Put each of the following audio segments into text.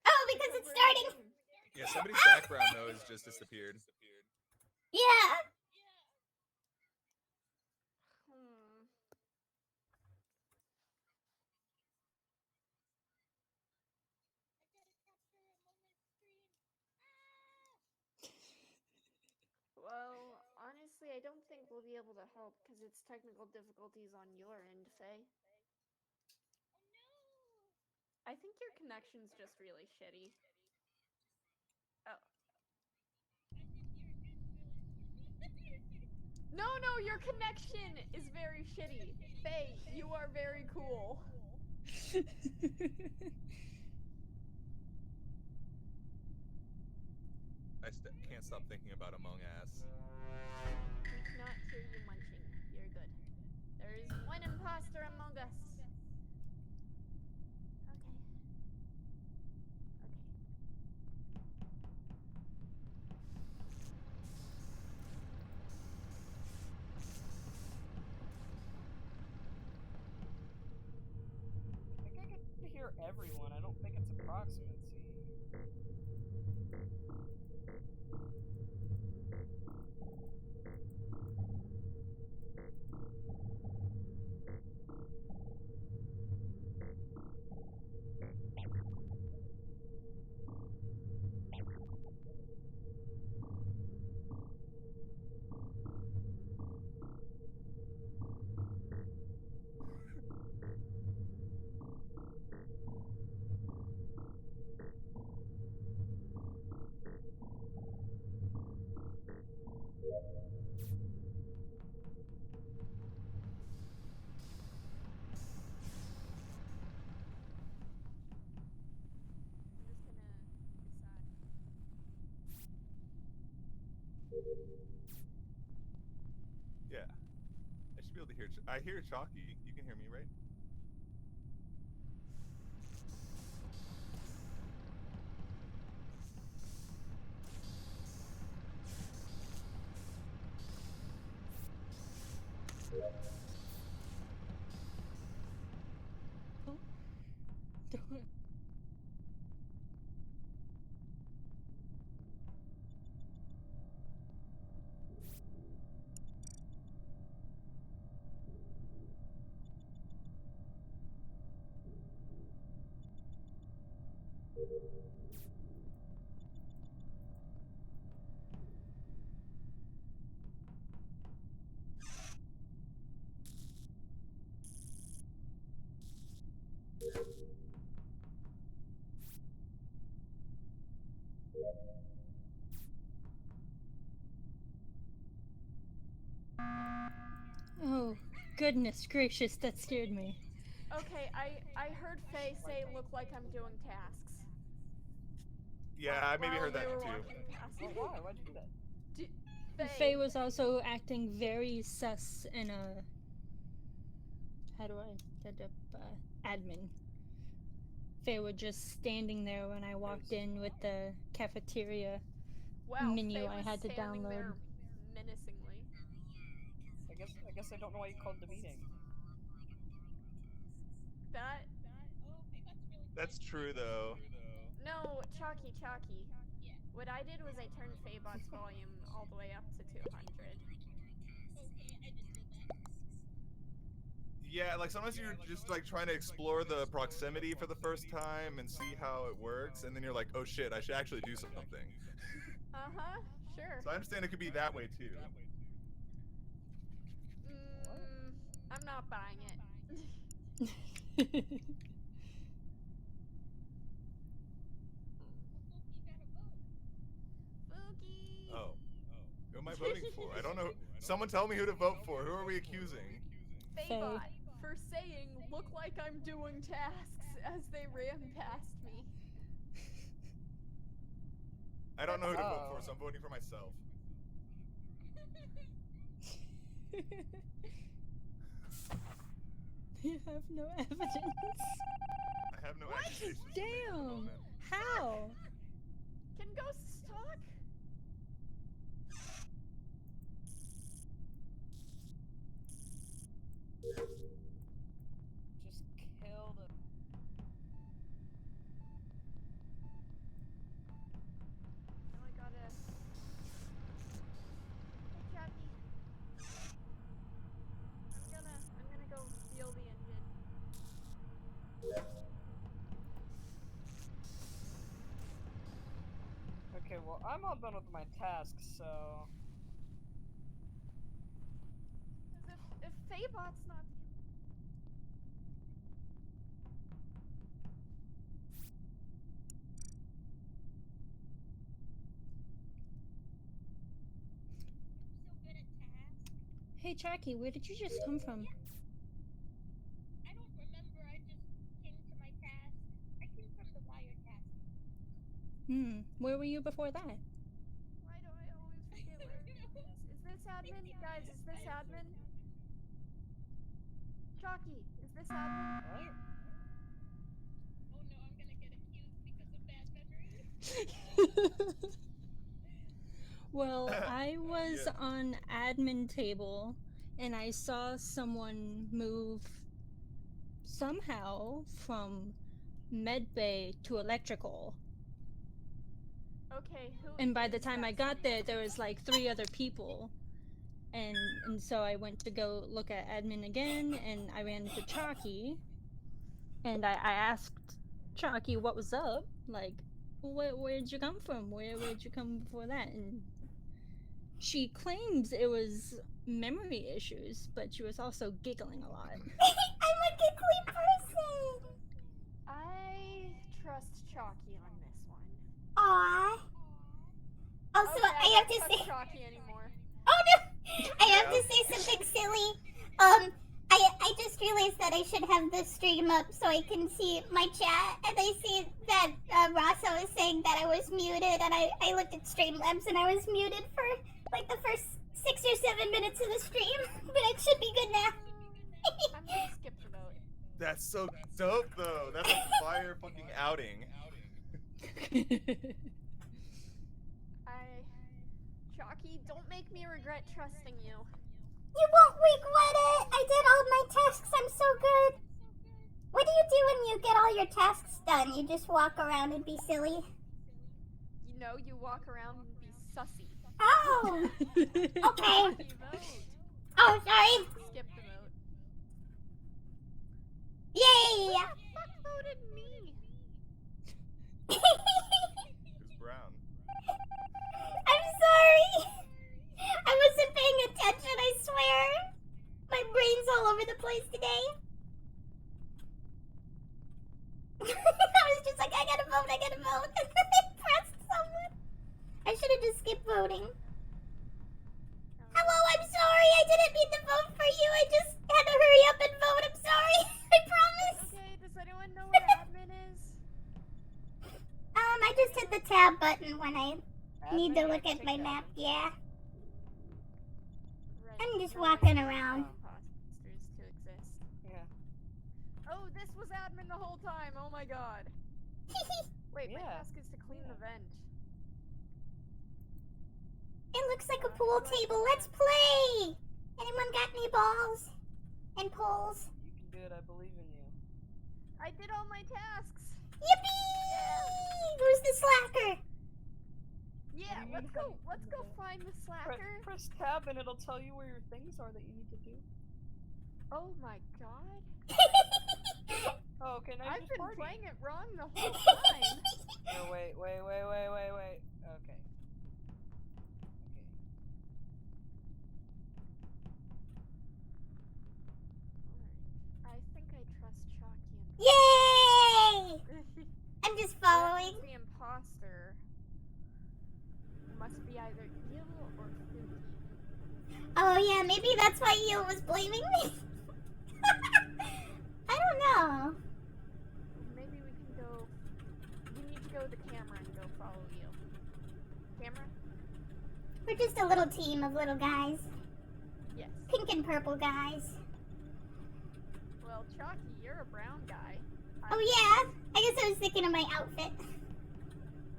Oh, because it's starting. Yeah, somebody's background noise just disappeared. Yeah. Well, honestly, I don't think we'll be able to help because it's technical difficulties on your end, Faye. I think your connection's just really shitty. Oh. No, your connection is very shitty. Faye, you are very cool. I can't stop thinking about Among Us. We cannot hear you munching. You're good. There is one imposter among us. Okay. I think I get to hear everyone. I don't think it's approximacy. Yeah. I should be able to hear. I hear Chalky. You can hear me, right? Don't. Oh, goodness gracious, that scared me. Okay, I heard Faye say, "Look like I'm doing tasks." Yeah, I maybe heard While that you were too. walking past me. Why? Why'd you do that? Faye was also acting very sus in a. How do I set up admin? Faye was just standing there when I walked in with the cafeteria menu Faye I was had to standing download. there menacingly. I guess I don't know why you called the meeting. That. That's true though. No, Chalky. What I did was I turned Faybot's volume all the way up to 200. Yeah, like sometimes you're just like trying to explore the proximity for the first time and see how it works, and then you're like, oh shit, I should actually do something. Sure. So I understand it could be that way too. I'm not buying it. Spooky! Oh. Who am I voting for? I don't know. Someone tell me who to vote for. Who are we accusing? Faybot, for saying, "Look like I'm doing tasks," as they ran past me. I don't know who to vote for, so I'm voting for myself. You have no evidence. I have no accusations. Damn! How? Can ghosts talk? Just kill the. well, I'm all done with my tasks, so... If Faybot's not... So good at tasks. Hey, Choccy, where did you just come from? I don't remember. I just came to my task. I came from the wire task. Where were you before that? Why do I always forget where it is? Is this admin? Guys, is this admin? Choccy, is this admin? What? Oh no, I'm gonna get accused because of bad memory. Well, I was Yeah. on admin table and I saw someone move somehow from medbay to electrical. Okay, who And by the is time that I got somebody? there was like 3 other people. And so I went to go look at admin again and I ran into Choccy. And I asked Choccy what was up. Like, where'd you come from? Where'd you come before that? And she claims it was memory issues, but she was also giggling a lot. I'm a giggly person. I trust Choccy on this one. Aww. Also, Okay, I have to don't say. touch Choccy anymore. Oh no! I have to say something silly. I just realized that I should have the stream up so I can see my chat, and I see that Rasa was saying that I was muted, and I looked at Streamlabs and I was muted for like the first 6 or 7 minutes of the stream, but it should be good now. I'm gonna skip the vote. That's so dope, though. That's a fire fucking outing. Choccy, don't make me regret trusting you. You won't regret it. I did all my tasks. I'm so good. What do you do when you get all your tasks done? You just walk around and be silly? You know, you walk around and be sussy. Oh! Okay. Choccy, vote. Oh, sorry. Skip the vote. Yay! Who the fuck voted me? Who's brown? I'm sorry. I wasn't paying attention, I swear. My brain's all over the place today. I was just like, I gotta vote. And then I pressed someone. I should have just skipped voting. Hello, I'm sorry. I didn't mean to vote for you. I just had to hurry up and vote. I'm sorry. I promise. Okay, does anyone know where admin is? I just hit the tab button when I need to Admin? look at my Check map. that. Yeah. Right, I'm just no walking way for around. imposters to exist. Yeah. Oh, this was admin the whole time. Oh my god. Wait, my Yeah. task is to clean the vent. It looks like a pool table. Let's play! Anyone got any balls? And poles? You can do it, I believe in you. I did all my tasks. Yippee! Who's the slacker? Yeah, you let's need go. to- Let's go find the slacker. Press tab and it'll tell you where your things are that you need to do. Oh my god. Oh, okay, now you I've just been party. playing it wrong the whole time. No, wait. Okay. I think I trust Choccy Yay! and I'm just following. the imposter must be either evil or spooky. Oh yeah, maybe that's why Eel was blaming me. I don't know. Maybe we can go. You need to go to the camera and go follow you. Camera? We're just a little team of little guys. Yes. Pink and purple guys. Well, Choccy, you're a brown guy. Oh yeah? I guess I was thinking of my outfit.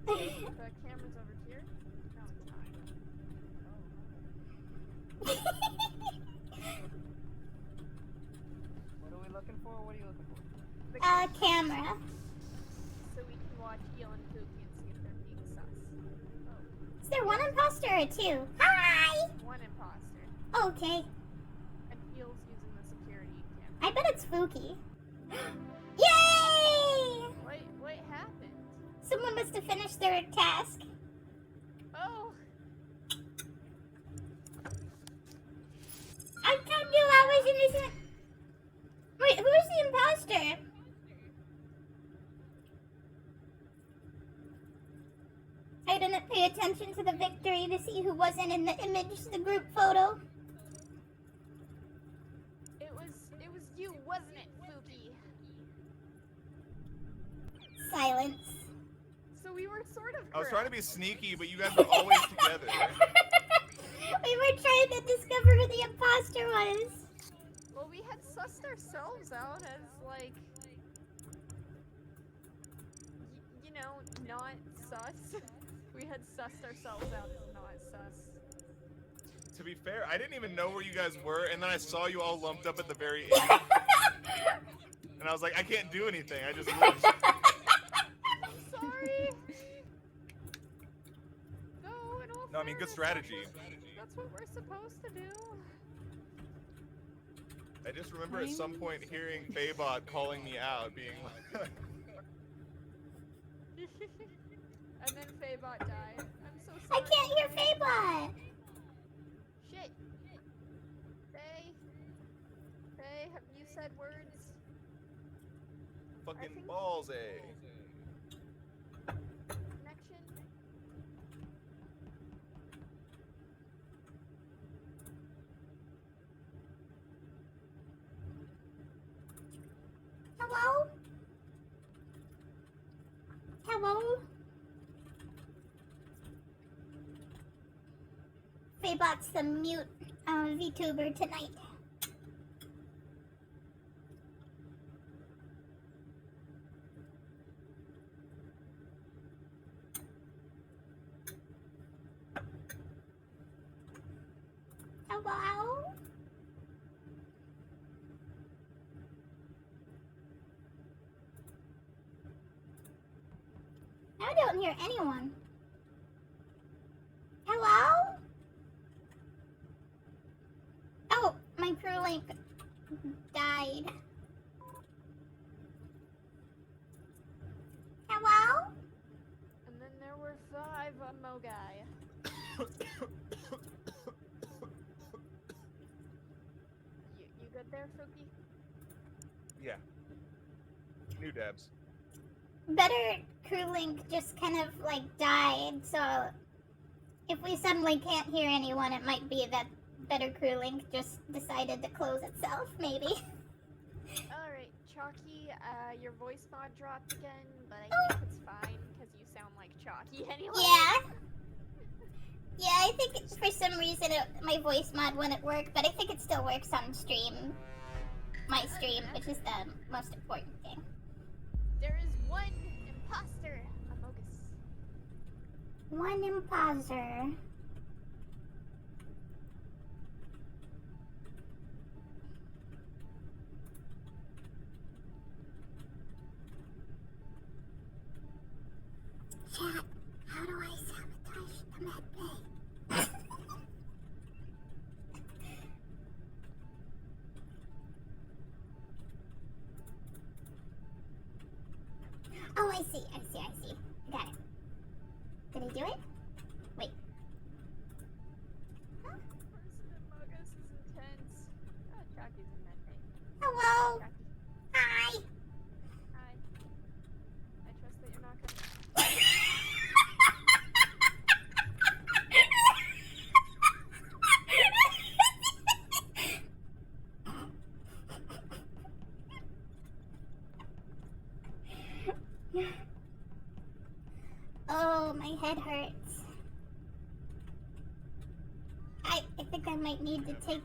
The camera's over here. No, it's not. What are we looking for? What are you looking for? The Camera. So we can watch Eel and Pookie and see if they're being sus. Is there one imposter or two? Hi! One imposter. Okay. And Eel's using the security camera. I bet it's spooky. Yay! What happened? Someone must have finished their task. didn't pay attention to the victory to see who wasn't in the image, the group photo. It was you, wasn't it, Fuki? Silence. So we were sort of. I was correct. trying to be sneaky, but you guys were always together. We were trying to discover who the imposter was. Well, we had sussed ourselves out as like, you know, not sus. We had sussed ourselves out as not sus. To be fair, I didn't even know where you guys were, and then I saw you all lumped up at the very end. And I was like, I can't do anything. I just lived. I'm sorry. No, I mean, good strategy. That's what we're supposed to do. I just remember at some point hearing Faybot calling me out, being like, And then Faybot died. I'm so I sorry. can't hear Faybot. Shit. Faye, have you said words? fucking think- balls, eh? Connection? Hello? Hello? Faybot's the mute VTuber tonight. Hello? I don't hear anyone. Hello? Oh, my crew link died. Hello? And then there were 5 Mogai. You good there, Fuki? Yeah. New dabs. Better crew link just kind of like died, so if we suddenly can't hear anyone, it might be that better crew link just decided to close itself, maybe. Alright, Chalky, your voice mod dropped again, but I think it's fine, because you sound like Chalky anyway. Yeah. Yeah, I think for some reason my voice mod wouldn't work, but I think it still works on stream. My stream, which is the most important thing. There is one imposter, Amogus. One imposter. Chat, how do I sabotage the med bay? Oh, I see. I got it. Did I do it? Wait. Huh? Person Amogus is intense. Oh, Chalky's in that thing. Hello. Chalky, Hi. hi. I trust that you're not gonna... Oh, my head hurts. I think I might need to take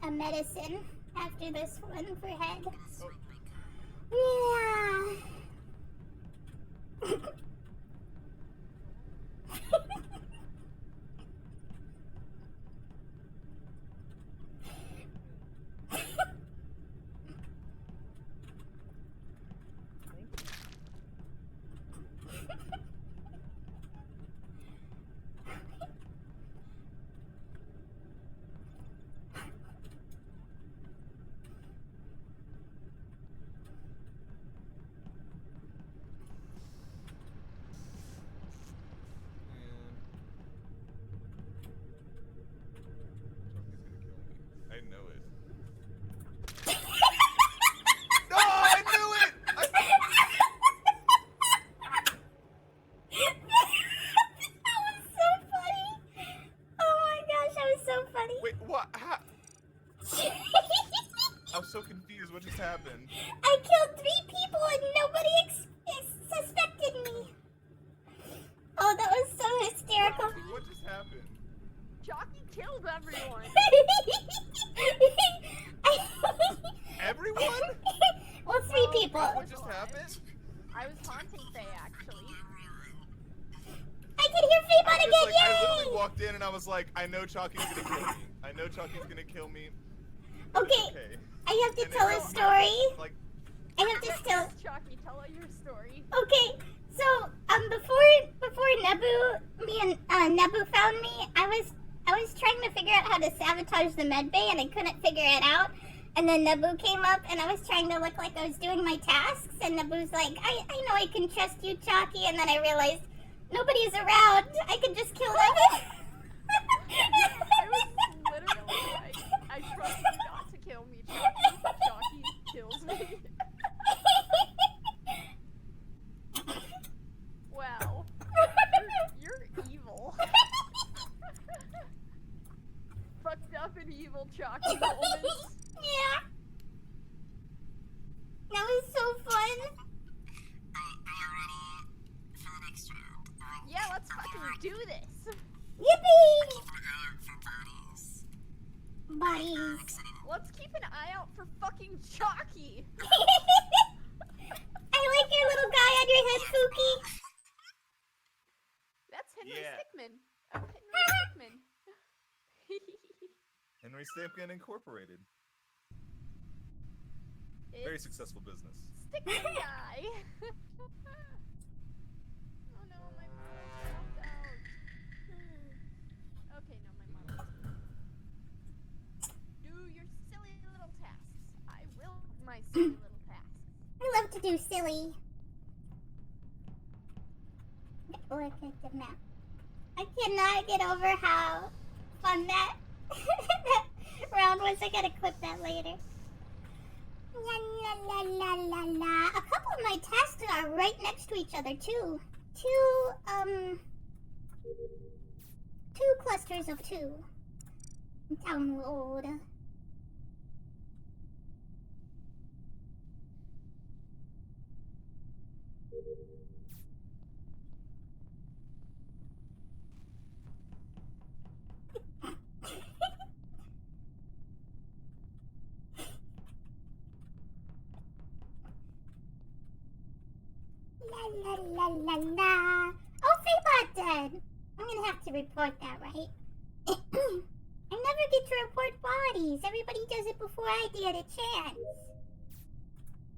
a medicine after this one for head. Yeah. I was haunting Faye, actually. I can hear Faybot I again, literally yay! walked in and I was like, I know Chocky's gonna kill me. I know Chocky's gonna kill me. Okay, Okay. I have to And tell then a story. Like, I have to tell. Chalky, tell her your story. Okay, so before me and Nebu found me, I was trying to figure out how to sabotage the med bay and I couldn't figure it out. And then Nebu came up and I was trying to look like I was doing my tasks and Nebu's like, I know I can trust you, Chalky, and then I realized nobody's around. I could just kill them. I was literally like, I trust you not to kill me, Chalky. Chalky kills me. Wow. You're evil. Fucked up and evil Chalky moments. Yeah. That was so fun. Yeah, let's fucking do this. Yippee! Bodies. Let's keep an eye out for fucking Chalky. I like your little guy on your head, Pookie. That's Henry Yeah. Stickmin. Henry Stickmin. Henry Stampkin Incorporated. Very It's successful business. Stickmin guy. Oh no, my model's dropped out. Okay, no, my model's do your silly little tasks. I will do my silly little tasks. I love to do silly. Look at the map. I cannot get over how fun that, that round was. I gotta clip that later. La la la la la la. A couple of my tasks are right next to each other too. Two clusters of two. Download. La la la la. Oh, Faybot dead. I'm gonna have to report that, right? I never get to report bodies. Everybody does it before I get a chance.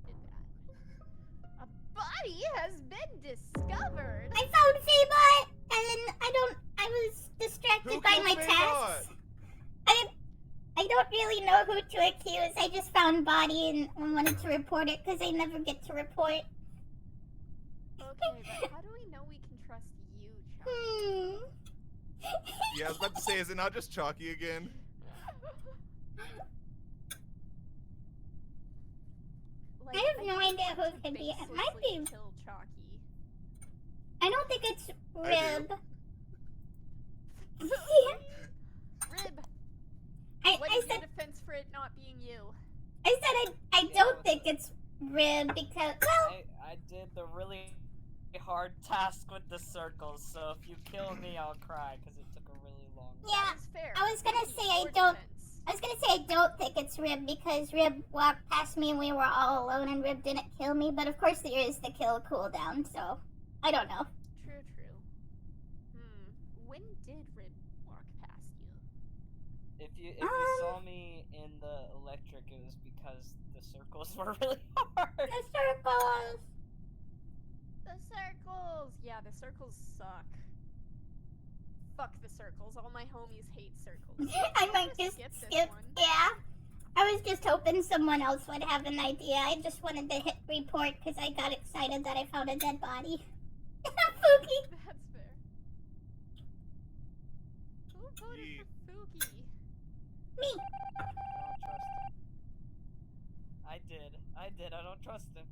Did that. A body has been discovered. I found Faybot, and then I was distracted Who by killed my Faybot? tasks. I don't really know who to accuse. I just found body and wanted to report it because I never get to report. Okay, but how do we know we can trust you, Chalky? Yeah, I was about to say, is it not just Chalky again? Like, I have no just idea want who to it could be. It might baselessly be- kill Chalky. I don't think it's I Rib. Rib, what I is your said defense for it not being you? I don't think it's Rib because well I did the really hard task with the circles, so if you kill me, I'll cry because it took a really long time. yeah. That is fair. I was gonna Thank say you I for don't- defense. I was gonna say I don't think it's Rib because Rib walked past me and we were all alone and Rib didn't kill me, but of course there is the kill cooldown, so I don't know. True, true. When did Rib walk past you? If you saw me in the electric, it was because the circles were really hard. The circles. The circles! Yeah, the circles suck. Fuck the circles. All my homies hate circles. I I'll might just this skip. one. Yeah. I was just hoping someone else would have an idea. I just wanted to hit report because I got excited that I found a dead body. Fooky. That's fair. Who voted Yeet. for Fooky? Me. I did. I don't trust him.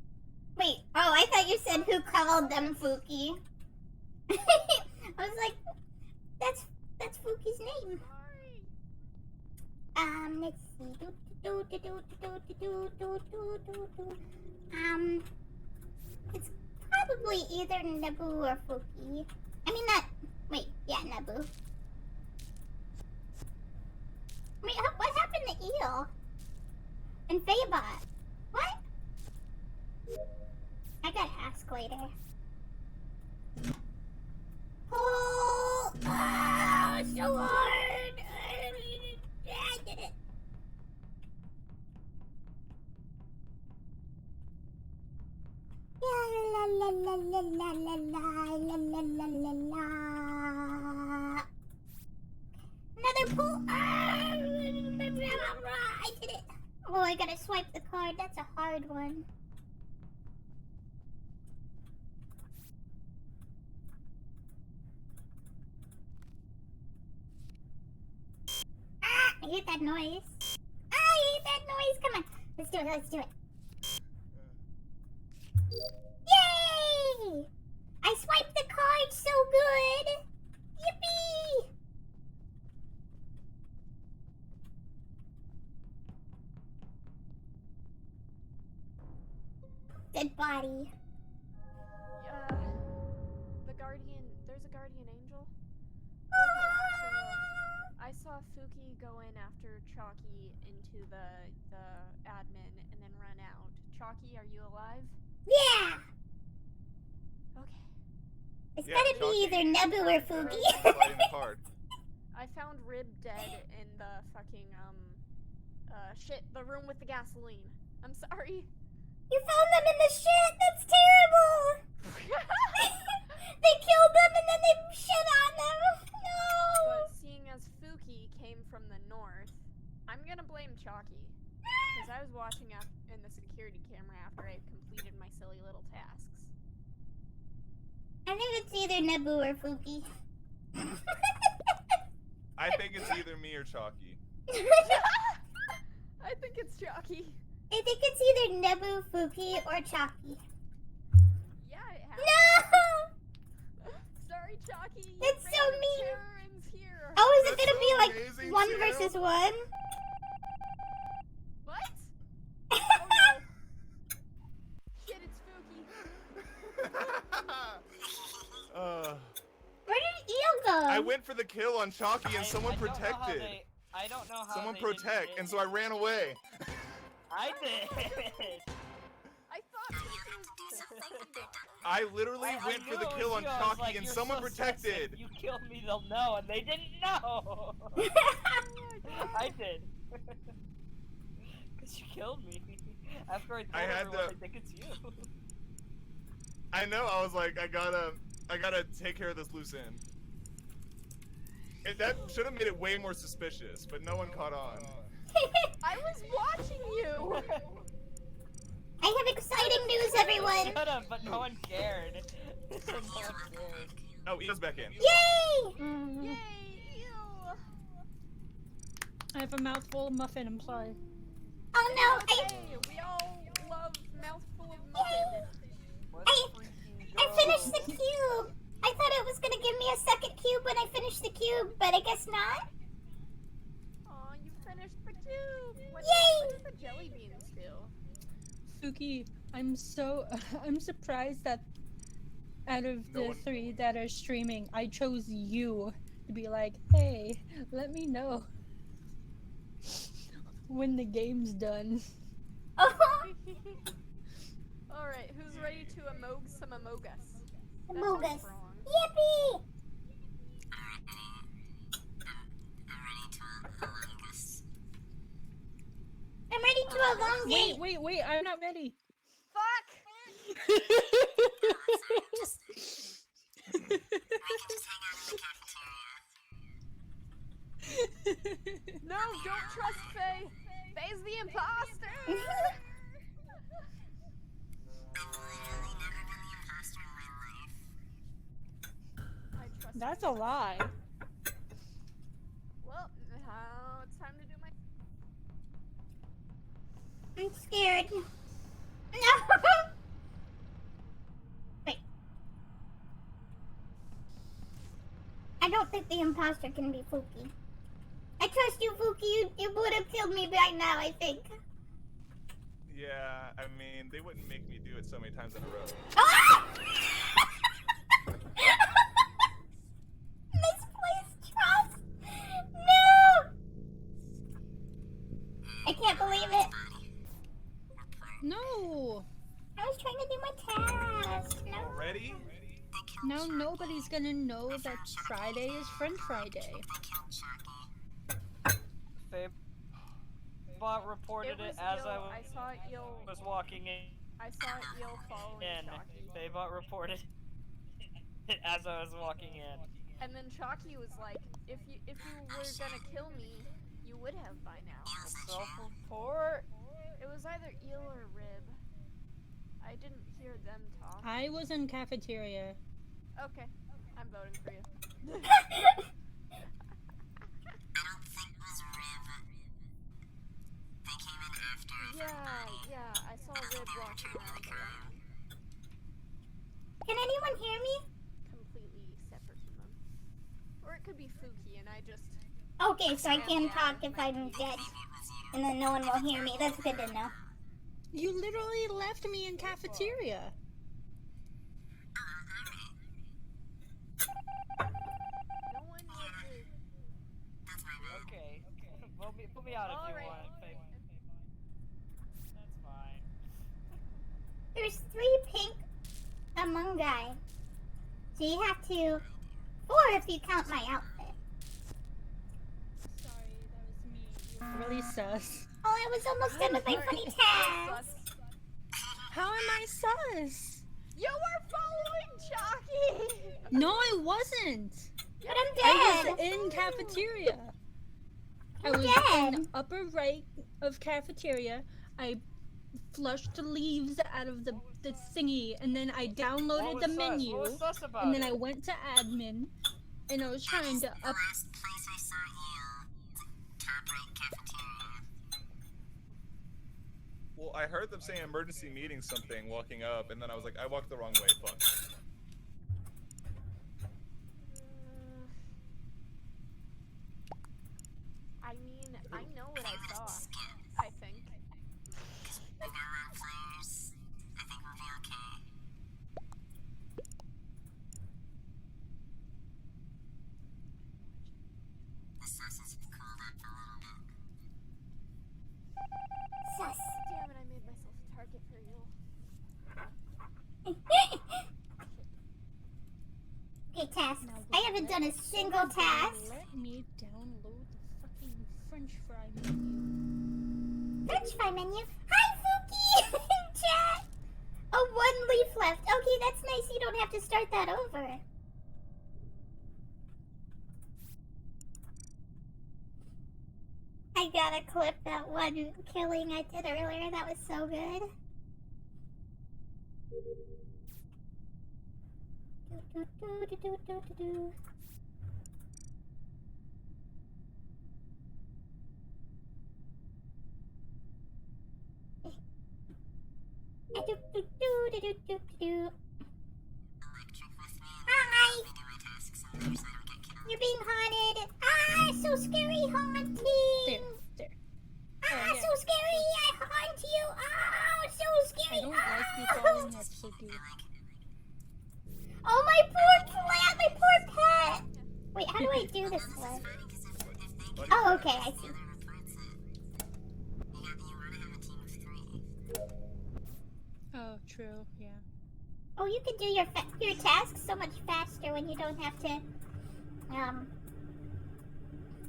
Wait. Oh, I thought you said who called them Fooky. I was like, that's Fooky's name. Sorry. Let's see. It's probably either Naboo or Fooky. I mean, not. Wait, yeah, Naboo. Wait, what happened to Eel? And Faybot? What? I gotta ask later. Oh, so hard. I did it. La la la la la la la la la la la la. Another pull. I did it. Oh, I gotta swipe the card. That's a hard one. Ah, I hate that noise. Ah, I hate that noise. Come on. Let's do it. Let's do it. Yay! I swiped the card so good. Yippee! Dead body. The guardian. There's a guardian angel. Okay, so I saw Fuki go in after Choccy into the admin and then run out. Choccy, are you alive? Yeah! Okay. It's Yeah, gotta be Choccy. either Nebu or Fuki. Sliding the card. I found Rib dead in the fucking shit, the room with the gasoline. I'm sorry. You found them in the shit? That's terrible! They killed them and then they shit on them! No! But seeing as Fuki came from the north, I'm gonna blame Choccy. Because I was watching in the security camera after I had completed my silly little tasks. I think it's either Nebu or Fuki. I think it's either me or Chalky. I think it's Choccy. I think it's either Nebu, Fuki, or Choccy. Yeah, it has. No! Sorry, Choccy. That's so Random mean. Terrans here. Oh, is it That's gonna be so like amazing, 1 too. versus 1? What? Oh no. Shit, it's Fuki. Where did Eel go? I went for the kill on Chalky and someone I don't know how protected. I don't know how Someone they didn't protect, get and so I ran away. I did. I thought Fuki was I literally I went for knew the it kill was on you. I was Chalky like, and "You're someone so protected. sensitive. If you kill me, they'll know, and they didn't know. I did. Because you killed me. After I told I had everyone, to- I think it's you. I know. I was like, I gotta take care of this loose end. That should have made it way more suspicious, but no one caught on. I was watching you. I have exciting news, everyone! Shut up, but no one cared. No one cared. Oh, Eel's back in. Yay! Yay! Ew. I have a mouthful of muffin, I'm sorry. Oh no, Okay, we all love mouthful of muffin. Let's I freaking finished go. the cube! I thought it was gonna give me a second cube when I finished the cube, but I guess not. Aw, you finished the cube. What Yay! did the jelly beans do? Suki, I'm surprised that out of No the one- 3 that are streaming, I chose you to be like, hey, let me know when the game's done. Oh, Alright, who's ready to amog some amogus? Among That sounds Us. wrong. Yippee! I'm ready to elongate. Wait, I'm not ready. Fuck! No, don't trust Faye! Faye's the imposter! I trust That's a lie. Well, now it's time to do my. I'm scared. No! Wait. I don't think the imposter can be Fuki. I trust you, Fuki. You would have killed me by now, I think. Yeah, I mean, they wouldn't make me do it so many times in a row. Ah! Misplaced trust. No! I can't believe it. No! I was trying to do my task. No. already? Now nobody's gonna know that Friday is French Friday. Bot reported it as Eel. I I saw Eel. was walking in. I saw Eel following Choccy. Faybot reported it as I was walking in. And then Choccy was like, if you were gonna kill me, you would have by now. Self-report? It was either Eel or Rib. I didn't hear them talk. I was in cafeteria. Okay, I'm voting for you. Yeah, I saw Rib walking around the lab. Can anyone hear me? Completely separate from them. Or it could be Fuki and I just... Okay, so I can talk if I'm dead. And then no one will hear me. That's good to know. You literally left me in cafeteria. No one would... Okay. Well, put me out if you Alright. want. That's fine. There's 3 pink Amungi. So you have to... 4 if you count my outfit. Sorry, that was me. You're really sus. Oh, I was almost done with my funny task. How am I sus? You were following Choccy! No, I wasn't. But I'm I dead. was in cafeteria. I was dead. in the upper right of cafeteria. I flushed the leaves out of the thingy, and then I downloaded the menu, What was sus about and then it? I went to admin, and I was trying to up. Last place I saw you, top right cafeteria. Well, I heard them saying emergency meeting something walking up, and then I was like, I walked the wrong way, fuck. I mean, I know what I saw. I think. With no more players, I think we'll be okay. The sauces have cooled up a little bit. Sus. Damn it, I made myself a target for you. Okay, task. I haven't done a single task. Let me download the fucking French fry menu. French fry menu. Hi, Fuki! In chat! Oh, 1 leaf left. Okay, that's nice. You don't have to start that over. I gotta clip that one killing I did earlier. That was so good. Do. Do. Electric with me. Hi! Let me do my tasks and there's I don't get killed. You're being haunted. Ah, so scary haunting. There. Ah, Oh, yeah. so scary. I haunt you. Ah, so I scary. don't like you Ah. following up, Suki. Oh, my poor cat, my poor pet. Wait, how do I do this one? Funny, 'cause if they Oh, okay, I see. the other reports it, you want to have a team of 3. Oh, true. Yeah. Oh, you can do your tasks so much faster when you don't have to,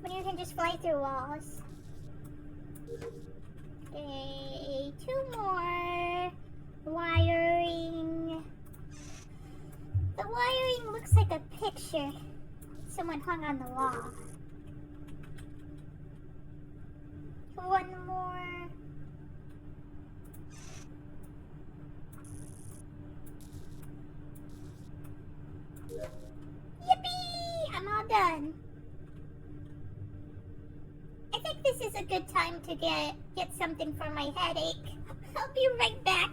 when you can just fly through walls. Okay, 2 more. Wiring. The wiring looks like a picture someone hung on the wall. 1 more. Yippee! I'm all done. I think this is a good time to get something for my headache. I'll be right back.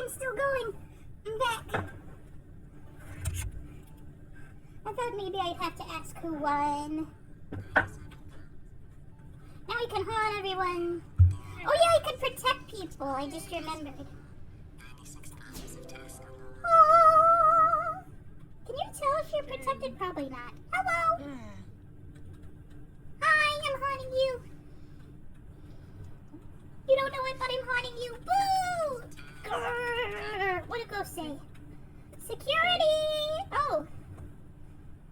I'm still going. I'm back. I thought maybe I'd have to ask who won. Now I can haunt everyone. Oh yeah, I could protect people. I just remembered. Oh. Can you tell if you're protected? Probably not. Hello. Hi, I'm haunting you. You don't know it, but I'm haunting you. Boo! Grrr. What did ghost say? Security! Oh.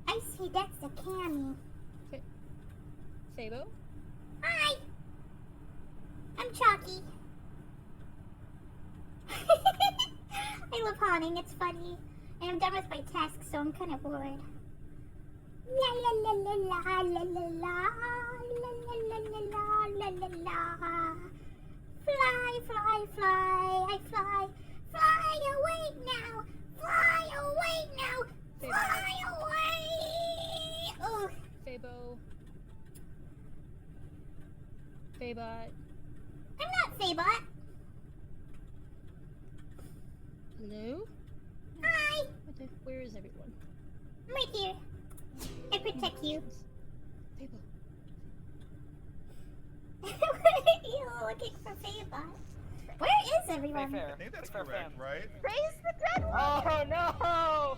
I see, that's the Cammy. Fabo? Hi! I'm Choccy. I love haunting, it's funny. And I'm done with my task, so I'm kind of bored. La la la la la la la la la la la la la la. Fly, fly, fly, I fly. Fly away now. Fly away now. Fly away. Oh. Fabo. Fabot. I'm not Fabot. Hello? Hi. Where is everyone? I'm right here. I protect you. Fabo. You're looking for Fabot. Where is everyone? Fair. I think that's Fair correct, fam. right? Raise the dead one! Oh no!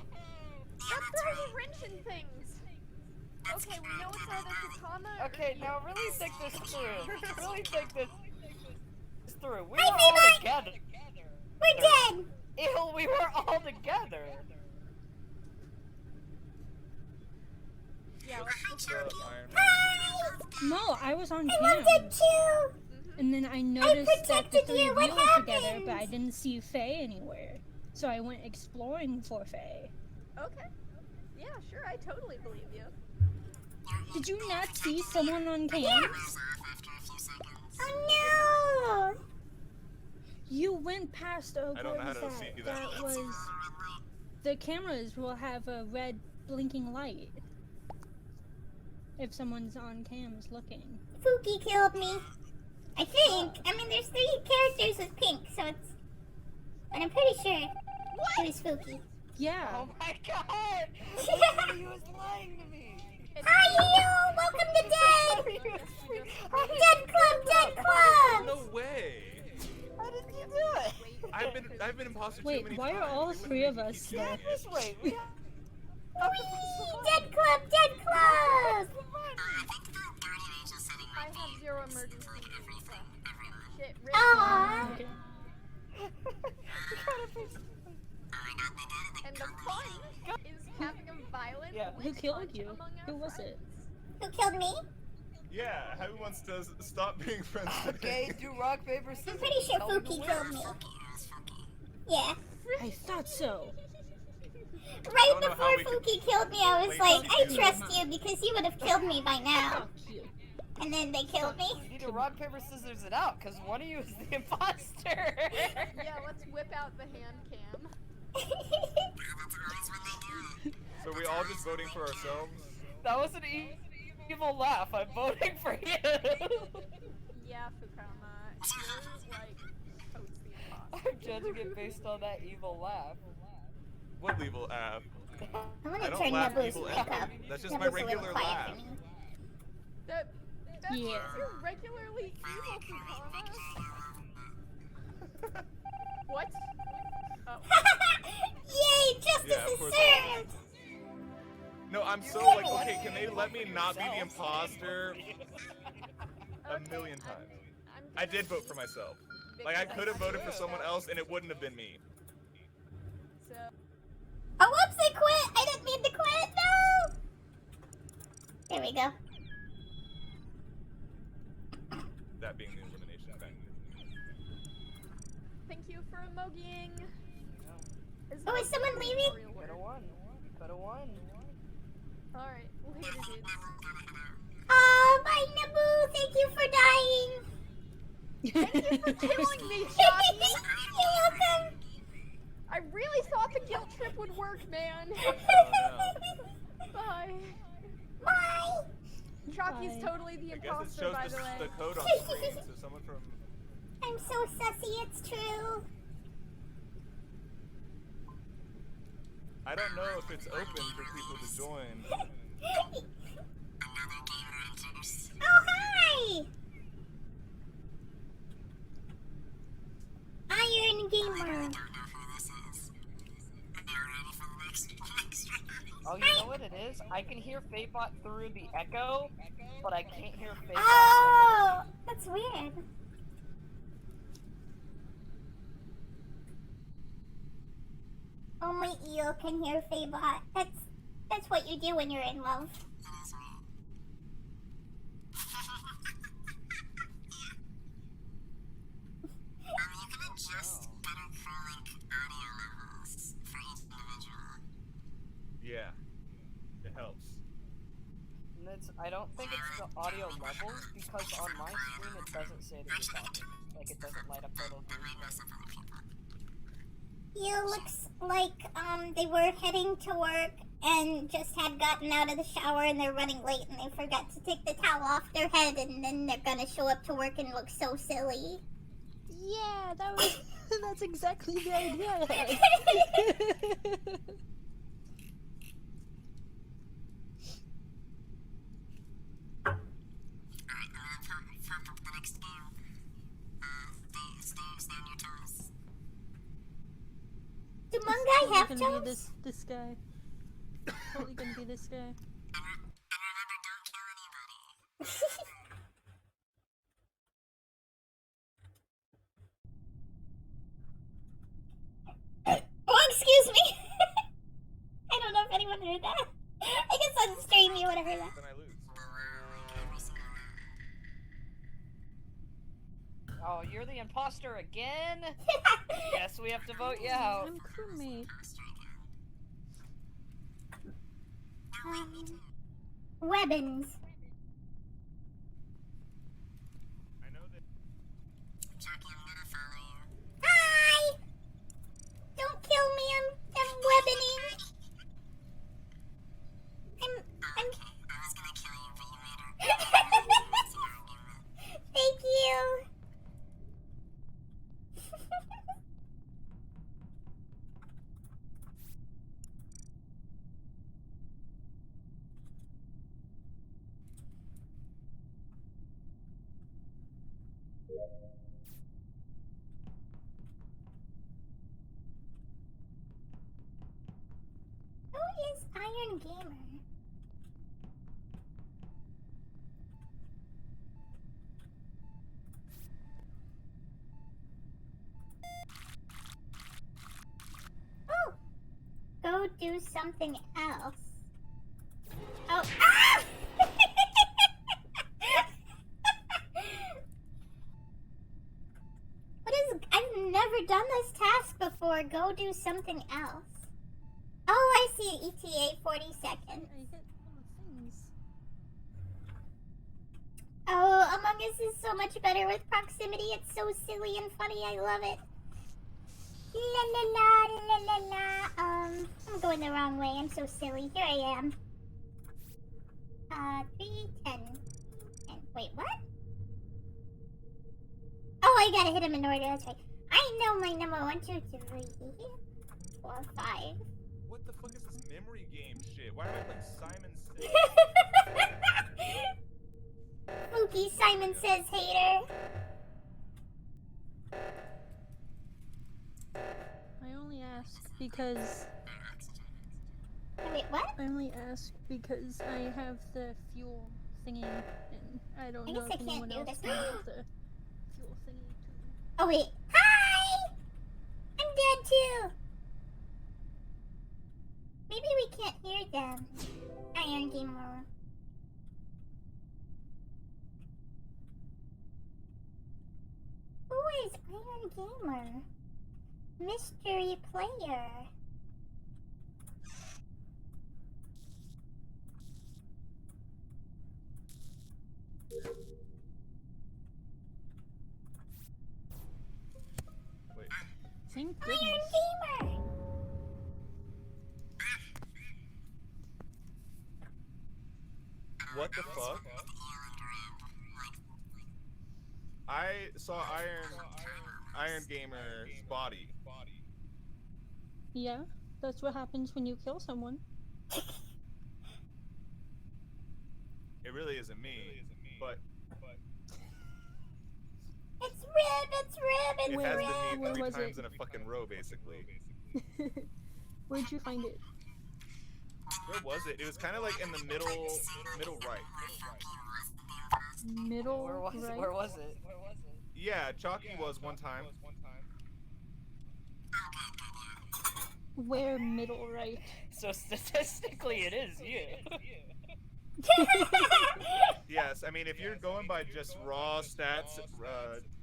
Stop throwing wrench in things! Okay, we know it's either Kakama or Okay, you. now really think this through. Really think this through. We Hi, were all Fabot! together. We're dead. Ew, we were all together. Yeah, let's The just Iron Man. Hi. No, I was on I cam. loved it too. And then I noticed that the protected three you. of What you were together, happened? but I didn't see Faye anywhere. So I went exploring for Faye. Okay. Yeah, sure, I totally believe you. Did you not see someone on cam? Yes. Oh no. You went past I don't know what how was to that? see that. That was the cameras will have a red blinking light if someone's on cams looking. Fooky killed me. I think. I mean, there's 3 characters with pink, so it's. But I'm pretty sure it was Fooky. Yeah. Oh my god! He was lying to me. Hi, you! Welcome to Dead! Dead Club! Dead Club! No way. How did you do it? I've been imposter too Wait, many why times. are all We wouldn't 3 of keep us doing there? it. Just wait. We have Whee! Dead Club! Dead Club! I have 0 emergency shit. Rip. Aww. Okay. And the fun is having a violent Yeah. witch Who killed hunt you? among our Who was friends. it? Who killed me? Yeah, who wants to stop being friends Okay, today? do rock, paper, scissors. I'm pretty sure Tell me the Fooky winner. killed me. Yeah. I thought so. Right don't know how before we could Fooky killed me, I was wait like, I till- trust you because you would have killed me by now. Fuck you. And then they killed me. You need to rock, paper, scissors it out, because one of you is the imposter. Yeah, let's whip out the hand cam. So we all just voting for ourselves? That was an evil laugh. I'm voting for you. Yeah, Fukama, you're like totes the imposter. I'm judging it based on that evil laugh. What evil app? I'm I gonna don't turn laugh Nubbo's evil mic at up. That's just Nubbo's my a little regular quiet laugh. for me. That Yeah. means you're regularly evil, Fukama. What? Oh. Yay! Justice Yeah, of is course. served! No, I'm so like, okay, can they let me not be the imposter a million times? I did vote for myself. Like, I could have voted for someone else and it wouldn't have been me. So, Oh, whoops! I quit! I didn't mean to quit! No! There we go. That being the elimination thing. thank you for emojing. Oh, is someone leaving? Coulda won. Coulda won. Alright, later, dudes. Oh, bye, Nubbo! Thank you for dying! Thank you for killing me, Choccy! You're welcome! I really thought the guilt trip would work, man. Oh, Bye. Bye! Chocky's Bye. totally the I guess it imposter, shows by the way. the code on screen, so someone from... I'm so sussy, it's true. I don't know if it's open for people to join. Another gamer enters. Oh, hi! Iron Gamer. Don't know who this is. Are you ready for the next round? Oh, you know what it is? I can hear Fabebot through the echo, but I can't hear Fabebot. Oh, that's weird. Only Eel can hear Fabot. That's what you do when you're in love. That is me. You can adjust better for audio levels for each individual. Yeah, it helps. And I don't think it's the audio levels, because on my screen it doesn't say that you're talking. Like, it doesn't light up total That might green. mess up other people. Eel looks like they were heading to work and just had gotten out of the shower and they're running late and they forgot to take the towel off their head and then they're gonna show up to work and look so silly. Yeah, that was. That's exactly the idea I had. Alright, for the next game, stay on your toes. Do Mungai have Totally gonna be toes? this guy. Totally gonna be this guy. And remember, don't kill anybody. Oh, excuse me. I don't know if anyone heard that. I guess on stream you would have heard that. Then I lose. Oh, you're the imposter again? Guess we have to vote you out. I'm crewmate. Webbins. I know that. Jackie, I'm gonna follow you. Hi! Don't kill me, I'm webbining. I'm Okay, I was gonna kill you, but you made her. Thank you. Who is Iron Gamer? Oh! Go do something else. Oh. Ah! What is. I've never done this task before. Go do something else. Oh, I see. ETA 40 seconds. I hit all the things. Oh, Among Us is so much better with proximity. It's so silly and funny. I love it. La la la la la la. I'm going the wrong way. I'm so silly. Here I am. 3, 10. And wait, what? Oh, I gotta hit him in order. That's right. I know my number 1, 2, 3, 4, 5. What the fuck is this memory game shit? Why am I playing Simon Says? Spooky Simon Says hater. I only ask because. Wait, what? I only ask because I have the fuel thingy, and I don't I know guess I if can't anyone do else this can now. have the fuel thingy too. Oh, wait. Hi! I'm dead too. Maybe we can't hear them. Iron Gamer. Who is Iron Gamer? Mystery player. Wait. Thank goodness. Iron Gamer! What the fuck? I saw Iron Gamer's body. Yeah? That's what happens when you kill someone. It really isn't me, but It's Rib, it's Rib, it's it Where- has Rib. been me where 3 was times it? in a fucking row, basically. Where'd you find it? Where was it? It was kind of like in the middle right. Middle Where was right? it? Where was it? Yeah, Choccy was one time. Where middle right? So statistically, it is you. Yes, I mean, if you're going by just raw stats,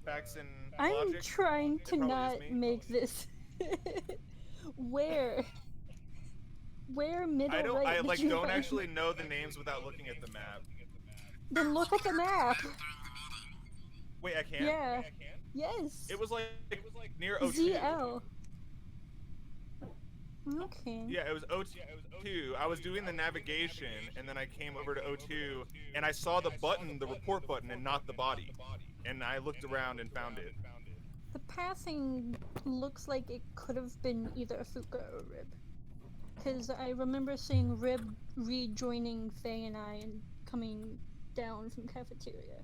facts, and I'm logic, trying to probably is not me. make this. Where? Where middle I don't. right? I did like you don't find- actually know the names without looking at the map. Then look at the map. Wait, I can't. Yeah. Yes. It was like near O2. ZL. Okay. Yeah, it was O2. I was doing the navigation, and then I came over to O2, and I saw the button, the report button, and not the body. And I looked around and found it. The passing looks like it could have been either Fuka or Rib. Because I remember seeing Rib rejoining Faye and I and coming down from cafeteria.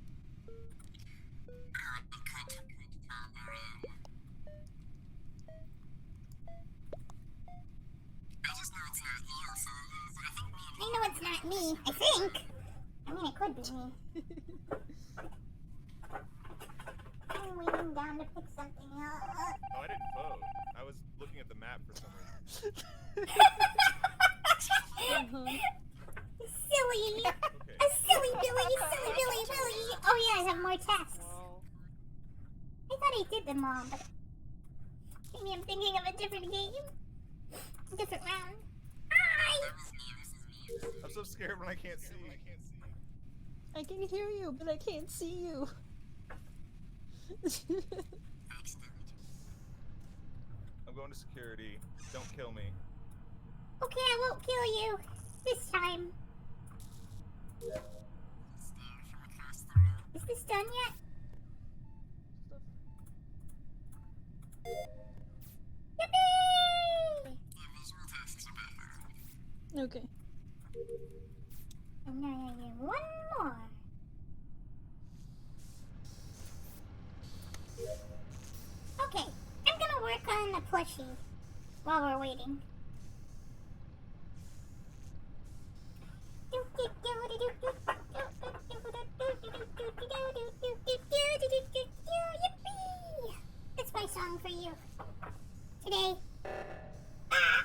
I know it's not you, so I think I know it's not me, I think. I mean, it could be me. I'm waiting down to pick something up. Oh, I didn't vote. I was looking at the map for some reason. Uh-huh. Silly! Okay. A silly Billy! Silly Billy! Oh yeah, I have more tasks. Well, I thought I did them all, but maybe I'm thinking of a different game. A different round. Hi! I'm so scared when I can't see. I can hear you, but I can't see you. I'm going to security. Don't kill me. Okay, I won't kill you. This time. Is this done yet? Yippee! Okay. And now I get one more. Okay, I'm gonna work on the plushie while we're waiting. Yippee! That's my song for you today. Ah!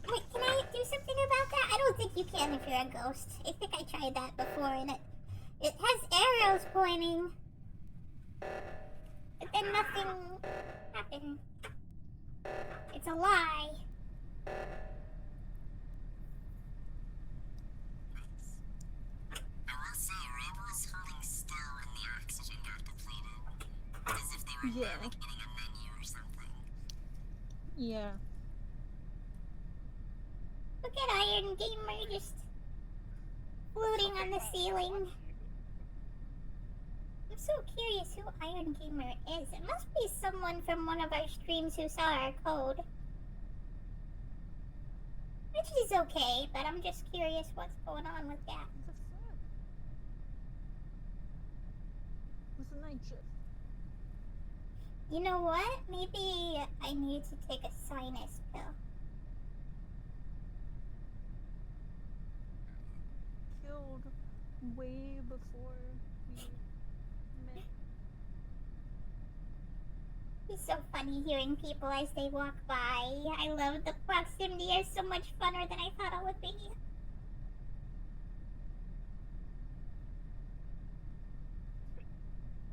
Wait, can I do something about that? I don't think you can if you're a ghost. I think I tried that before and it has arrows pointing. But then nothing happened. It's a lie. I will say, Rib was holding still when the oxygen got depleted. As if they were Yeah. navigating a menu or something. Yeah. Look at Iron Gamer just floating on the ceiling. I'm so curious who Iron Gamer is. It must be someone from one of our streams who saw our code. Which is okay, but I'm just curious what's going on with that. The fuck? It's a night shift. You know what? Maybe I need to take a sinus pill. Killed way before we met. It's so funny hearing people as they walk by. I love the proximity. It's so much funner than I thought it would be.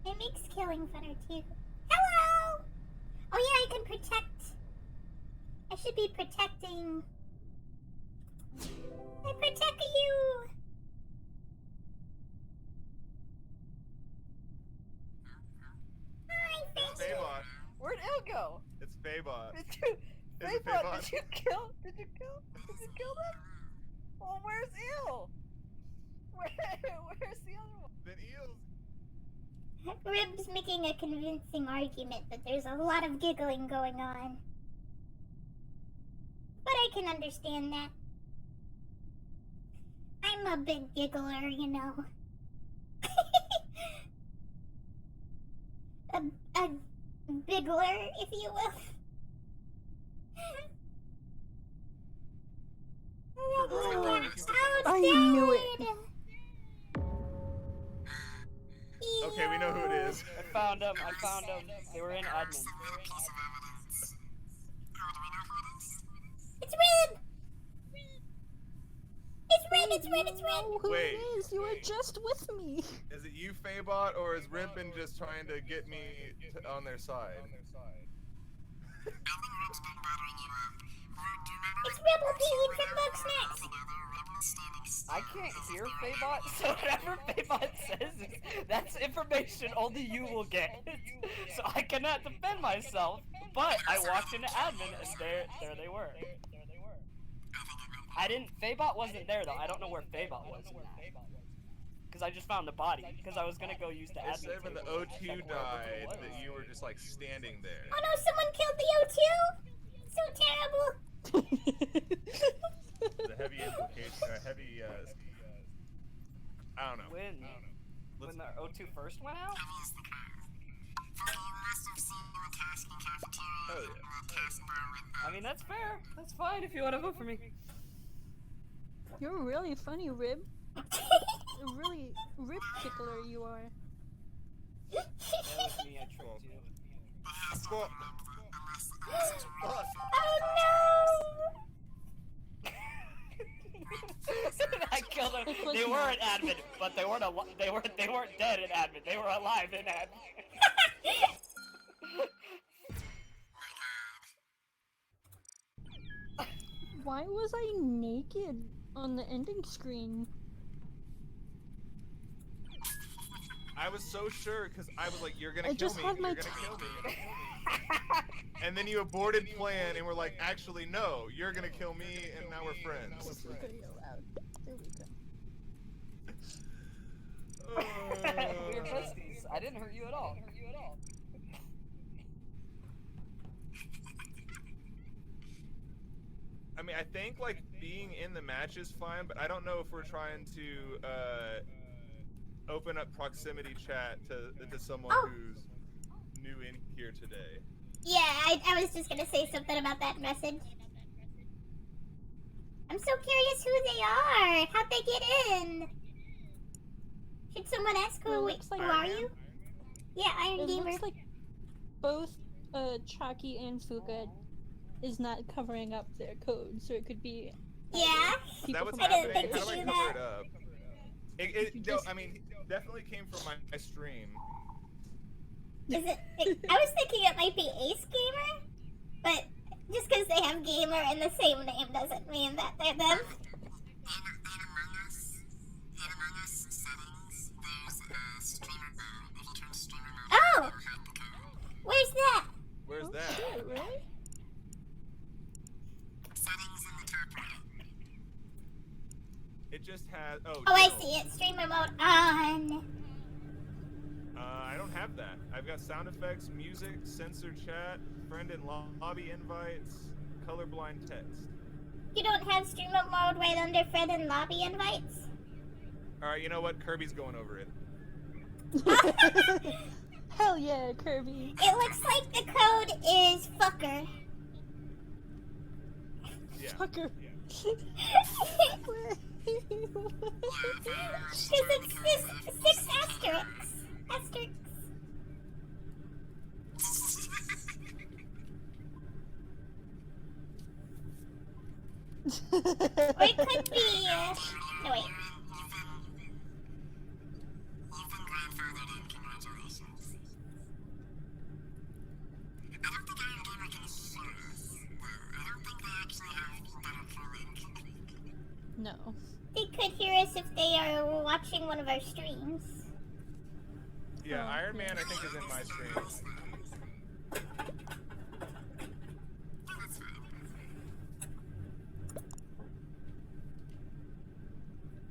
It makes killing funner too. Hello! Oh yeah, I can protect. I should be protecting. I protect you! Hi, It's Fish! Faybot. where'd Il go? It's Faybot. Did you, Is it Faybot, Faybot? did you kill them? Well, where's Il? Where's the other one? Then eels. Rib's making a convincing argument, but there's a lot of giggling going on. But I I can understand that. I'm a big giggler, you know. a biggler, if you will. I knew it. Okay, we know who it is. I found them. They were in admin. It's Red! It's Red! Who Wait. it is? You were just with me. Is it you, Faybot, or is Ribbon just trying to get me on their side? It's Rebel Pete from Bugsnax! I can't hear Faybot, so whatever Faybot says, that's information only you will get. So I cannot defend myself, but I walked into admin and there they were. Faybot wasn't there though, I don't know where Faybot was in that. Because I just found the body, because I was gonna go use the It admin said when the table to O2 check where died everything that was. you were just like standing there. Oh no, someone killed the O2! So terrible! The heavy implication, I don't know. When the O2 first went out? Oh yeah. I mean, that's fair. That's fine if you want to vote for me. You're really funny, Rib. A really rib tickler you are. That was me, I tricked you. Well, Oh I killed them. They were an admin, but they weren't dead in admin. They were alive in admin. Why was I naked on the ending screen? I was so sure because I was like, "You're gonna I kill just me. had You're my gonna kill me." And then you aborted plan and were like, "Actually, no. You're gonna kill me, and now we're friends." This video loud. There we go. We were besties. I didn't hurt you at all. I mean, I think like being in the match is fine, but I don't know if we're trying to open up proximity chat to someone who's new in here today. Yeah, I was just gonna say something about that message. I'm so curious who they are. How'd they get in? Should someone ask who, Well, looks like who are you? Yeah, Iron It Gamer. looks like both Choccy and Fuka is not covering up their code, so it could be Yeah. Is that people what's from I didn't happening? think How to do I do cover that. it up? I mean, definitely came from my stream. Is it? I was thinking it might be Ace Gamer, but just because they have gamer in the same name doesn't mean that they're them. Oh! Where's that? Where's that? Shit, really? It just has. Oh, Oh, I general. see it. Streamer mode on. I don't have that. I've got sound effects, music, censored chat, friend and lobby invites, colorblind text. You don't have streamer mode right under friend and lobby invites? Alright, you know what? Kirby's going over it. Hell yeah, Kirby. It looks like the code is fucker. Yeah. Fucker. Because it's this 6 asterisks. Asterisks. Or it could be. No, wait. You've been grandfathered in, congratulations. I don't think Iron Gamer can hear us, though. I don't think they actually have better calling. No. They could hear us if they are watching one of our streams. Yeah, Oh, Iron Man yeah. I think is in my stream.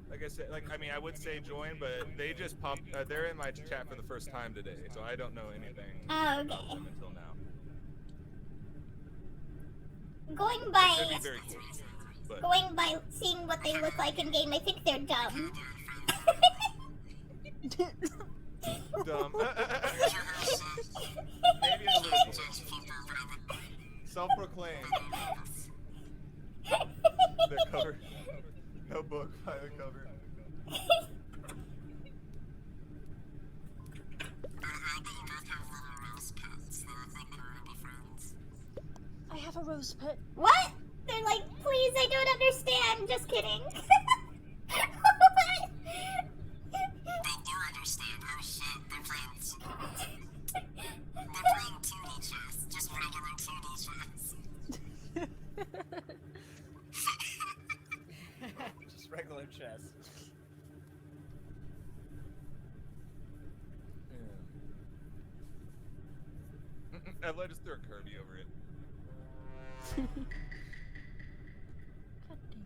Like I said, I mean, I would say join, but they just popped. They're in my chat for the first time today, so I don't know anything Oh, about okay. them until now. Going It by could be very cool. But seeing what they look like in game, I think they're dumb. dumb. Maybe a little bit. Self-proclaimed. The cover. No book by the cover. I have a rose pet. What? They're like, please, I don't understand. Just kidding. Just regular chess. Yeah. I just threw a Kirby over it. God damn.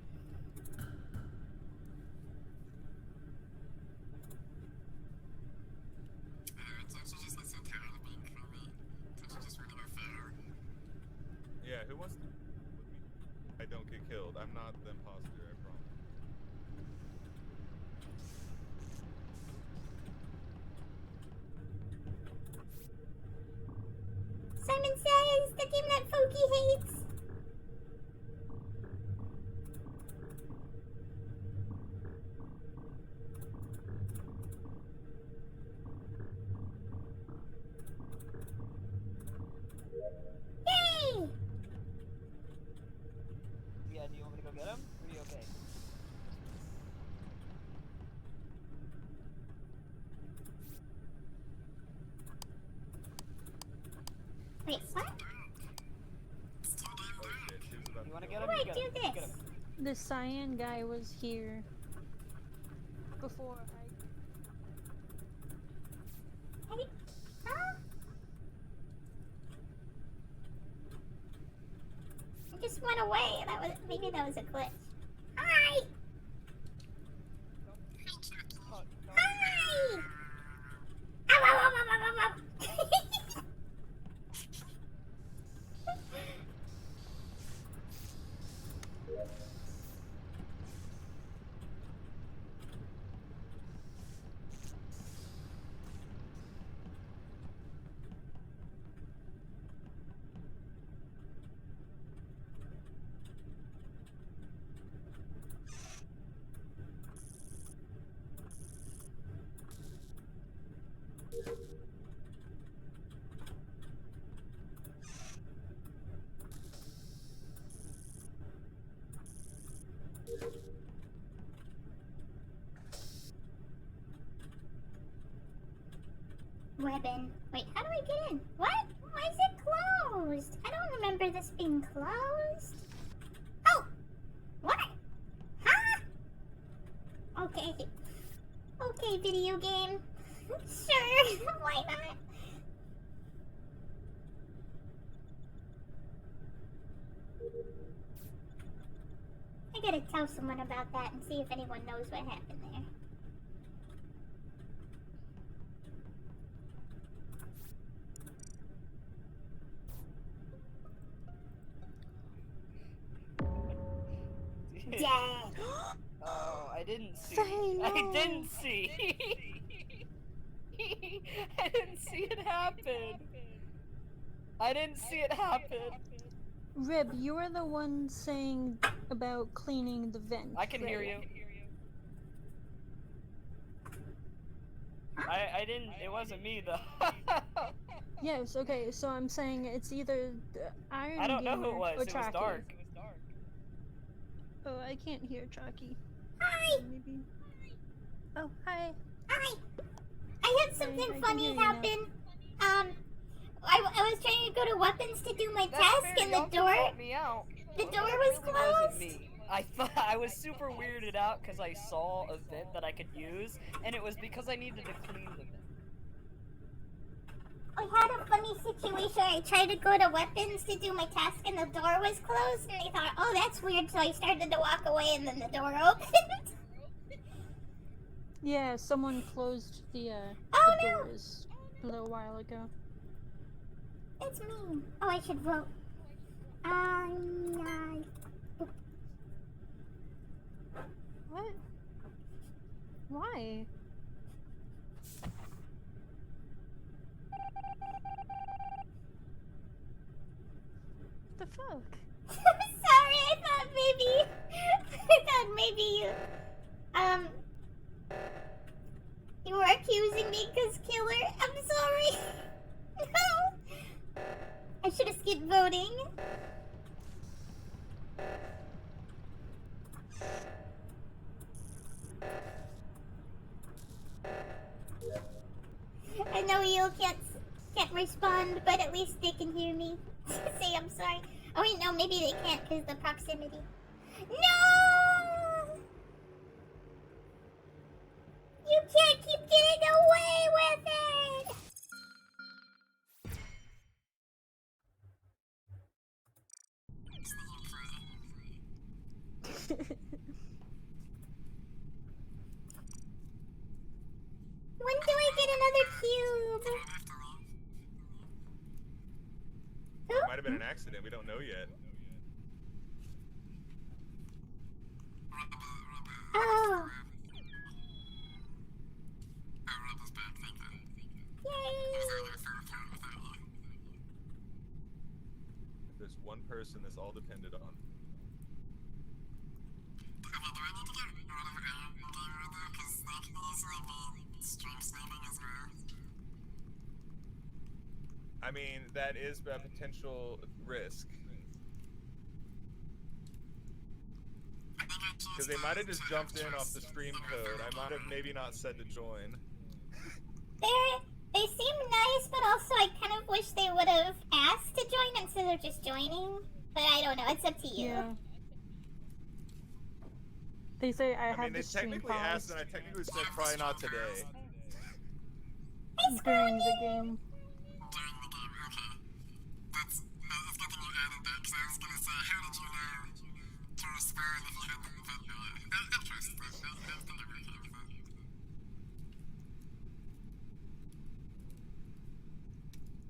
Yeah, who wants to? I don't get killed. I'm not the imposter, I promise. Simon says the game that Foki hates. Yay! Yeah, do you want me to go get him? Or are you okay? Wait, what? Oh shit, she was about You want to kill get How him? do I You do get him. You get this? him. The cyan guy was here before Hey, huh? It just went away. Maybe that was a glitch. Hi! Oh, no. Hi! Ow, ow, ow, ow, ow, ow, ow. Weapon. Wait, how do I get in? What? Why is it closed? I don't remember this being closed. Oh! What? Huh? Okay. Okay, video game. Sure, why not? I gotta tell someone about that and see if anyone knows what happened there. Dead. Oh, I didn't see. Say no. I didn't see. I didn't see it happen. I didn't see it happen. Rib, you were the one saying about cleaning the vent. I can hear right? you. I didn't. It wasn't me though. Yes, okay, so I'm saying it's either the Iron I don't know who Gamer it was. or It was Chalky. dark. Oh, I can't hear Chalky. Hi! Maybe. Oh, hi. Hi! I had I something can funny hear you now. happen. I was trying to go to weapons to do my That's task fair, and y'all the can door help me out. was It really wasn't closed. me. I thought I was super weirded out because I saw a vent that I could use, and it was because I needed to clean the vent. I had a funny situation. I tried to go to weapons to do my task and the door was closed and I thought, oh, that's weird, so I started to walk away and then the door opened. Yeah, someone closed the Oh, the no. doors a little while ago. It's me. Oh, I should vote. What? Why? What the fuck? Sorry, I thought maybe you were accusing me because killer. I'm sorry. No. I should have skipped voting. I know you can't respond, but at least they can hear me say I'm sorry. Oh wait, no, maybe they can't because the proximity. No! You can't keep getting away with it! When do I get another cube? It might have been an accident. We don't know yet. Oh. Yay! If there's one person this all depended on. I mean, that is a potential risk. Because they might have just jumped in off the stream code. I might have maybe not said to join. They seem nice, but also I kind of wish they would have asked to join instead of just joining. But I don't know, it's up to you. Yeah. They say I mean, have they the stream technically asked, paused and I technically said probably not today. during the game.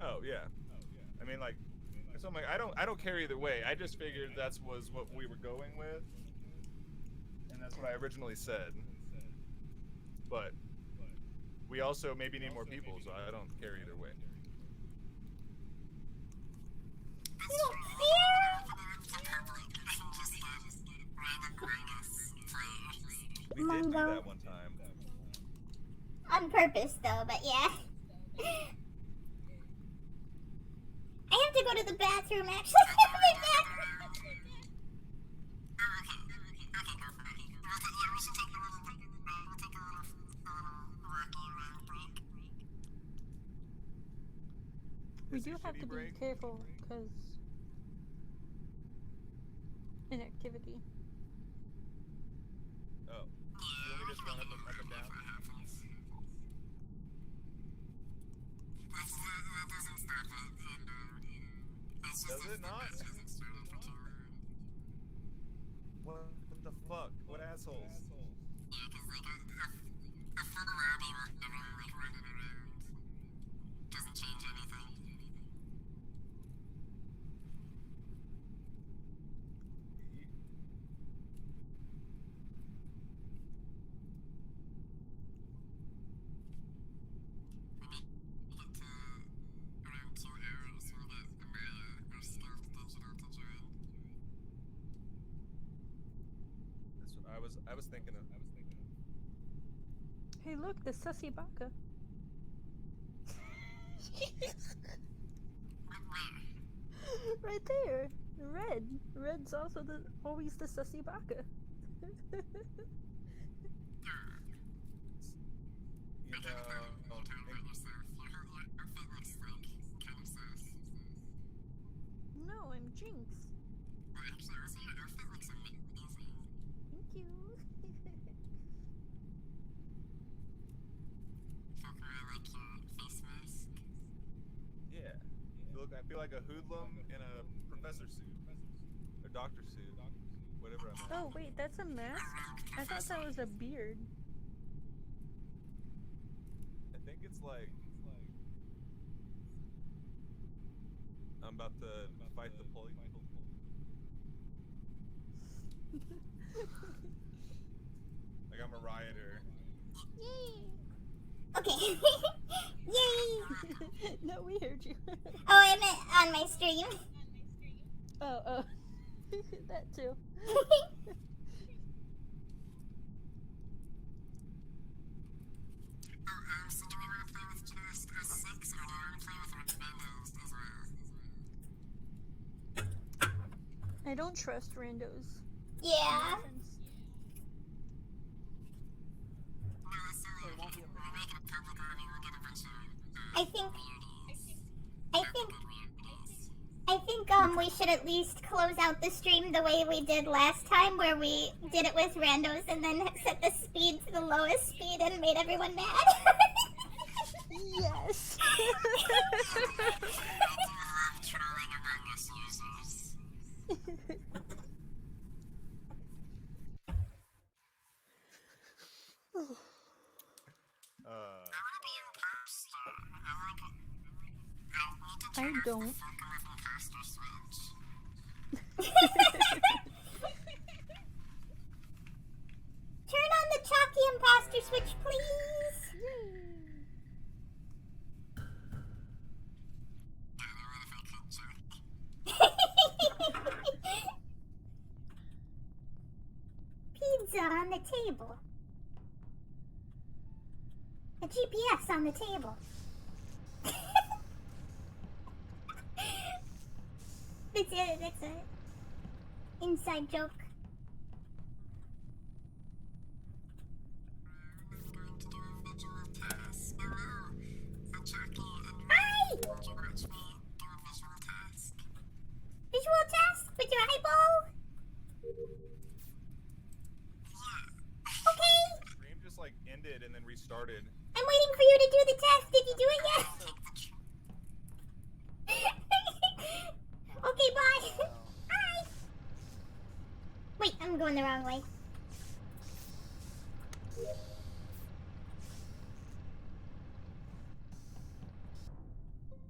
Oh yeah. I mean, like, so I'm like, I don't care either way. I just figured was what we were going with, and that's what I originally said. But we also maybe need more people, so I don't care either way. You don't fear? We did do that one time. On purpose, though, but yeah. I have to go to the bathroom, actually. I'll be back. We do have to be careful because inactivity. Oh. You want me to just run up and down? Does it not? What the fuck? What assholes? Doesn't change anything. That's what I was thinking of. Hey, look, the sussy baka. Right there, red. Red's also always the sussy baka. You know, No, I'm Jinx. Thank you. yeah. I feel like a hoodlum in a professor suit. Or doctor suit. Whatever I'm at. Oh wait, that's a mask? I thought that was a beard. I think it's like I'm about to fight the police. Like I'm a rioter. Yay! Okay. Yay! No, we heard you. Oh, I meant on my stream. Oh. That too. So do we want to play with just us 6 or do we want to play with randos as well? I don't trust randos. Yeah. No, so we'll make it a public lobby, we'll get a bunch of I think weirdies. we should at least close out the stream the way we did last time, where we did it with randos and then set the speed to the lowest speed and made everyone mad. Yes. Trolling Among Us users. I don't. Turn on the Choccy imposter switch, please. Pizza on the table. A GPS on the table. That's a inside joke. Hi! Visual task with your eyeball? Okay. Stream just like ended and then restarted. I'm waiting for you to do the test. Did you do it yet? Okay, bye. Bye. Wait, I'm going the wrong way.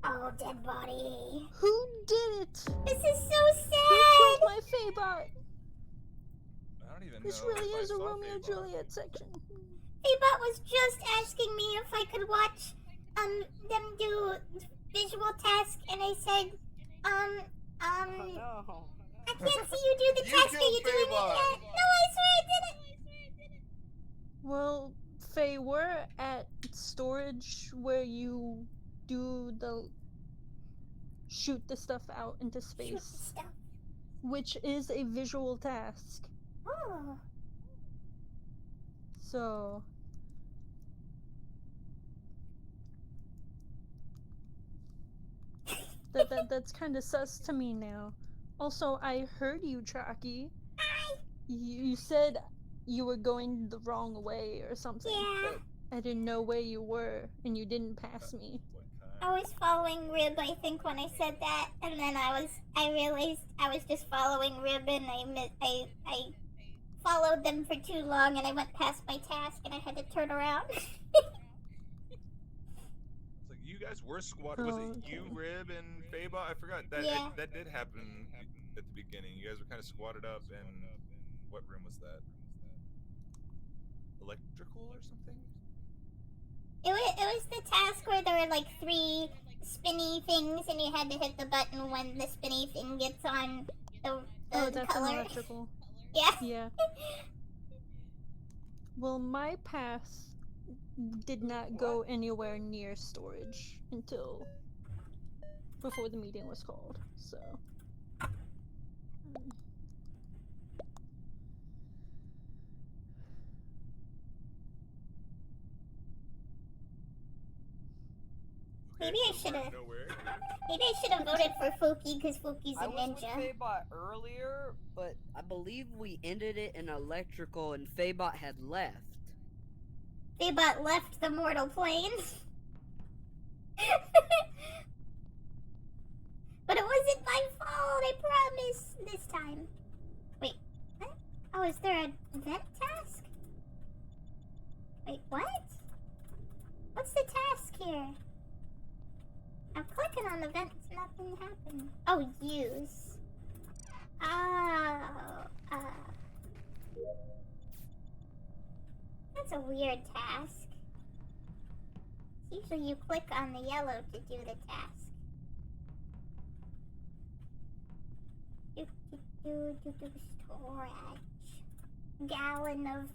Oh, dead body. Who did it? This is so Who killed sad. my Faybot? I don't even This know. really if I is a saw Romeo and Fable. Juliet section. Faybot was just asking me if I could watch them do visual task, and I said, Oh I no. can't see you do the You task. Are killed you doing it Faybot. yet? No, I swear I didn't. Well, Faye, we're at storage where you do the shoot the stuff out into Shoot space, stuff. which is a visual task. Oh. So that's kind of sus to me now. Also, I heard you, Choccy. Hi. You said you were going the wrong way or something, Yeah. but I didn't know where you were, and you didn't pass me. What I kind? was following Rib, I think, when I said that, and then I realized I was just following Rib, and I followed them for too long, and I went past my task, and I had to turn around. It's like you guys were squad. Was Oh, it you, okay. Rib, and Faba? I forgot that. Yeah. That did happen at the beginning. You guys were kind of squatted up in what room was that? Electrical or something? It was the task where there were like 3 spinny things, and you had to hit the button when the spinny thing gets on the Oh, that's an color. electrical. Yeah. Yeah. Well, my path did not go anywhere near storage until before the meeting was called, so. Maybe I so we're should've- nowhere. Maybe I should have voted for Fuki, because Fuki's a I was with ninja. Faybot earlier, but I believe we ended it in electrical and Faybot had left. Faybot left the mortal plane. But it wasn't my fault, I promise, this time. Wait, what? Oh, is there a vent task? Wait, what? What's the task here? I'm clicking on the vents, nothing happened. Oh, use. Oh, That's a weird task. Usually you click on the yellow to do the task. Storage. Gallon of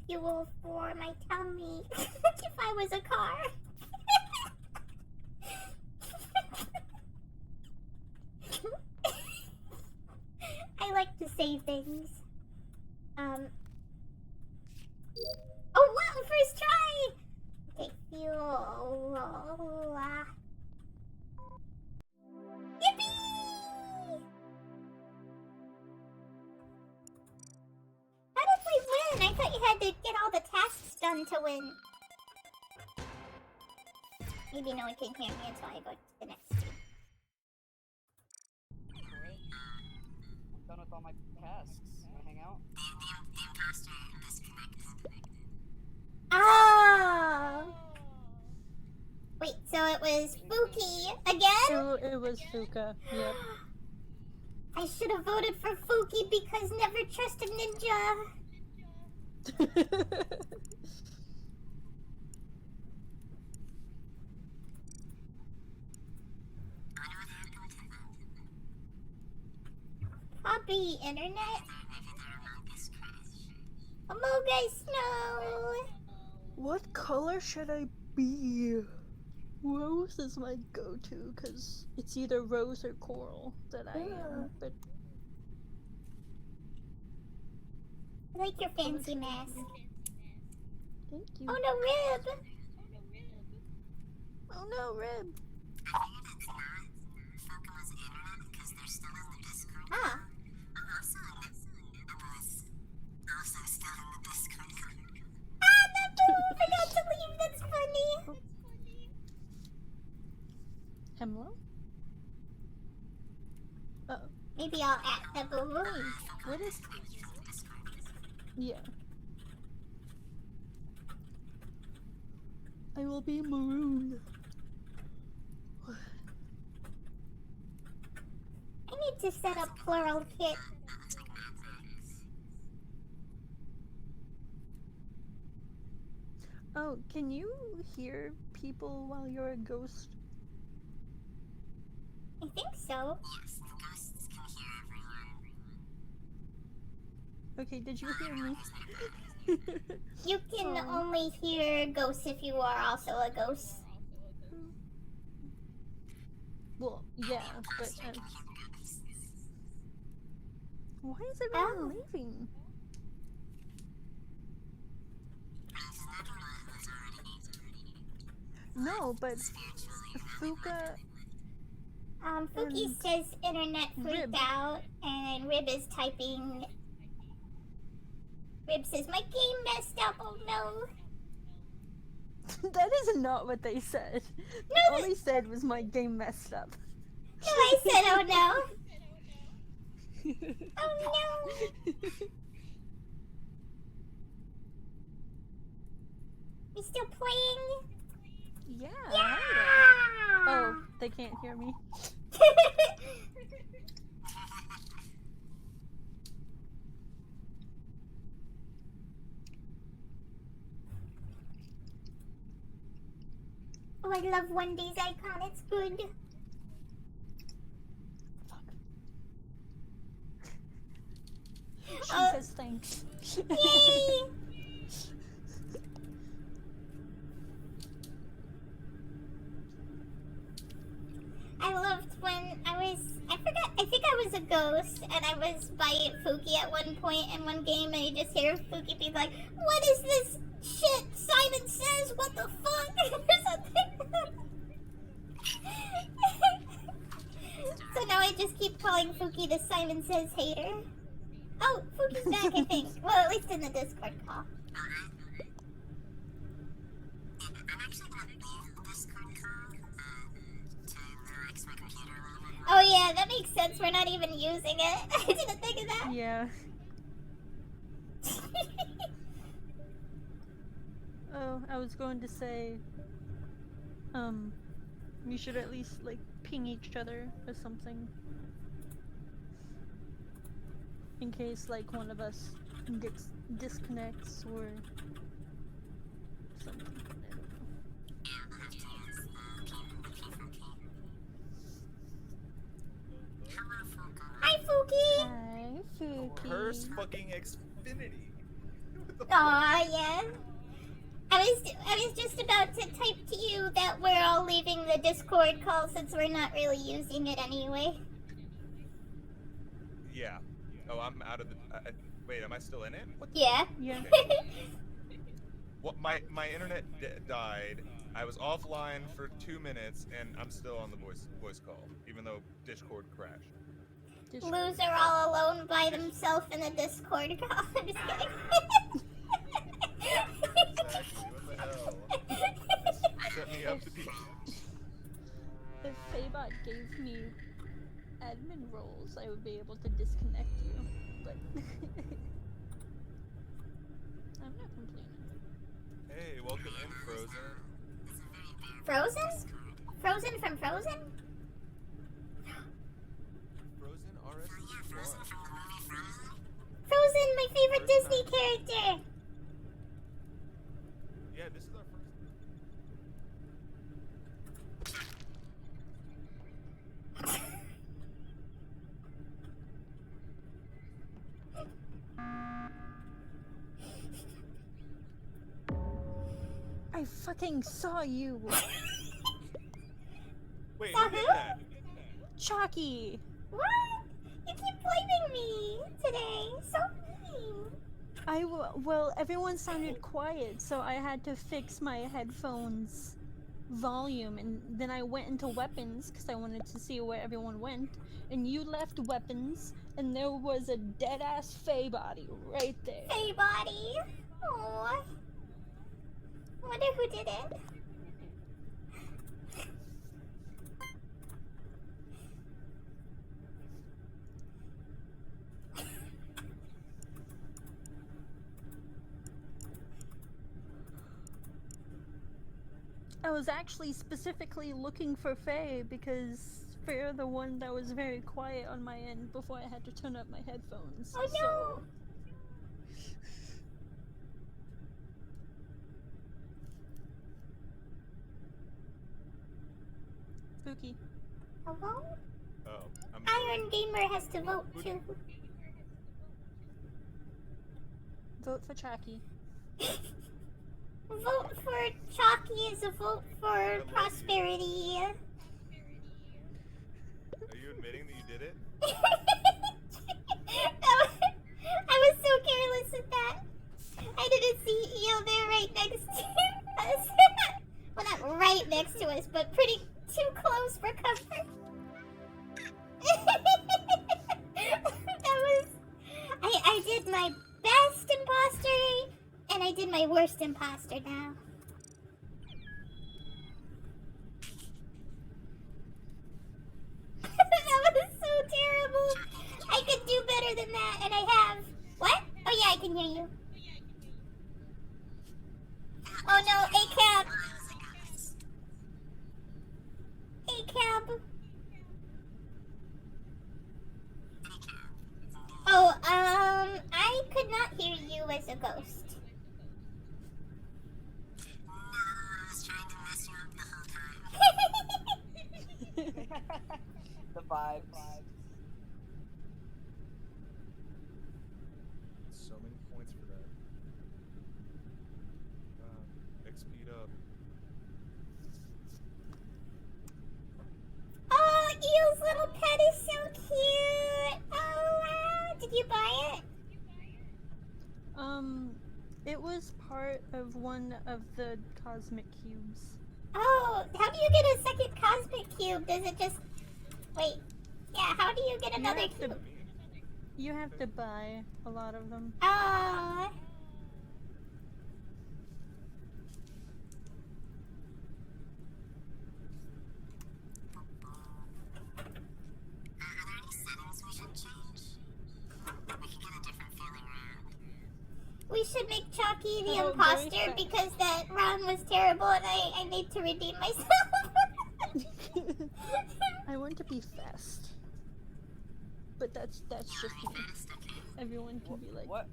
fuel for my tummy. If I was a car. I like to say things. Oh wow, first try! Okay, fuel. Yippee! How did we win? I thought you had to get all the tasks done to win. Maybe no one can hear me until I go to the next screen. I'm done with all my tasks. Wanna hang out? The imposter disconnected. Oh! Wait, so it was Fuki again? It was Fuka. Yep. I should have voted for Fuki because never trust a ninja. Probably internet. Among Us, no. What color should I be? Rose is my go-to because it's either rose or coral that I am. But I like your fancy mask. thank you. Oh no, Rib! Oh no, Rib. Ah. Ah, Nabu! Forgot to leave, that's funny. Hemlo? Maybe I'll add Nabu. What is? Yeah. I will be maroon. I need to set up plural kit. Oh, can you hear people while you're a ghost? I think so. Yes, the ghosts can hear everyone. Okay, did you hear me? You can only hear ghosts if you are also a ghost. Well, yeah, but why is everyone leaving? No, but Fuka. Fuki says internet freaked Rib. out, and Rib is typing. Rib says, my game messed up, oh no. That is not what they said. All they said was my game messed up. No, I said, oh no. Oh no. We still playing? Yeah. Yeah! Oh, they can't hear me. Oh, I love Wendy's icon, it's good. She Oh. says thanks. Yay! I loved when I think I was a ghost, and I was by Fuki at one point in one game, and you just hear Fuki be like, what is this shit Simon says, what the fuck? Or something. So now I just keep calling Fuki the Simon Says hater. Oh, Fuki's back, I think. Well, at least in the Discord call. I'm actually gonna leave the Discord call to relax my computer a little bit. Oh yeah, that makes sense. We're not even using it. I didn't think of that. Yeah. Oh, I was going to say, we should at least like ping each other or something. In case like one of us disconnects or someone. Yeah, we'll have to use the payphone key. Hello, Fuku. Hi, Fuki. Hi, Fuki. Curse fucking Xfinity. What the Aw, yeah. I was just about to type to you that we're all leaving the Discord call since we're not really using it anyway. Yeah. Oh, I'm out of the. Wait, am I still in it? What the? Yeah. Yeah. What? My internet died. I was offline for 2 minutes, and I'm still on the voice call, even though Discord crashed. Loser all alone by themselves in a Discord call. I'm just kidding. Exactly. What the hell? This set me up to be. If Faybot gave me admin roles, I would be able to disconnect you, but I'm not complaining. Hey, welcome in, Frozen. Frozen? Frozen from Frozen? Frozen RS1. Frozen, my favorite Disney character. Yeah, this is our first. I fucking saw you! Wait, Saw who did who? that? Chalky! What? You keep blaming me today. So mean. Well, everyone sounded quiet, so I had to fix my headphones volume, and then I went into weapons because I wanted to see where everyone went, and you left weapons, and there was a dead-ass Fae body right there. Hey, body. Oh. Wonder who did it. I was actually specifically looking for Faye because Faye the one that was very quiet on my end before I had to turn up my headphones. Oh no. Spooky. Hello? Oh, I'm. Iron Gamer has to vote too. Vote for Chalky. Vote for Chalky is a vote for prosperity. Are you admitting that you did it? I was so careless with that. I didn't see Eo there right next to us. Well, not right next to us, but pretty too close for comfort. That was... I did my best imposter, and I did my worst imposter now. That was so terrible. I could do better than that, and I have. What? Oh yeah, I can hear you. Oh no, A-Cab. A-Cab. Oh, I could not hear you as a ghost. No, I was trying to mess you up the whole time. The vibes. So many points for that. XP'd up. Oh, Eel's little pet is so cute. Oh wow, did you buy it? It was part of one of the cosmic cubes. Oh, how do you get a second cosmic cube? Does it just... Wait. Yeah, how do you get another have to- cube? You have to buy a lot of them. Oh. Are there any settings we should change? We could get a different feeling round. We should make Chalky the Oh, very imposter fast. because that round was terrible and I need to redeem myself. I want to be fast. But that's just me. Fast, okay. Everyone can be like, What?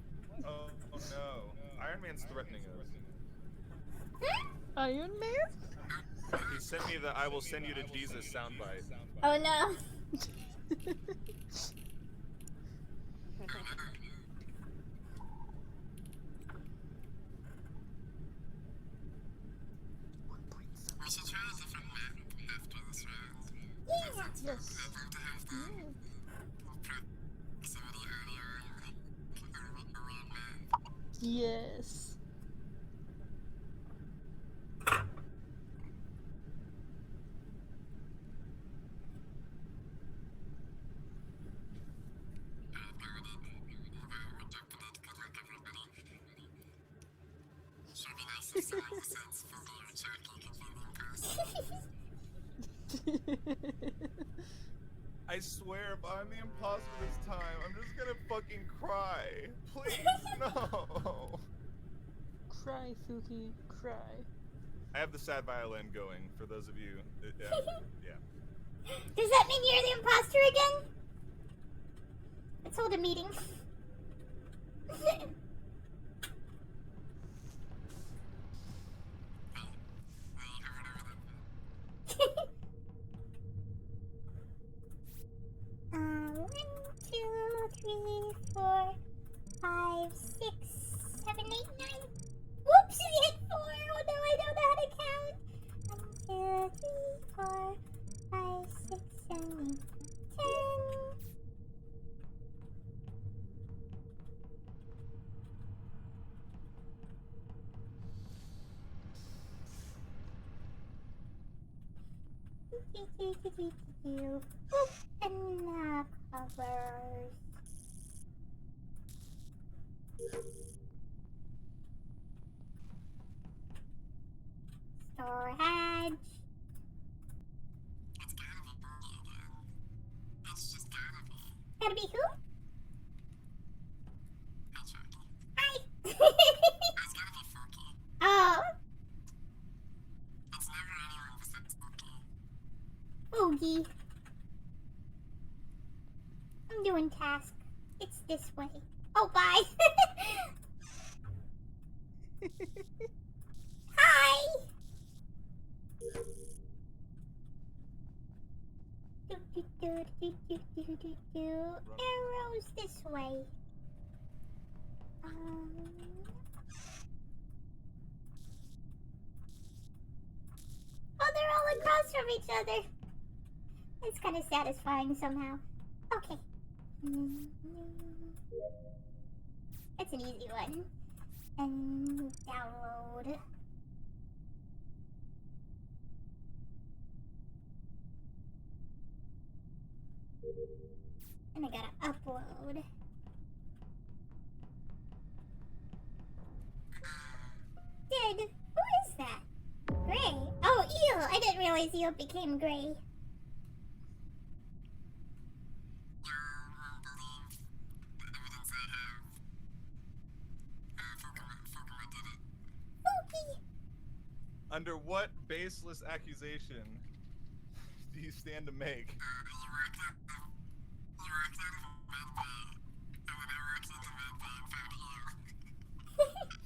Oh no. Iron Man's threatening us. Iron Man? He sent me the "I will send you to Jesus" soundbite. Oh no. We should try a different map after this round. Yeah. Yes. I'd love to have the proximity earlier on, like, a weird map. Yes. Sure be nice if someone besides Philby or Choccy could be the imposter. I swear, if I'm the imposter this time, I'm just gonna fucking cry. Please, no. Cry, Fuki, cry. I have the sad violin going for those of you. Yeah. Does that mean you're the imposter again? Let's hold a meeting. One, two, three, 4, 5, 6, 7, 8, 9. Whoops! I hit 4. Oh no, I don't know how to count. 1, 2, 3, 4, 5, 6, 7, 8, 10. And now covers. Storage. It's gotta be Philby again. It's just gotta be. Gotta be who? Hey, Choccy. Hi. It's gotta be Philby. Oh, It's never anyone besides Philby. Oogie. I'm doing task. It's this way. Oh, bye. Hi. Arrows this way. Oh, they're all across from each other. It's kind of satisfying somehow. Okay. It's an easy one. And download. And I gotta upload. Did. Who is that? Gray. Oh, Eel. I didn't realize Eel became gray. Spooky. Under what baseless accusation do you stand to make?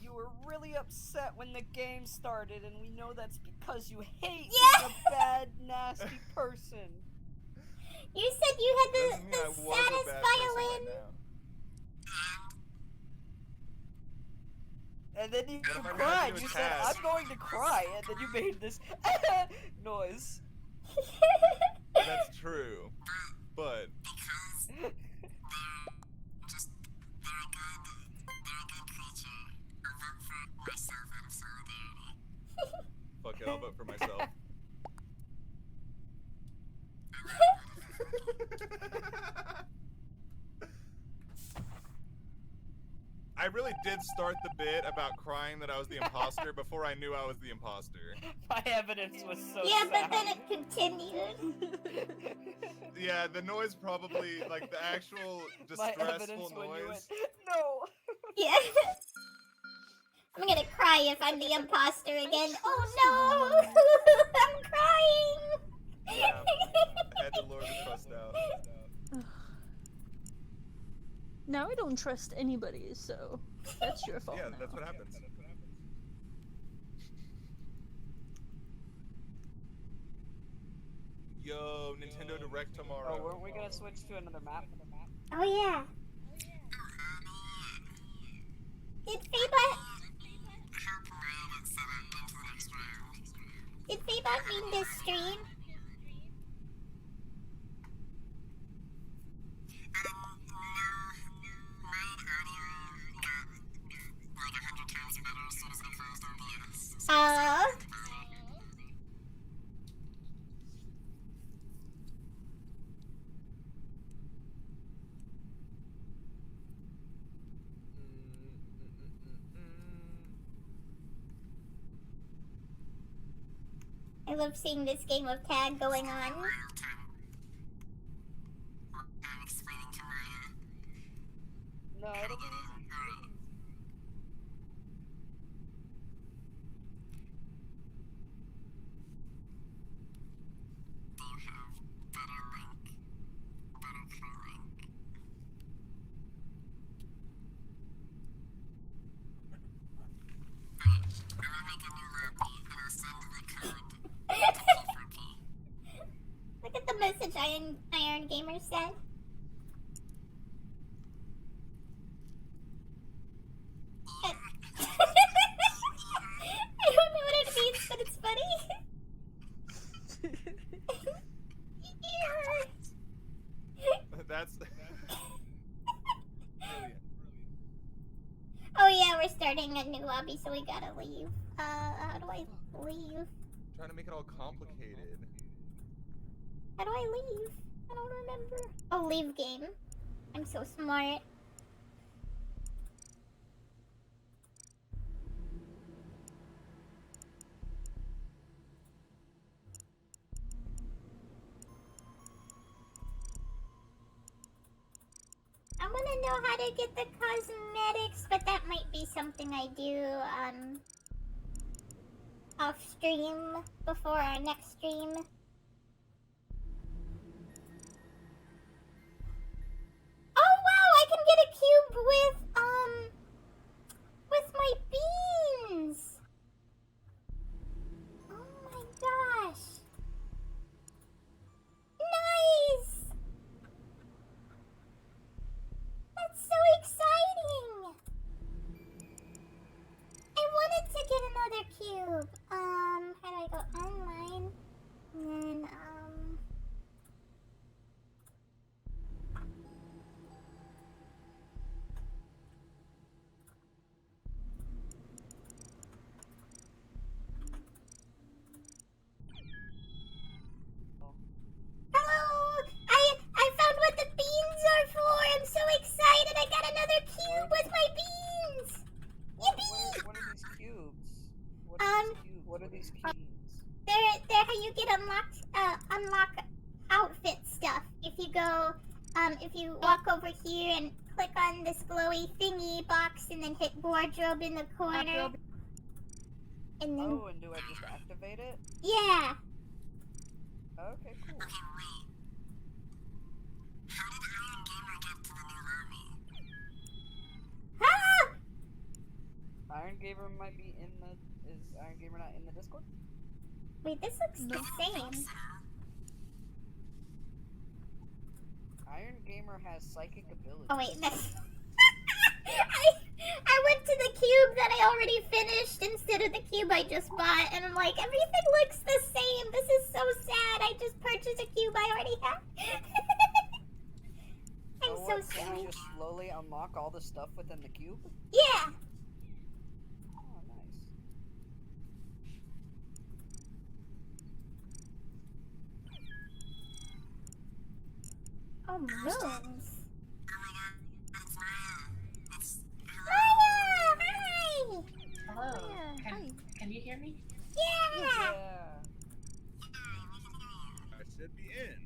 You were really upset when the game started, and we know that's because you hate Yeah. being a bad, nasty person. You said you had Doesn't mean I the was a saddest bad person violin. right now. And then you What if I cried. had to do You a said, task? I'm going to cry. And then you made this noise. That's true. But Just, they're a good creature. I'll vote for myself out of solidarity. fuck it, I'll vote for myself. I really did start the bit about crying that I was the imposter before I knew I was the imposter. My evidence was so Yeah, but sound. then it continued. Yeah, the noise probably, like the actual My evidence distressful when you went, noise. no. Yeah. I'm gonna cry if I'm the imposter again. Oh no! I'm crying! Yeah, I had to lure the trust out. Now I don't trust anybody, so that's your fault Yeah, now. that's what happens. Nintendo Direct Oh, tomorrow. weren't we gonna switch to another map? Oh yeah. Did Faybot? Did Faybot mean this stream? Oh. I love seeing this game of tag going on. No, it'll be easy. Look at the message Iron Gamer said. I don't know what it means, but it's funny. That's brilliant. Oh yeah, we're starting a new lobby, so we gotta leave. How do I leave? Trying to make it all complicated. How do I leave? I don't remember. Oh, leave game. I'm so smart. I want to know how to get the cosmetics, but that might be something I do off stream before our next stream. Oh wow, I can get a cube with my beans. Oh my gosh. Nice. That's so exciting! I wanted to get another cube. How do I go online? And then, Hello! I found what the beans are for! I'm so excited! I got another cube with my beans! Yippee! What are these cubes? What are these keys? They're how you get unlock outfit stuff. If you go, if you walk over here and click on this glowy thingy box and then hit wardrobe in the corner. And then, Oh, and do I just activate it? yeah. Okay, cool. Ah! Iron Gamer might be in the... Is Iron Gamer not in the Discord? Wait, this looks the same. Iron Gamer has psychic abilities. Oh wait, that's... I went to the cube that I already finished instead of the cube I just bought, and I'm like, everything looks the same. This is so sad. I just purchased a cube I already have. I'm Oh, so what, can sorry. you just slowly unlock all the stuff within the cube? Yeah. Oh, nice. Oh, rooms. Maya, hi. Hello. Yeah, hi. Can you hear me? Yeah. I should be in.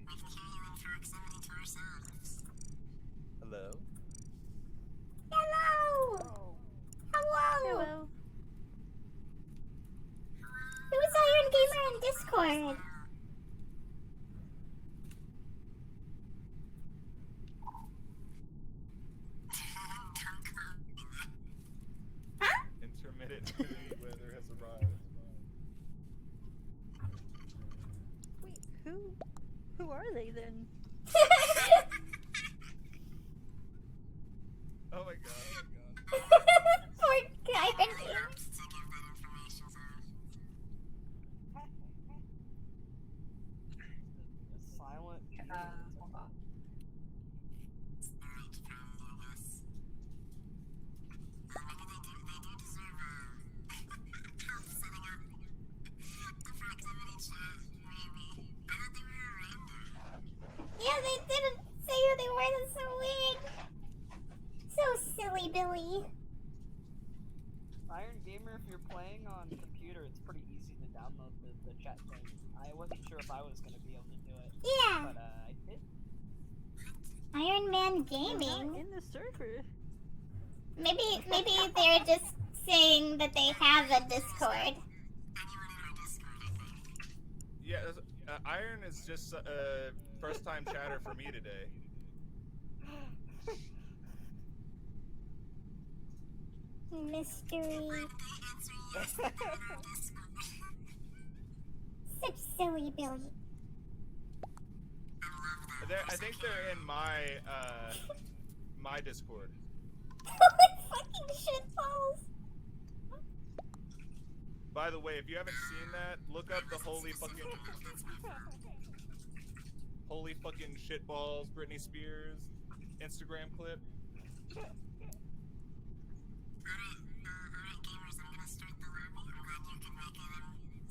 Hello? Hello. Oh. Hello. Hello. Who's Iron Gamer in Discord? Huh? Intermittent weather has arrived. Wait, who are are they then? Oh my god. Poor guy. To give that information, so... Silent. Hold on. Alright, probably, I guess. Maybe they do deserve, help setting up the proximity chat, maybe. I thought they were random. Yeah, they didn't say who they were. That's so weird. So silly, Billy. Iron Gamer, if you're playing on computer, it's pretty easy to download the chat thing. I wasn't sure if I was gonna be able to do it, Yeah. but I did. Iron Man They're not Gaming. in the server. Maybe they're just saying that they have a Discord. Anyone in our Discord, I think. Yeah, Iron is just first time chatter for me today. Mystery. Answer yes, they're in our Discord. Such silly Billy. I love that. I think they're in my Discord. Holy fucking shitballs. By the way, if you haven't seen that, look up the holy fucking shitballs Britney Spears Instagram clip. Alright, gamers, I'm gonna start the lobby. I'm glad you can make it in, Maya.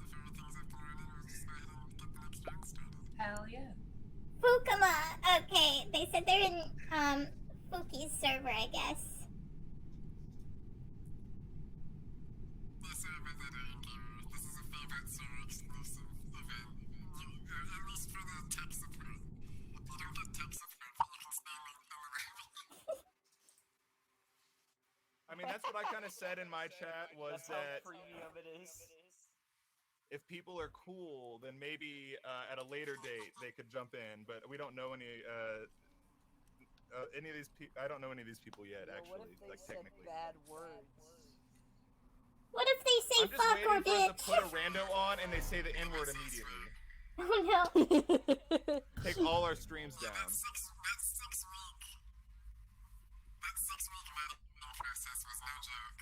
If everything's up and running, we'll just go ahead and get the next round started. Hell yeah. Fukuma. Okay, they said they're in Fuki's server, I guess. Yeah, sorry about that, Iron Gamer. This is a Faybot server exclusive event. At least for the tech support. You don't get tech support, but you can spam it in the lobby. I mean, that's what I kind of said in my chat was That's how that premium it is. if people are cool, then maybe at a later date they could jump in. But we don't know any of these people. I don't know any of these people yet, What actually, if they like said technically. bad words? What if they say I'm just fuck or waiting for us bitch? to put a rando on and they say the N-word immediately. Oh no. Take all our streams down. That six-week vetting process was no joke.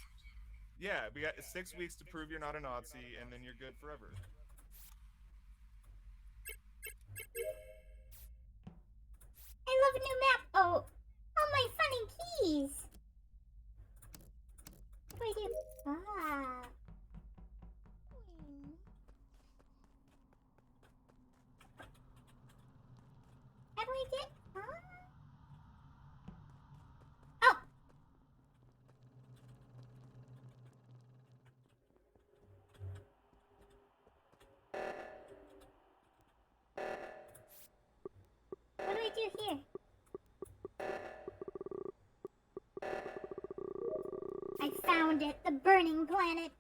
Yeah, we got 6 weeks to prove you're not a Nazi, and then you're good forever. I love a new map. Oh, my funny keys. What do I do? Ah. How do I get? Oh. What do I do here? I found it, the burning planet.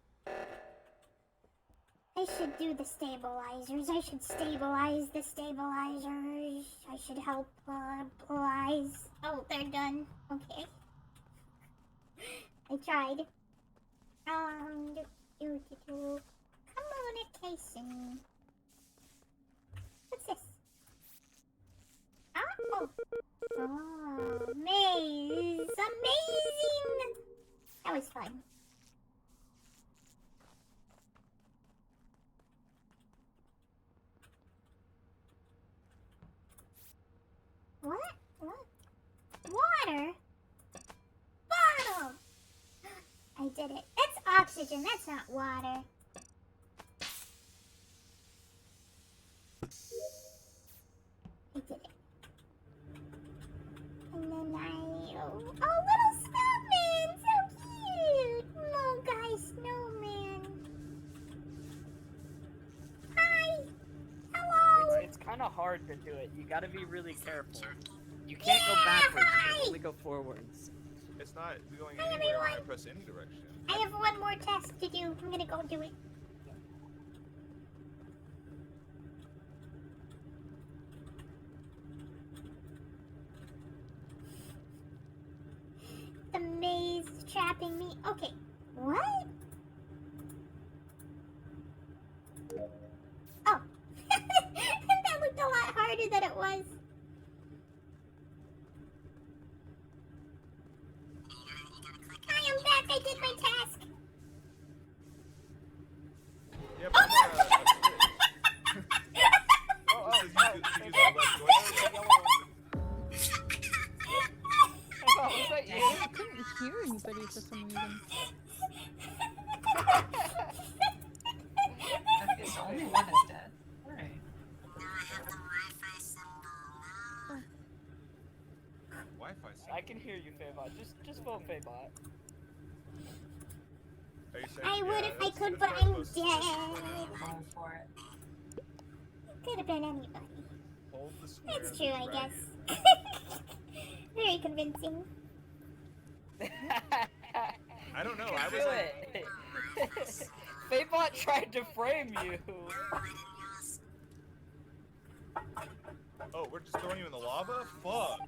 I should do the stabilizers. I should stabilize the stabilizers. I should help stabilize. Oh, they're done. Okay. I tried. Communication. What's this? Oh. Oh, maze. Amazing. That was fun. What? Water? Bottle! I did it. That's oxygen, that's not water. I did it. And then oh, little snowman! So cute! Oh, guys, snowman. Hi! Hello! It's kind of hard to do it. You gotta be really careful. You can't go backwards, you can only go forwards. It's not going Hi, anywhere when I everyone. press any direction. I have one more task to do. I'm gonna go do it. The maze is trapping me. Okay. What? Oh. That looked a lot harder. you that it was. Hi, I'm back. I did my task. Yep, Oh, I'm no! This is you use the left joystick. Oh, was that you? I couldn't hear anybody for some reason. Okay, so only one is dead. Alright. Wi-Fi I can hear you, Faybot. Just vote Faybot. Are you saying? I would yeah, if I that's- could, that's but what I'm supposed to say. dead. Going for it. Could have been anybody. Hold the square. That's of true, the I dragon. guess. Very convincing. I don't know. You I can was do like, it. Faybot tried to frame you. oh, we're just throwing you in the lava? Fuck.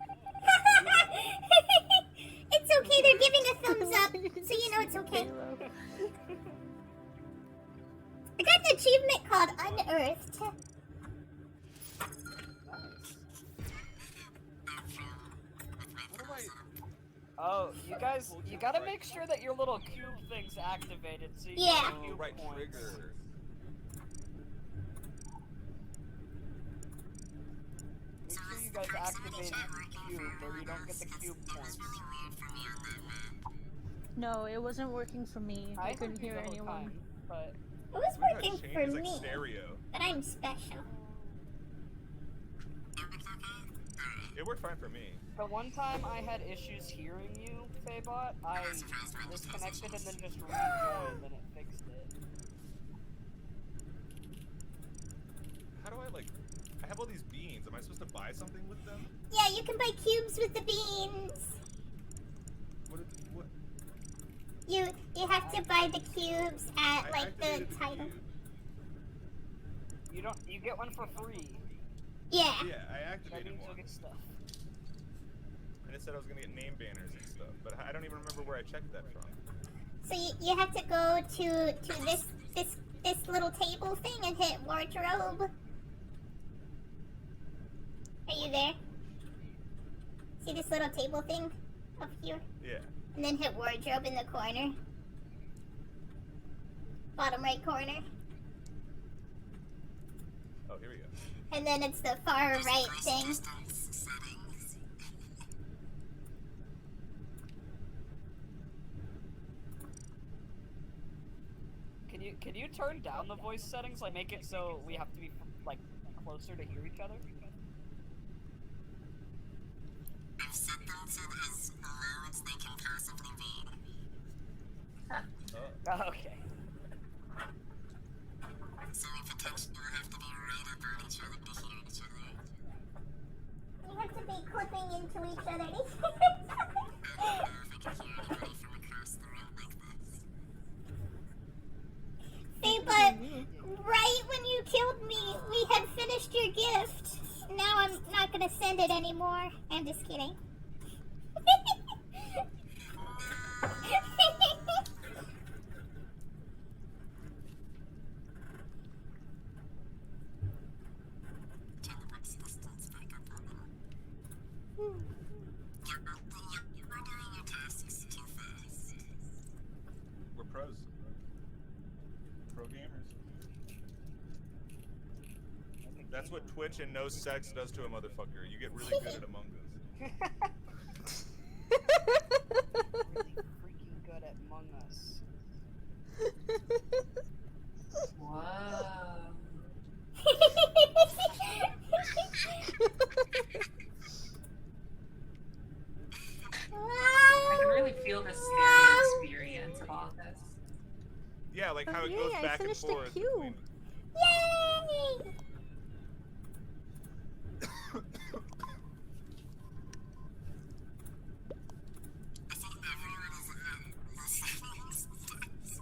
It's okay, they're giving a thumbs up, so you know it's okay. I got an achievement called Unearthed. What do I? Oh, you guys, you gotta make sure that your little cube thing's activated so you Yeah. get Oh, cube right points. trigger. Make sure you guys activate the cube or you don't get the cube points. No, it wasn't working for me. I couldn't heard you hear the whole anyone. time, but It was We gotta working change for his, like, me, stereo. but I'm special. It worked fine for me. the one time I had issues hearing you, Faybot, I disconnected and then just rejoined and it fixed it. How do I like? I have all these beans. Am I supposed to buy something with them? Yeah, you can buy cubes with the beans. What? You have to buy the cubes at I like the activated title. cube. You get one for free. Yeah. Yeah, I That activated means you'll one. get stuff. And it said I was gonna get name banners and stuff, but I don't even remember where I checked that from. So you have to go to this little table thing and hit wardrobe. Are you there? See this little table thing up here? Yeah. And then hit wardrobe in the corner. Bottom right corner. Oh, here we go. And then it's the far right thing. Can you turn down the voice settings, like make it so we have to be like closer to hear each other? I've set them to as low as they can possibly be. Oh. Okay. So we potentially have to be right up on each other to hear each other. You have to be clipping into each other. I don't know if I can hear anybody from across the room like this. Hey, but right when you killed me, we had finished your gift. Now I'm not gonna send it anymore. I'm just kidding. Turn the book's distance back up a little. You're doing your tasks too fast. We're pros. Pro gamers. That's what Twitch and no sex does to a motherfucker. You get really good at Among Us. Really freaking good at Among Us. Whoa. I can really feel the scary experience of all this. Yeah, like how Oh, it yay, goes I back and finished a forth. cube. between- Yay! I think everyone is listening to this.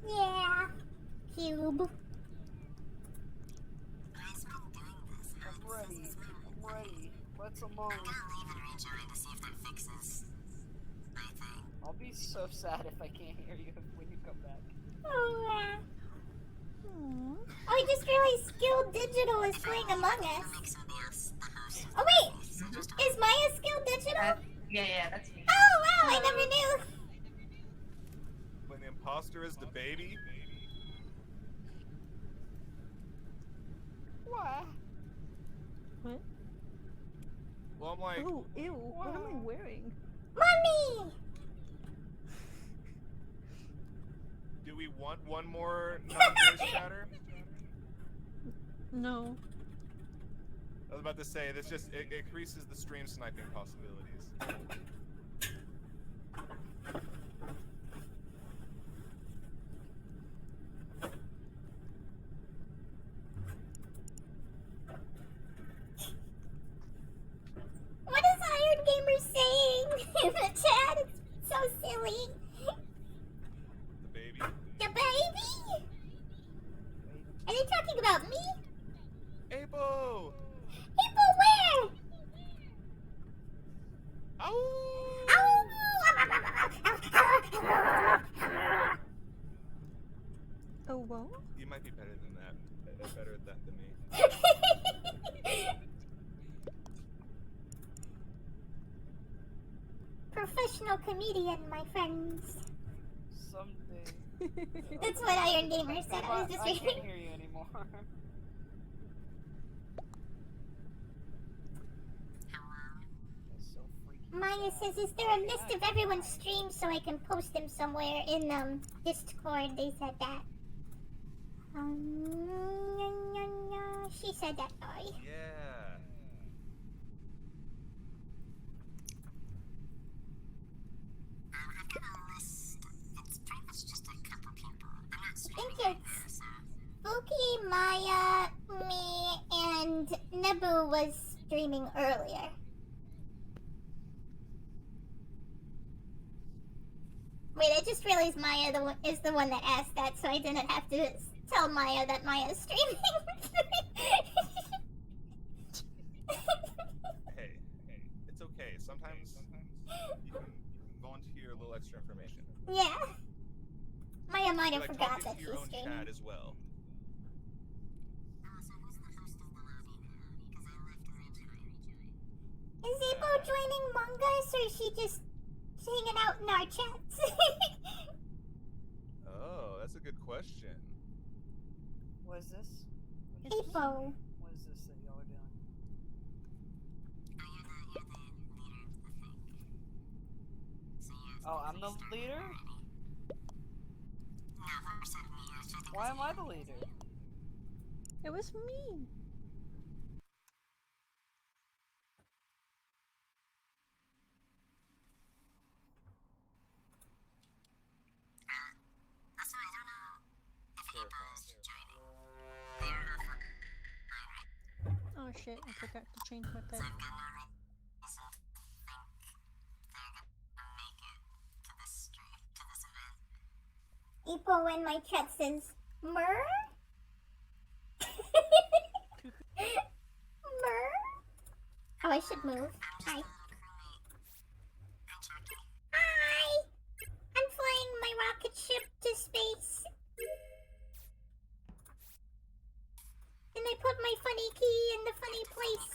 Yeah. Cube. I've been doing this. I'm ready. I'm ready. Let's Among I'm Us. gonna leave and rejoin to see if that fixes my thing. I'll be so sad if I can't hear you when you come back. Oh, Oh, I just realized Skill Digital is playing Among Us. Oh wait, is Maya Skill Digital? Yeah, that's me. Oh wow, I never knew. When the imposter is the baby. What? What? Well, I'm like, Oh, ew. What am I wearing? Mommy! do we want one more non-voice chatter? No. I was about to say, this just it increases the stream sniping possibilities. What is Iron Gamer saying in the chat? It's so silly. The baby. The baby? Are they talking about me? Apo! People where? Ow! Oh, well? You might be better than that. Better at that than me. Professional comedian, my friends. Someday. That's what Iron Gamer said. I was just I can't reading. hear you anymore. That's so freaky. Maya says, is there a list of everyone's streams so I can post them somewhere in Discord? They said that. She said that, boy. Yeah. I've got a list. It's pretty much just a couple people. I'm not I streaming think right now, it's so. Spooky, Maya, me, and Nebu was streaming earlier. Wait, I just realized Maya is the one that asked that, so I didn't have to tell Maya that Maya's streaming. Hey, it's okay. Sometimes you can volunteer a little extra information. Yeah. Maya might have Like forgot talking that to she's your own streaming. chat as well. So who's the host of the lobby now? Because I left originally. Is Ebo joining Mungus, or is she just hanging out in our chats? Oh, that's a good question. What is this? Ebo. What is this that y'all are doing? Oh, you're the leader of the thing. So yeah. Oh, I'm the leader? No, who said me? I was trying to Why am I the leader? It was me. Also, I don't know if Ebo's joining. Oh shit, I forgot to change my pet. So I've got no reason to think they're gonna make it to this stream, to this event. Ebo in my chat says, Mur? Mur? Oh, I should move. Hi. Hi! I'm flying my rocket ship to space. And I put my funny key in the funny place.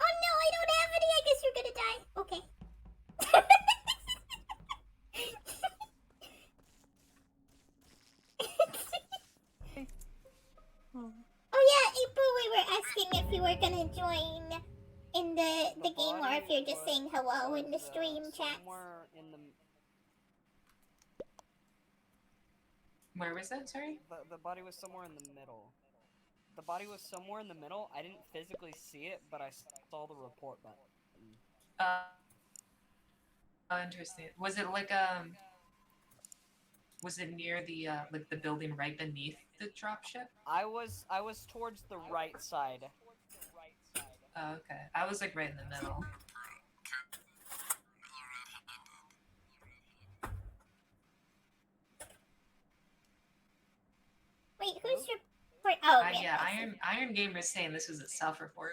Oh no, I don't have any. I guess you're gonna die. Okay. Oh. Oh yeah, April, we were asking if you were gonna join in the game or if you're just saying hello in the stream chat. Somewhere in the Where was that? Sorry. the body was somewhere in the middle. The body was somewhere in the middle. I didn't physically see it, but I saw the report button. Oh, interesting. Was it like Was it near the like the building right beneath the dropship? I was towards the right side. Oh, okay. I was like right in the middle. Wait, who's your... Oh, Yeah, Iron Gamer is saying this was a self-report.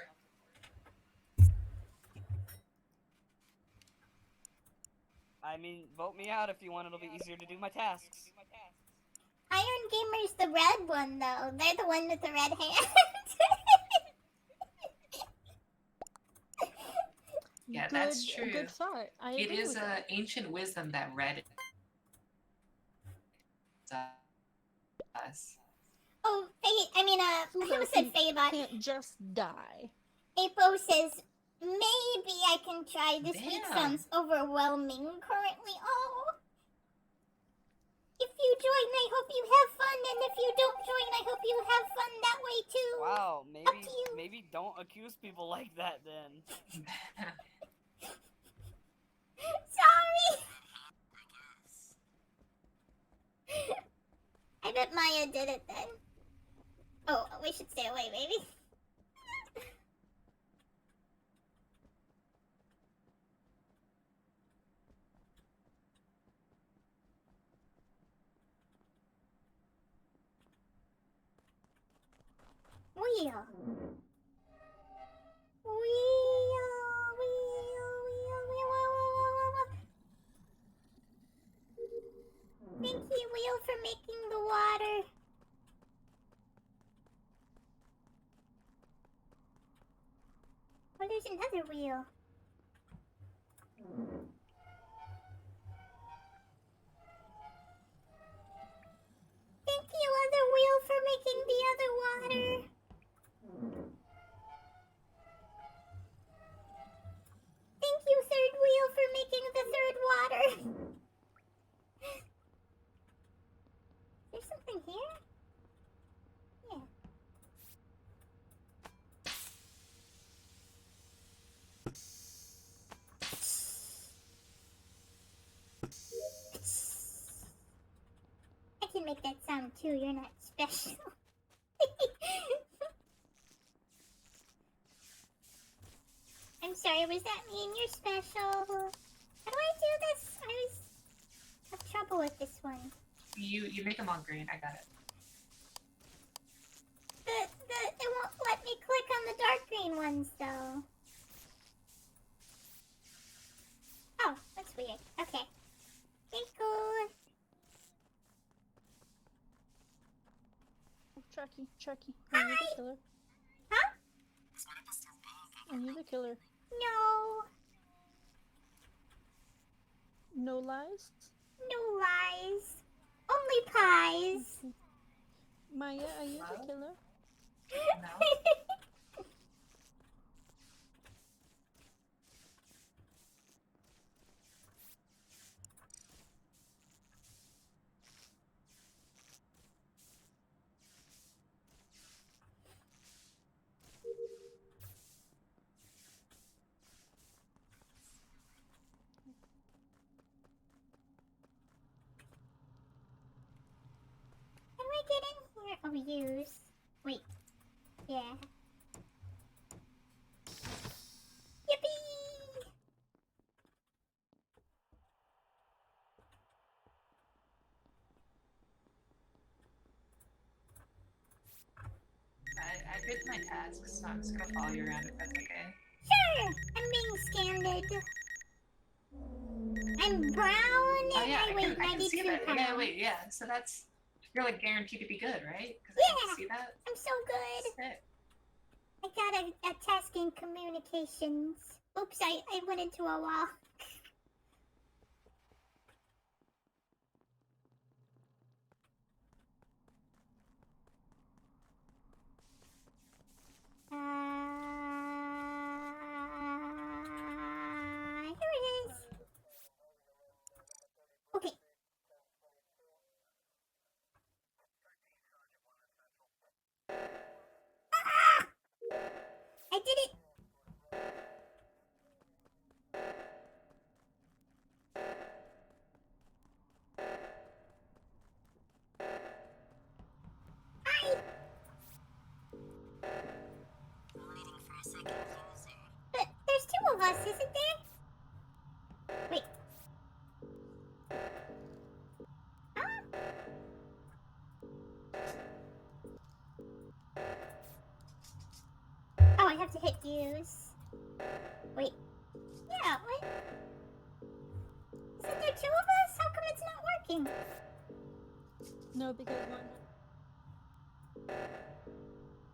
I mean, vote me out if you want. It'll be easier to do my tasks. Iron Gamer's the red one, though. They're the one with the red hand. Yeah, that's true. Good thought. I It agree is with that. ancient wisdom that red us. Oh, who said Faybot? Can't just die. Apo says, maybe I can try. This week Damn. sounds overwhelming currently. Oh. If you join, I hope you have fun, and if you don't join, I hope you have fun that way too. Wow, Up to you. maybe don't accuse people like that then. Sorry. I bet Maya did it then. Oh, we should stay away, maybe. Wheel. Thank you, Wheel, for making the water. Oh, there's another wheel. Thank you, other wheel, for making the other water. Thank you, third wheel, for making the third water. There's something here? Yeah. I can make that sound too, you're not special. I'm sorry, was that me and you're special? How do I do this? I always have trouble with this one. You make them on green. I got it. It won't let me click on the dark green ones though. Oh, that's weird. Okay. Twinkle. Chucky. Are you the killer? Huh? Are you the killer? No. No lies? No lies. Only pies. Maya, are you the killer? No. How do I get in here? Oh, use. Wait. Yeah. Yippee! I did my tasks, so I'm just gonna follow you around if that's okay. Sure! I'm being standard. I'm brown and yeah, I weigh I can see 92 that. pounds. Yeah, wait, yeah. So that's you're like guaranteed to be good, right? 'Cause I Yeah. can see that. I'm so good. Sick. I got a task in communications. Oops, I went into a wall. Here it is. Okay. Ah! I did it. Hi. Waiting for a second user. But there's two of us, isn't there? Wait. Huh? Oh, I have to hit use. Wait. Yeah, what? Isn't there two of us? How come it's not working? No, because one.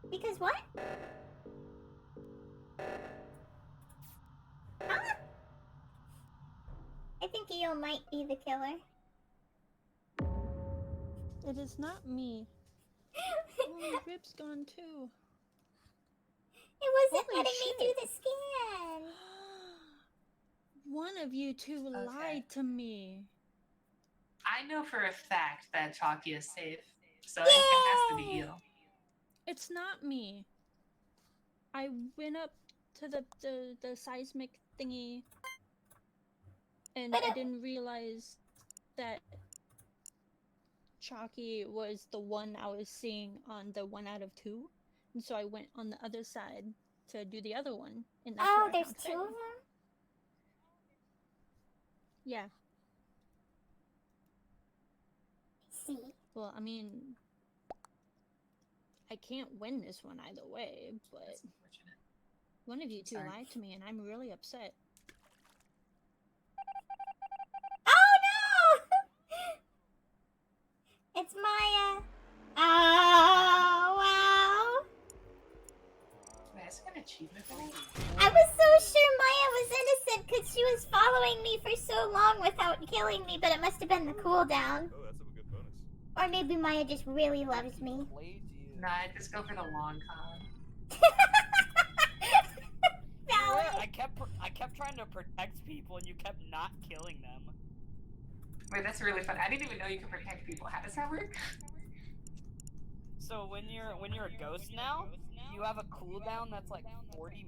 Because what? Huh? I think Eo might be the killer. It is not me. Oh, Rip's gone too. It wasn't Holy letting me shit. do the scan. One of you two lied to me. I know for a fact that Choccy is safe, so it has to be you. It's not me. I went up to the seismic thingy, and I didn't realize that Choccy was the one I was seeing on the 1 out of 2, and so I went on the other side to do the other one, and that's where I there's found 2 of them? Yeah. See. Well, I mean, I can't win this one either way, but one of you two lied to me, and I'm really upset. Oh no! It's Maya. Oh wow! Wait, is it an achievement for me? I was so sure Maya was innocent because she was following me for so long without killing me, but it must have been the cooldown. Oh, that's a good bonus. Or maybe Maya just really loves me. Nah, just go for the long con. I kept trying to protect people, and you kept not killing them. Wait, that's really fun. I didn't even know you could protect people. How does that work? So when you're a ghost now, you have a cooldown that's like 40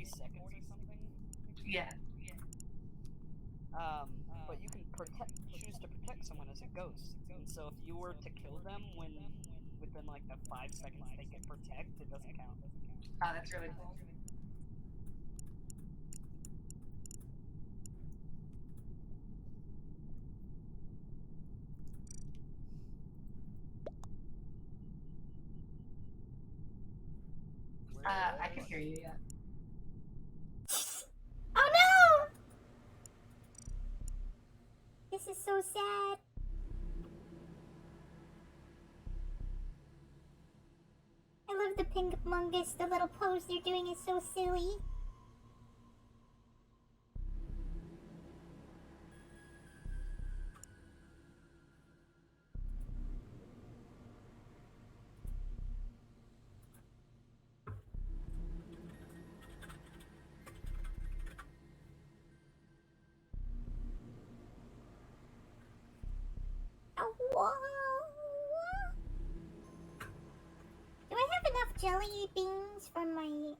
seconds or something. Yeah. But you can choose to protect someone as a ghost, and so if you were to kill them within like the 5 seconds they get protect, it doesn't count. Oh, that's really cool. I can hear you, yeah. Oh no! This is so sad. I love the pink mungus. The little pose they're doing is so silly. Do I have enough jelly beans for my...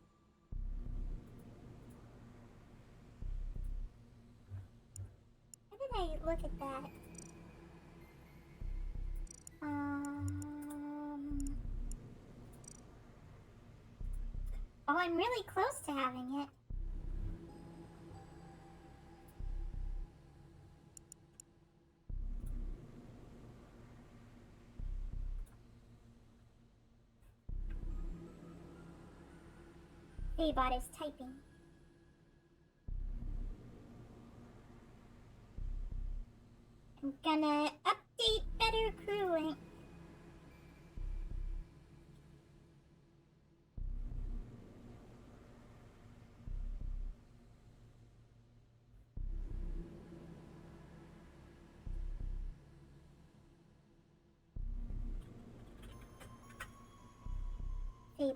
How did I look at that? Oh, I'm really close to having it. Bot is typing. I'm gonna update better crewing.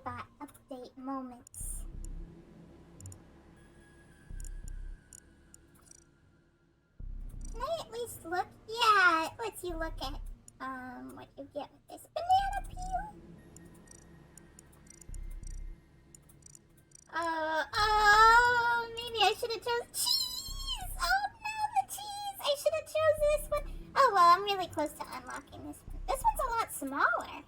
Bot update moments. Can I at least look? Yeah, it lets you look at what you get with this banana peel. Maybe I should have chose cheese. Oh no, the cheese! I should have chose this one. Oh well, I'm really close to unlocking this one. This one's a lot smaller.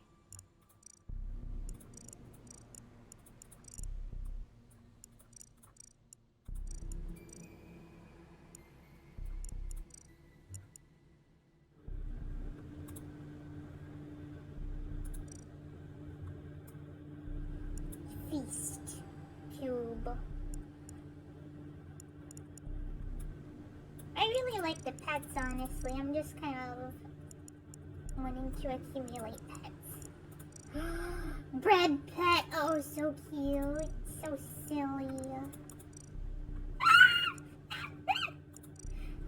Feast cube. I really like the pets, honestly. I'm just kind of wanting to accumulate pets. Bread pet, oh, so cute, so silly.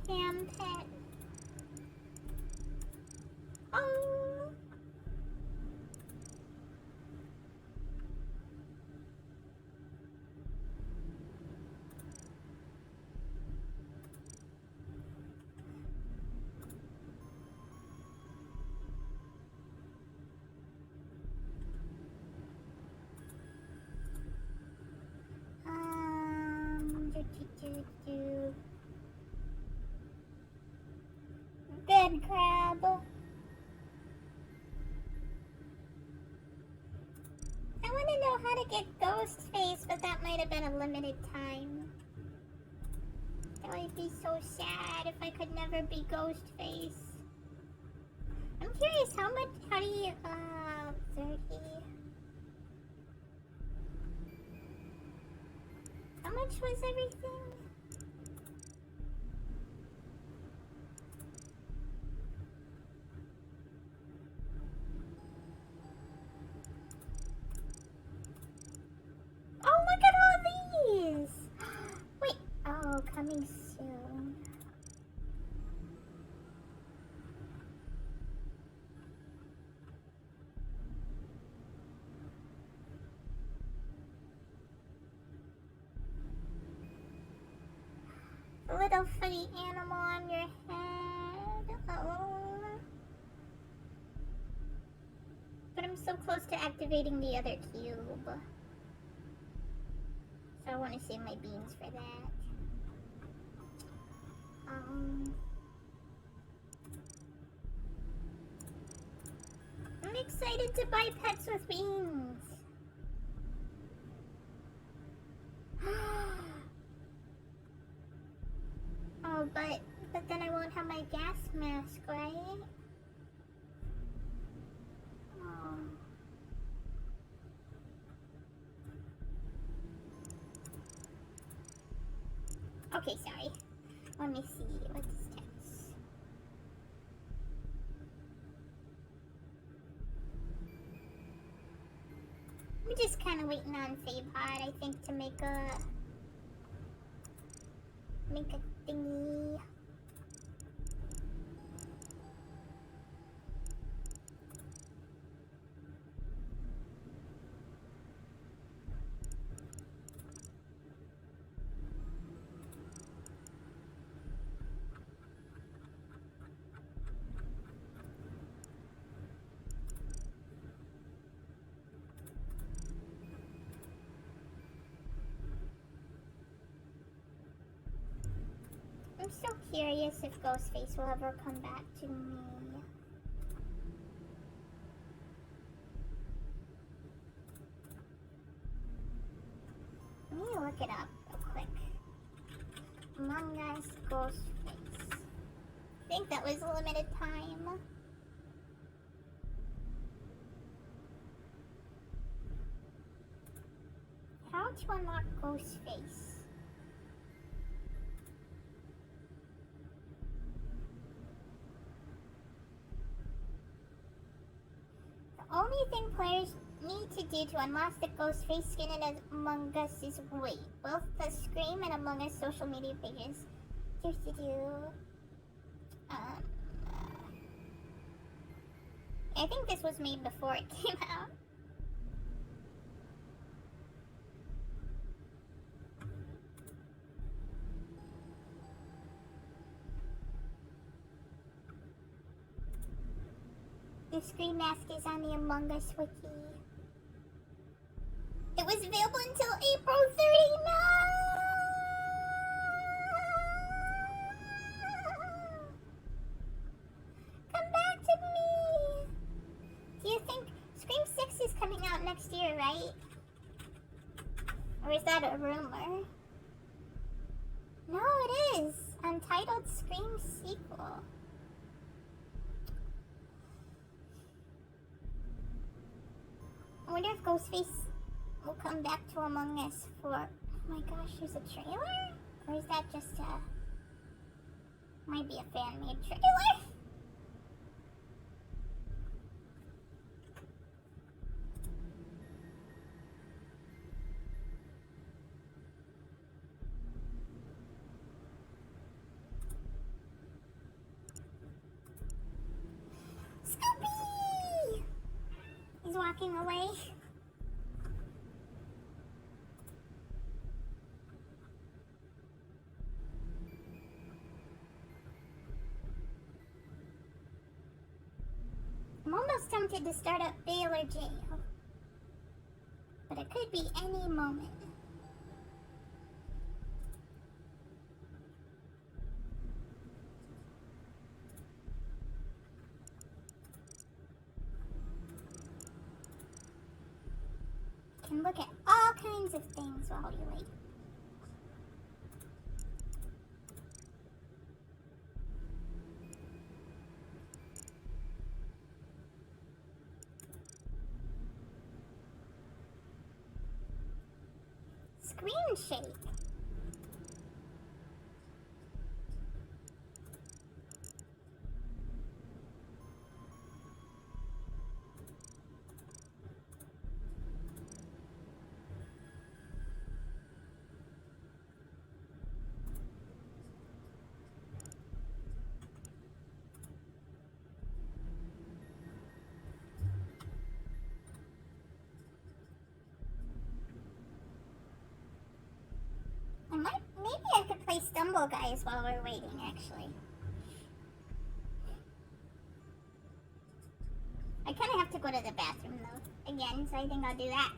Ham pet. Oh. Do. Bed crab. I want to know how to get ghost face, but that might have been a limited time. That would be so sad if I could never be ghost face. I'm curious, how do you, 30. How much was everything? Oh, look at all these! Wait, oh, coming soon. A little funny animal on your head. Oh. But I'm so close to activating the other cube. So I want to save my beans for that. I'm excited to buy pets with beans. Oh, but then I won't have my gas mask, right? Oh. Okay, sorry. Let me see. What's text? I'm just kind of waiting on Fabehot, I think, to make a thingy. I'm so curious if Ghostface will ever come back to me. Let me look it up real quick. Among Us Ghostface. I think that was a limited time. How to unlock Ghostface? The only thing players need to do to unlock the Ghostface skin in Among Us is wait. Both the Scream and Among Us social media pages. I think this was made before it came out. The Scream mask is on the Among Us wiki. It was available until April 30. Come back to me! Do you think Scream 6 is coming out next year, right? Or is that a rumor? No, it is. Untitled Scream sequel. I wonder if Ghostface will come back to Among Us for... Oh my gosh, there's a trailer? Or is that just a... Might be a fan-made trailer? He's walking away. I'm almost tempted to start up Baylor Jail. But it could be any moment. Can look at all kinds of things while you wait. Screen shake. Maybe I could play Stumble Guys while we're waiting, actually. I kind of have to go to the bathroom, though, again, so I think I'll do that.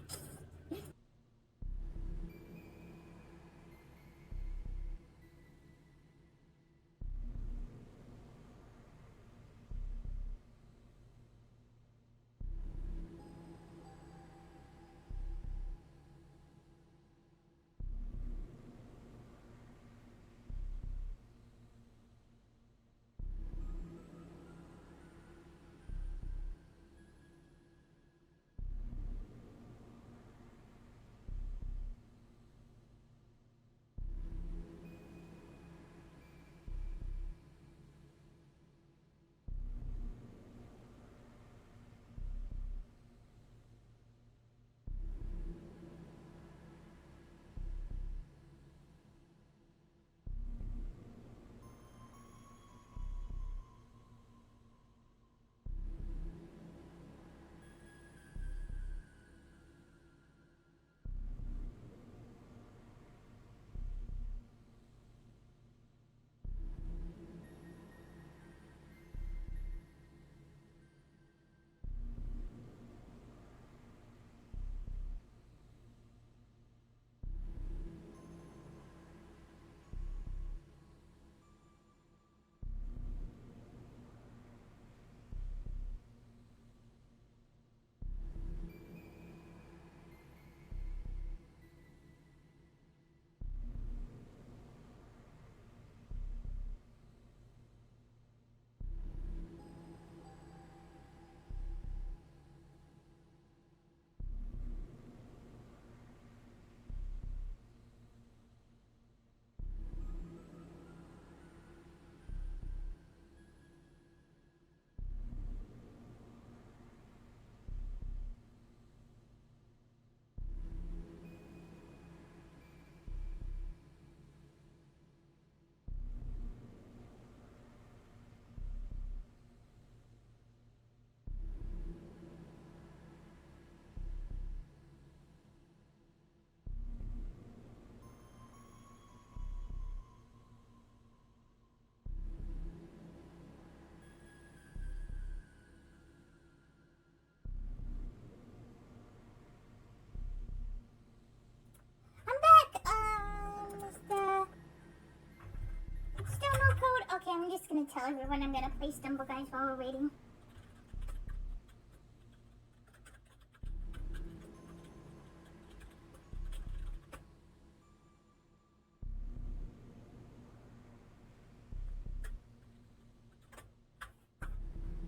Okay, I'm just gonna tell everyone I'm gonna play Stumble Guys while we're waiting.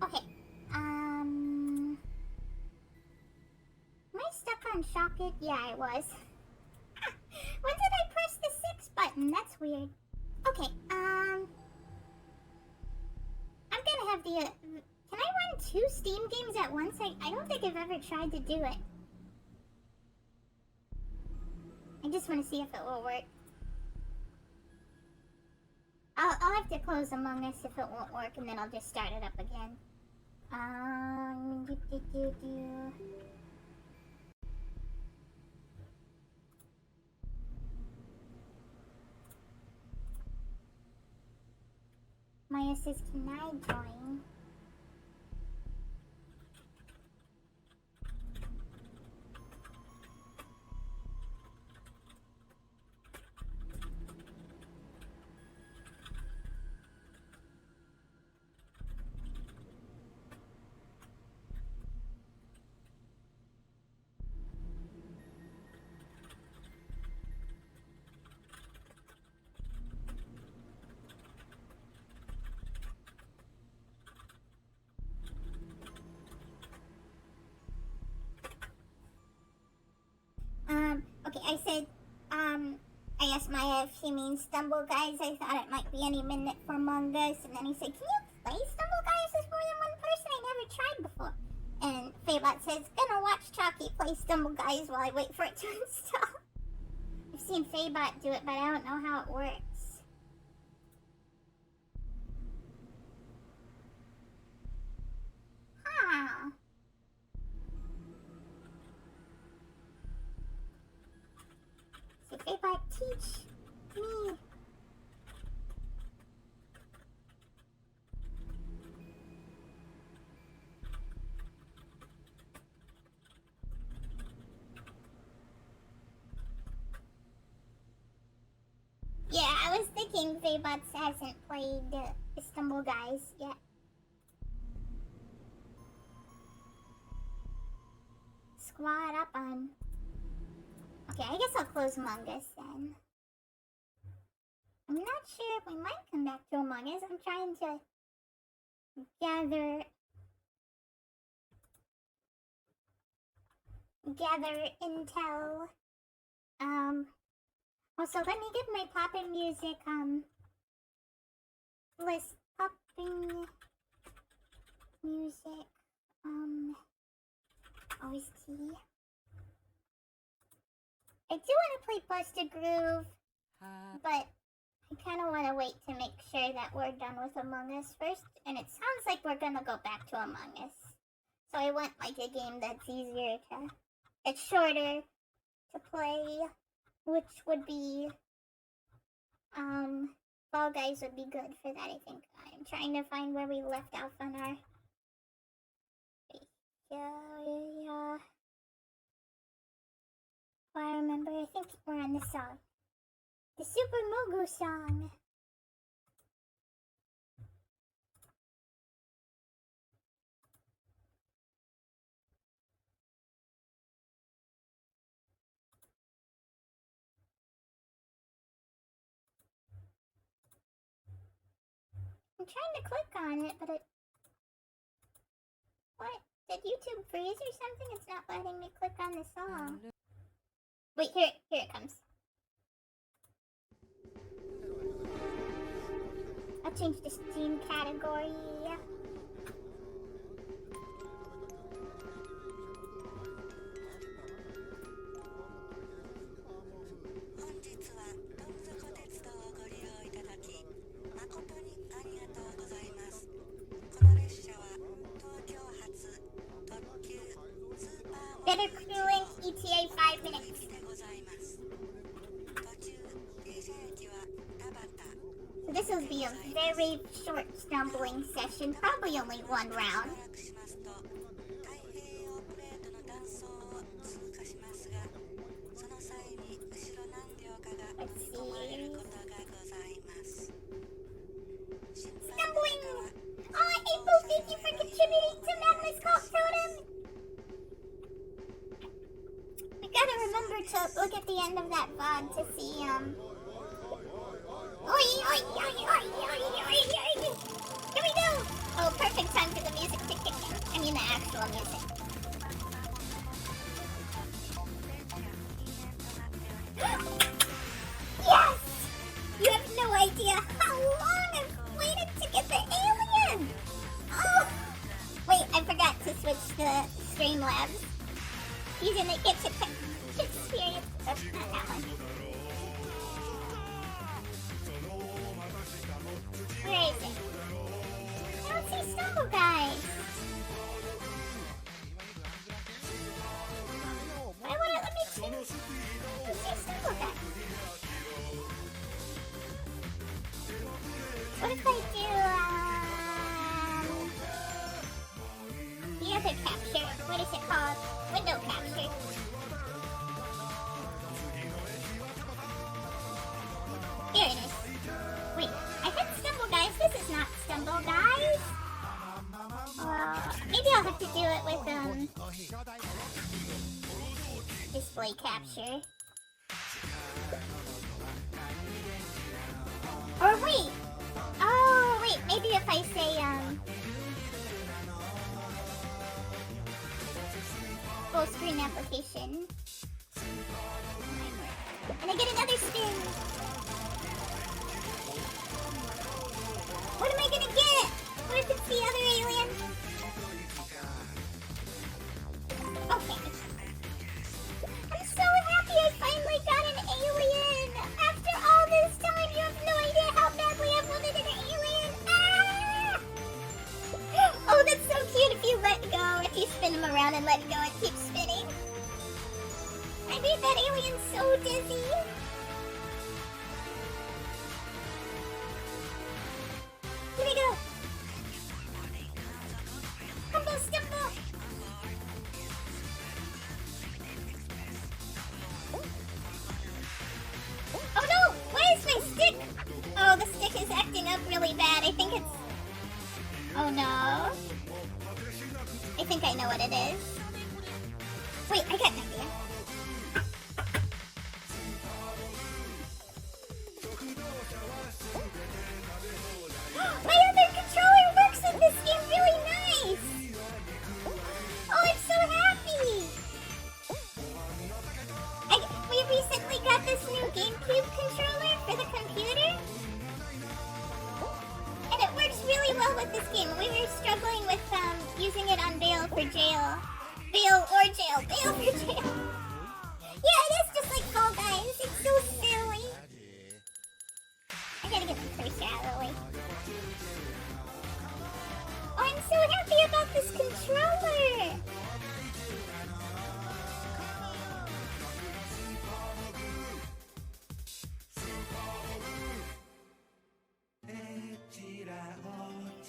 Okay, am I stuck on Shock It? Yeah, I was. When did I press the 6 button? That's weird. Okay, I'm gonna have the, can I run 2 Steam games at once? I don't think I've ever tried to do it. I just want to see if it will work. I'll have to close Among Us if it won't work, and then I'll just start it up again. Do. Maya says, can I join? Okay, I said, I asked Maya if she means Stumble Guys. I thought it might be any minute for Mungus. And then he said, can you play Stumble Guys as more than one person? I never tried before. And Faybot says, gonna watch Choccy play Stumble Guys while I wait for it to install. I've seen Faybot do it, but I don't know how it works. Huh. So Faybot, teach me. Yeah, I was thinking Faybot hasn't played Stumble Guys yet. Squad up on. Okay, I guess I'll close Mungus then. I'm not sure if we might come back to Among Us. I'm trying to gather intel. Also, let me get my poppin' music, list. Popping music, OST. I do want to play Busted Groove, but I kind of want to wait to make sure that we're done with Among Us first. And it sounds like we're gonna go back to Among Us. So I want like a game that's easier to, it's shorter to play, which would be, Fall Guys would be good for that, I think. I'm trying to find where we left off on our, yeah. I remember, I think we're on this song. The Super Mugu song. I'm trying to click on it, but it... What? Did YouTube freeze or something? It's not letting me click on the song. Wait, here it comes. I'll change the Steam category. Better crewing ETA 5 minutes. So this will be a very short stumbling session, probably only one round. Let's see. Stumbling! Oh, April, thank you for contributing to Madness Cult Totem! We gotta remember to look at the end of that VOD to see, Oi, oi, oi, oi, oi, oi, oi. Here we go! Oh, perfect time for the music to kick in. I mean the actual music. Yes! You have no idea how long I've waited to get the alien! Oh! Wait, I forgot to switch the Streamlabs. Using the Kitchen experience. That's not that one. Where is it? I don't see Stumble Guys. What if I do, the other capture? What is it called? Window capture. Here it is. Wait, I had Stumble Guys. This is not Stumble Guys. Maybe I'll have to do it with, display capture. Or wait. Oh, wait. Maybe if I say, full screen application. And I get another spin. What am I gonna get? What if it's the other alien? Okay. I'm so happy I finally got an alien! After all this time, you have no idea how badly I wanted an alien! Ah! Oh, that's so cute if you let go. If you spin him around and let go, it keeps spinning. I made that alien so dizzy. Here we go. Humble stumble. Oh no! Why is my stick? Oh, the stick is acting up really bad. I think it's... Oh no. I think I know what it is. Wait, I got an idea. My other controller works in this game really nice! Oh, I'm so happy! We recently got this new GameCube controller for the computer. And it works really well with this game. We were struggling with using it on Bail for Jail. Bail or Jail. Bail for Jail. Yeah, it is just like Fall Guys. It's so silly. I gotta get the cursor out of the way. Oh, I'm so happy about this controller!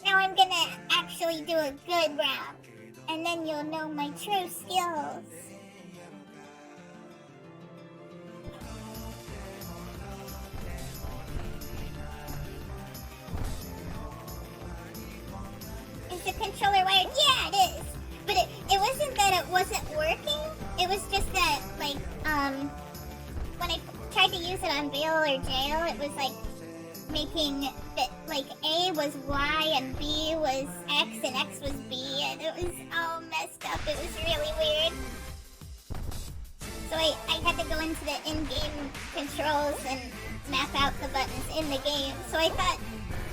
Now I'm gonna actually do a good round, and then you'll know my true skills. Is the controller wired? Yeah, it is. But it wasn't that it wasn't working. It was just that, like, when I tried to use it on Bail or Jail, it was, like, making that, like, A was Y and B was X and X was B, and it was all messed up. It was really weird. So I had to go into the in-game controls and map out the buttons in the game. So I thought,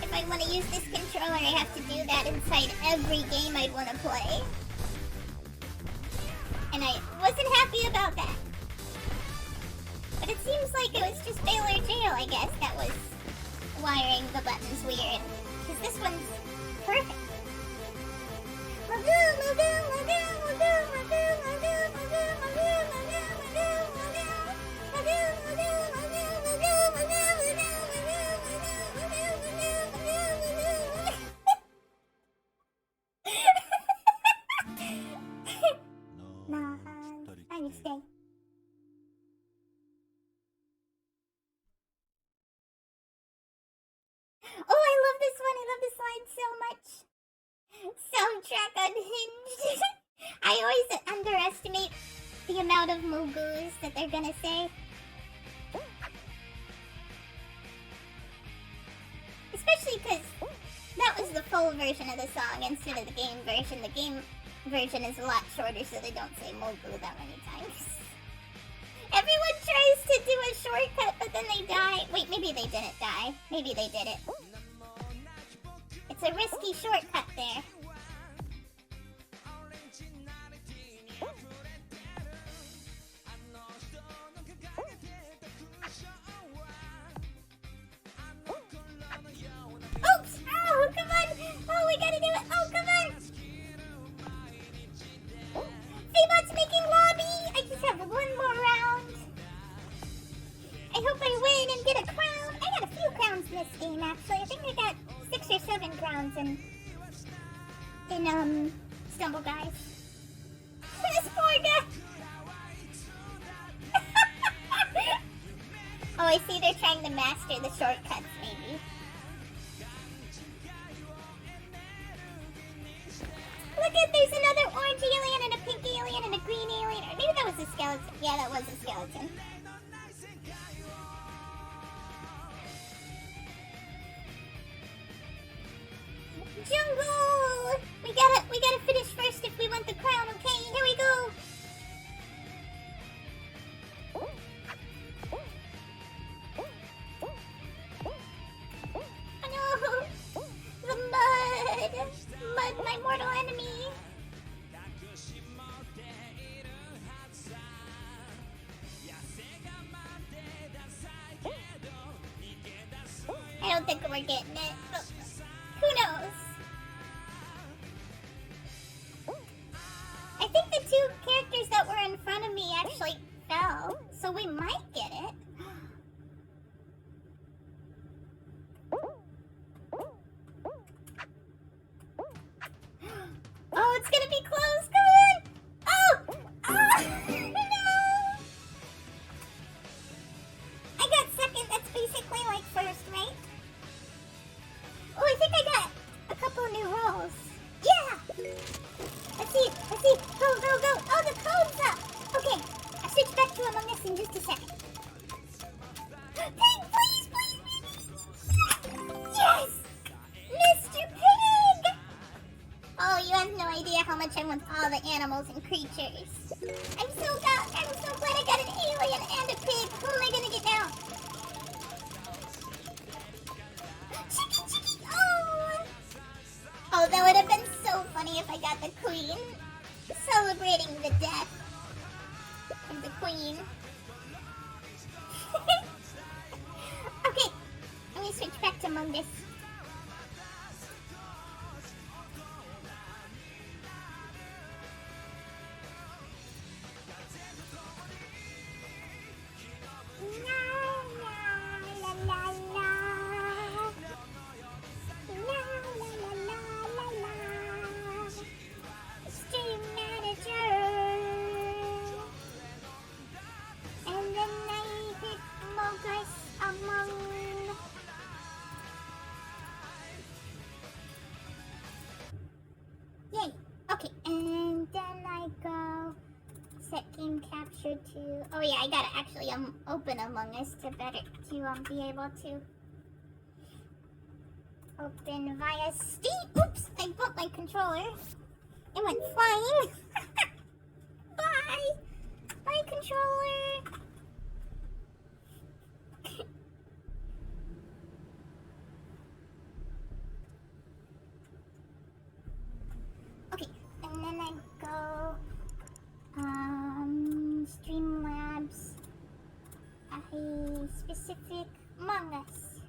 if I want to use this controller, I have to do that inside every game I'd want to play. And I wasn't happy about that. But it seems like it was just Bail or Jail, I guess, that was wiring the buttons weird. Because this one's perfect. Magoo, magoo, magoo, magoo, magoo, magoo, magoo, magoo, magoo, magoo, magoo, Nah, I would stay. Oh, I love this one. I love this line so much. Soundtrack unhinged. I always underestimate the amount of Mungus that they're gonna say. Especially because that was the full version of the song instead of the game version. The game version is a lot shorter, so they don't say Mungu that many times. Everyone tries to do a shortcut, but then they die. Wait, maybe they didn't die. Maybe they did it. It's a risky shortcut there. Oops! Oh, come on! Oh, we gotta do it! Oh, come on! Feebot's making lobby! I just have one more round. I hope I win and get a crown. I got a few crowns in this game, actually. I think I got backgrounds in Stumble Guys. This poor guy. Oh, I see they're trying to master the shortcuts, maybe. Look at, there's another orange alien and a pink alien and a green alien. Or maybe that was a skeleton. Yeah, that was a skeleton. Jungle! We gotta finish first if we want the crown, okay? Here we go! Oh no! The mud! Mud, my mortal enemy! I don't think we're getting it, but who knows? I think the two characters that were in front of me actually fell, so we might get it. Oh, it's gonna be close. Come on! Oh! No! I got second. That's basically like first, right? Oh, I think I got a couple new rolls. Yeah! Let's see. Go, go, go. Oh, the code's up. Okay, I'll switch back to Among Us in just a second. Pig, please, please. Yes! Mr. Pig! Oh, you have no idea how much I want all the animals and creatures. I'm so glad I got an alien and a pig. Who am I gonna get now? Chicky! Oh, that would have been so funny if I got the queen. Celebrating the death of the queen. Okay, let me switch back to Mungus. Stream manager. And then I hit Mungus among. Yay. Okay, and then I go set game capture to. Oh yeah, I gotta actually open Among Us to be able to open via Steam. Oops, I bumped my controller. It went flying. Bye. Bye, controller. Okay, and then I go Streamlabs, a specific Among Us.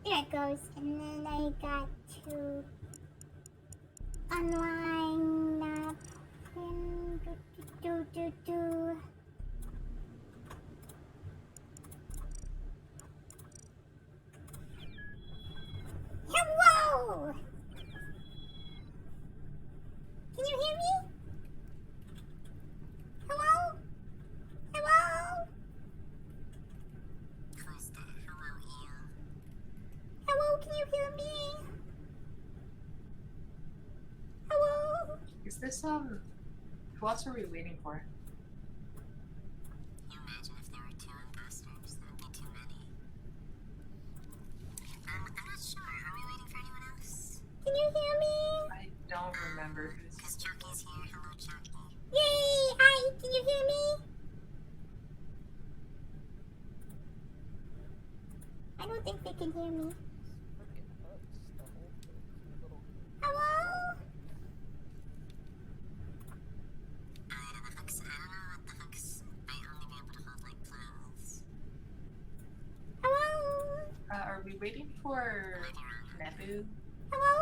There it goes, and then I got to online Hello! Can you hear me? Hello? Hello? Hello, can you hear me? Hello? Is this who else are we waiting for? You imagine if there were two imposters, there would be too many. I'm not sure. Are we waiting for anyone else? Can you hear me? I don't remember who's. Because Choccy's here. Hello, Choccy. Yay! Hi, can you hear me? I don't think they can hear me. Hello? I don't know what the hooks might only be able to hold like clothes. Hello? Are we waiting for Nebu? Hello?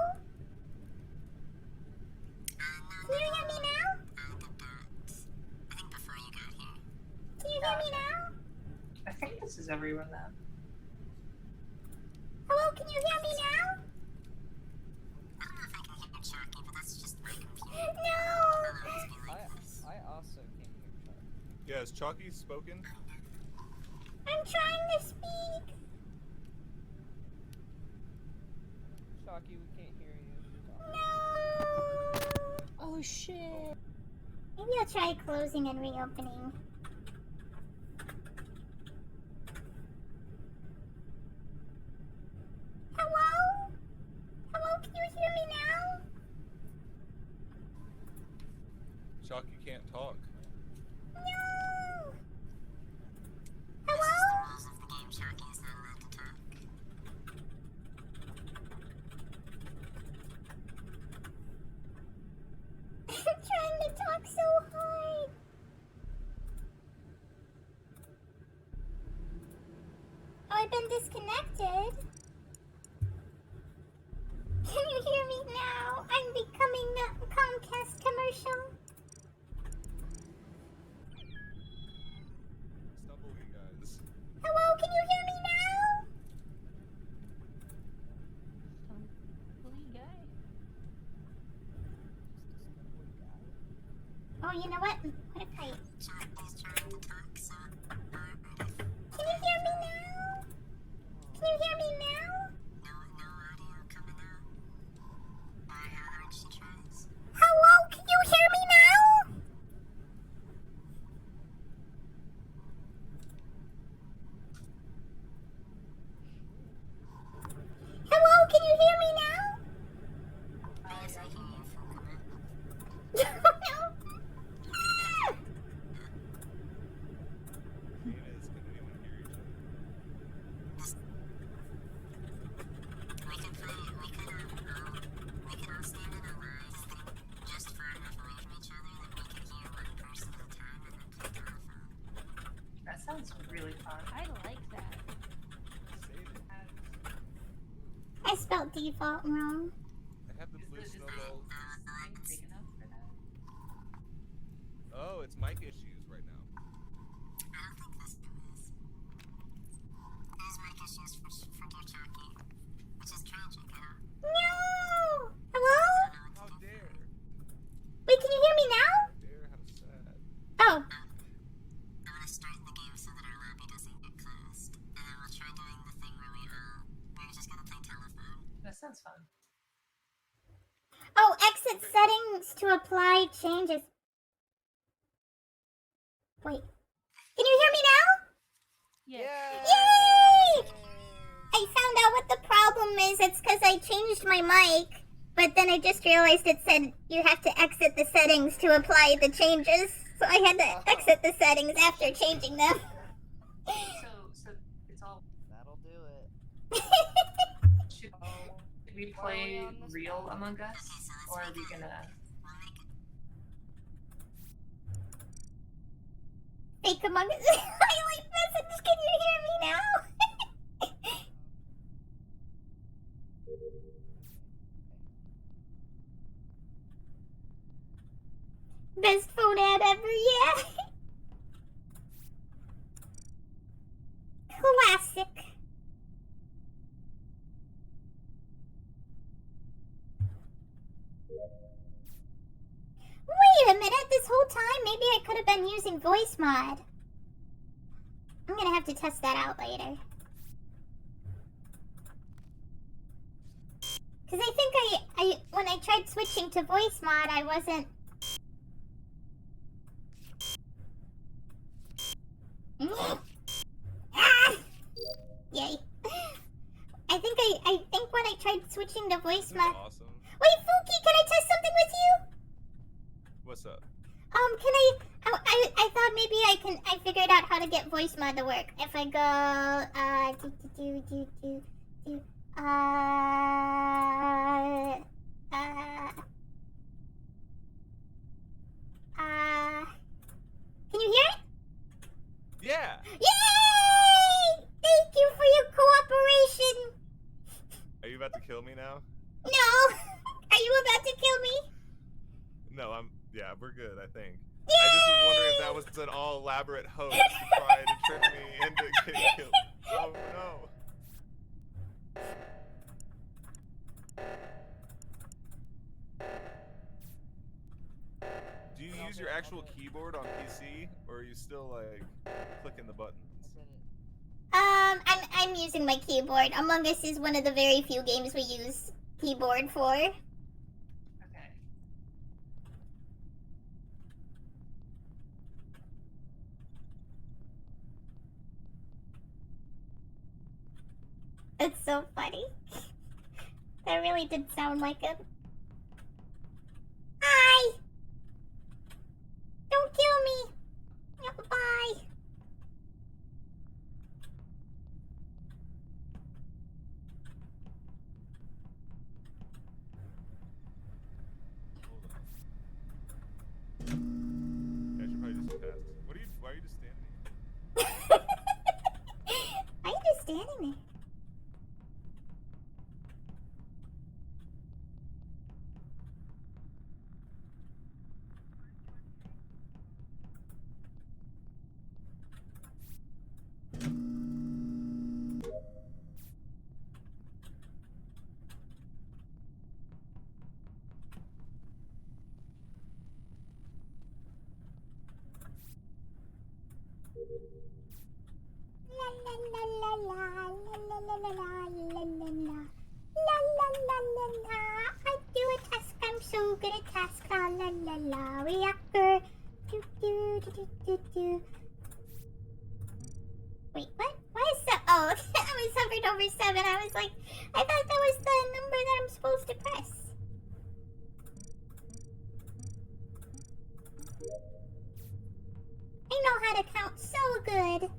Can you hear me now? I think before you got here. Can you hear me now? I think this is everyone now. Hello, can you hear me now? Yes, Choccy's spoken. I'm trying to speak. Choccy, we can't hear you. No. Oh shit. Maybe I'll try closing and reopening. Hello? Hello, can you hear me now? Chocky can't talk. No. This is the Hello? rules of the game. Choccy is not allowed to talk. I'm trying to talk so hard. Oh, I've been disconnected. Can you hear me now? I'm becoming a Comcast commercial. Stumbling, guys. Hello, can you hear me now? Some guy. Oh, you know what? What if I... Choccy's trying to talk, so Can you hear me now? Can you hear me now? no audio coming out. How hard she tries. Hello, can you hear me now? Hello, can you hear me now? Yes, I hear you from the back. No. Ah! Venus, can anyone hear each other? We could all stand in a line just far enough away from each other that we could hear one person at a time and then play telephone. That sounds really fun. I like that. Save it. I spelled default wrong. I have the blue Is the snowball. screen big enough for that? Oh, it's mic issues right now. I don't think this is. There's mic issues for dear Choccy, which is tragic. No. Hello? How dare? Wait, can you hear me now? Dare, how sad. Oh. I want to start the game so that our lobby doesn't get closed, and then we'll try doing the thing where we're just gonna play telephone. That sounds fun. Oh, exit settings to apply changes. Wait. Can you hear me now? Yes. Yay! I found out what the problem is. It's because I changed my mic, but then I just realized it said you have to exit the settings to apply the changes. So I had to exit the settings after changing them. So it's all. That'll do it. Should we play real Among Us, or are we gonna? Fake Among Us. Highlight message. Can you hear me now? Best phone ad ever, yeah. Classic. Wait a minute, this whole time maybe I could have been using voice mod. I'm gonna have to test that out later. Cause I think I when I tried switching to voice mod I wasn't. Ah! Yay. I think when I tried switching to voice This is mod. awesome. Wait, Fuki, can I test something with you? What's up? I thought maybe I figured out how to get voice mod to work. If I go, can you hear it? Yeah! Yay! Thank you for your cooperation. Are you about to kill me now? No. Are you about to kill me? No, yeah, we're good, I think. I just was wondering if that was an all elaborate hoax to try to trick me into getting killed. Oh no. Do you use use your actual keyboard on PC, or are you still like clicking the buttons? I'm using my keyboard. Among Us is one of the very few games we use keyboard for. Okay. It's so funny. That really did sound like him. Hi! Don't kill me! Bye! Yeah, I should probably just pass. Why are you just standing here? Why are you just standing there? La la la la la la la la la la la la. La la la la la. I do a task. I'm so good at task. La la la la. Reactor. Do do do do do do. Wait, what? Why is that? Oh, I was hovered over 7. I was like, I thought that was the number that I'm supposed to press. I know how to count so good.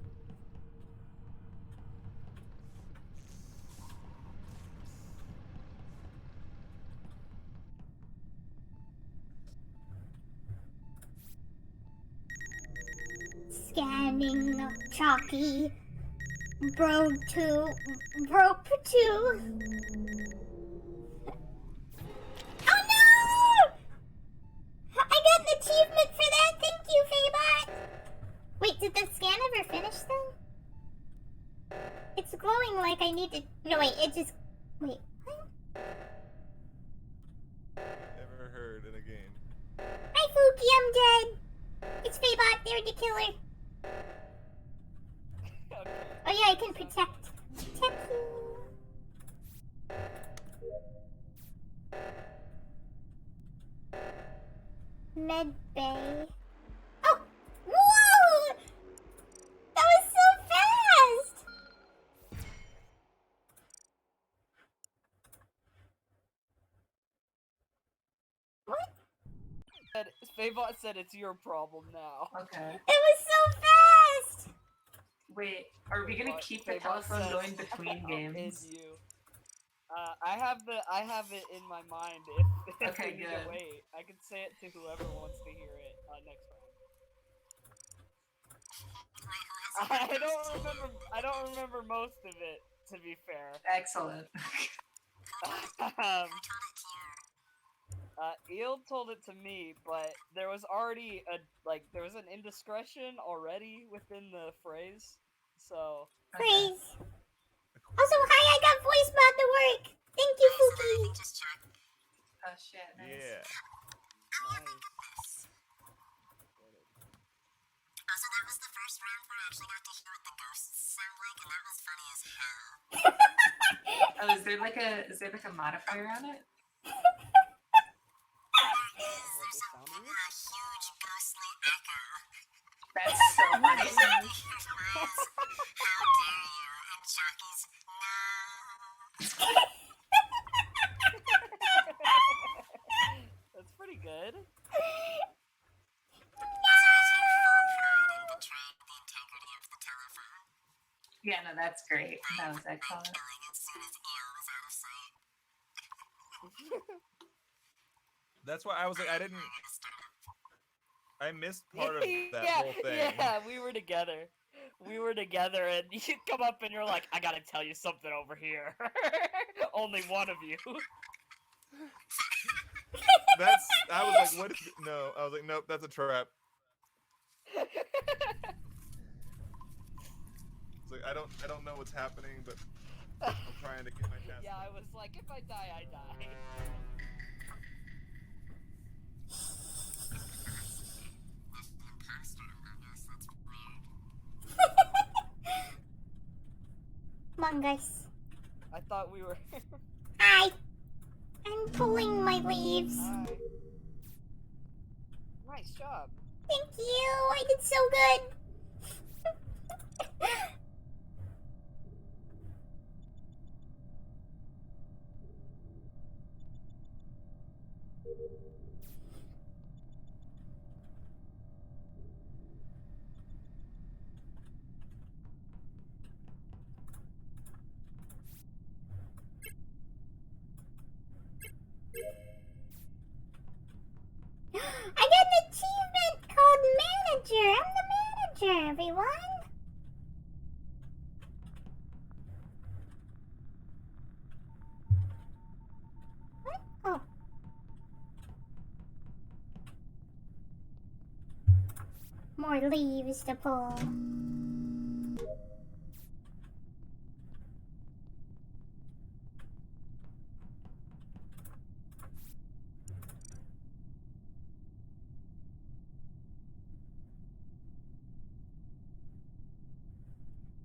Scanning Chalky. Broke 2. Broke 2. Oh no! I got an achievement for that. Thank you, Faybot. Wait, did the scan ever finish then? It's glowing like I need to. No, wait, it just. Wait, what? Never heard in a game. Hi, Fookie, I'm dead. It's Faybot, they're the killer. Oh yeah, I can protect. Protect you. Med bay. Oh! Whoa! That was so fast! What? Favot said it's your problem now. Okay. It was so fast! Wait, are we gonna keep the Favot telephone says, going between "I'll end games? you." I have it in my mind. If Okay, we need to good. wait, I can say it to whoever wants to hear it next round. I don't remember most of it, to be fair. Excellent. Eel told it to me, but there was already there was an indiscretion already within the phrase, so. Praise. Also, hi, I got voice mod to work. Thank you, Fookie. Oh shit, nice. Yeah. Nice. Also, that was the first round where I actually got to hear what the ghosts sound like, and that was funny as hell. Oh, is there like a modifier on it? There's a huge ghostly echo. That's so funny. How dare you? And Chocky's no. That's pretty good. Yeah, no, that's great. That was excellent. Killing as soon as Eel was out of sight. That's why I was like, I missed part of that yeah, whole thing. Yeah, we were together. And you come up and you're like, I gotta tell you something over here. Only one of you. I was like, what is it? No, I was like, nope, that's a trap. It's like, I don't know what's happening, but I'm trying to get my chance. Yeah, I was like, if I die, I die. Among Us. I thought we were. Hi. I'm pulling my leaves. Hi. Nice job. Thank you. I did so good. I got an achievement called Manager. I'm the manager, everyone. What? Oh. More leaves to pull.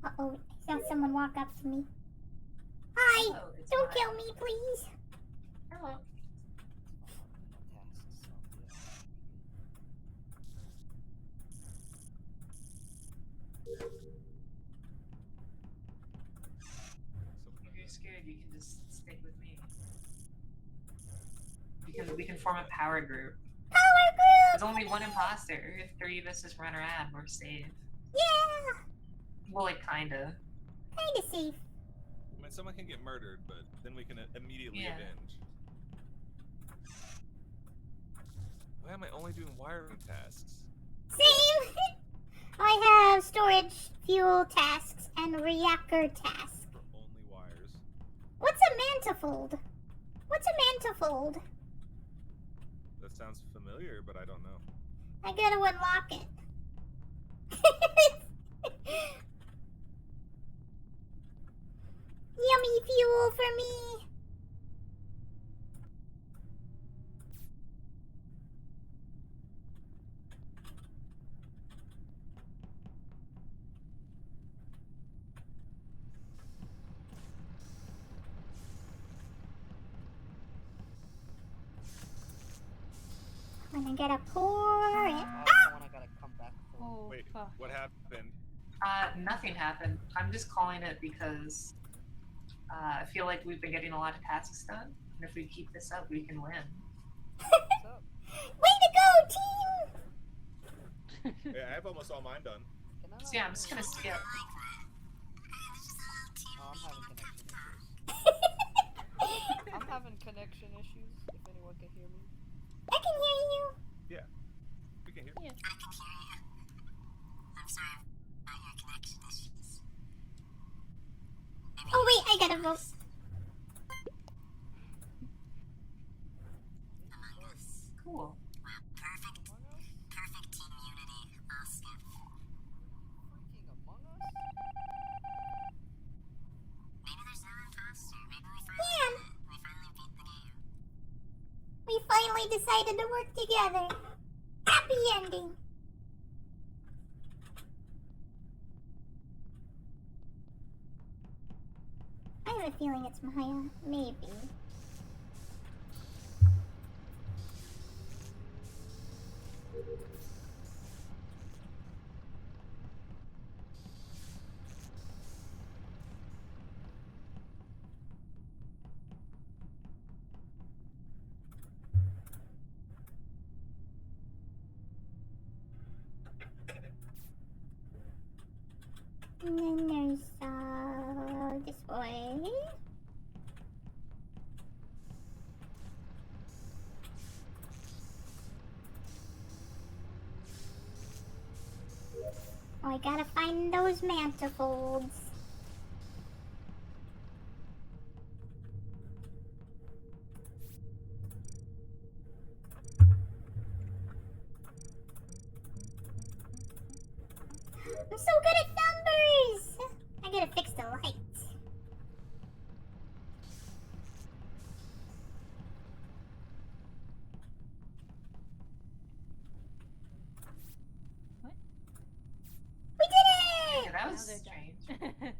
Uh-oh, I saw someone walk up to me. Hi! Hello, it's Don't Maya. kill me, please! Hello. If you're scared, you can just stick with me. We can form a power group. Power group! There's only one imposter. If 3 of us just run around, we're safe. Yeah! Well, like, kinda. Kinda safe. I mean, someone can get murdered, but then we can immediately Yeah. avenge. Why am I only doing wiring tasks? Same! I have storage, fuel tasks, and reactor tasks. For only wires. What's a mantifold? What's a mantifold? That sounds familiar, but I don't know. I gotta unlock it. Yummy fuel for me. And I gotta pour it. That's the one I gotta come back for. Oh, Wait, fuck. what happened? Nothing happened. I'm just calling it because I feel like we've been getting a lot of tasks done. And if we keep this up, we can win. What's up? Way to go, team! Yeah, I have almost all mine done. Can I So not yeah, I'm just gonna skip. Oh, I'm having connection issues. If anyone can hear me. I can hear you. Yeah. We can hear. Yeah. I can hear you. I'm sorry about your connection issues. Oh wait, I gotta vote. Among Us. Cool. Wow, perfect team unity. I'll skip. Freaking Among Us? Maybe there's no imposter. Maybe we Yeah. finally beat the game. We finally decided to work together. Happy ending. I have a feeling it's Maya. Maybe. And then there's this way. Oh, I gotta find those mantifolds. I'm so good at numbers! I gotta fix the lights. What? We did Yeah, it! that Now was they're strange. done.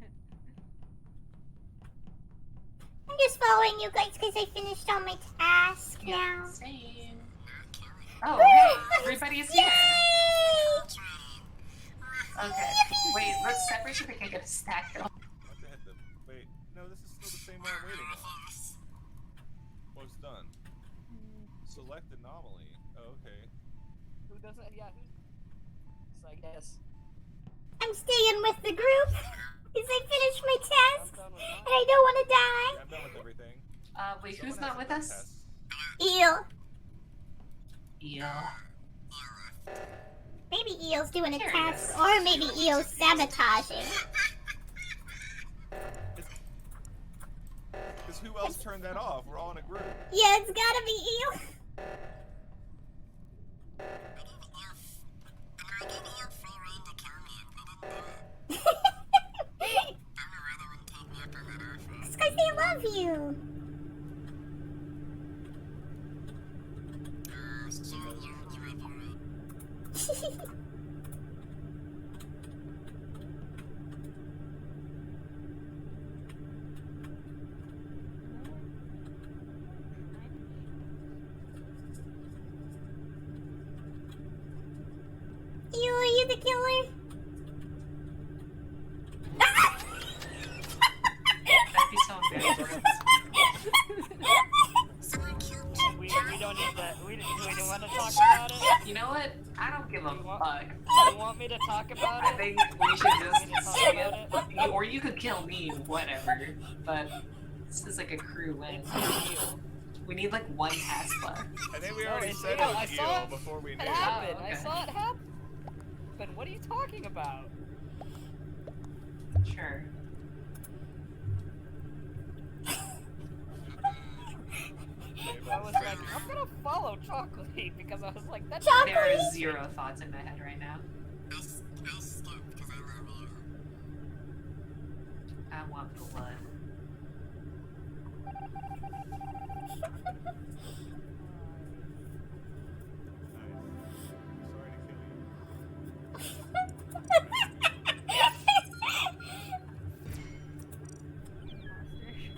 going, you guys, because I finished all my tasks now. Same. Oh, hey, everybody's here. Okay, wait, let's separate so we can get a stack going. Wait, no, this is still the same one I'm waiting on. Well, it's done. Select anomaly. Oh, okay. Who doesn't? Yeah. So I guess. I'm staying with the group because I finished my tasks and I don't want to Yeah, die. I'm done with everything. Wait, Someone who's not has with to us? test. Eel. Yeah. Maybe Eel's doing a Curious. task, or maybe Eel's sabotaging. Because who else turned that off? We're all in a group. Yeah, it's gotta be Eel. It's because they love you. Eel, are you the killer? That'd be so embarrassing. We don't need that. We don't want to talk about it. You know what? I don't give a fuck. You want me to talk about I it? think we should Want me to talk about just... Or you could kill me, whatever. But this is like a crew win. We need like one task left. I think we No, already it's said Eel. it I was saw Eel before we knew. It happened. Oh, I okay. saw it happen. What are you talking about? Sure. I was like, I'm gonna follow Choccy because I was like, that's Chocolate. There are zero thoughts in my head right now. I want blood. Sorry to kill you.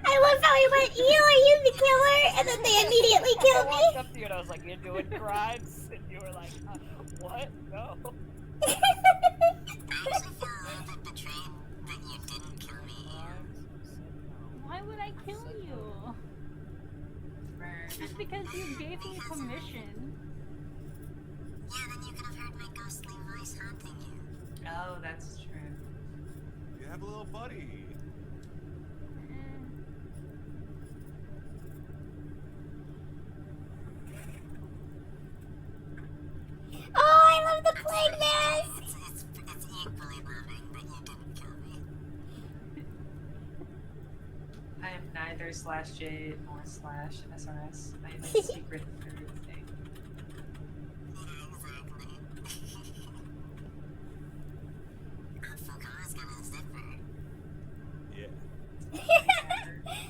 I love how he went, Eel, are you the killer? And then they immediately I killed walked me. up to you and I was like, you're doing crimes? And you were like, what? No. Why would I kill you? Just because you gave me permission. Oh, that's true. You have a little buddy. Oh, I love the plague mask. I am neither /J nor /SRS. I am a secret third thing. Yeah.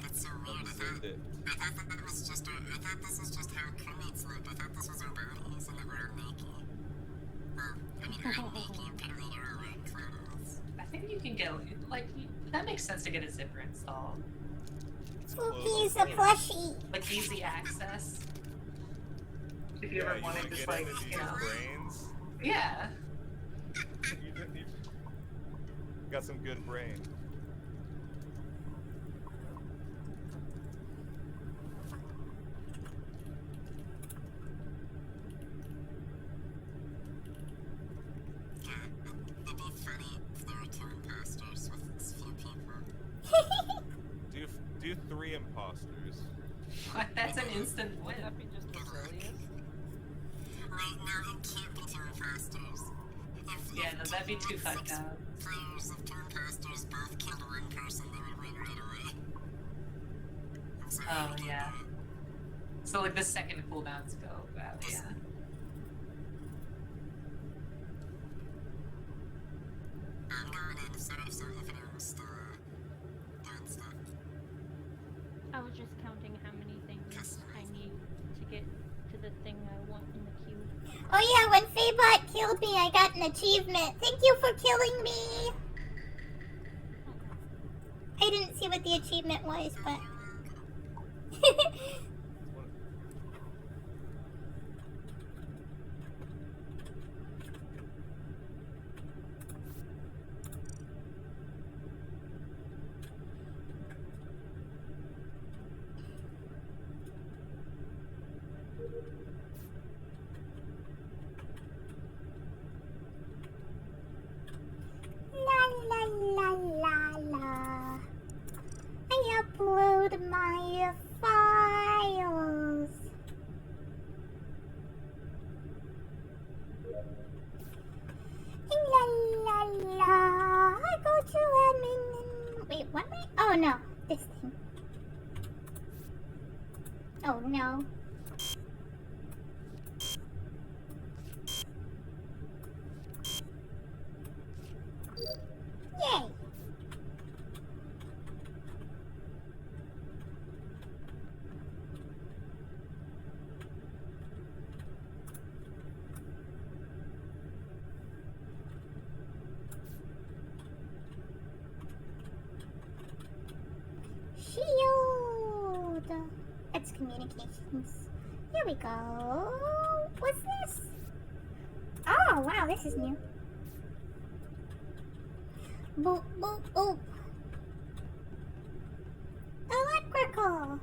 That's so weird. Observed it. I thought that was just I thought this was just how crewmates look. I thought this was our bodies and that we're naked. Well, I mean, I'm naked, apparently you're wearing clothes. I think you can get like that makes sense to get a zipper installed. Spooky's a plushie. Like easy access. If you Yeah, ever you wanted wanna just get like in and use you know. your brains? Yeah. You got some good brain. It'd be funny if there were two imposters with few people. Do 3 imposters. What? That's an instant win. Wouldn't that be just the silliest? Wait, no, it can't be two imposters. Yeah, no, that'd be too fucked up. Players of two imposters both killed one person, they would win right away. I'm sorry, I Oh can't yeah. do it. So like the second cooldowns go out, yeah. I'm going in, so if anyone's still doing stuff. I was just counting how many things I need to get to the thing I want in the queue. Oh yeah, when Faybot killed me, I got an achievement. Thank you for killing me. I didn't see what the achievement was, but... La la la la la. I upload my files. La la la. I go to admin. Wait, what am I? Oh no, this thing. Oh no. Yay! Shield! That's communications. Here we go. What's this? Oh, wow, this is new. Boop, boop, boop. Electrical.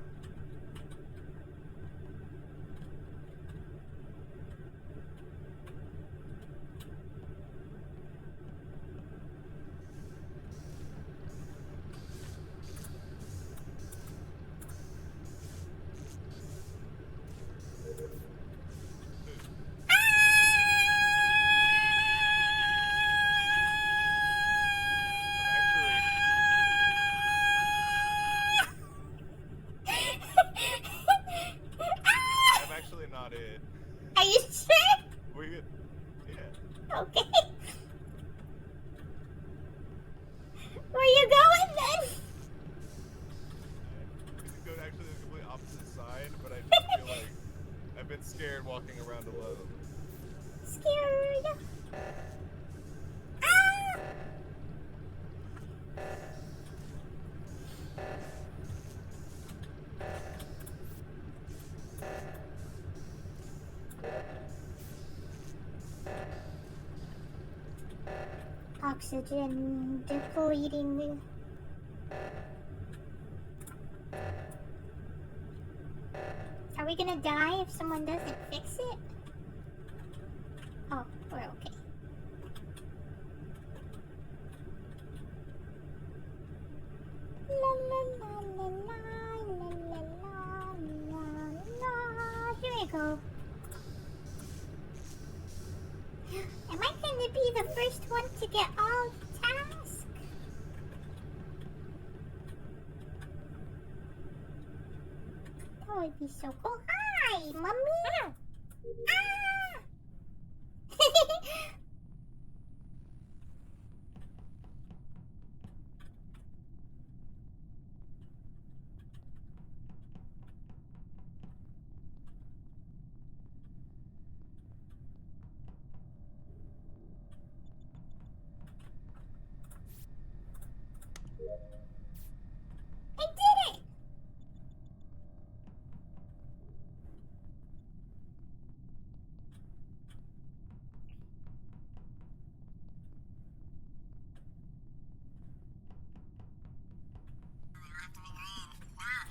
I'm actually not it. Are you sure? We're good. Yeah. Okay. Where you going then? We could go actually the complete opposite side, but I just feel like I've been scared walking around alone. Scared. Ah! Oxygen depleting. Are we gonna die if someone doesn't fix it? Oh, we're okay. La la la la la la la la la. Here we go. Am I going to be the first one to get all tasks? That would be so cool. Hi, Mommy! Ah! I did it!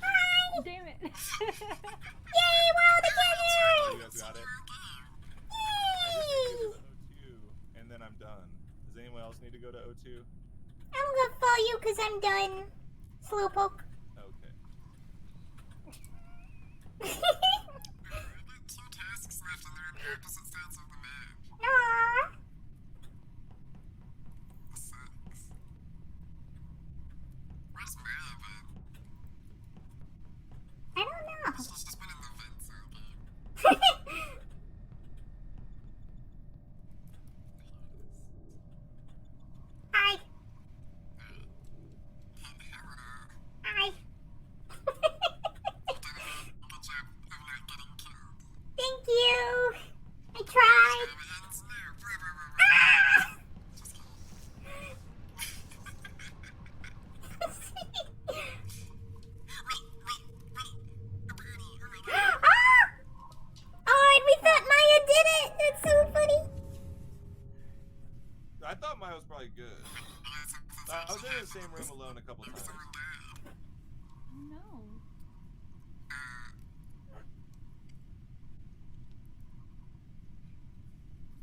Hi! Damn it. Yay, we're all together! You guys got it? Yay! O2, and then I'm done. Does anyone else need to go to O2? I'm gonna follow you because I'm done. Slowpoke. Okay. I got 2 tasks left and they're on the opposite sides of the map. Aww. This sucks. Where's Maria been? I don't know. She's just been in the vents all game. Hi. Hello. Hi. Good job of not getting killed. Thank you. I tried. Ends now. I thought mine was probably good. I was in the same room alone a couple times. No.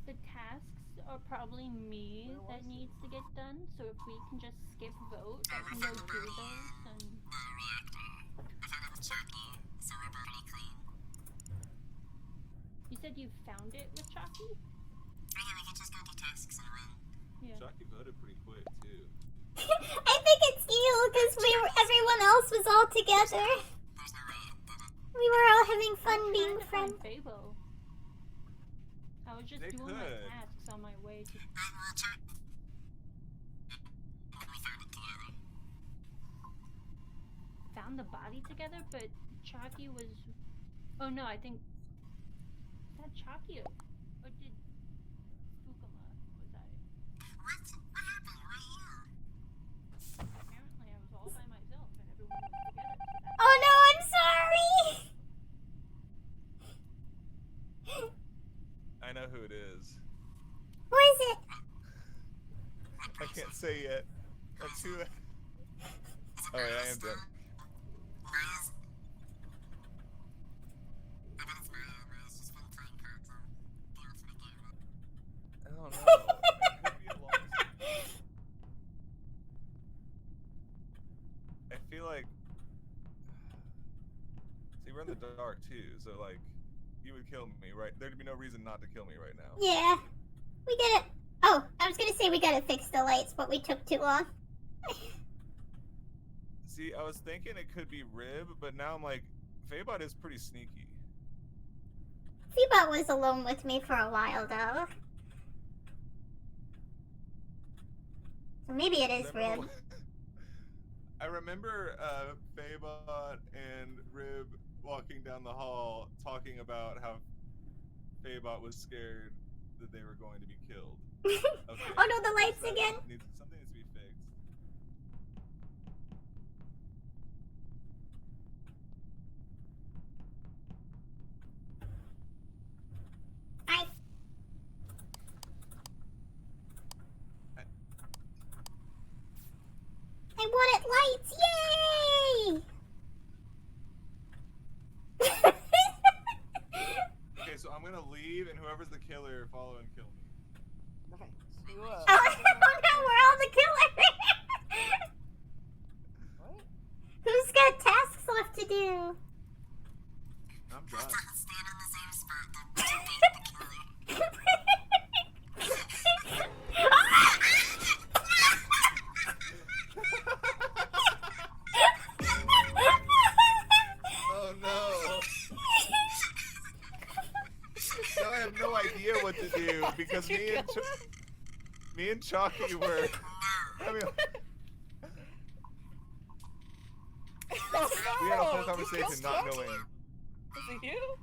The tasks are probably me that needs to get done, so if we can just skip vote, I can go do those and... You said you found it with Choccy? Yeah. Choccy voted pretty quick too. I think it's you, because everyone else was all together. We were all having fun being friends. Fabo. I was just They doing could. my tasks on my way to... Found the body together, but Choccy was... Oh no, I think... Is that Choccy or did... Fukuma, was that it? Apparently I was all by myself and everyone was together. So that... Oh no, I'm sorry! I know who it is. Who is it? I can't say yet. That's who. Oh yeah, I am dead. I don't know. It could be a long... I feel like. See, we're in the dark too, so like, you would kill me, right? There'd be no reason not to kill me right now. Yeah. We gotta... Oh, I was gonna say we gotta fix the lights, but we took too long. See, I was thinking it could be Rib, but now I'm like, Fabot is pretty sneaky. Seabot was alone with me for a while, though. So maybe it is Rib. I remember Fabot and Rib walking down the hall talking about how Fabot was scared that they were going to be killed. Okay. Oh no, the lights again! Something needs to be fixed. I wanted lights! Yay! Okay, so I'm gonna leave, and whoever's the killer, follow and kill me. Okay. Oh no, we're all the killer! What? Who's got tasks left to do? I'm done. Oh no! Now I have no idea what to do because me and Choccy were. I mean, we had a whole conversation not knowing. Is it you?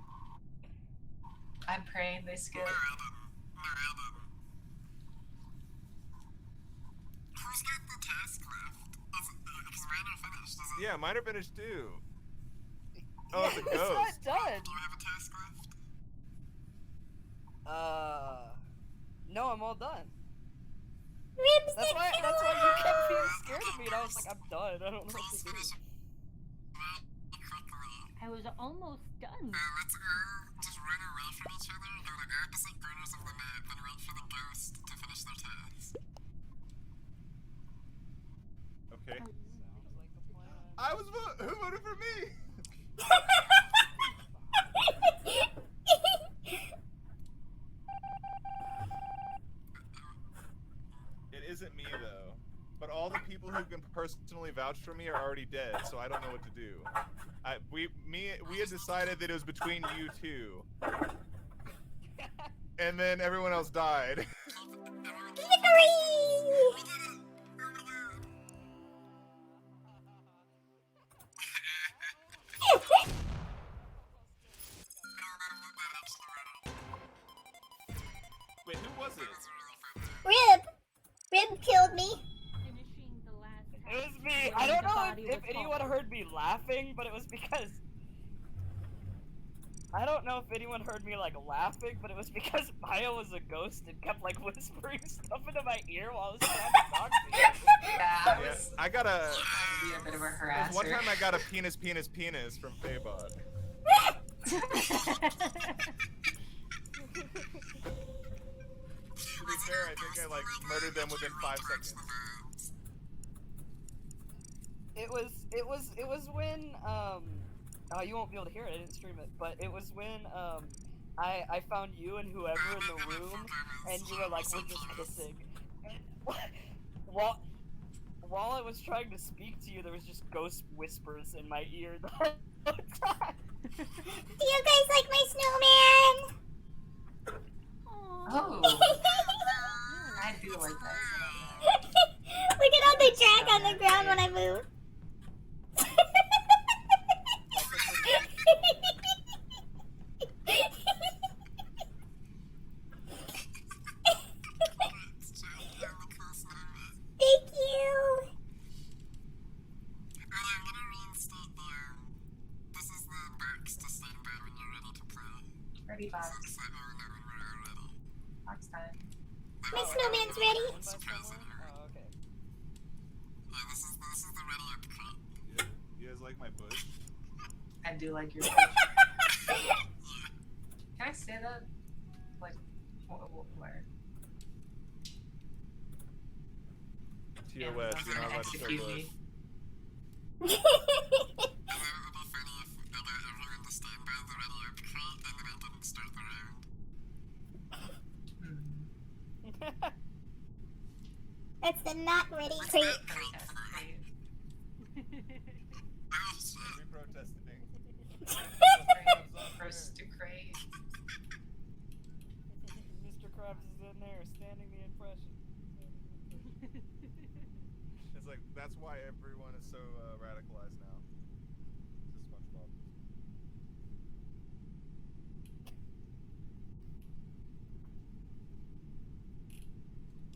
I'm praying they skip. Who's got the task left? Because mine are finished. Yeah, mine are finished too. Oh, it's a It's ghost. not done. Do you have a task left? No, I'm all done. Ribs That's the why killer! you kept being scared of me, and I was like, I'm done. I don't know what to do. I was almost done. Let's all just run away from each other, go to opposite corners of the map, and wait for the ghost to finish their task. Okay. Sounds like a plan. I was who voted for me? It isn't me though, but all the people who can personally vouch for me are already dead, so I don't know what to do. We had decided that it was between you two, and then everyone else died. Victory! Wait, who was it? Rib killed me. Finishing the last It was task me. when I don't the know body if was anyone falling. heard me laughing, but it was because I don't know if anyone heard me like laughing, but it was because Maya was a ghost and kept like whispering stuff into my ear while I was trying to talk to you. Yeah, I got a. be a bit of a There's harasser. one time I got a penis from Faybot. To be fair, I think I like murdered them within 5 seconds. It was when oh, you won't be able to hear it, I didn't stream it, but it was when I found you and whoever in the room and you were like, we're just kissing. While I was trying to speak to you, there was just ghost whispers in my ear the whole time. Do you guys like my snowman? Oh, I do like that. Look at all the drag on the ground when I move. Thank you. I'm gonna reinstate the, this is the box to stand by when you're ready to play. Ready, box. So let me know when we're all ready. Box time. My snowman's ready. Oh, okay. Yeah, this is the ready up crate. You guys like my bush? I do like your. Can I say that? Like, where? To your west, you're not allowed to show Execute bush. me. And then it would be funny if I got everyone to stand by the ready up crate and then I didn't start the round. That's the not ready crate. Protest, right? We protesting. First to crate. Mr. Krabs is in there, standing the impression. It's like, that's why everyone is so radicalized now. This is SpongeBob.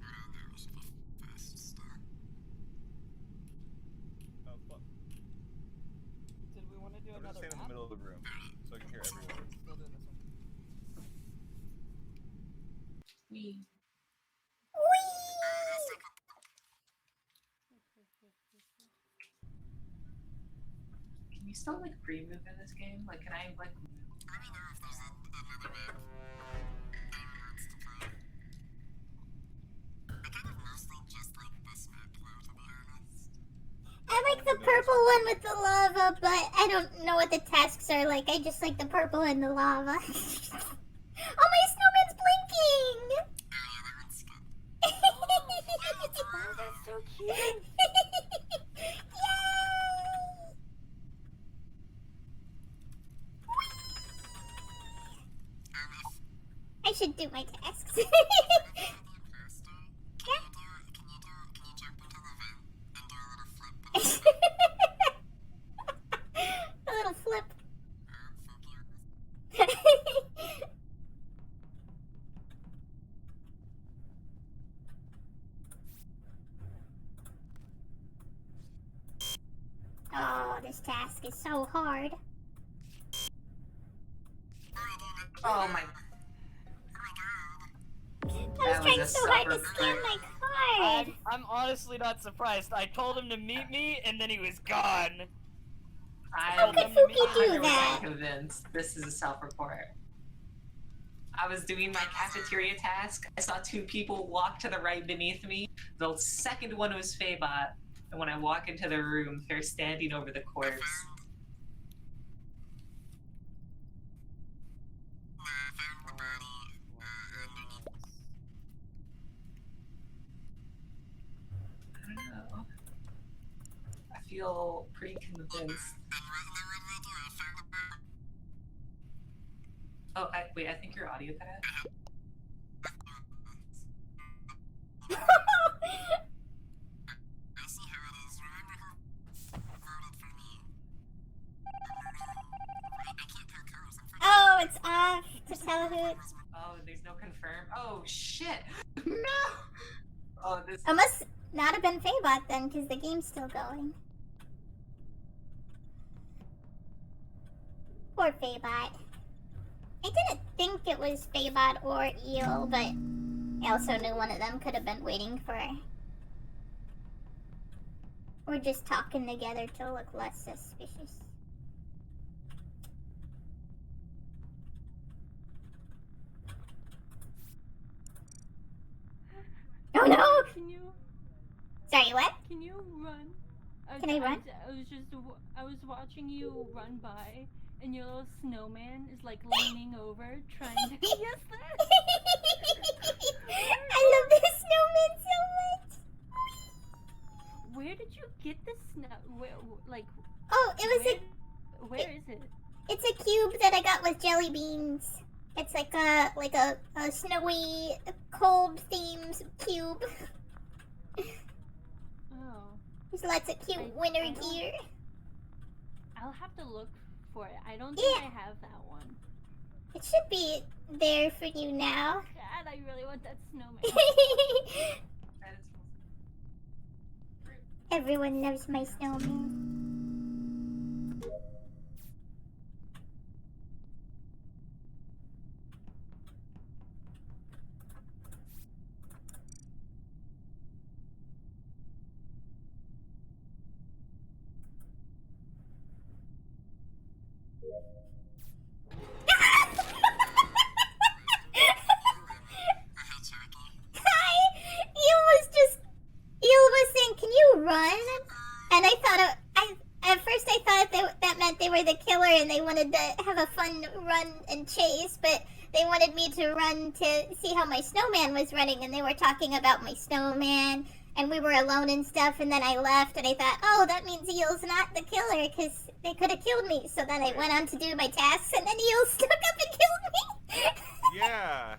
Well, that was the fast start. Oh, fuck. Did we want to do I'm another just standing in the map? middle of the room, so I can hear everyone. Still doing this one. We. Can you still like pre-move in this game? Like, can I like? Let me know if there's another map anyone wants to play. I kind of mostly just like this map though, to be honest. I like the purple one with the lava, but I don't know what the tasks are like. I just like the purple and the lava. Oh, my snowman's blinking! Oh yeah, that one's good. Oh, that's so cute. I should do my tasks. Can you jump into the vent and do a little flip? A little flip. Oh, this task is so hard. Oh my. I was That was trying a so hard to supper scan my card. I'm honestly not surprised. I told him to meet me and then he was gone. How I'm could Fuki do 100% that? convinced this is a self-report. I was doing my cafeteria task. I saw two people walk to the right beneath me. The second one was Faybot, and when I walk into the room, they're standing over the corpse. I found the body underneath. I don't know. I feel pretty convinced. And what did I do? I found the body. Oh, wait, I think your audio cut out. I see how it is. Remember who voted for me? I can't tell colors. I'm Oh, it's off to tell who. Oh, there's no confirm. Oh, shit! No! Oh, this. It must not have been Faybot then, because the game's still going. Poor Faybot. I didn't think it was Feybot or Eel, but I also knew one of them could have been waiting for her. Or just talking together to look less suspicious. Oh no! Can you Sorry, what? can you run? Can I run? I was watching you run by, and your little snowman is like leaning over, trying to. Yes, that. I love this snowman so much. Where did you get the snow? Like, Oh, it was where is it? it's a cube that I got with jelly beans. It's like a snowy, cold themed cube. Oh, There's lots of cute winter I don't- gear. I'll have to look for it. I don't think I have that one. It should be there for you now. God, I really want that snowman. That is Everyone loves my snowman. Hi! Eel was saying, can you run? And I thought, at first I thought that meant they were the killer and they wanted to have a fun run and chase, but they wanted me to run to see how my snowman was running, and they were talking about my snowman, and we were alone and stuff, and then I left, and I thought, oh, that means Eel's not the killer, because they could have killed me. So then I went on to do my tasks, and then Eel stuck up and killed me. Yeah.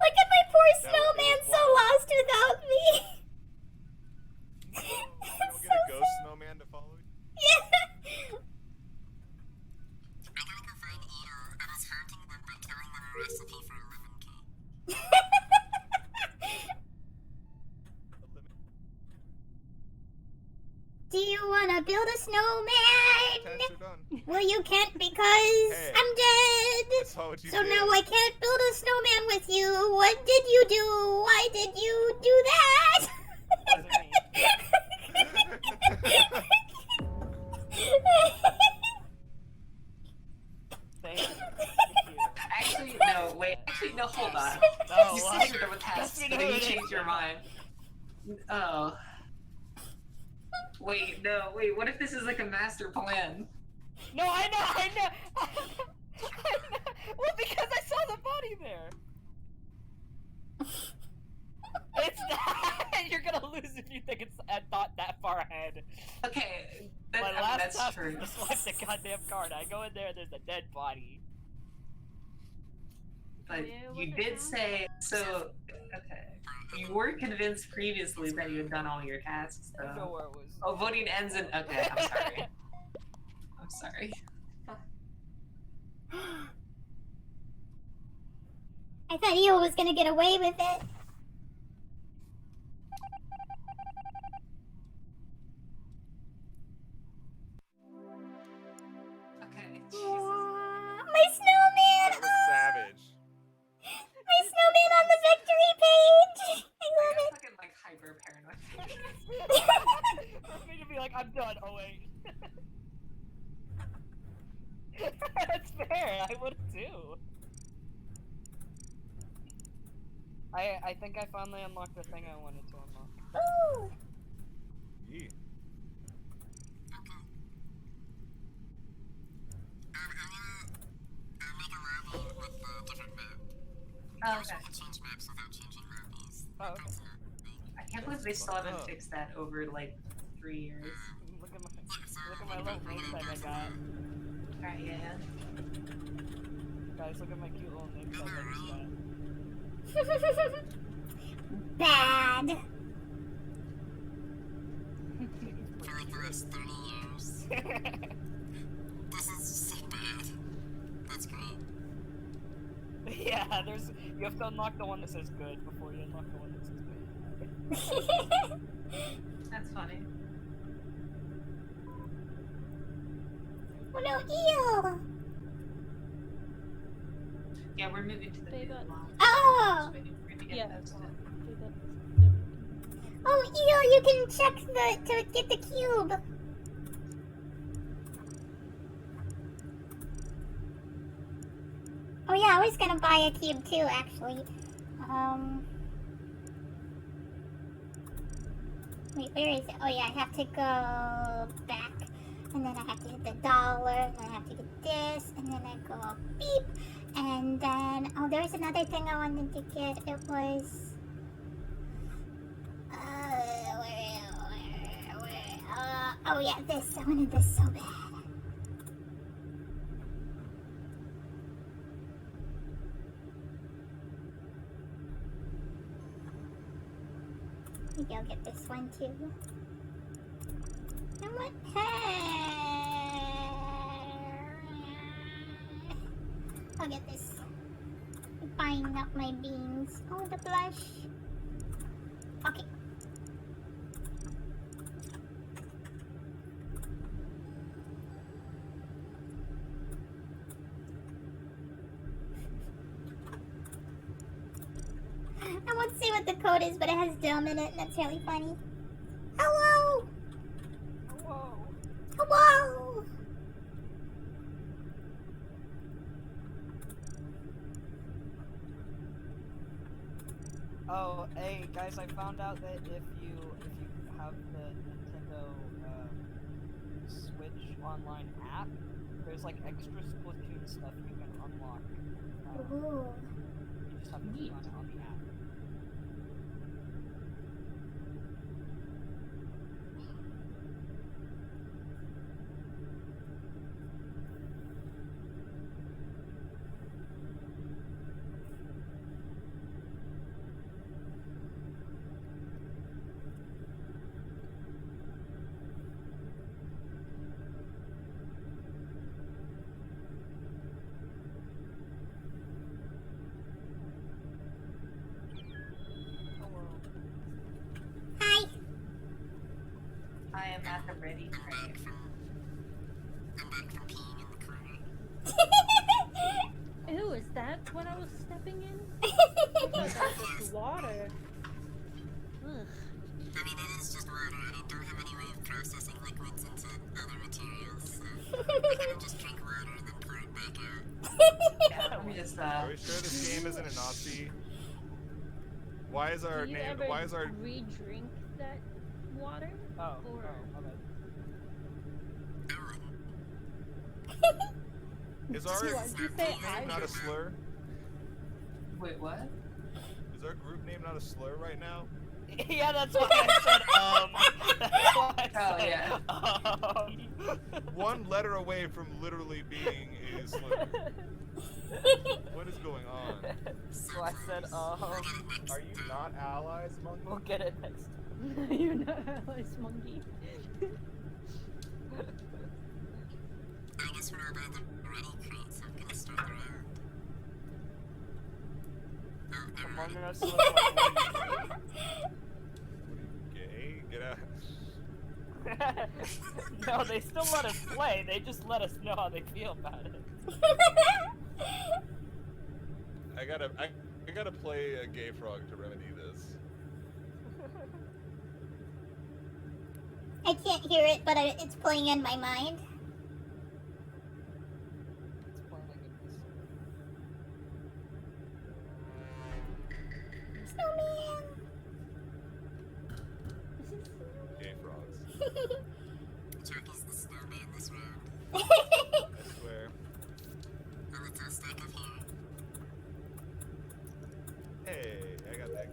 Look at my poor That was snowman so wild. lost without me. You don't get a ghost snowman to follow you? Yeah. I gotta go find Eel. I was haunting them by telling them a recipe for a lemon cake. Do you want to build a snowman? Tasks are done. Well, you can't because Hey. I'm dead. That's all what you So did. now I can't build a snowman with you. What did you do? Why did you do that? Wasn't me. Thank you. Actually, no, wait. Actually, no, hold on. Oh, You well, said you were with tasks, yes, we but know then you it is. changed your mind. Oh. Wait, no, wait, what if this is like a master plan? No, I know. I know. Well, because I saw the body there. It's not. You're gonna lose if you think it's thought that far ahead. Okay, that, My I mean, last that's task true. was to swipe the goddamn card. I go in there, there's a dead body. But Where was you it did from? say, so, okay. You were convinced previously that you had done all your tasks, I don't know though. where it was. Oh, voting ends in, okay, I'm sorry. I'm sorry. I thought Eel was gonna get away with it. Okay. My snowman! That was savage. My snowman on the victory page! I I love got it. fucking like hyper paranoid. For me to be like, I'm done. Oh wait. That's fair. I would too. I think I finally unlocked the thing I wanted to unlock. Ooh. Yeah. I'm gonna make a lobby with a different map. Oh, There's okay. way to change maps without changing lobbies. Oh, okay. That's not big. I can't believe they still haven't fixed that over like 3 years. Look at my Yeah, so look at what my about little name we're tag gonna I go got. Alright, yeah. Guys, look at my cute little name tag I just got. Bad. for like the last 30 years. This is so bad. That's great. Yeah, you have to unlock the one that says good before you unlock the one that says bad. That's funny. Oh no, eel! Yeah, we're moving to the new Favorite. lawn. Oh! Just waiting for it to get Yeah. posted. Oh, eel, you can check to get the cube. Oh yeah, I was gonna buy a cube too, actually. Wait, where is it? Oh yeah, I have to go back. And then I have to hit the dollar, and then I have to get this, and then I go beep. And then, oh, there was another thing I wanted to get. It was... oh yeah, this. I wanted this so bad. Maybe I'll get this one too. I want hair. I'll get this. I'm buying up my beans. Oh, the blush. Okay. I won't say what the code is, but it has dumb in it, and that's really funny. Hello! Whoa. Hello! Oh, hey guys, I found out that if you have the Nintendo Switch online app, there's like extra Splatoon stuff you can unlock. Ooh. You just have to click on it on the app. Hi! I am at the ready crate. I'm back from peeing in the corner. Ew, is that what I was stepping in? I thought that was just water. Ugh. I mean, it is just water, and I don't have any way of processing liquids into other materials, so I kind of just drink water and then pour it back out. Yeah, let me just Are we sure this game isn't a Nazi? Why is our Do you name? ever Why is our? re-drink that water? Oh, Or... okay. Is our Did you group say name I? not a slur? wait, what? Is our group name not a slur right now? Yeah, that's why I said, That's why I Oh, said, yeah. One letter away from literally being a slur. What is going on? So I said, Are you not allies, Monkey? we'll get it next time. You're not allies, monkey. I guess we're all by the ready crate, so I'm gonna start the round. Oh, Among everybody. Us looks like Gay? Get out. No, they still let us play. They just let us know how they feel about it. I gotta play a gay frog to remedy this. I can't hear it, but it's playing in my mind. It's playing in this. Snowman! Gay frogs. Choccy's the snowman this round. I swear. A little stack of hair. Hey, I got that.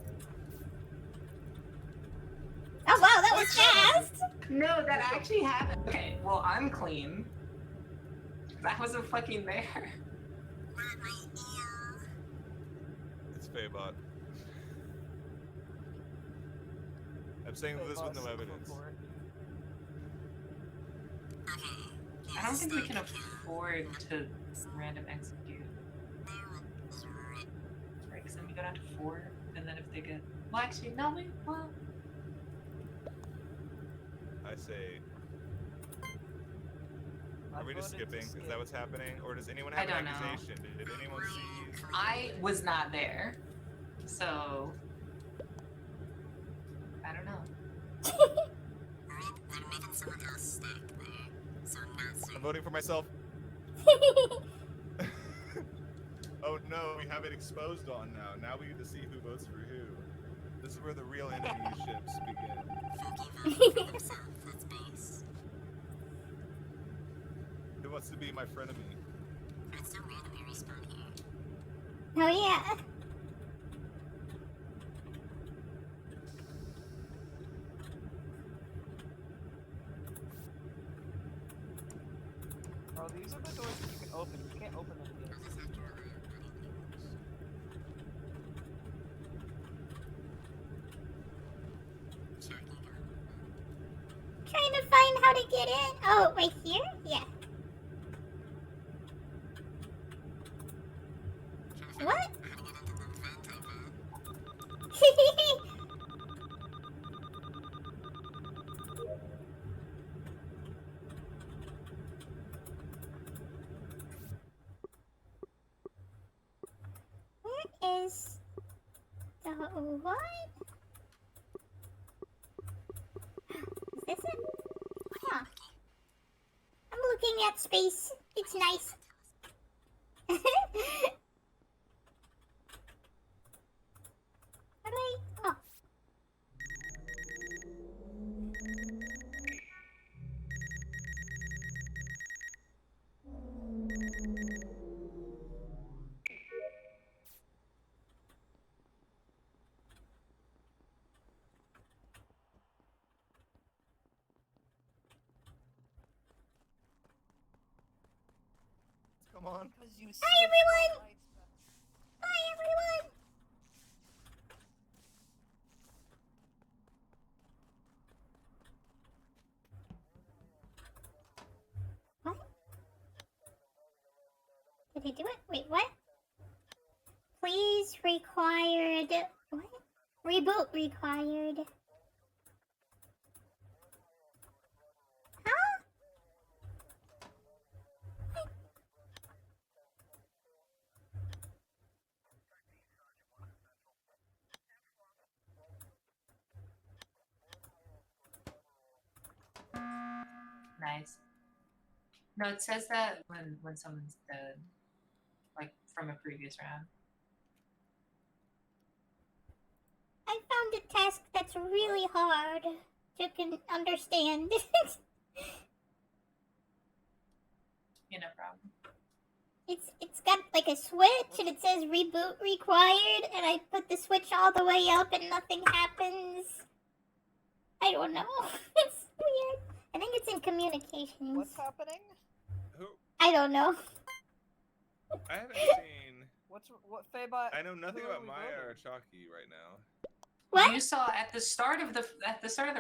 Oh wow, that was fast! No, that actually happened. Okay, well, I'm clean. I wasn't fucking there. Not my eel. It's Faybot. I'm saying this with no evidence. Okay. I don't think we can afford to random execute. Right, because then we go down to 4, and then if they get... Well, actually, no, wait, well... I say Are we just voted to skipping? Is skip. that what's happening? Or does anyone I have an don't know. accusation? Did anyone see? I was not there, so I don't know. They're making someone else stack there. So not I'm voting for myself. Oh no, we have it exposed on now. Now we get to see who votes for who. This is where the real enemyships begin. Fooky voting for himself. That's base. Who wants to be my frenemy? It's so random you respawn here. Oh yeah. Oh, these are the doors that you can open. You can't open them I'll here. just have to rely on running things. Chucky gone. Trying to find how to get in. Oh, right here? Yeah. Trying to What? figure out how to get into the vent type of. Where is the what? Is this it? Huh. I'm looking at space. It's nice. How do I? Oh. Come on. Because you Hi everyone! Hi everyone! What? Did I do it? Wait, what? Please required. What? Reboot required. Huh? What? Nice. No, it says that when someone's dead, like from a previous round. I found a task that's really hard to understand. Yeah, no problem. It's got like a switch and it says reboot required, and I put the switch all the way up and nothing happens. I don't know. It's weird. I think it's in communications. What's happening? Who? I don't know. I haven't seen. What Fabot? I know nothing Who are about we Maya or voting? Chalky right now. What? You saw at the start of the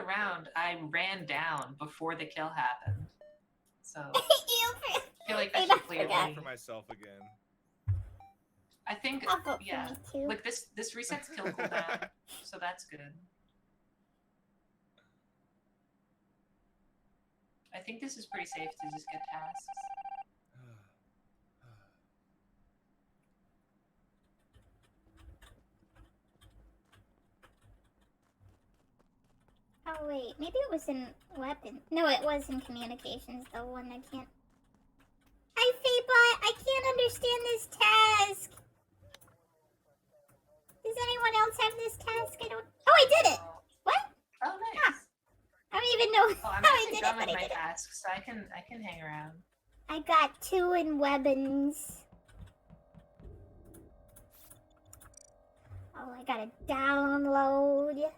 round, I ran down before the kill happened. So I feel like that should I'll clearly. vote for myself again. I think I'll vote yeah. for me too. Like this resets kill cooldown, so that's good. I think this is pretty safe to just get tasks. Oh wait, maybe it was in weapon. No, it was in communications. The one I can't. Hi, Fabot. I can't understand this task. Does anyone else have this task? I don't. Oh, I did it. What? Oh, nice. Huh. I don't even know Oh, I'm how I actually did it, done but with I my did it. tasks, so I can hang around. I got 2 in weapons. Oh, I gotta download.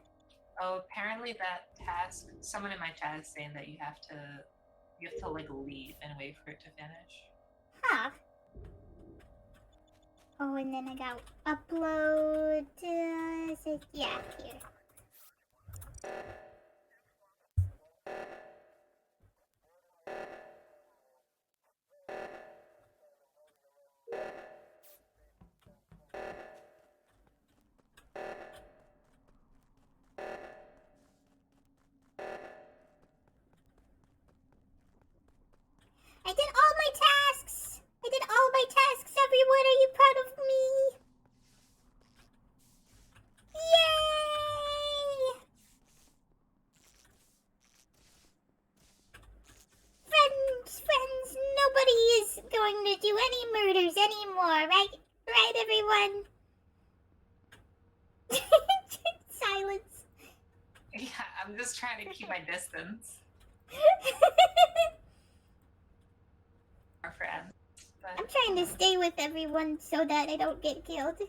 Oh, apparently that task. Someone in my chat is saying that you have to like leave and wait for it to finish. Huh. Oh, and then I got upload. Yeah, here. I did any murders anymore, right? Right, everyone? Silence. Yeah, I'm just trying to keep my distance. Our friends. I'm trying to stay with everyone so that I don't get killed.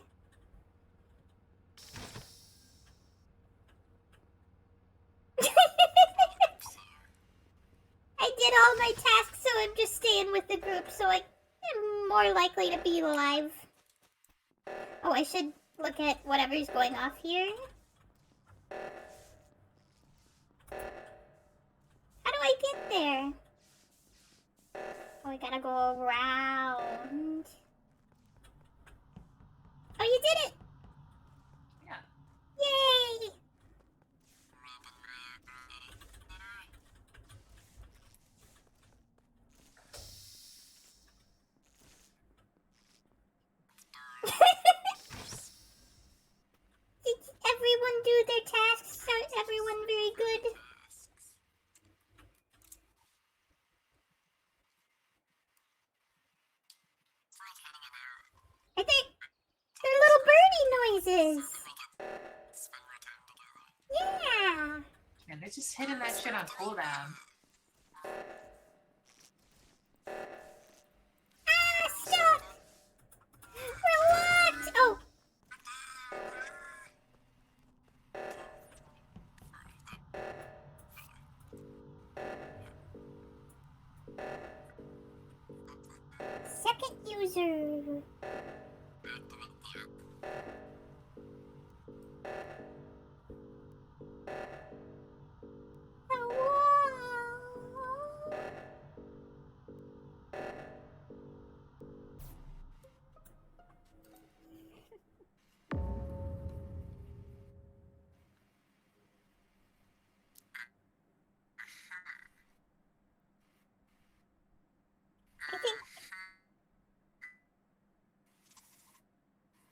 I did all my tasks, so I'm just staying with the group, so I'm more likely to be alive. Oh, I should look at whatever's going off here. How do I get there? Oh, I gotta go around. Oh, you did it! Yeah. Yay! Did everyone do their tasks? Is everyone very good? I think they're little birdie noises. Yeah. Man, they're just hitting that shit on cooldown. Ah, stop! We're locked! Oh. Second user.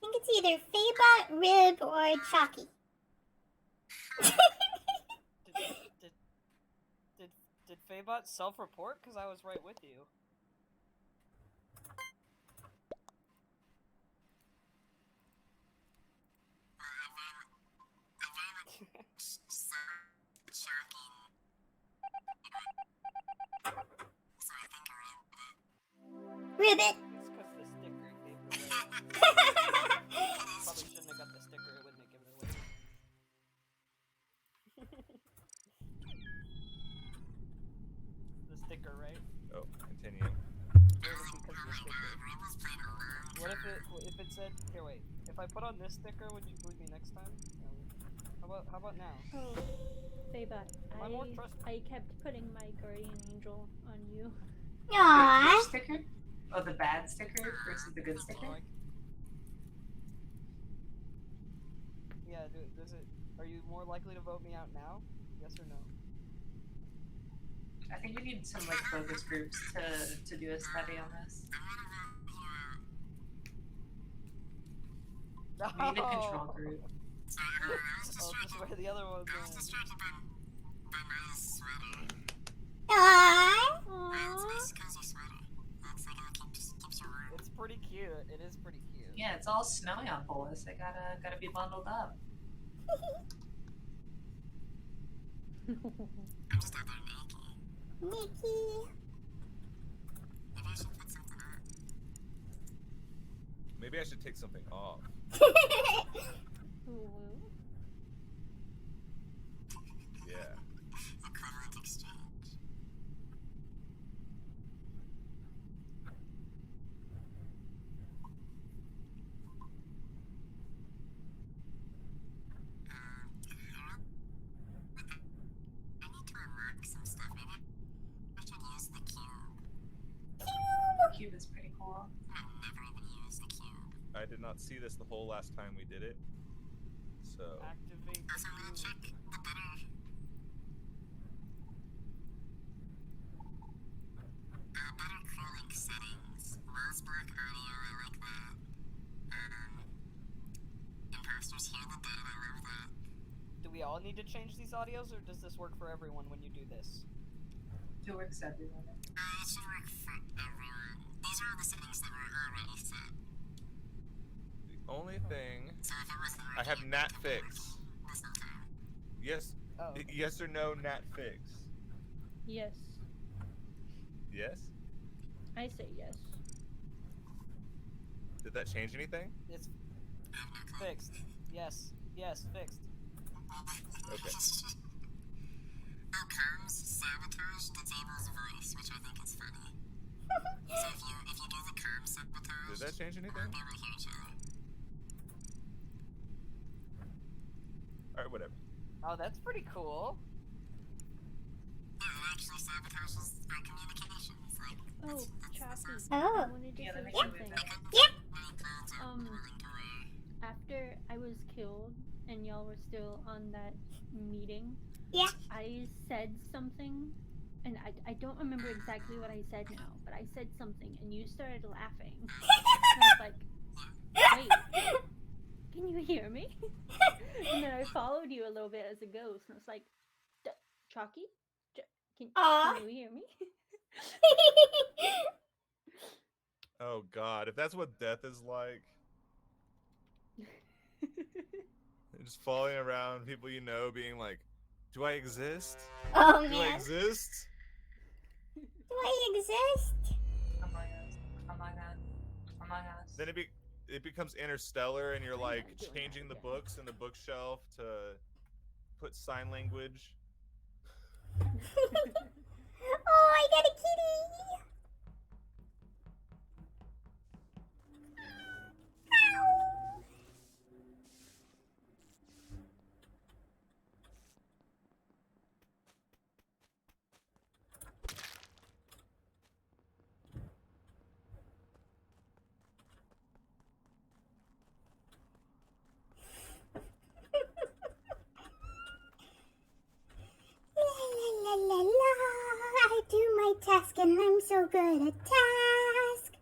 I think it's either Fabot, Rib, or Choccy. Did Fabot self-report? Because I was right with you. Ribbit. It's because the sticker gave it away. Probably shouldn't have got the sticker, it wouldn't have given it away. The sticker, right? Oh, continue. What if it said, here wait, if I put on this sticker, would you believe me next time? How about now? Oh, Fabot, Am I more trustworthy? I kept putting my guardian angel on you. Aww. Which sticker? Oh, the bad sticker versus the good sticker? Yeah, are you more likely to vote me out now? Yes or no? I think we need some like focus groups to do a study on this. We need a control group. Oh, this is where the other one's going. Aww. It's pretty cute. It is pretty cute. Yeah, it's all snowy on Polis. They gotta be bundled up. Nikki. Maybe I should take something off. Yeah. Cube is pretty cool. I did not see this the whole last time we did it. So. Activate the cube. Better cooling settings. Rosebrook audio, I like that. Imposters hear the dead, I love that. Do we all need to change these audios, or does this work for everyone when you do this? It works everywhere. It should work for everyone. These these are all the settings that were already set. The only thing So if it was I have Nat Fix. this whole time. Yes. Oh, okay. Yes or no, Nat Fix. Yes. Yes. I say yes. Did that change anything? It's fixed. Yes. Yes, fixed. Okay. Oh, comms sabotage disables voice, which I think is funny. So if you do the comms sabotage, Did that change I anything? won't be able to hear each other. All right, whatever. Oh, that's pretty cool. Yeah, it actually sabotages our communications. Like, Oh, that's Choccy. Oh. I wanted to Yeah, that say makes it something. better. Yep. many clouds are Um, rolling away. After I was killed and y'all were still on that meeting, Yeah. I said something, and I don't remember exactly what I said now, but I said something and you started laughing. And I was like, wait, can you hear me? And then I followed you a little bit as a ghost, and I was like, Chalky? Aw. Can you hear me? Oh God, if that's what death is like, just falling around people you know, being like, "Do I exist? Oh Do I man. exist?" Do I exist? Among Us. Among Us. Among Us. Then it becomes interstellar, and you're I'm like not doing changing that the again. books in the bookshelf to put sign language. Oh, I got a kitty. Ow. La la la la, I do my task and I'm so good at task.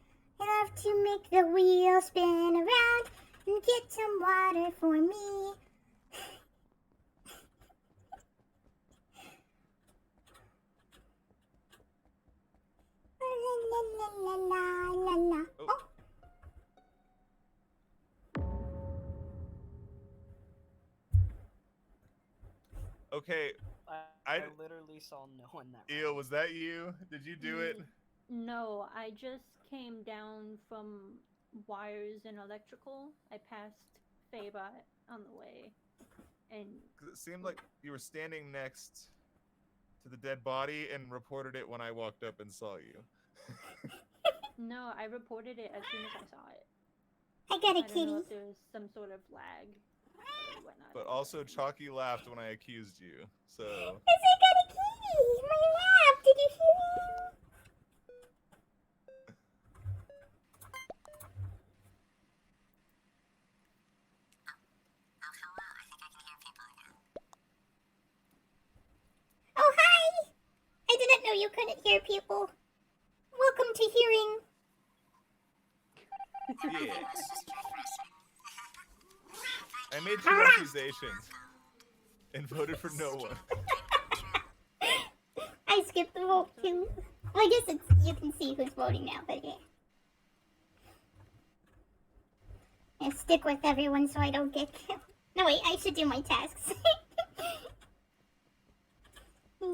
I love to make the wheel spin around and get some water for me. La la la la la la. Oh. Oh. Okay, I I- literally saw no one that Eel, round. was that you? Did you do it? No, I just came down from wires and electrical. I passed Fabot on the way, and 'Cause it seemed like you were standing next to the dead body and reported it when I walked up and saw you. no, I reported it as soon as I saw it. I got a I don't know kitty. if there was some sort of lag or whatnot. But also, Chalky laughed when I accused you. So Yes, I got a kitty. My lap. Did you hear him? Oh, hello, I think I can hear people again. Oh, hi. I didn't know you couldn't hear people. Welcome to hearing. yeah, It's just refreshing. I made 2 accusations and voted for no one. I skipped the vote too. Well, I guess you can see who's voting now, but yeah. Yeah, stick with everyone so I don't get killed. No, wait, I should do my tasks. I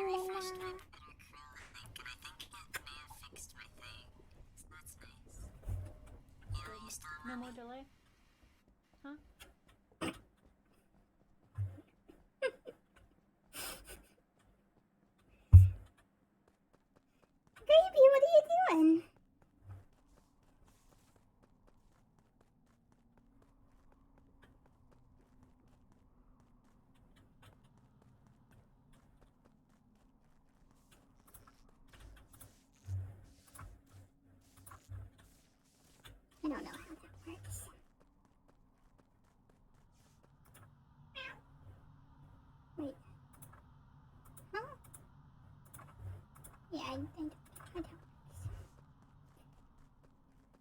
refreshed my Twitter link and I think it may have fixed my thing. So that's nice. Eel, you still No want more me? delay? Huh? Baby, what are you doing? I don't know how that works. Wait. Huh? Yeah, I don't.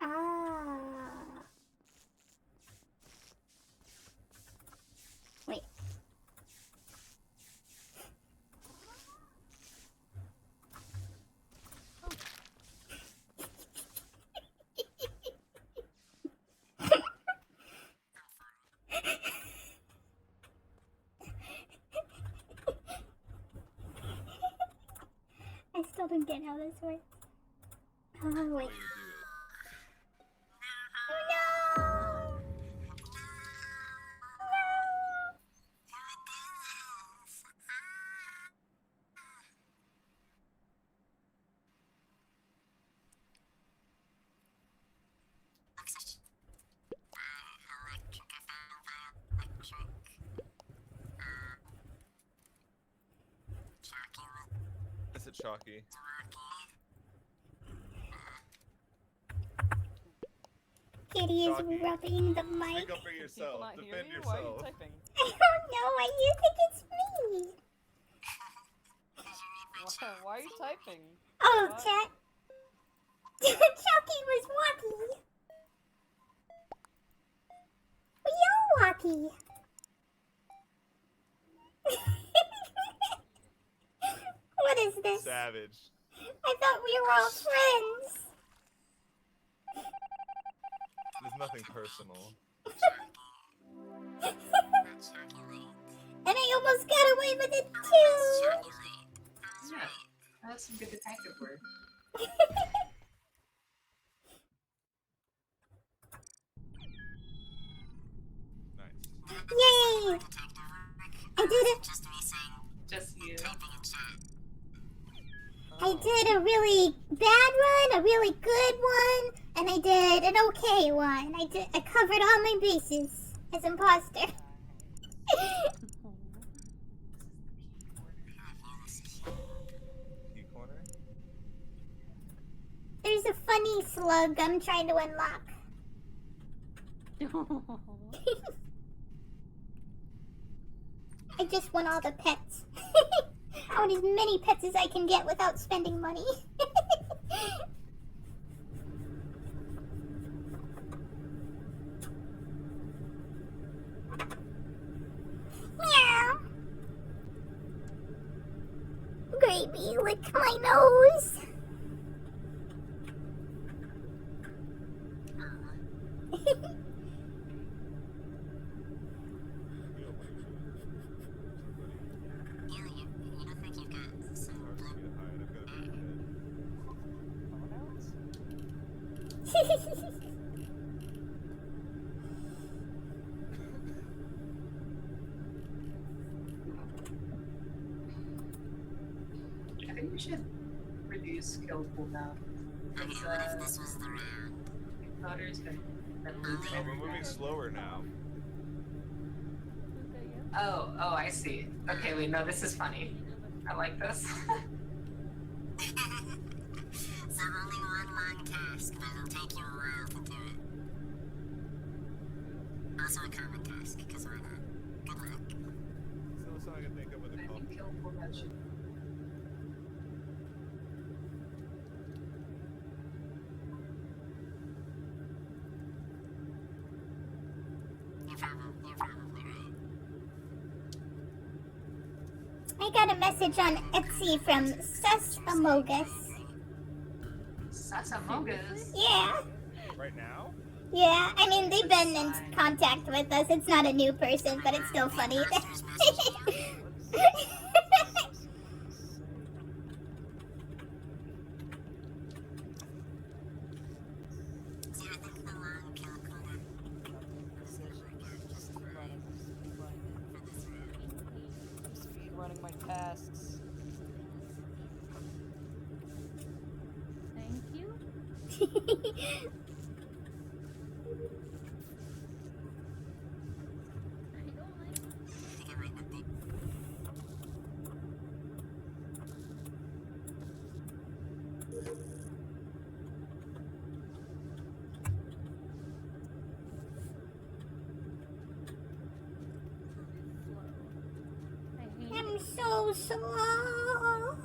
Ah. Wait. don't get how this works. Oh, wait. Way to do it. No! Is it Chalky? Kitty is Chalky. rubbing the mic. Speak up for People yourself. not hear Defend me? Why are you yourself. typing? I don't know. Why do you think it's me? Why are you typing? Oh, What? chat. Chucky was walkie. We all walkie. What is this? Savage. I thought we were all friends. There's nothing personal. And I almost got away with it too. Yeah, that's some good detective work. Nice. Yay! I did it. Just you. I did a really bad one, a really good one, and I did an okay one. I covered all my bases as imposter. Key corner? There's a funny slug I'm trying to unlock. I just want all the pets. I want as many pets as I can get without spending money. Meow. Gravy, lick my nose. I think we should reduce kill cooldown. Because, Daughter's been losing Oh, we're moving slower now. Oh, I see. Okay, wait, no, this is funny. I like this. So only one long task, but it'll take you a while to do it. Also a common task, because why not? Good luck. Still something I can think of with I a call. think kill cooldown should. You're probably right. I got a message on Etsy from Sasamogus. Sasamogas? Yeah, Right now? yeah. I mean, they've been in contact with us. It's not a new person, but it's still funny. See, I think the long kill cooldown just running for this round. I'm speed running my tasks. Thank you. I don't like it. I think I might not be. I hate I'm so slow.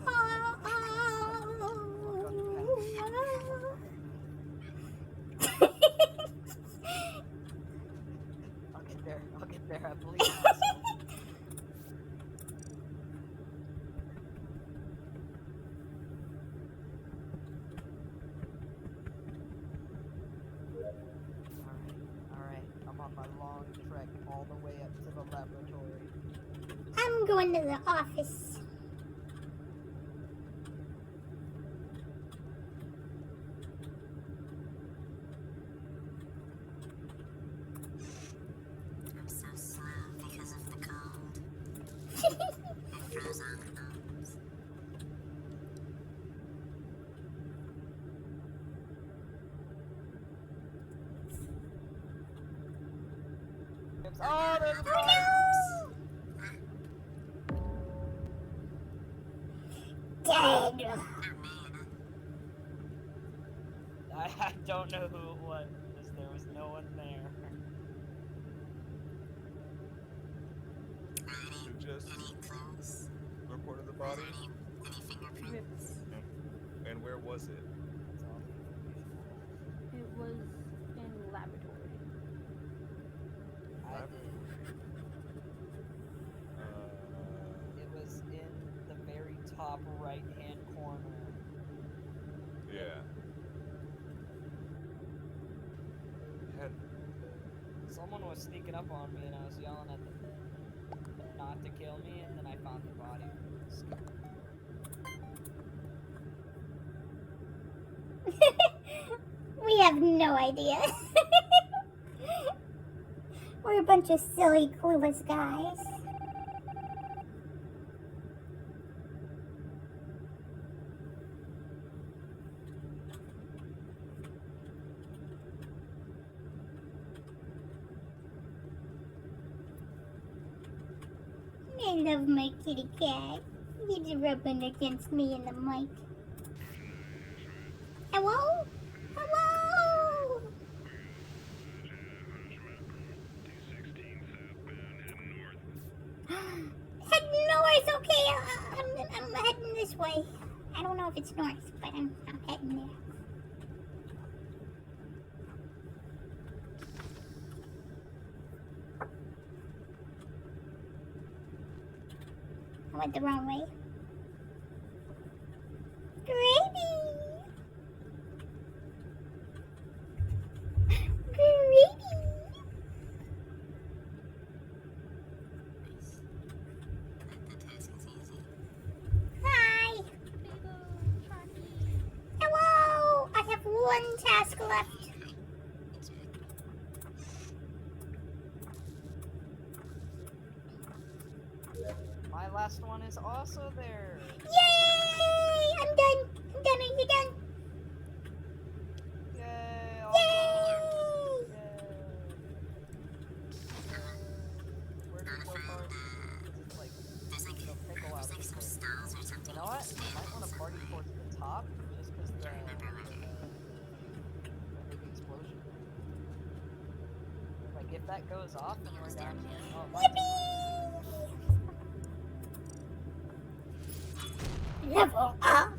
I'll get there, I believe. Alright, I'm on my long trek all the way up to the laboratory. I'm going to the office. traps. Oh, there's a Oh body. no! Dead! I don't know who it was. There was no one there. You just reported the body? Any fingerprints? And where was it? That's all the information I have. It was in laboratory. I did. It was in the very top right-hand corner. Yeah. Had Someone was sneaking up on me and I was yelling at them not to kill me, and then I found the body. We have no idea. We're a bunch of silly, clueless guys. I love my kitty cat. He's rubbing against me in the mic. Hello? Hello? Head north, okay. I'm heading this way. I don't know if it's north, but I'm heading there. I went the wrong way. Gravy! Gravy! The task is easy. Hi! Hello! I have one task left. My last one is also there. Yay! I'm done. I'm done. Are you done? Yay! All Yay! done. Yay! Where do we go first? It's like, it'll take a while to There's get some there. stalls or something. You know what? I might want to party towards the top, just because the big explosion. Like, if that goes off, then we're down here. Oh, Yippee! Level up.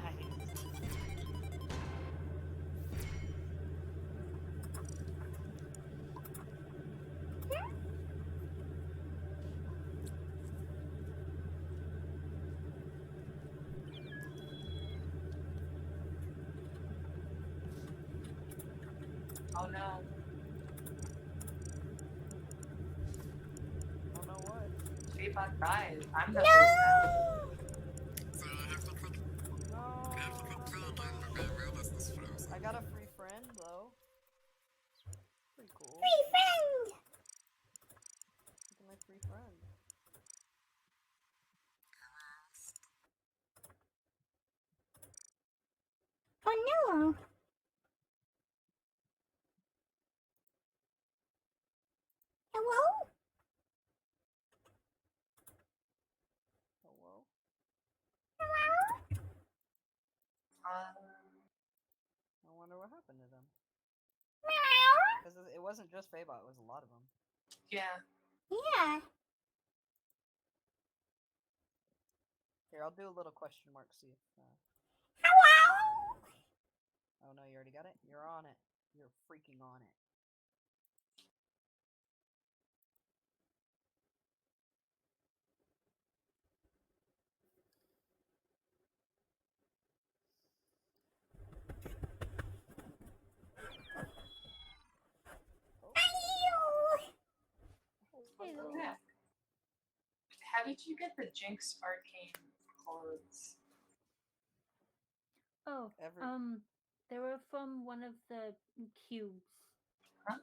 nice. Oh no. Oh no, what? Feedback died. I'm the No! host now. So I have to click No. play again, but my line is this frozen. I got a free friend, though. Pretty cool. Free friend. Look at my free friend. Oh no. Hello? Hello? Hello? I wonder what happened to them. Meow. Because it wasn't just Faybot, it was a lot of them. Yeah. Yeah. Here, I'll do a little question mark, see if... Hello? Oh no, you already got it? You're on it. You're freaking on it. What the heck? How did you get the Jinx Arcane clothes? Oh, they were from one of the cubes. Oh.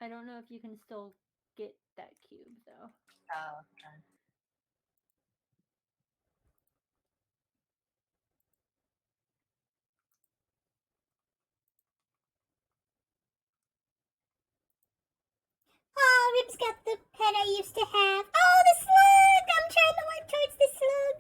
I don't know if you can still get that cube though. Oh, okay. Rib's got the pet I used to have. Oh, the slug! I'm trying to work towards the slug.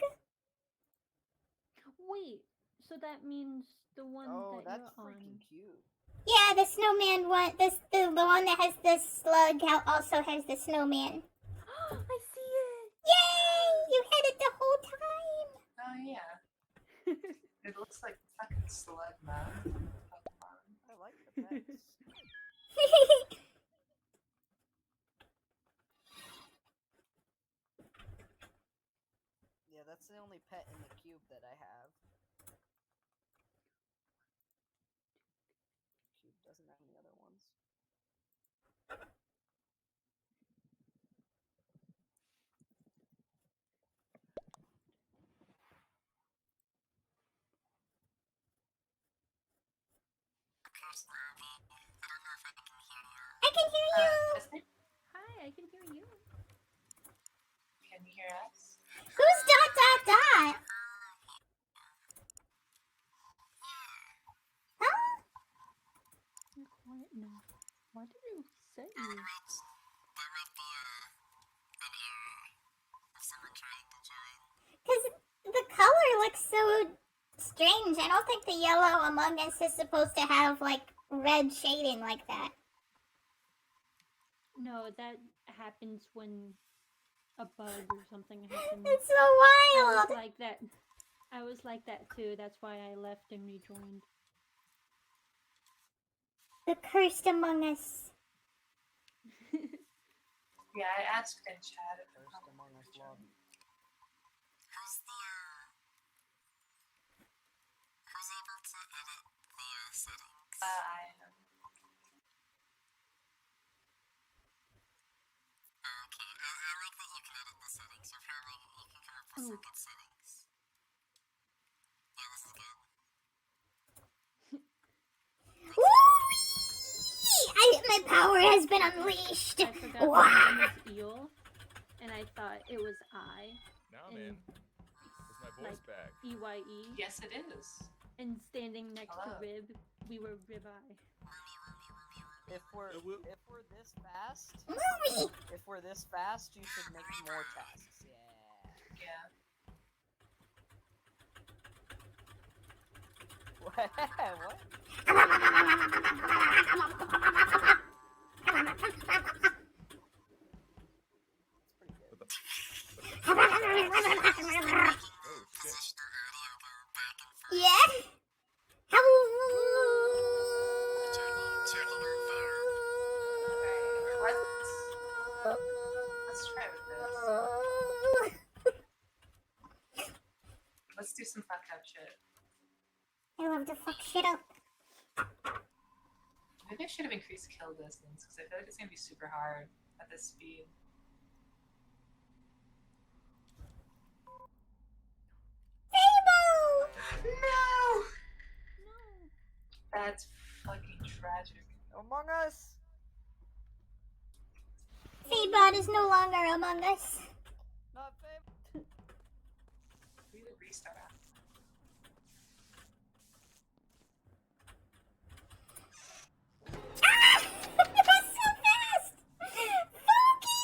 Wait, so that means the one Oh, that that's you're freaking on. cute. Yeah, the snowman one. The one that has the slug also has the snowman. I see it! Yay! You had it the whole time. Oh yeah. It looks like fucking slug, man. I like the pets. Yeah, that's the only pet in the cube that I have. Cube doesn't have any other ones. I can hear you. Kristen, Hi, I can hear you. can you hear us? Who's dot dot dot? Huh? You're quiet now. Why did you say? Because the color looks so strange. I don't think the yellow Among Us is supposed to have like red shading like that. No, that happens when a bug or something happens. It's so I wild. was like that. I was like that too. That's why I left and rejoined. The cursed Among Us. Yeah, I asked in chat if First Among Us lobby. Who's able to edit their settings? I am. Okay, I like that you can edit the settings. You can come up with some good settings. Yeah, this is good. My power has been unleashed. I forgot Wow. my name was Eel, and I thought it was I. Now I'm in. Is my voice Like- back? EYE. Yes, it is. And standing next Hello. to Rib, we were Rib-Eye. If we're this fast, Movie. if we're this fast, you should make more tasks. Yeah. Yeah. What? It's pretty good. What the? Oh shit! Yeah. Let's try with this. Let's do some fucked up shit. I love to fuck shit up. Maybe I should have increased kill distance because I feel like it's gonna be super hard at this speed. Fable. No! No. That's fucking tragic. Among Us. Fabot is no longer Among Us. Not Fable. We would restart after. Ah! That was so fast! Fuki!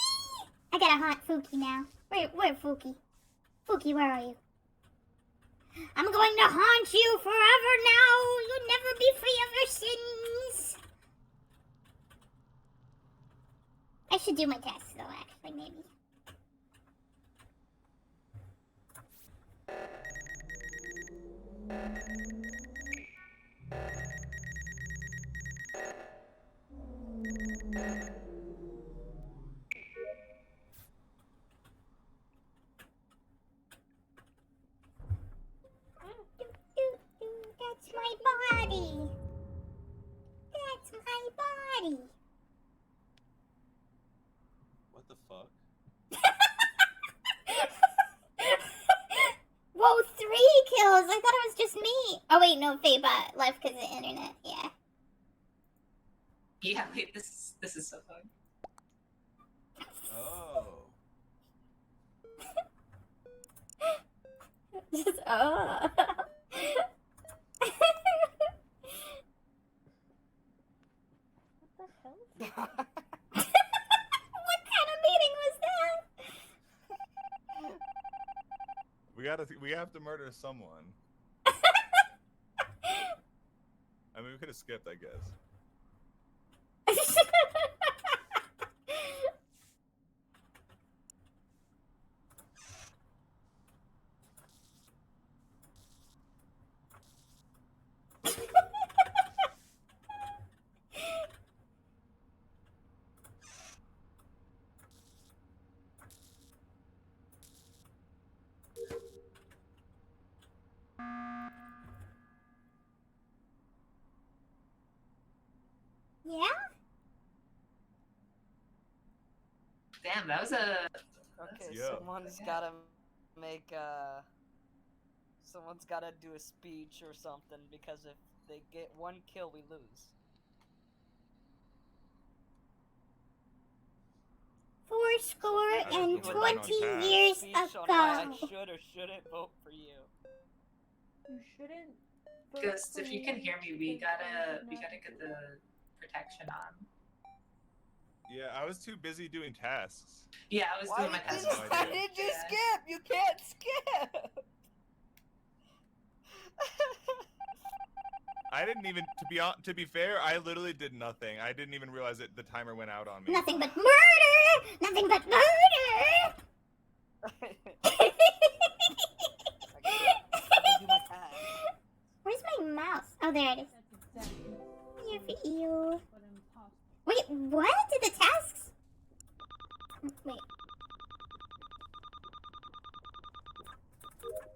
I gotta haunt Fuki now. Where Fuki? Fuki, where are you? I'm going to haunt you forever now! You'll never be free of your sins! I should do my tests though, actually, maybe. That's my body. That's my body. What the fuck? Whoa, 3 kills. I thought it was just me. Oh wait, no, Fabot left because of the internet. Yeah. Yeah, wait, this is so fun. Oh. Just oh. What the hell? we have to murder someone. I mean, we could have skipped, I guess. Yeah? Damn, that was a. Okay, Yeah. someone's gotta make someone's gotta do a speech or something, because if they get one kill, we lose. 20 years Speech on why ago. I should or shouldn't vote for you. You shouldn't. vote Ghost, for if you can me hear me, we because gotta I'm not get the protection on. Yeah, I was too busy doing tasks. Yeah, I was Why doing my did task. you- why did you Yeah. skip? You can't skip! I didn't even, to be fair, I literally did nothing. I didn't even realize that the timer went out on me. Nothing but murder! Nothing but murder! I gotta do my task. Where's my mouse? Oh, there it is. That's exactly Here for you. what imposter. Wait, what? Did the tasks? Wait.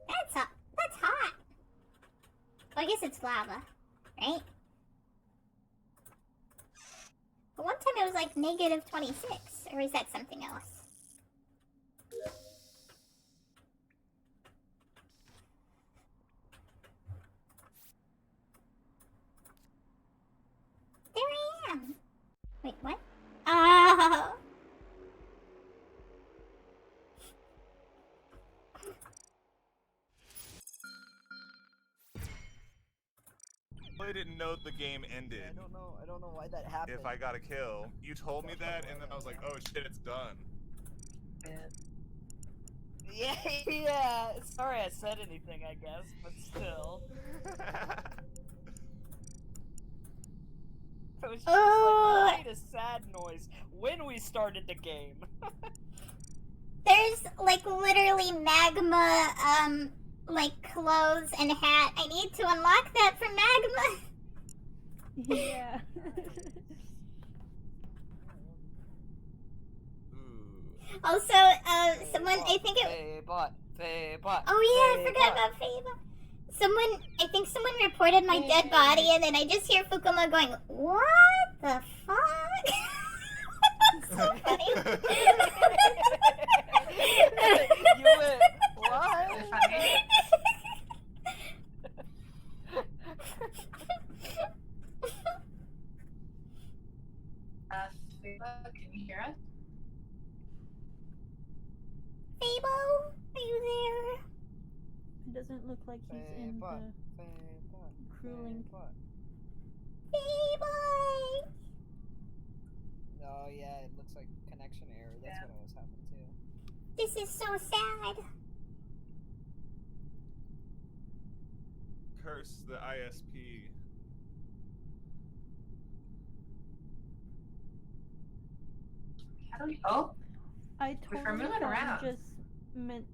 That's hot. That's hot. Well, I guess it's lava, right? But one time it was like negative 26, or is that something else? There I am. Wait, what? Oh. I didn't know the game ended I don't know why that happened. if I got a kill. You told me that, and then I was like, oh shit, it's done. Yeah, yeah. Sorry I said anything, I guess, but still. It was just like, we made a sad noise when we started the game. There's like literally magma, like clothes and hat. I need to unlock that for magma. Yeah. Ooh. Also, someone, I think it. Faybot. Oh yeah, I forgot about Fava. Someone, I think someone reported my dead body, and then I just hear Fukuma going, "What the fuck?" That's so funny. You went, what? Can you hear us? Fabo, are you there? It doesn't look like he's in the crew link. Fabo! Oh yeah, it looks like connection error. That's what always happened too. This is so sad. Curse the ISP. How do we? Oh, I We're totally moving thought around. you just meant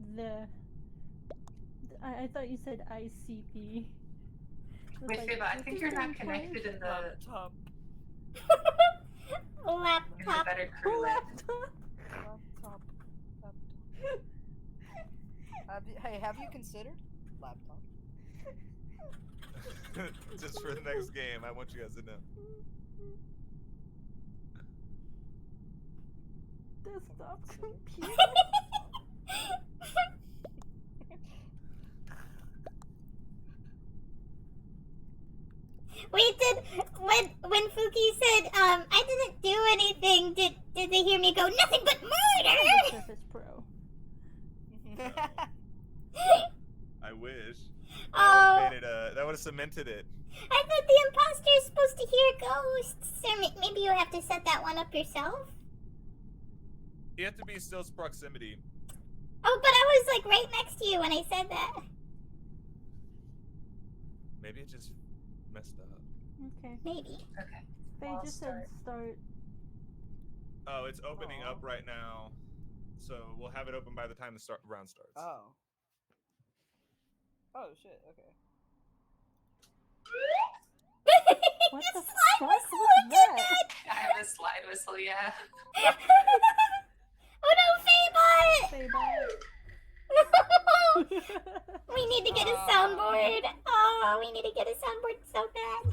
I thought you said ICP. was wait, like, Faber, I is think this you're not going connected in the Laptop. Laptop. better crew list. Laptop. Have you considered laptop? Just for the next game, I want you guys to know. Desktop computer. Wait, when Fuki said, I didn't do anything, did they hear me go, nothing but murder? Surface Pro. I wish. Oh, That would have cemented it. I thought the imposter is supposed to hear ghosts. Or maybe you have to set that one up yourself? You have to be close proximity. Oh, but I was like right next to you when I said that. Maybe it just messed up. Okay. Maybe. Okay. They I'll just said start. Oh, it's opening Aw. up right now. So we'll have it open by the time the round starts. Oh. Oh shit. Okay. What Your the slide fuck whistle was did that? that! I have a slide whistle, yeah. Oh no, Faybot! Say bye. We need to get a soundboard. Oh, we need to get a soundboard so bad.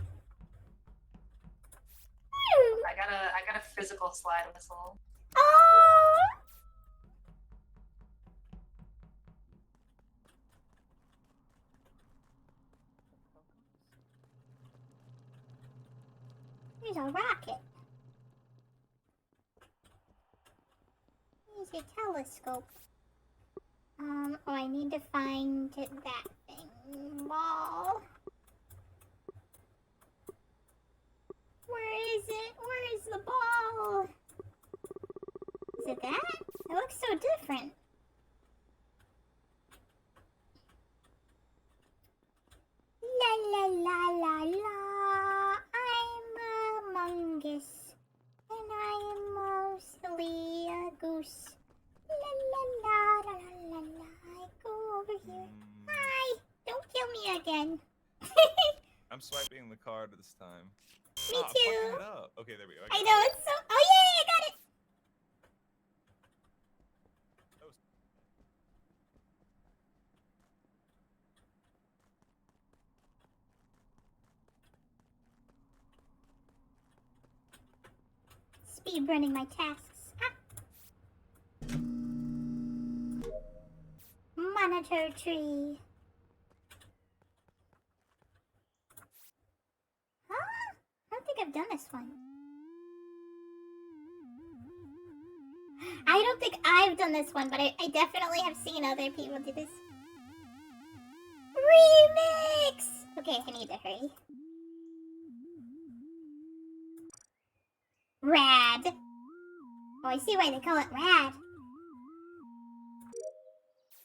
Woo. I got a physical slide whistle. Oh! There's a rocket. There's a telescope. Oh, I need to find that thing. Ball. Where is it? Where is the ball? Is it that? It looks so different. La la la la la. I'm a mungus. And I am mostly a goose. La la la la la la la. I go over here. Hi! Don't kill me again. I'm swiping the card this time. Me Ah, too. fucking it up. Okay, there we go. I know, it's so. Oh, yay! I got it! Speed running my tasks. Ah. Monitor tree. Huh? I don't think I've done this one. I don't think I've done this one, but I definitely have seen other people do this. Remix! Okay, I need to hurry. Rad. Oh, I see why they call it rad.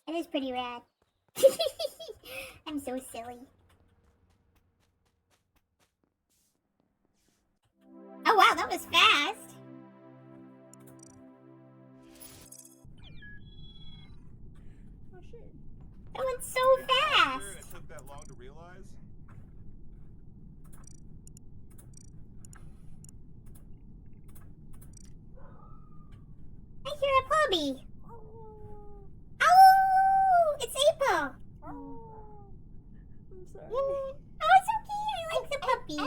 It is pretty rad. I'm so silly. Oh wow, that was fast. Oh shit. That went so It fast. took that long to realize. I hear a puppy. Oh, it's April. I'm sorry. Oh, it's okay. I like the puppy.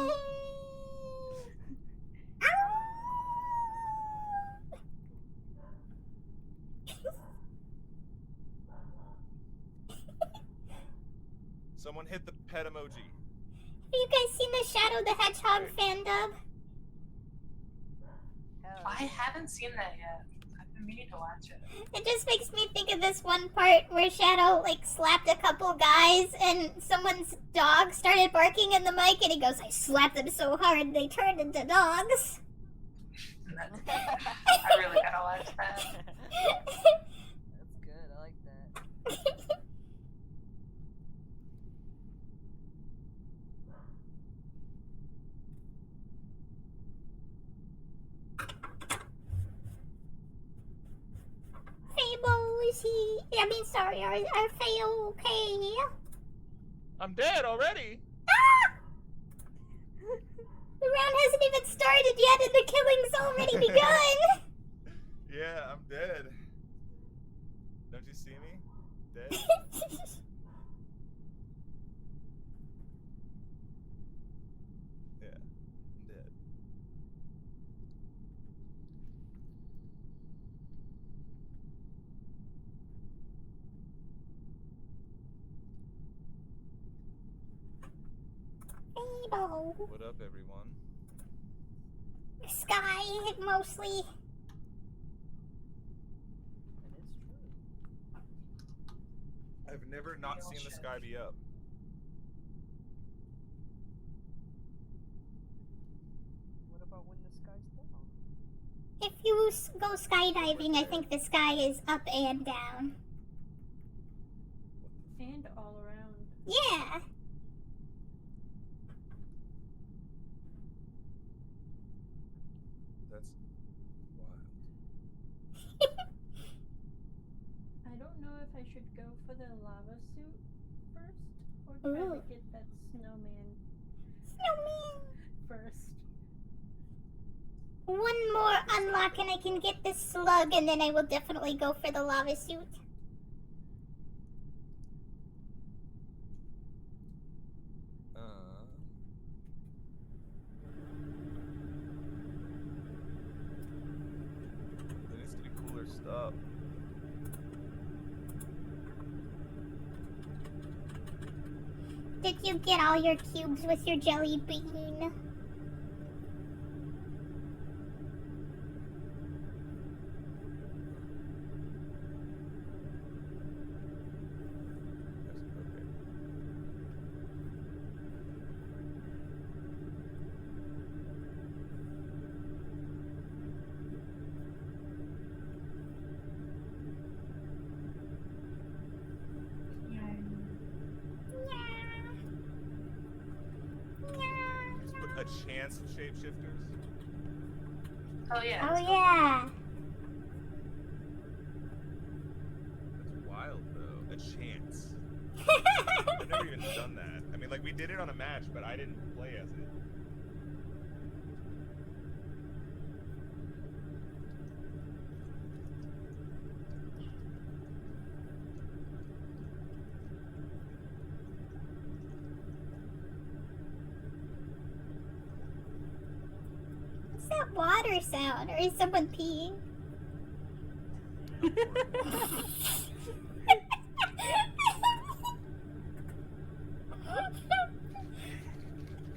Someone hit the pet emoji. Have you guys seen the Shadow the Hedgehog fan dub? I haven't seen that yet. I've been meaning to watch it. It just makes me think of this one part where Shadow like slapped a couple guys and someone's dog started barking in the mic and he goes, I slapped them so hard they turned into dogs. I really gotta watch that. That's good. I like that. Sorry, are Faye okay? I'm dead already. Ah! The round hasn't even started yet and the killing's already begun! Yeah, I'm dead. Don't you see me? Dead? Yeah, I'm dead. Rainbow. What up, everyone? Sky, mostly. And it's true. I've never not seen the sky be up. What about when the sky's down? If you go skydiving, I think the sky is up and down. Yeah. That's wild. I don't know if I should go for the lava suit first or try Ooh. to get that snowman Snowman. first. One more unlock and I can get this slug, and then I will definitely go for the lava suit. There needs to be cooler stuff. Did you get all your cubes with your jelly bean? A chance of shapeshifters? Oh yeah. Oh yeah. That's wild though. A chance. I've never even done that. I mean, like, we did it on a match, but I didn't play as it. What's that water sound? Or is someone peeing? Because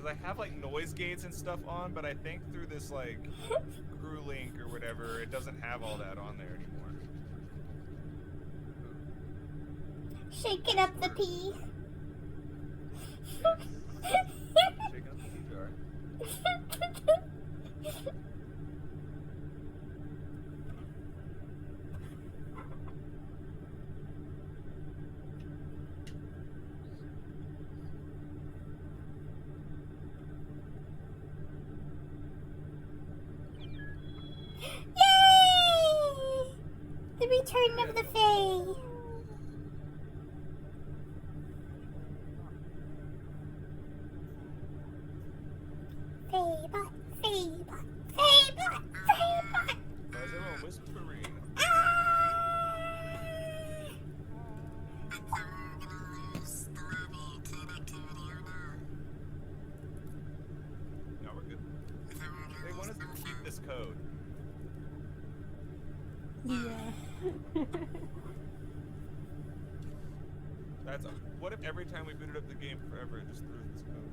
I have, like, noise gates and stuff on, but I think through this, like, crew link or whatever, it doesn't have all that on there anymore. Shaking up the pee. Shaking up the tea jar. Yay! The return of the Fae. Faebot, Faebot, Faebot, Faebot. Why is everyone whispering? No, we're good. They want us to keep this code. Yeah. That's a, what if every time we booted up the game forever, it just threw this code?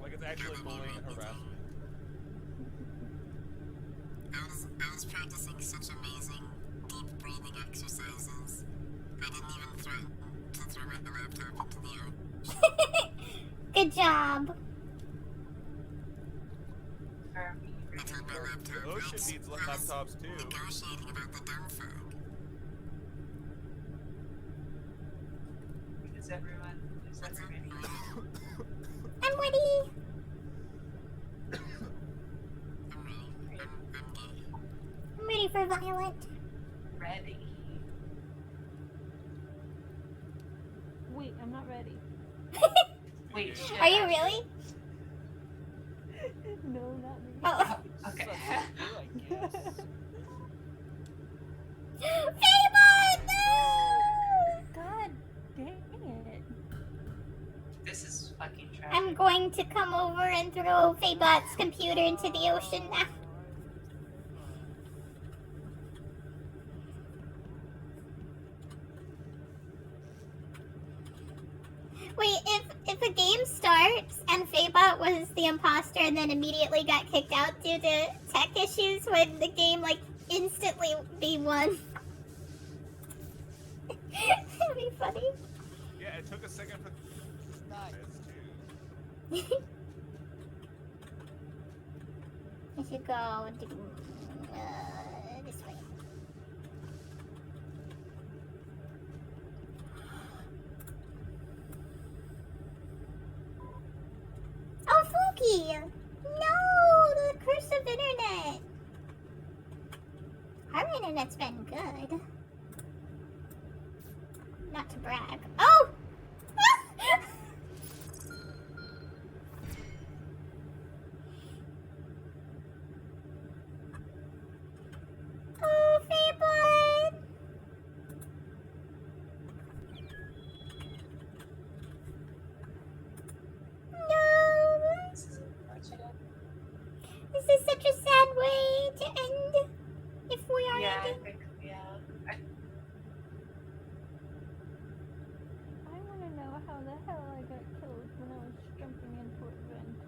Like, it's actually bullying and harassment. I was practicing such amazing deep breathing exercises. I didn't even threaten to throw my laptop into the air. Good job. I told my laptop The ocean needs laptops too. negotiating about the dumb fog. Is everyone ready? I'm ready. I'm ready for Violet. Ready. Wait, I'm not ready. Wait, shit. Are you really? No, not me. Oh. Okay. Faebot, no! God dang it. This is fucking trash. I'm going to come over and throw Faebot's computer into the ocean now. Wait, if a game starts and Faebot was the imposter and then immediately got kicked out due to tech issues, would the game like instantly be won? That'd be funny. Yeah, it took a second for guys too. I should go this way. Dokie! No! The curse of internet! Our internet's been good. Not to brag. Oh! Oh, Fabon! No! This is such a sad way to end. If we are Yeah, I ending. think, yeah. I want to know how the hell I got killed when I was jumping into a vent.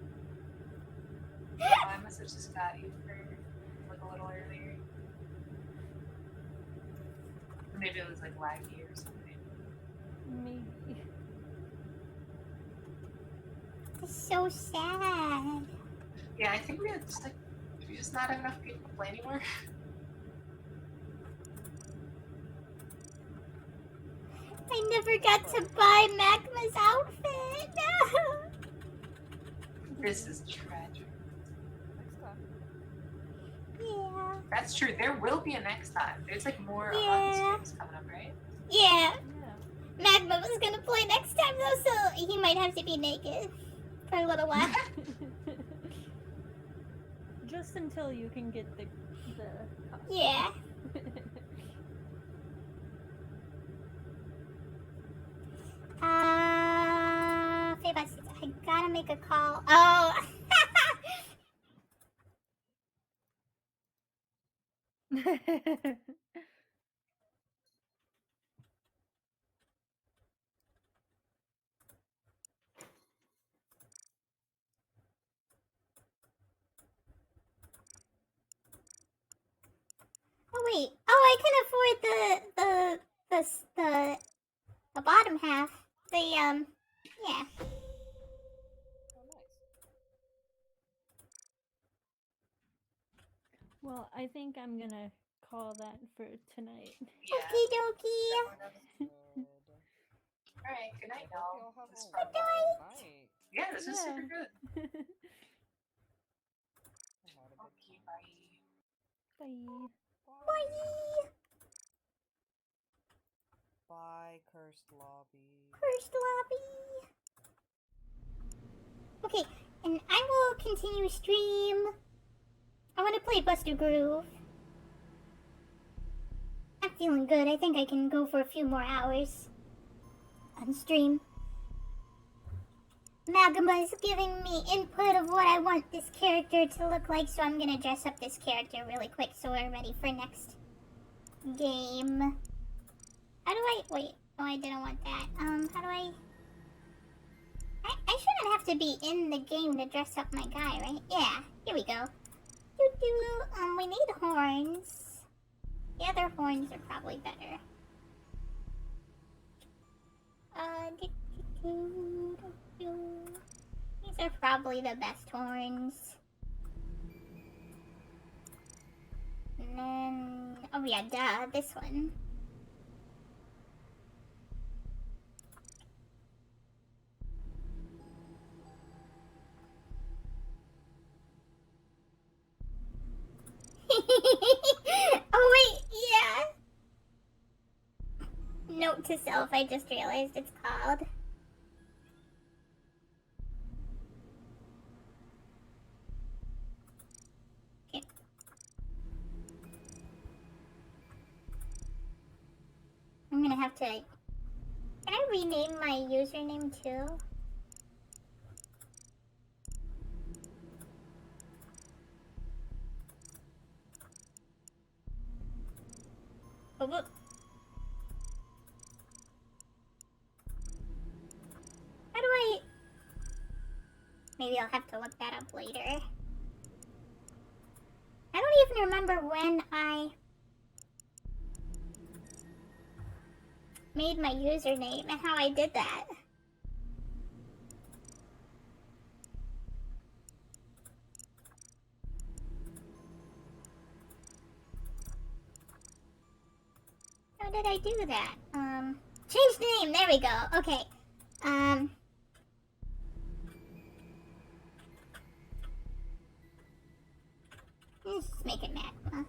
I must have just got you for like a little earlier. Maybe it was like laggy or something. Maybe. It's so sad. Yeah, I think we had just like we just not have enough people to play anymore. I never got to buy Magma's outfit. This is tragic. Next time. Yeah. That's true. There will be a next time. There's like more Yeah. Among Us games coming up, right? Yeah. Yeah. Magma was gonna play next time though, so he might have to be naked for a little while. Just until you can get the costume. Yeah. Fabon, I gotta make a call. Oh. Oh wait. Oh, I can afford the bottom half. Yeah. Oh, nice. Well, I think I'm gonna call that for tonight. Yeah. Okie dokie. Alright, good night, I hope y'all. y'all have This a was fun. wonderful night. Yeah, this is Yeah. super good. I had a good Okay, time. bye. Bye. Bye. Bye, cursed lobby. First lobby. Okay, and I will continue stream. I want to play Buster Groove. I'm feeling good. I think I can go for a few more hours on stream. Magma is giving me input of what I want this character to look like, so I'm gonna dress up this character really quick so we're ready for next game. How do I... Wait. Oh, I didn't want that. How do I shouldn't have to be in the game to dress up my guy, right? Yeah. Here we go. Doo-doo. We need horns. The other horns are probably better. These are probably the best horns. And then... Oh yeah, duh. This one. Oh wait, yeah. Note to self, I just realized it's called. Okay. I'm gonna have to... Can I rename my username too? Oh, look. How do I... Maybe I'll have to look that up later. I don't even remember when I made my username and how I did that. How did I do that? Change name, there we go. Okay. Let's just make it magma.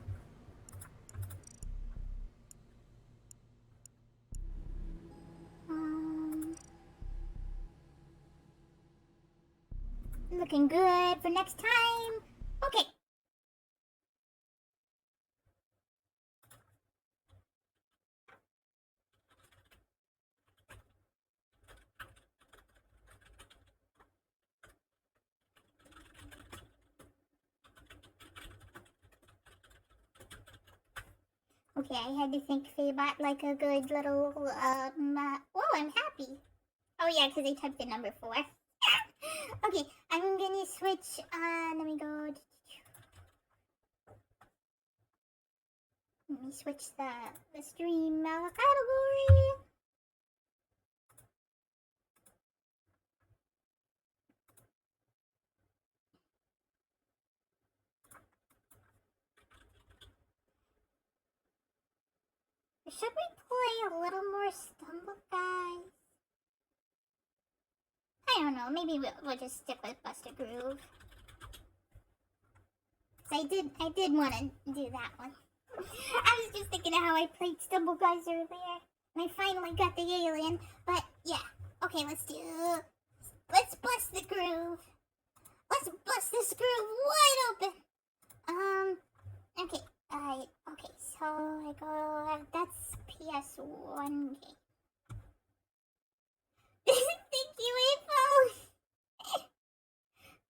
Looking good for next time. Okay. Okay, I had to think Faybot like a good little, whoa, I'm happy. Oh yeah, because I typed the number 4. Okay, I'm gonna switch, let me go. Let me switch the stream category. Should we play a little more Stumble Guys? I don't know, maybe we'll just stick with Bust a Groove. I did want to do that one. I was just thinking of how I played Stumble Guys earlier, and I finally got the alien. But yeah, okay, let's bust the groove. Let's bust this groove wide open. Okay, okay, so I go. That's PS1 game. Thank you, April.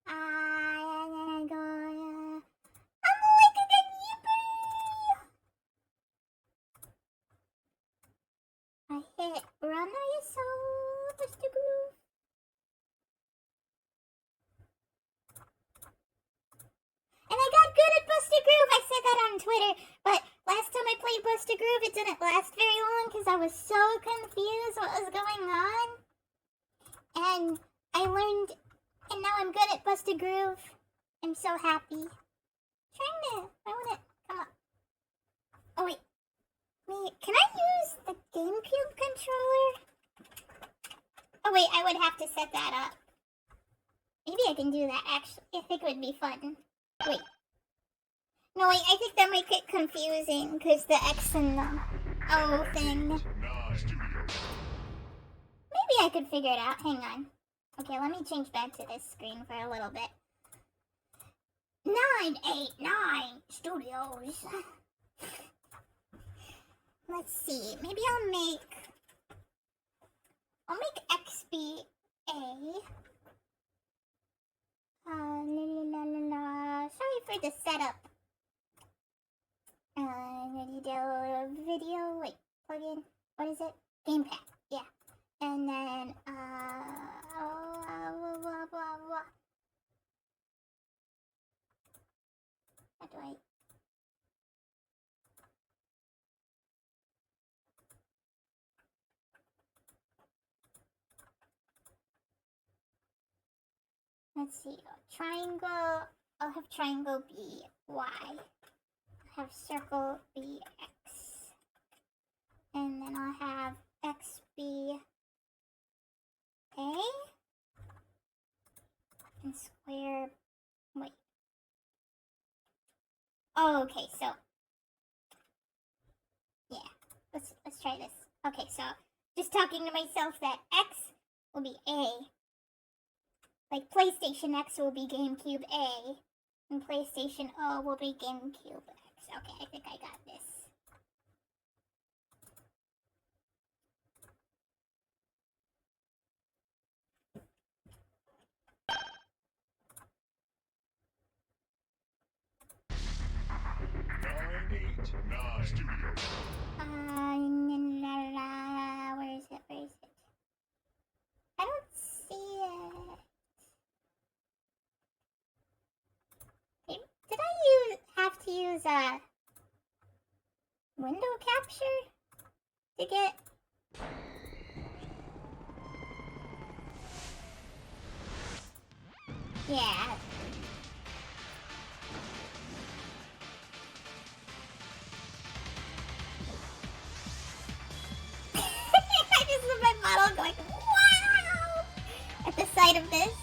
And then I go. I'm like a good yippee! I hit run ISO, Bust a Groove. And I got good at Bust a Groove. I said that on Twitter, but last time I played Bust a Groove, it didn't last very long because I was so confused what was going on. And I learned, and now I'm good at Bust a Groove. I'm so happy. I want to come up. Oh wait, can I use the GameCube controller? Oh wait, I would have to set that up. Maybe I can do that actually. I think it would be fun. Wait. No wait, I think that might get confusing because the X and the O thing. Maybe I could figure it out. Hang on. Okay, let me change back to this screen for a little bit. 989 Studios. Let's see. Maybe I'll make XBA. Sorry for the setup. Ready to video. Wait, plug in. What is it? Gamepad. Yeah. And then blah blah blah. How do I? Let's see. Triangle. I'll have triangle be Y. I'll have circle be X. And then I'll have X be A. And square. Wait. Oh, okay, so yeah, let's try this. Okay, so just talking to myself that X will be A, like PlayStation X will be GameCube A, and PlayStation O will be GameCube X. Okay, I think I got this. Where is it? Where is it? I don't see it. Did I have to use window capture to get? Yeah. I just love my model going, wow! At the sight of this.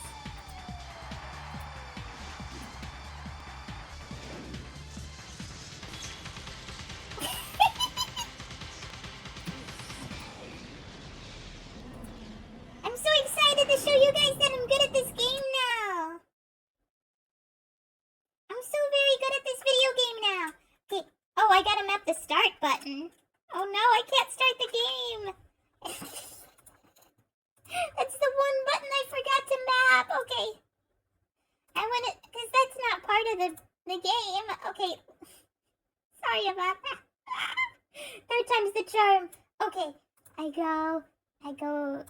start button. Oh no, I can't start the game. That's the one button I forgot to map. Okay. I want it, because that's not part of the game. Okay. Sorry about that. Third time's the charm. Okay. I go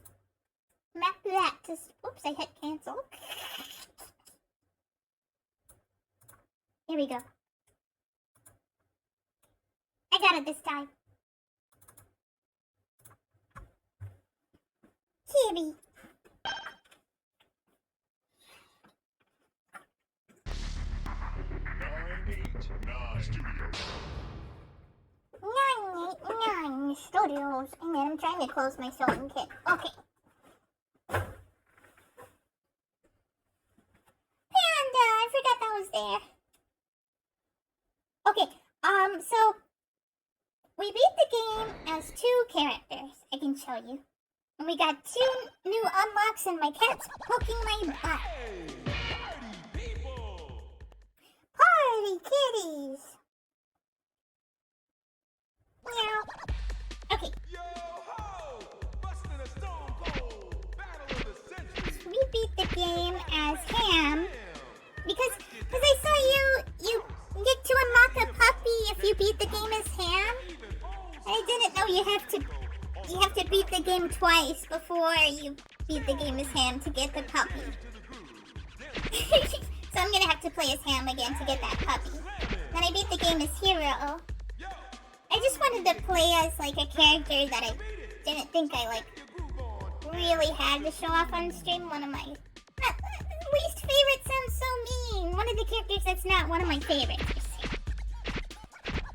map that to, oops, I hit cancel. Here we go. I got it this time. Kitty. Nine Studios. And then I'm trying to close my sewing kit. Okay. Panda! I forgot that was there. Okay, so we beat the game as 2 characters. I can show you. And we got 2 new unlocks and my cat's poking my butt. Party kitties! Meow. Okay. We beat the game as Ham because I saw you get to unlock a puppy if you beat the game as Ham. I didn't know you have to beat the game twice before you beat the game as Ham to get the puppy. So I'm gonna have to play as Ham again to get that puppy. Then I beat the game as Hero. I just wanted to play as like a character that I didn't think I like really had to show off on stream. One of my least favorite sounds so mean. One of the characters that's not one of my favorites.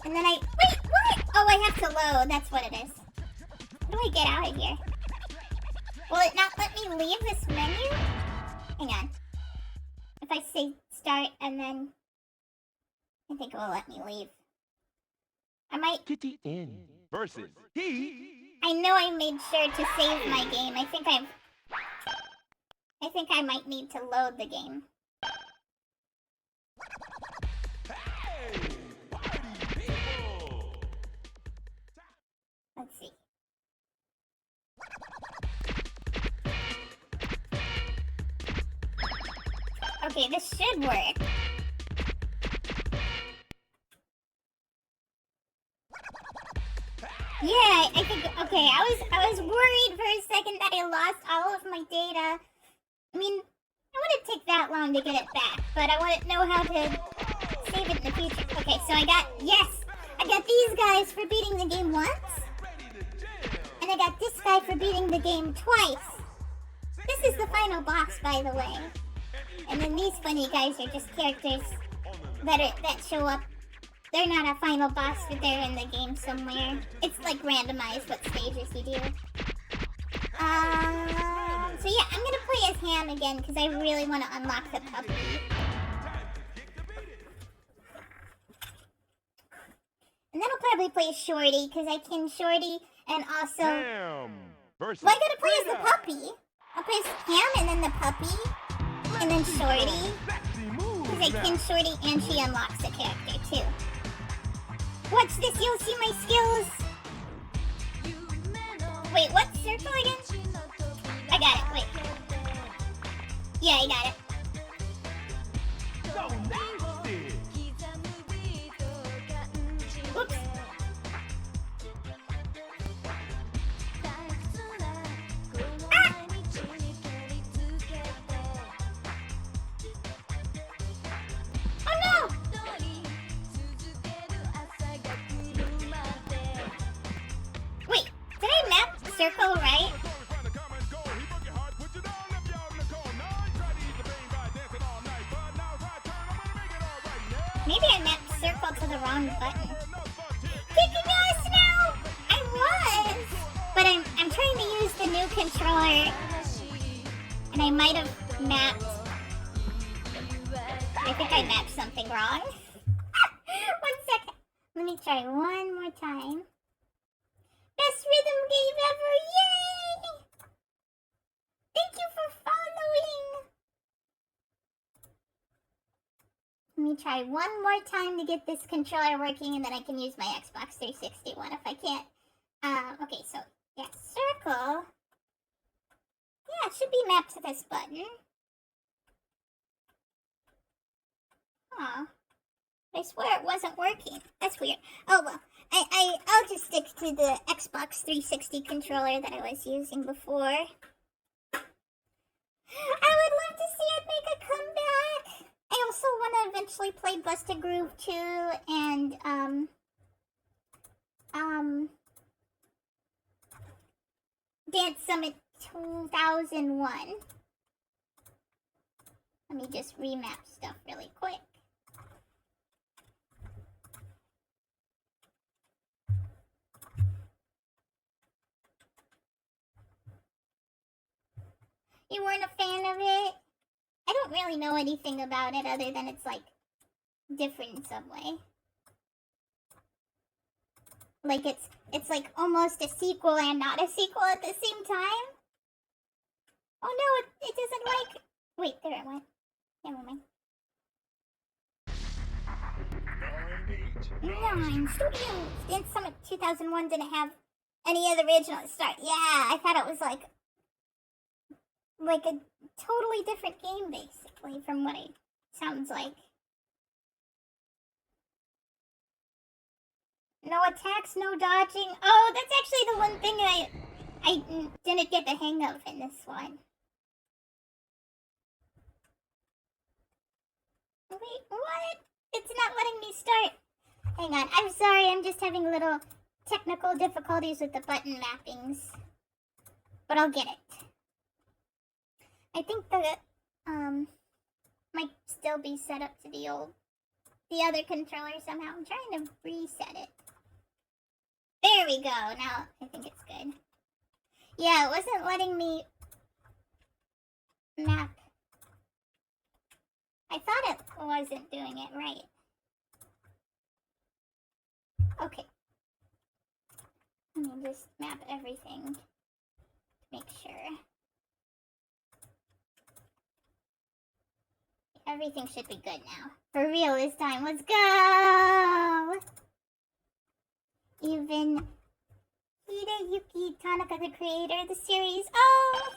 And then wait, what? Oh, I have to load. That's what it is. How do I get out of here? Will it not let me leave this menu? Hang on. If I say start and then I think it will let me leave. I might. Kitty in versus he. I know I made sure to save my game. I think I might need to load the game. Hey, party people. Let's see. Okay, this should work. Yeah, I think, okay, I was worried for a second that I lost all of my data. I mean, it wouldn't take that long to get it back, but I wouldn't know how to save it in the future. Okay, so I got these guys for beating the game once, and I got this guy for beating the game twice. This is the final boss, by the way. And then these funny guys are just characters that show up. They're not a final boss, but they're in the game somewhere. It's like randomized what stages you do. So yeah, I'm gonna play as Ham again because I really want to unlock the puppy. And then I'll probably play as Shorty because I can Shorty and also. Ham versus. Well, I gotta play as the puppy. I'll play as Ham and then the puppy, and then Shorty. Because I can Shorty and she unlocks the character too. Watch this, you'll see my skills. Wait, what circle again? I got it, wait. Yeah, I got it. Whoops. Ah! Oh no! Wait, did I map the circle right? Maybe I mapped circle to the wrong button. Kicking us now! I was! But I'm trying to use the new controller. And I might have mapped. I think I mapped something wrong. 1 second. Let me try one more time. Best rhythm game ever! Yay! Thank you for following! Let me try one more time to get this controller working, and then I can use my Xbox 360 one if I can't. Okay, so, yeah, circle. Yeah, it should be mapped to this button. Aw. I swear it wasn't working. That's weird. Oh, well. I'll just stick to the Xbox 360 controller that I was using before. I would love to see it make a comeback. I also want to eventually play Busted Groove 2 and, Dance Summit 2001. Let me just remap stuff really quick. You weren't a fan of it? I don't really know anything about it other than it's like different in some way. Like it's like almost a sequel and not a sequel at the same time. Oh no, it doesn't like. Wait, there it went. Never mind. 9 Studios. Dance Summit 2001 didn't have any of the original start. Yeah, I thought it was like a totally different game, basically, from what it sounds like. No attacks, no dodging. Oh, that's actually the one thing I didn't get the hang of in this one. Wait, what? It's not letting me start. Hang on, I'm sorry, I'm just having little technical difficulties with the button mappings. But I'll get it. I think the, might still be set up to the other controller somehow. I'm trying to reset it. There we go. Now I think it's good. Yeah, it wasn't letting me map. I thought it wasn't doing it right. Okay. Let me just map everything to make sure. Everything should be good now. For real this time. Let's go! Even Hideyuki Tanaka, the creator of the series. Oh!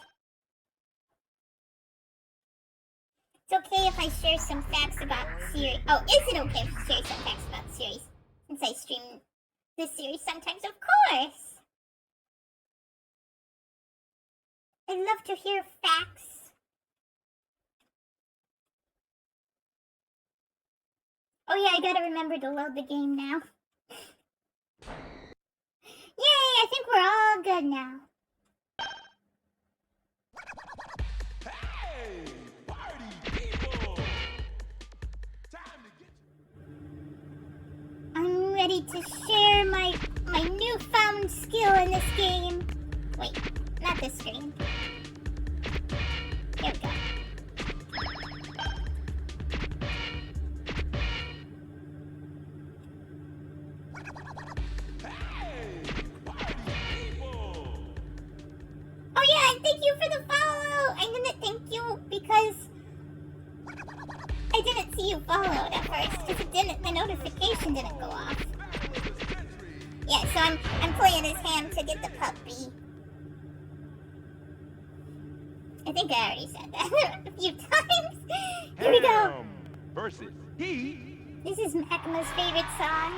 It's okay if I share some facts about the series. Oh, is it okay if I share some facts about the series? Since I stream this series sometimes, of course! I love to hear facts. Oh yeah, I gotta remember to load the game now. Yay, I think we're all good now. Hey, party people! Time to get. I'm ready to share my newfound skill in this game. Wait, not this screen. There we go. Oh yeah, and thank you for the follow! I didn't thank you because I didn't see you followed at first because the notification didn't go off. Yeah, so I'm playing his hand to get the puppy. I think I already said that a few times. Here we go. Versus he. This is Makima's favorite song.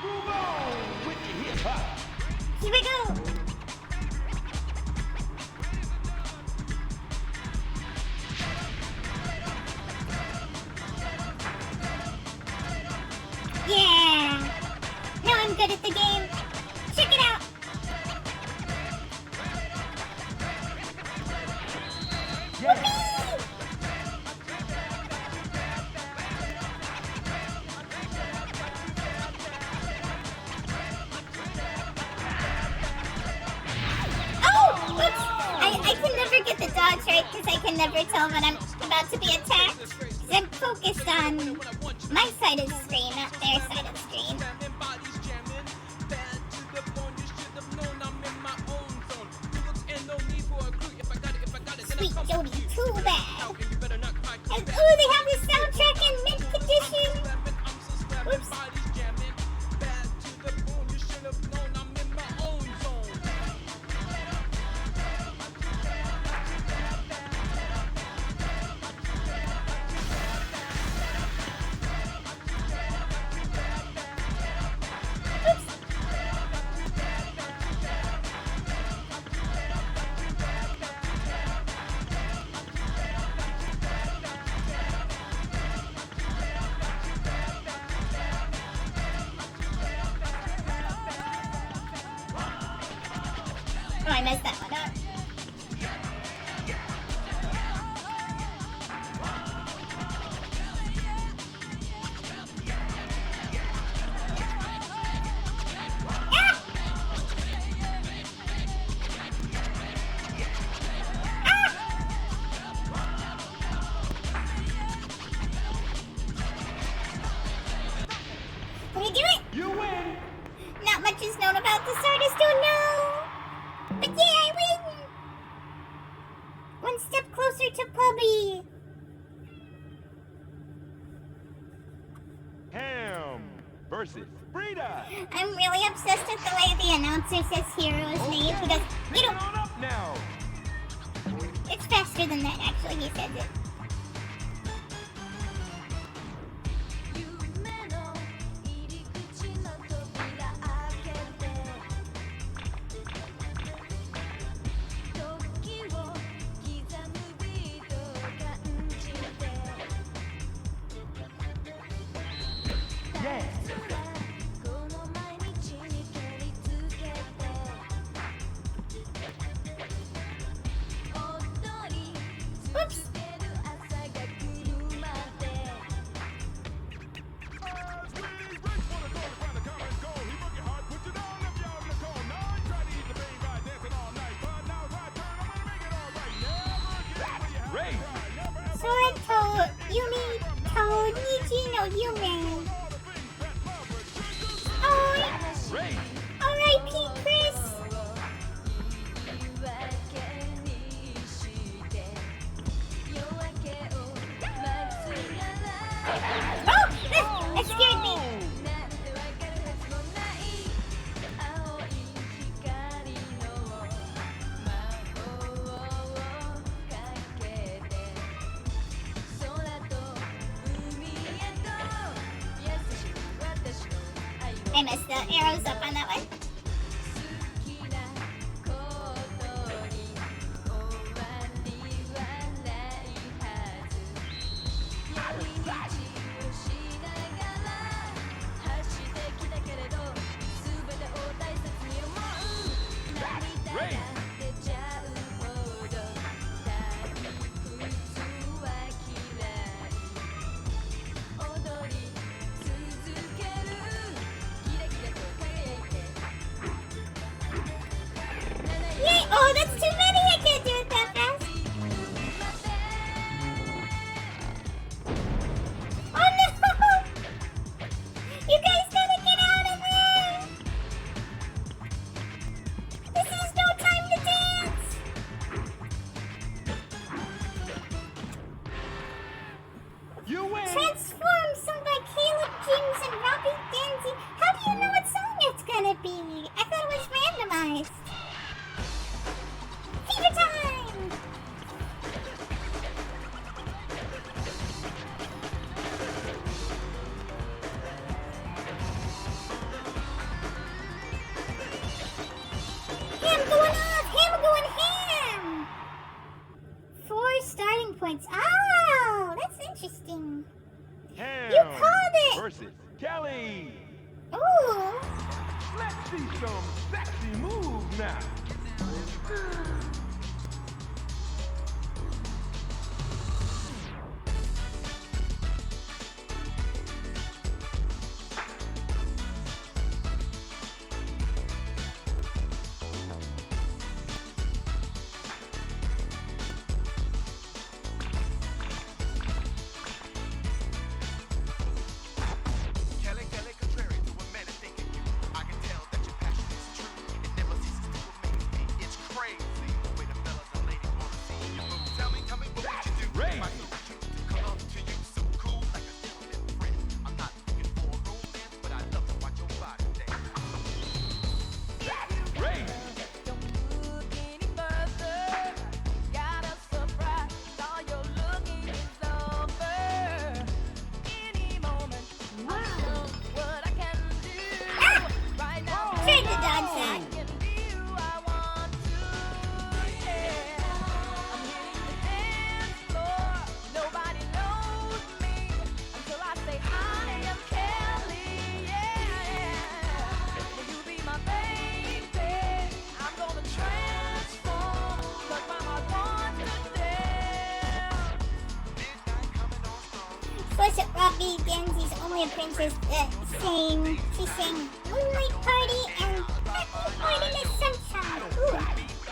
Move on with your hip hop. Here we go. Yeah. Now I'm good at the game. Check it out. Oh, whoops. I can never get the dodge right because I can never tell when I'm about to be attacked. 'Cause I'm focused on my side of the screen, not their side of the screen. Sweet Jody, too bad. And ooh, they have the soundtrack in mint condition. Oops. Oh, I messed that one up. Did I do it? You win. Not much is known about this artist, don't know. But yeah, I win! One step closer to Puppy. Ham versus Frida. I'm really obsessed with the way the announcer says Hero's name. He goes, Take it on up now. It's faster than that, actually, he says it. Yes. Oops. Ray. Sword Yumi Tonichi no Yume. Oh, Ray. R.I.P. Chris. Oh, that scared me. I messed the arrows up on that one. Ray. Yay! Oh, that's too many. I can't do it that fast. Oh no! You guys gotta get out of there! This is no time to dance! You win. Transform, sung by Caleb James and Robbie Danzy. How do you know what song it's gonna be? I thought it was randomized. Fever time! Ham going off! Ham going ham! 4 starting points. Oh, that's interesting. Ham You called it! versus Kelly. Ooh. Let's see some sexy moves now. Kelly, contrary to what men are thinking you. I can tell that your passion is true. It never ceases to amaze me. It's crazy. be Danzy's only appearances she sang Moonlight Party and Happy Point in the Sunshine. Ooh,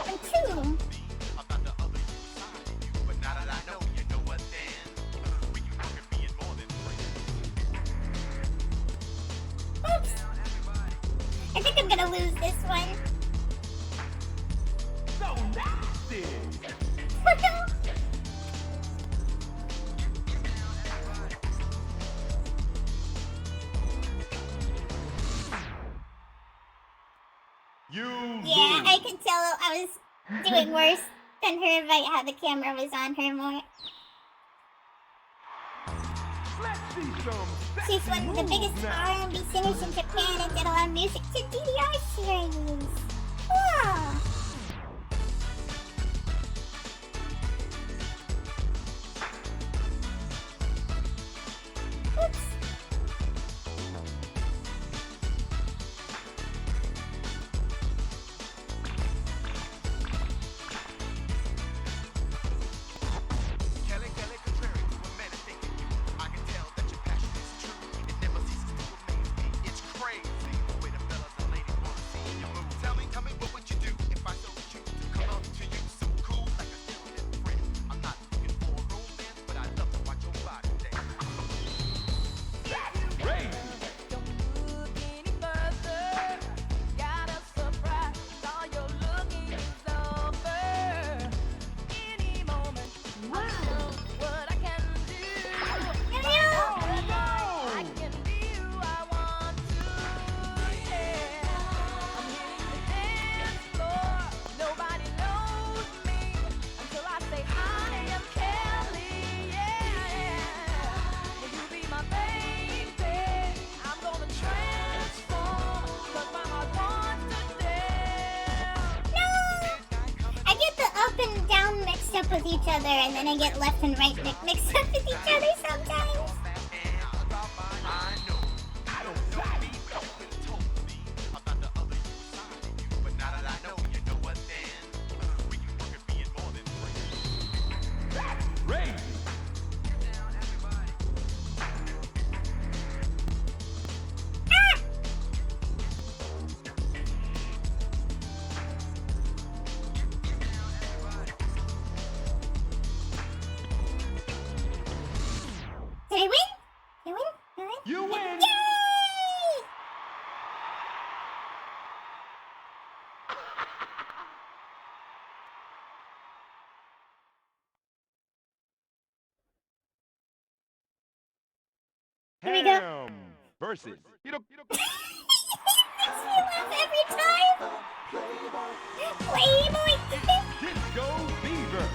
and two. Oops. I think I'm gonna lose this one. So nasty. Yeah, I can tell I was doing worse than her if I had the camera was on her more. She's one of the biggest R&B singers in Japan and did a lot of music to DDR series. Cool. Oops. With each other, and then I get left and right mixed up with each other sometimes. Did I win? You win? You win? You win! Yay! Here we go. Ham versus. Makes me laugh every time. Playboy. Disco Fever.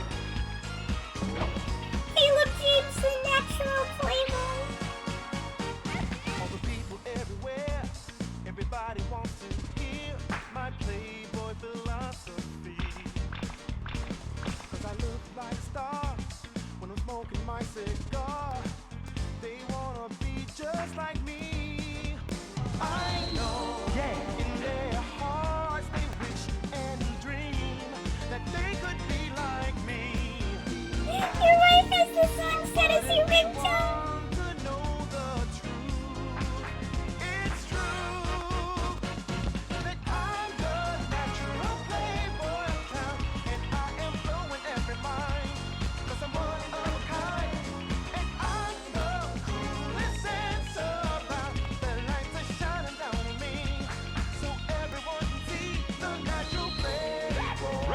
Caleb James, the natural playboy. All the people everywhere, everybody wants to hear my playboy philosophy. 'Cause I look like stars when I'm smoking my cigar. They wanna be just like me. I know, in their hearts they wish and dream that they could be like me. Your wife has the song set as your ringtone. To know the truth, it's true that I'm the natural playboy of town, and I am blowing every mind, 'cause I'm one of a kind, and I'm the coolest sense around. The lights are shining down on me, so everyone can see the natural playboy.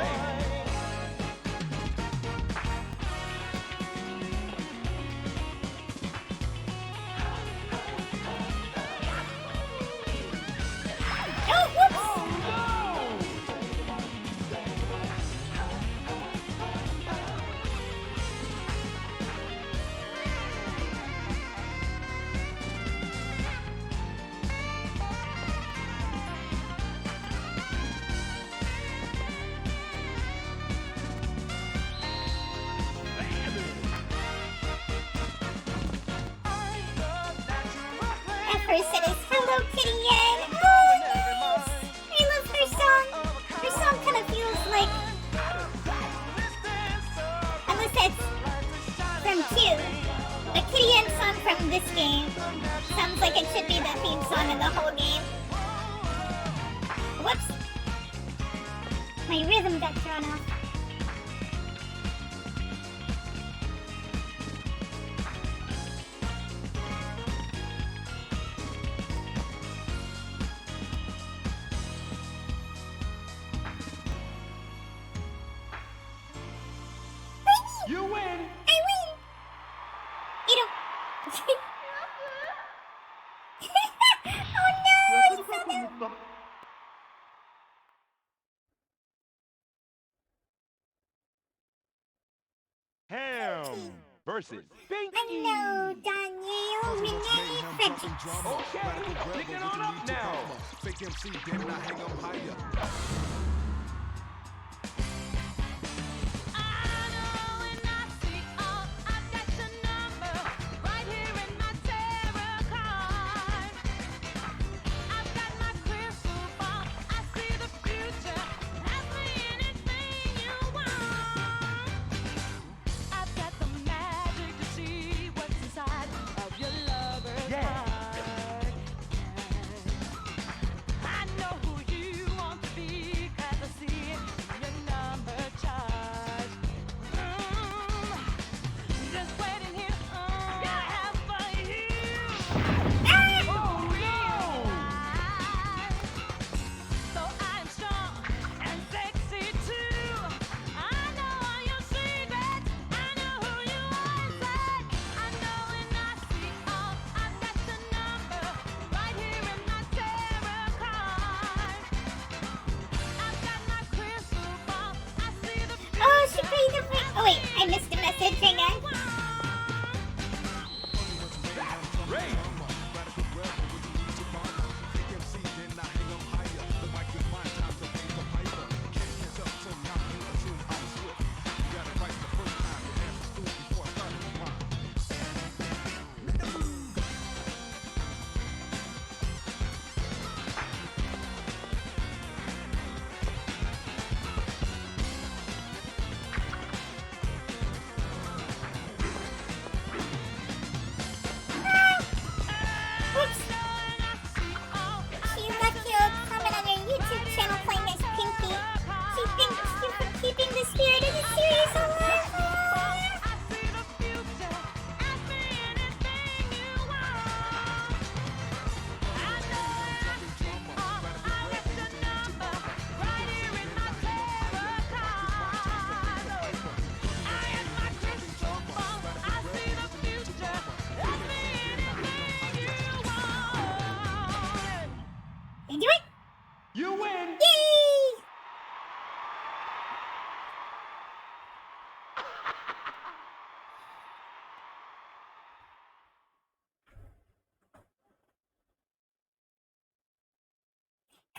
Oh, whoops. That person is Hello Kitty Yen. Oh, nice. I love her song. Her song kind of feels like, unless it's from Q, but Q the end song from this game. Sounds like it should be the theme song in the whole game. Whoops. My rhythm got thrown off. You win! I win! You don't... Oh no! He fell down. Ham versus Binky. Hello, Daniel. Renee Frederick. Okay, pick it on up now. Fake MC, then I hang up higher. Oh wait, I missed a message. Hang on. You win! Yay!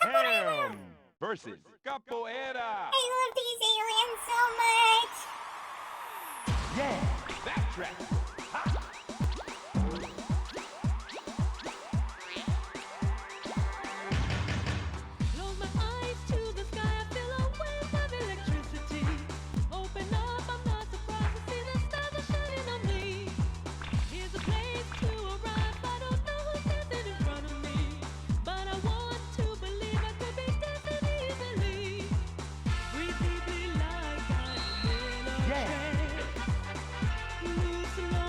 Ham versus Capoeira. I love these aliens so much. Yeah, backtrack. Ha. Close my eyes to the sky, I feel a wave of electricity. Open up, I'm not surprised to see the stars are shining on me. Here's a place to arrive, I don't know who's standing in front of me. But I want to believe I could be dancing easily. Breathe deeply like I'm in a trance. Move slowly.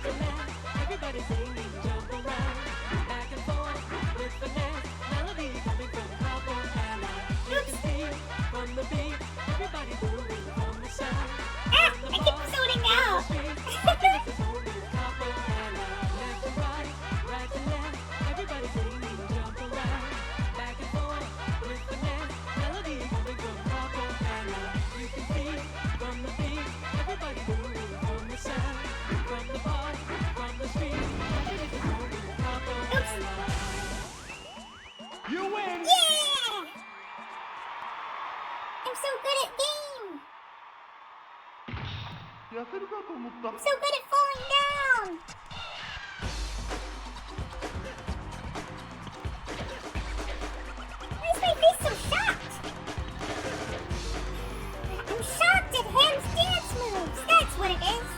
finesse. Everybody singing, jump around, back and forth with finesse. Melody coming from Cabo Hella. You can see from the beat, everybody moving from the sound. Ah, I keep zoning out. Happiness is whole new Cabo Hella. Left to right, right to left. Everybody singing, jump around, back and forth with finesse. Melody coming from Cabo Hella. You can see from the beat, everybody moving from the sound. From the bar, from the street, happiness is whole new Cabo Hella. You win! Yeah! I'm so good at game. I'm so good at falling down. Why is my face so shocked? I'm shocked at Ham's dance moves. That's what it is.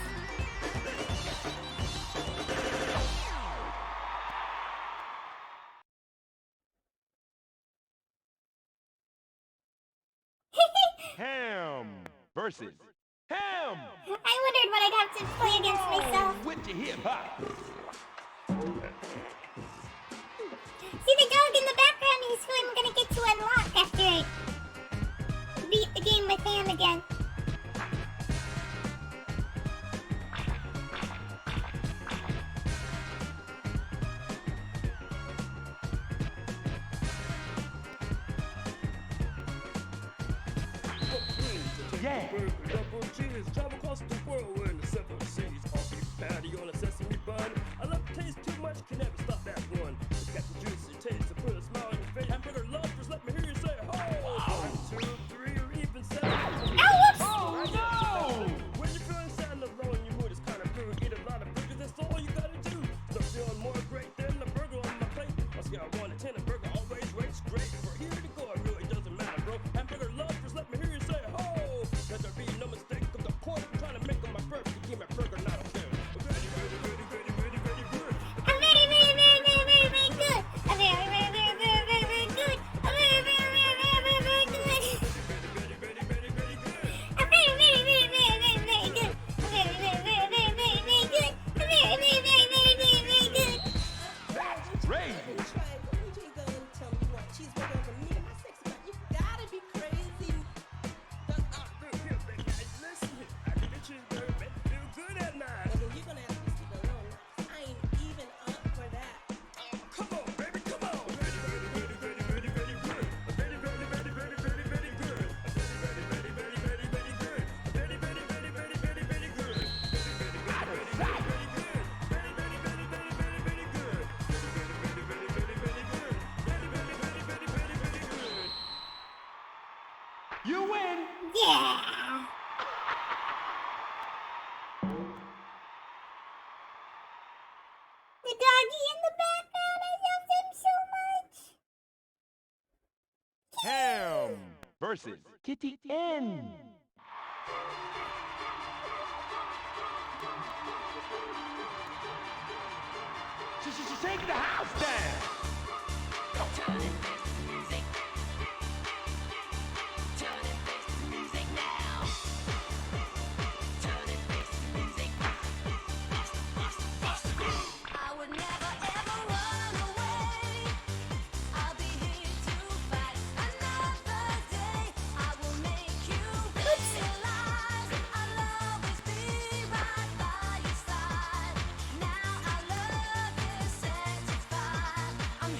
Ham versus Ham! I wondered what I'd have to play against myself. With the hip hop. See the dog in the background? He's who I'm gonna get to unlock after I beat the game with Ham again. Yeah! Double cheese, travel across the world in the seven cities. Coffee patty on a sesame bun. I love the taste too much, can never stop that one. It's got the juicy taste to put a smile on your face. Hamburger lovers, let me hear you say ho! 1, 2, 3, or even 7. Oh no! When you're feeling sad and alone, your mood is kind of blue. Eat a lot of burgers, that's all you gotta do. Start feeling more great than the burger on my plate. On a scale of 1 to 10, a burger always rates great. For here to go, it really doesn't matter, bro. Hamburger lovers, let me hear you say ho! Let there be no mistake of the point. I'm trying to make them my perfect. Keep my burger not a fair. Very, very, very, very, very, very good. I'm very, very, very, very, very, very good. I'm very, very, very, very, very, very good. I'm very, very, very, very, very, very good. Very, very, very, very, very good. I'm very, very, very, very, very, very good. I'm very, very, very, very, very, very good. I'm very, very, very, very, very, very good. That's crazy! Look here, baby, listen here. I did the cheeseburger, make you feel good at night. Come on, baby, come on. Very, very, very, very, very, very good. Very, very, very, very, very, very good. Very, very, very, very, very, very good. Very, very, very, very, very, very good. Very, very, very, very, very good. Very, very, very, very, very, very good. Very, very, very, very, very good. Very, very, very, very, very, very good. You win! Yeah. The doggy in the background, I love him so much. Ham versus Kitty N. Shake the house down! I would never ever run away. I'll be here to fight another day. I will make you realize I'll always be right by your side. Now our love is sanctified. I'm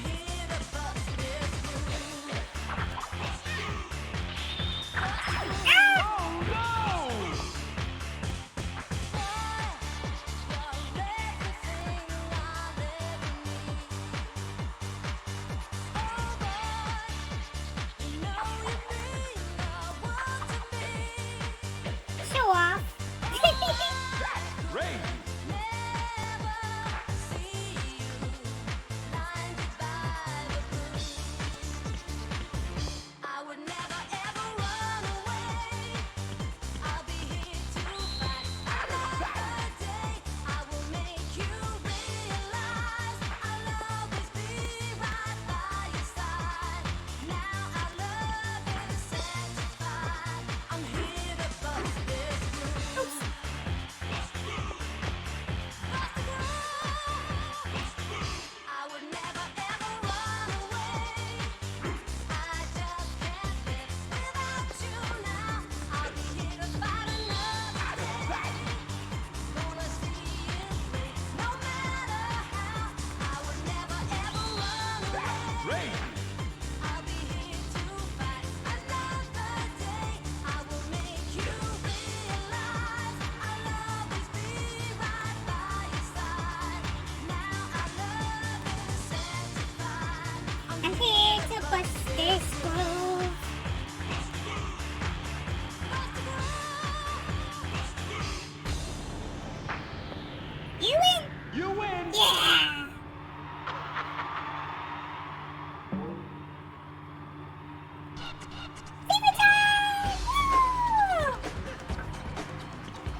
Fever time! Woo!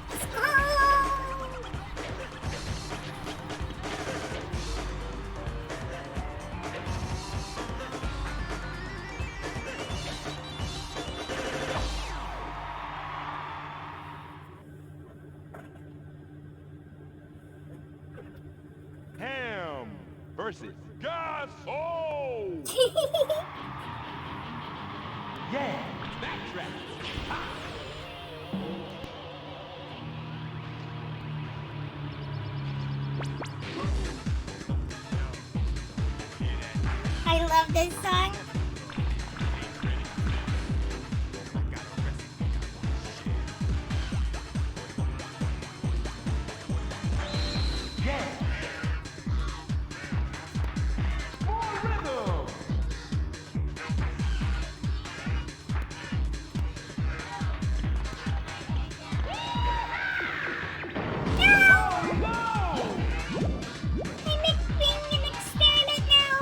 Let's go! Ham versus Gas. Oh! Yeah, backtrack. I love this song. Yeah. More rhythm. Oh no! I'm being an experiment now.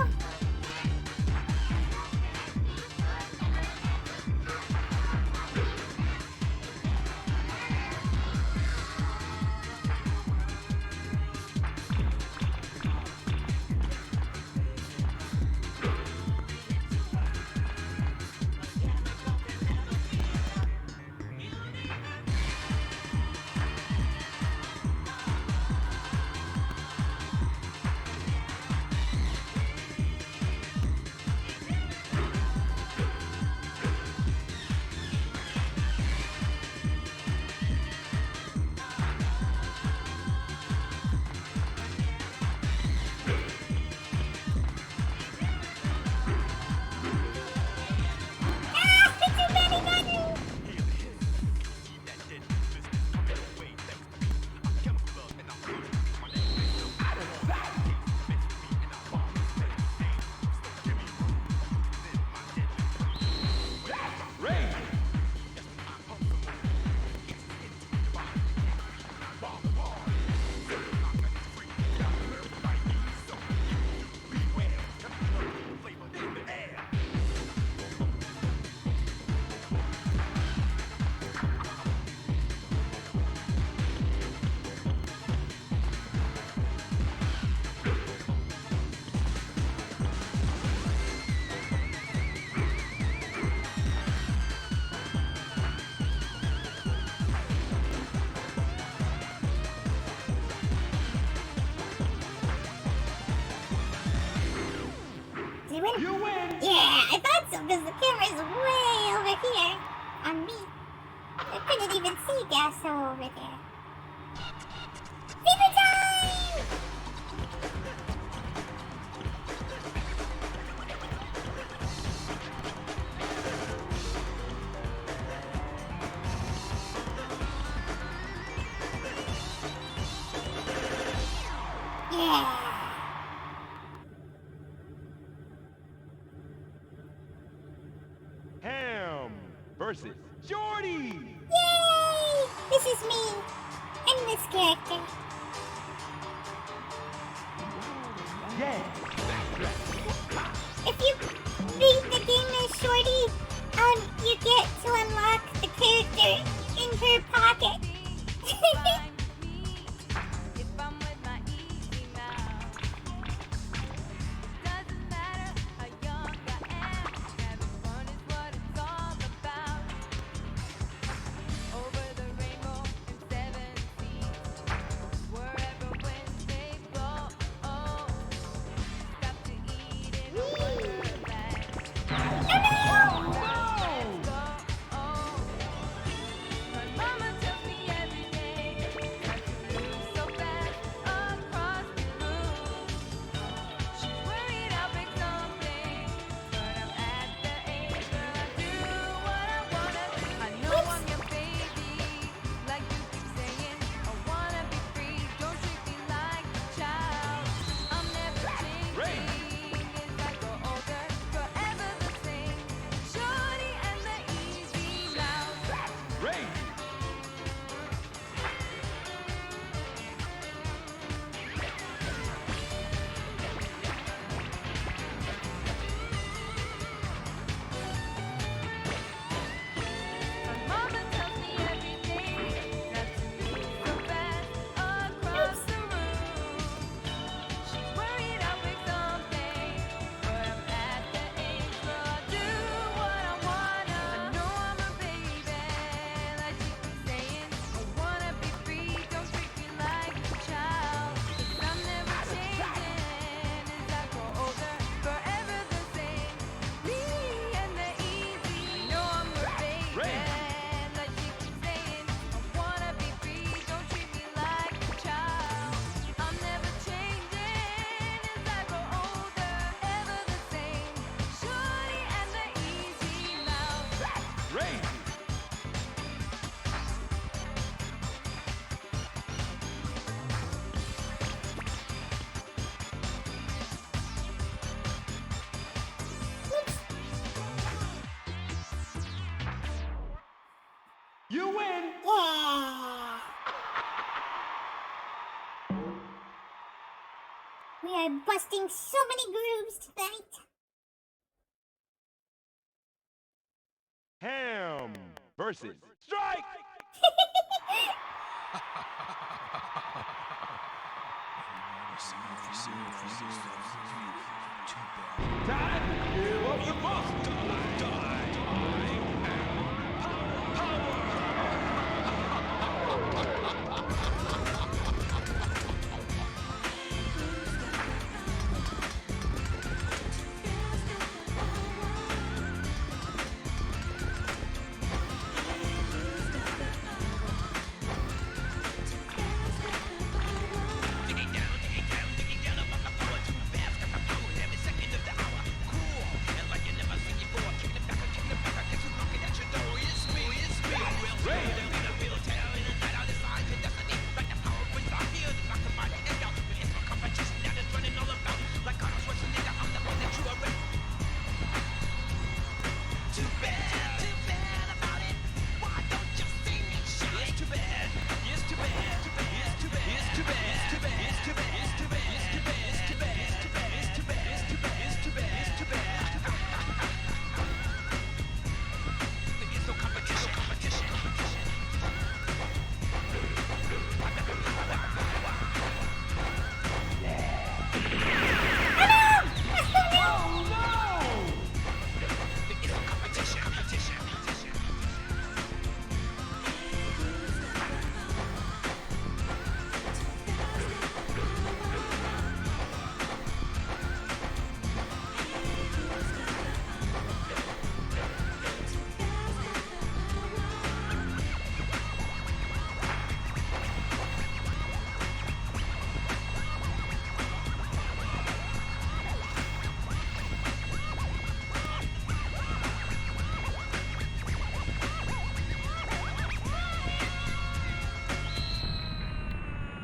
Too many buttons. Raise. Did I win? You win. Yeah, I thought so because the camera's way over here on me. I couldn't even see Gasso over there. Fever time! Yeah. Ham versus Jordy. Yay! This is me. I'm this character. Yeah. If you beat the game as Shorty, you get to unlock the character in her pocket. Crazy. You win. Yeah. We are busting so many grooves tonight. Ham versus strike. Time to give up the boss.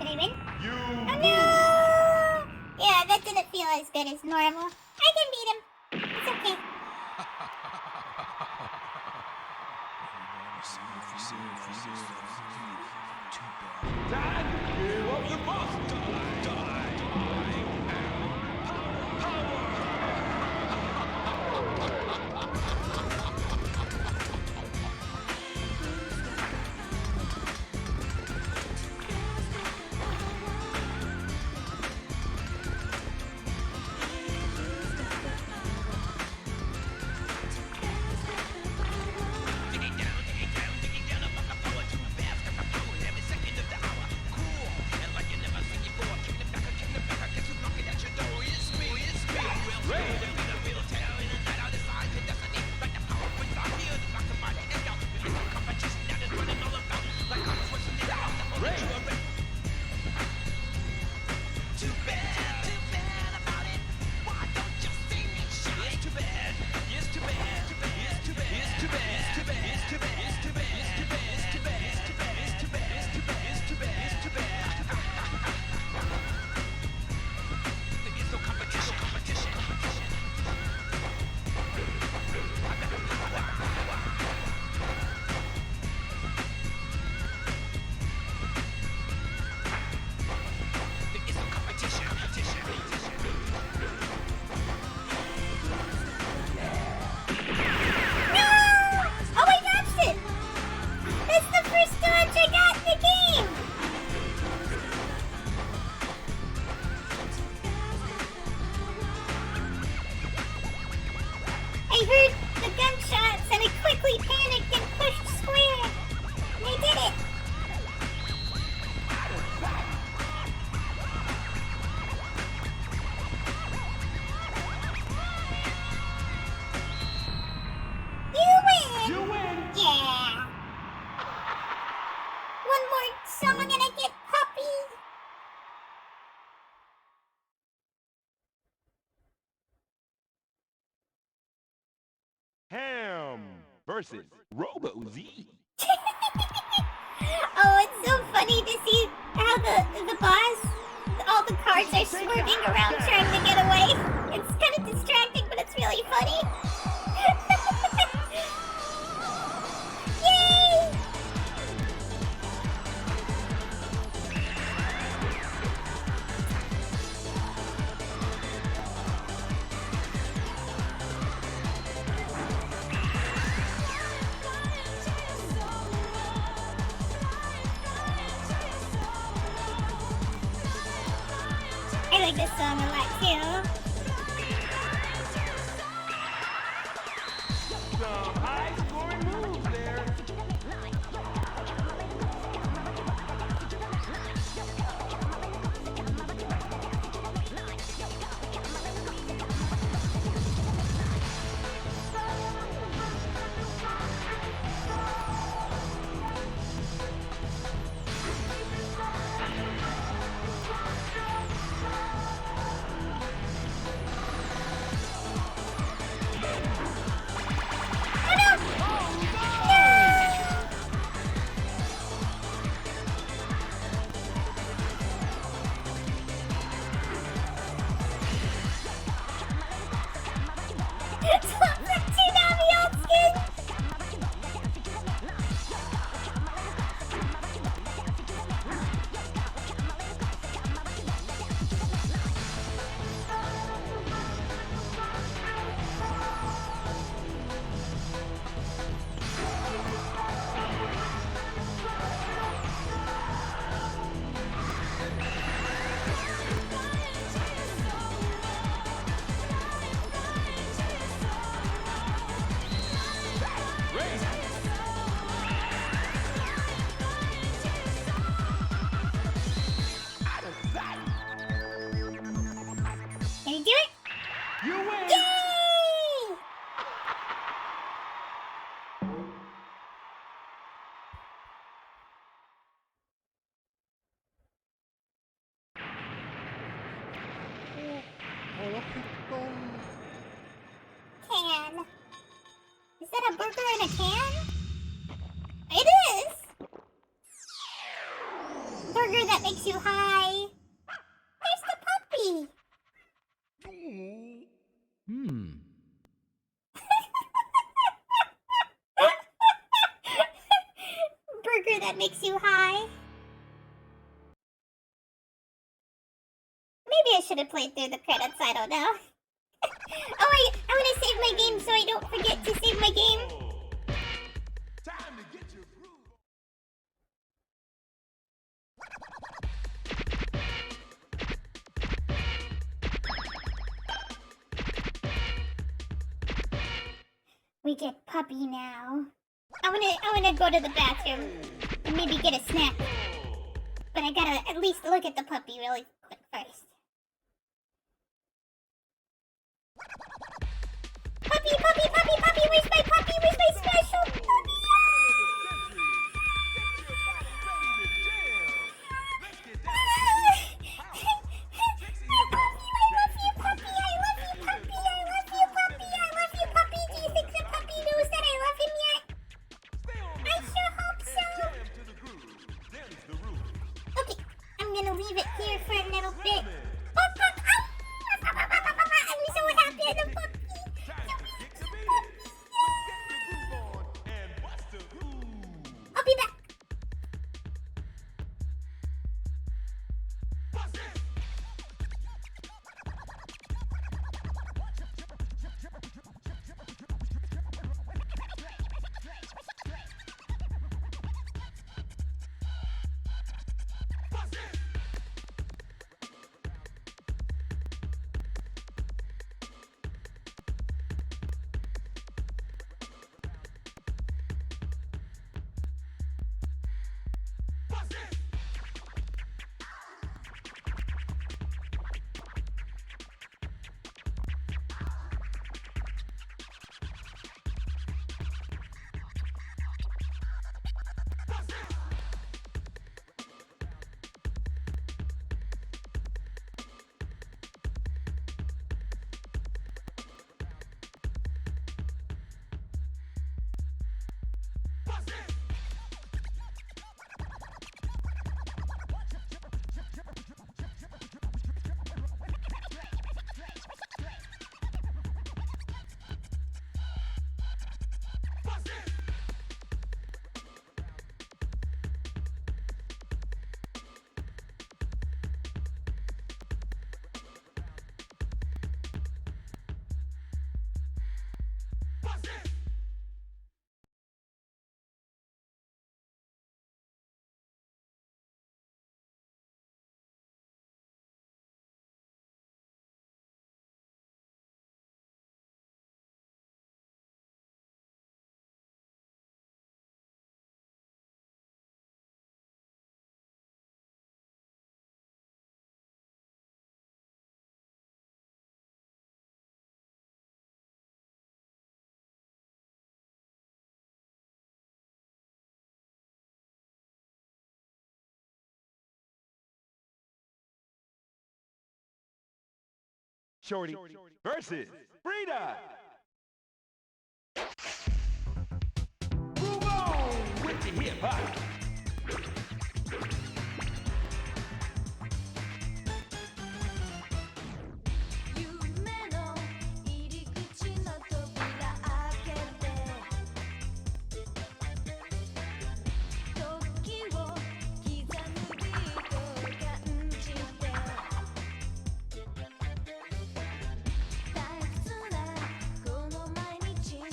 Did I win? You Oh no! Yeah, that didn't feel as good as normal. I can beat him. It's okay. time to give up the boss. Oh, I dodged it! That's the first dodge I got in the game! I heard the gunshots and I quickly panicked and pushed square. And I did it! You win! You win. Yeah! One more song and I get puppy! Ham versus versus Robo Z. Oh, it's so funny to see how the boss, all the cars are swerving around trying to get away. It's kind of distracting, but it's really funny. Yay! I like this song a lot too. Some high-scoring moves there. Can you do it? You win. Yay! Can. Is that a burger in a can? It is! Burger that makes you high. There's the puppy. Burger that makes you high. Maybe I should have played through the credits, I don't know. Oh wait, I want to save my game so I don't forget to save my game. Time to get your groove. We get puppy now. I wanna go to the bathroom and maybe get a snack. But I gotta at least look at the puppy really quick first. Puppy, puppy, puppy, puppy, where's my puppy? Where's my special puppy? I'm gonna leave it here for a little bit. I'm so happy at the puppy. I'll be back. Shorty versus Frida. Move on with the hip hop. 夢の入り口の扉開けて時を刻むビート感じて退屈なこの毎日に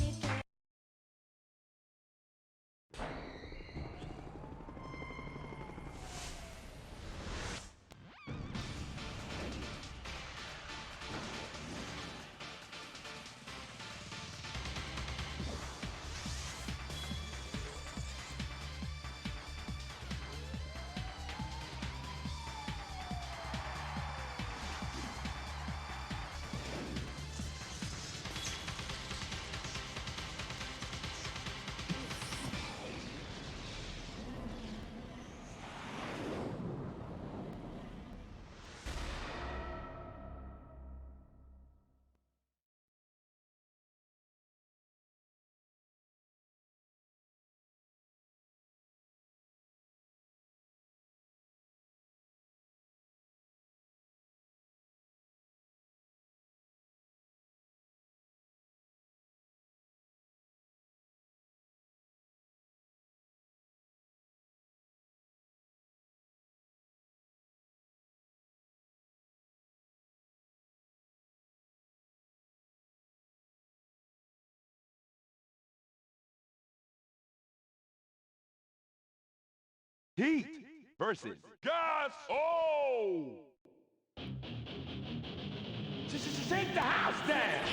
Heat versus Gus. Oh! Shake the house down.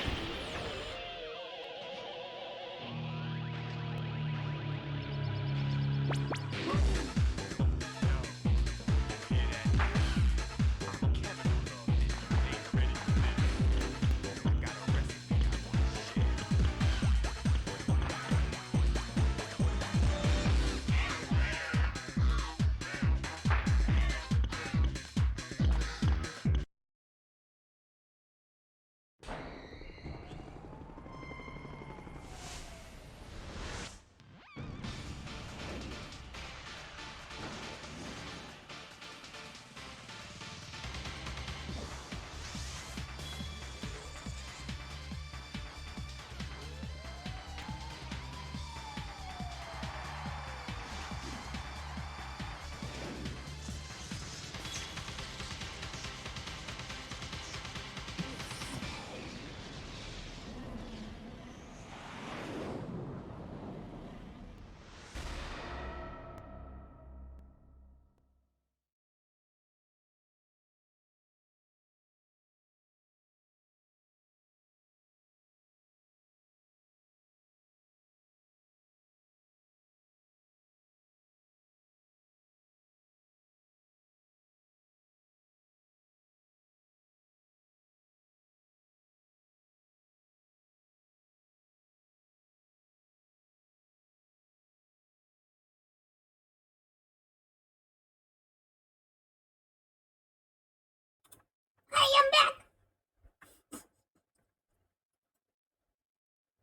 Hi, I'm back.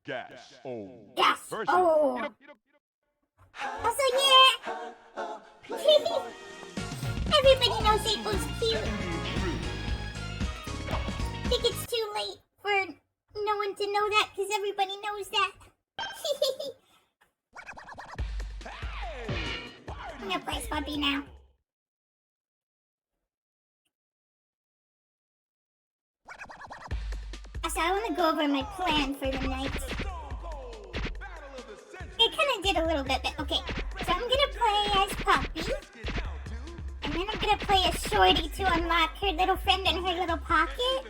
Gas. Oh. Yes. Versus. Oh. Also, yeah. Everybody knows April's cute. I think it's too late for no one to know that because everybody knows that. I'm gonna play Puppy now. So I want to go over my plan for the night. I kind of did a little bit, but okay. So I'm gonna play as Puppy, and then I'm gonna play as Shorty to unlock her little friend in her little pocket,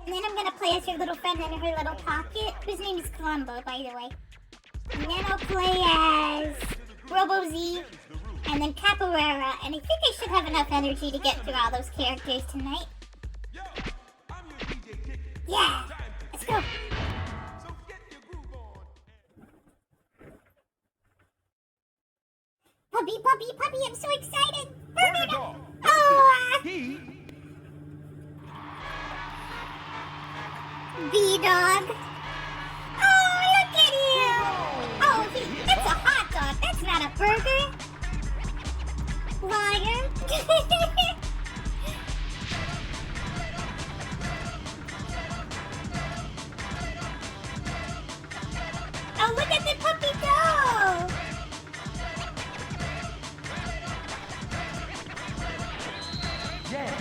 and then I'm gonna play as her little friend in her little pocket, whose name is Columbo, by the way. And then I'll play as Robo Z, and then Capoeira, and I think I should have enough energy to get through all those characters tonight. Yeah, let's go. Puppy, puppy, puppy, I'm so excited. Oh, B-Dog. Oh, look at him! Oh, that's a hot dog. That's not a burger. Liar. Oh, look at the puppy go! Yeah.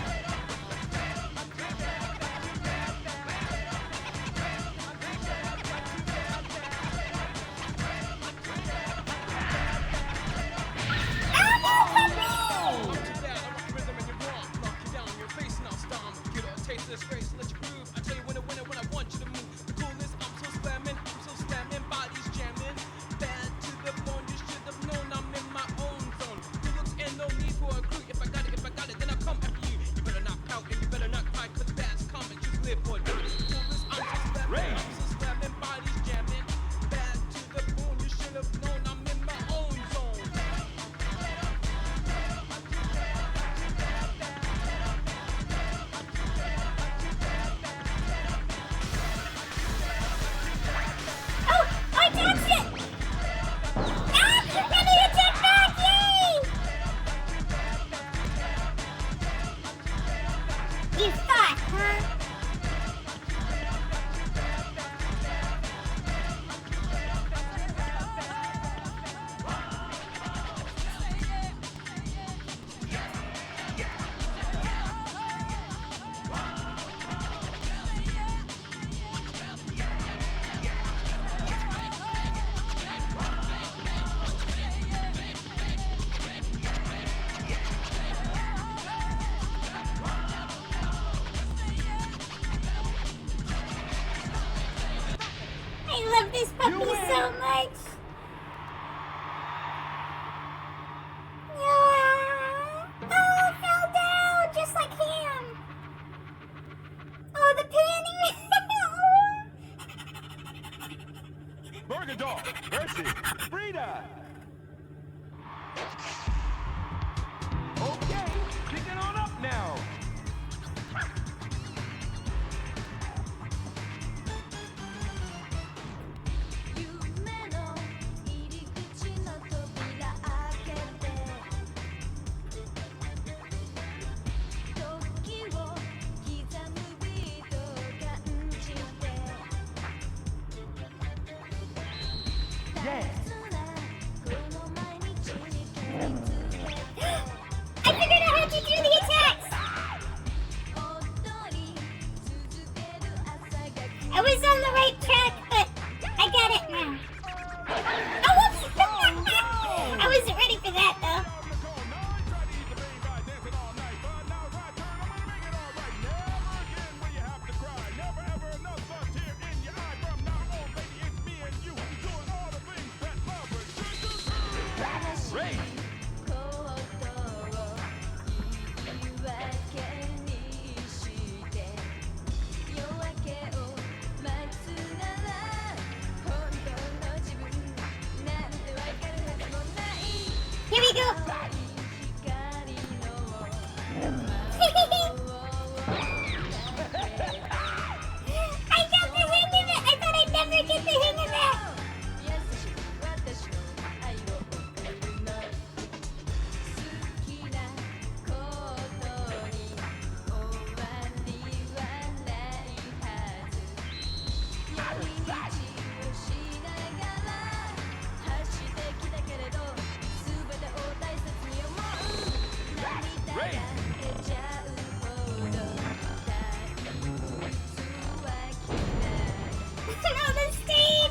You thought, huh? I love this puppy so much. Yeah. Oh, it fell down just like him. Oh, the panty. Burger dog. Mercy. Frida. Okay, picking on up now. I figured out how to do the attacks. I was on the right track, but I got it now. Oh, whoops! I wasn't ready for that, though. Great. Here we go. I got the hang of it. I thought I'd never get the hang of that. Great. On the stage.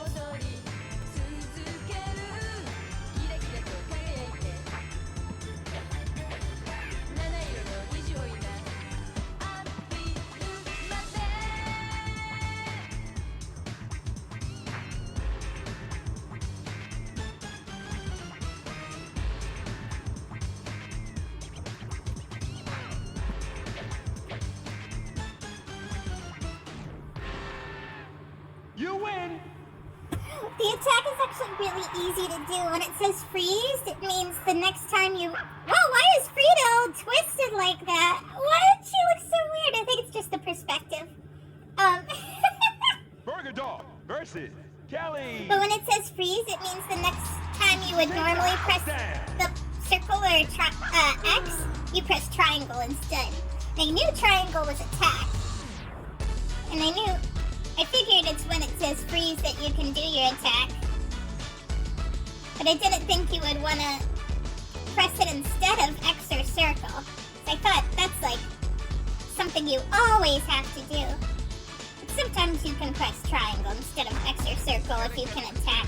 You win. The attack is actually really easy to do. When it says freeze, it means the next time you... Whoa, why is Frida all twisted like that? What? She looks so weird. I think it's just the perspective. Burger Dog versus Kelly. But when it says freeze, it means the next time you would normally press the circle or X, you press triangle instead. And I knew triangle was attack. And I figured it's when it says freeze that you can do your attack. But I didn't think you would want to press it instead of X or circle. So I thought that's like something you always have to do. But sometimes you can press triangle instead of X or circle if you can attack.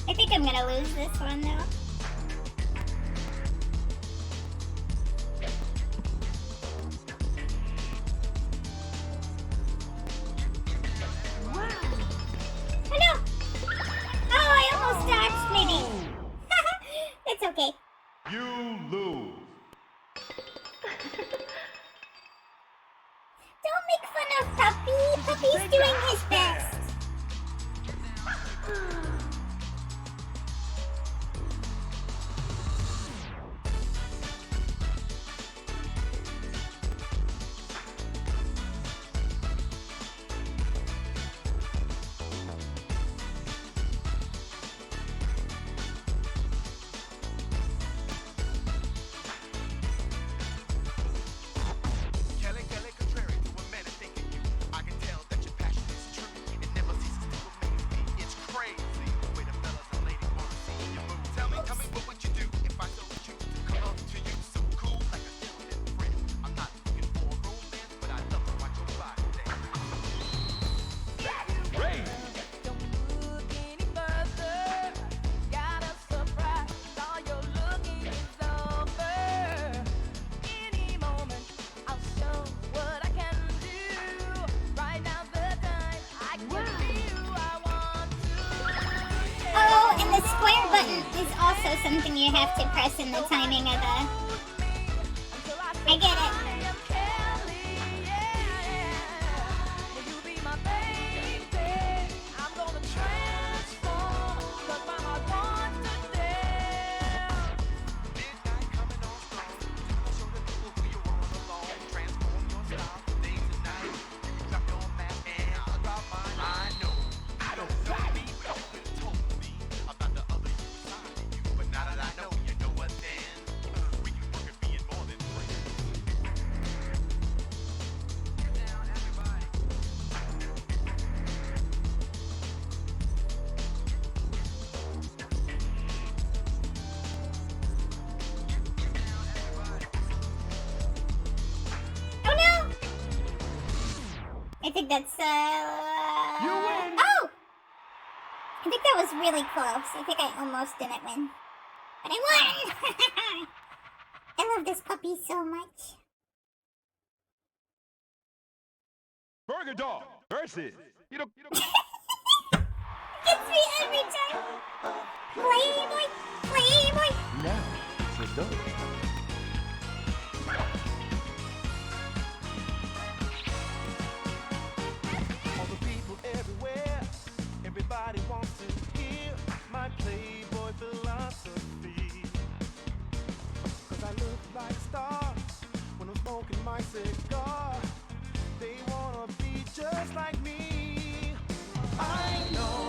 I think I'm gonna lose this one though. Oh no! Oh, I almost dodged maybe. It's okay. You lose. Don't make fun of Puppy. Puppy's doing his best. Something you have to press in the timing of the... I get it. I think that's, You win! Oh! I think that was really close. I think I almost didn't win. But I won! I love this puppy so much. Burger Dog versus... Gets me every time! Playboy! Playboy! Now, it's a dog. Everybody wants to hear my Playboy philosophy. Cause I look like a star when I'm smoking my cigar. They wanna be just like me. I know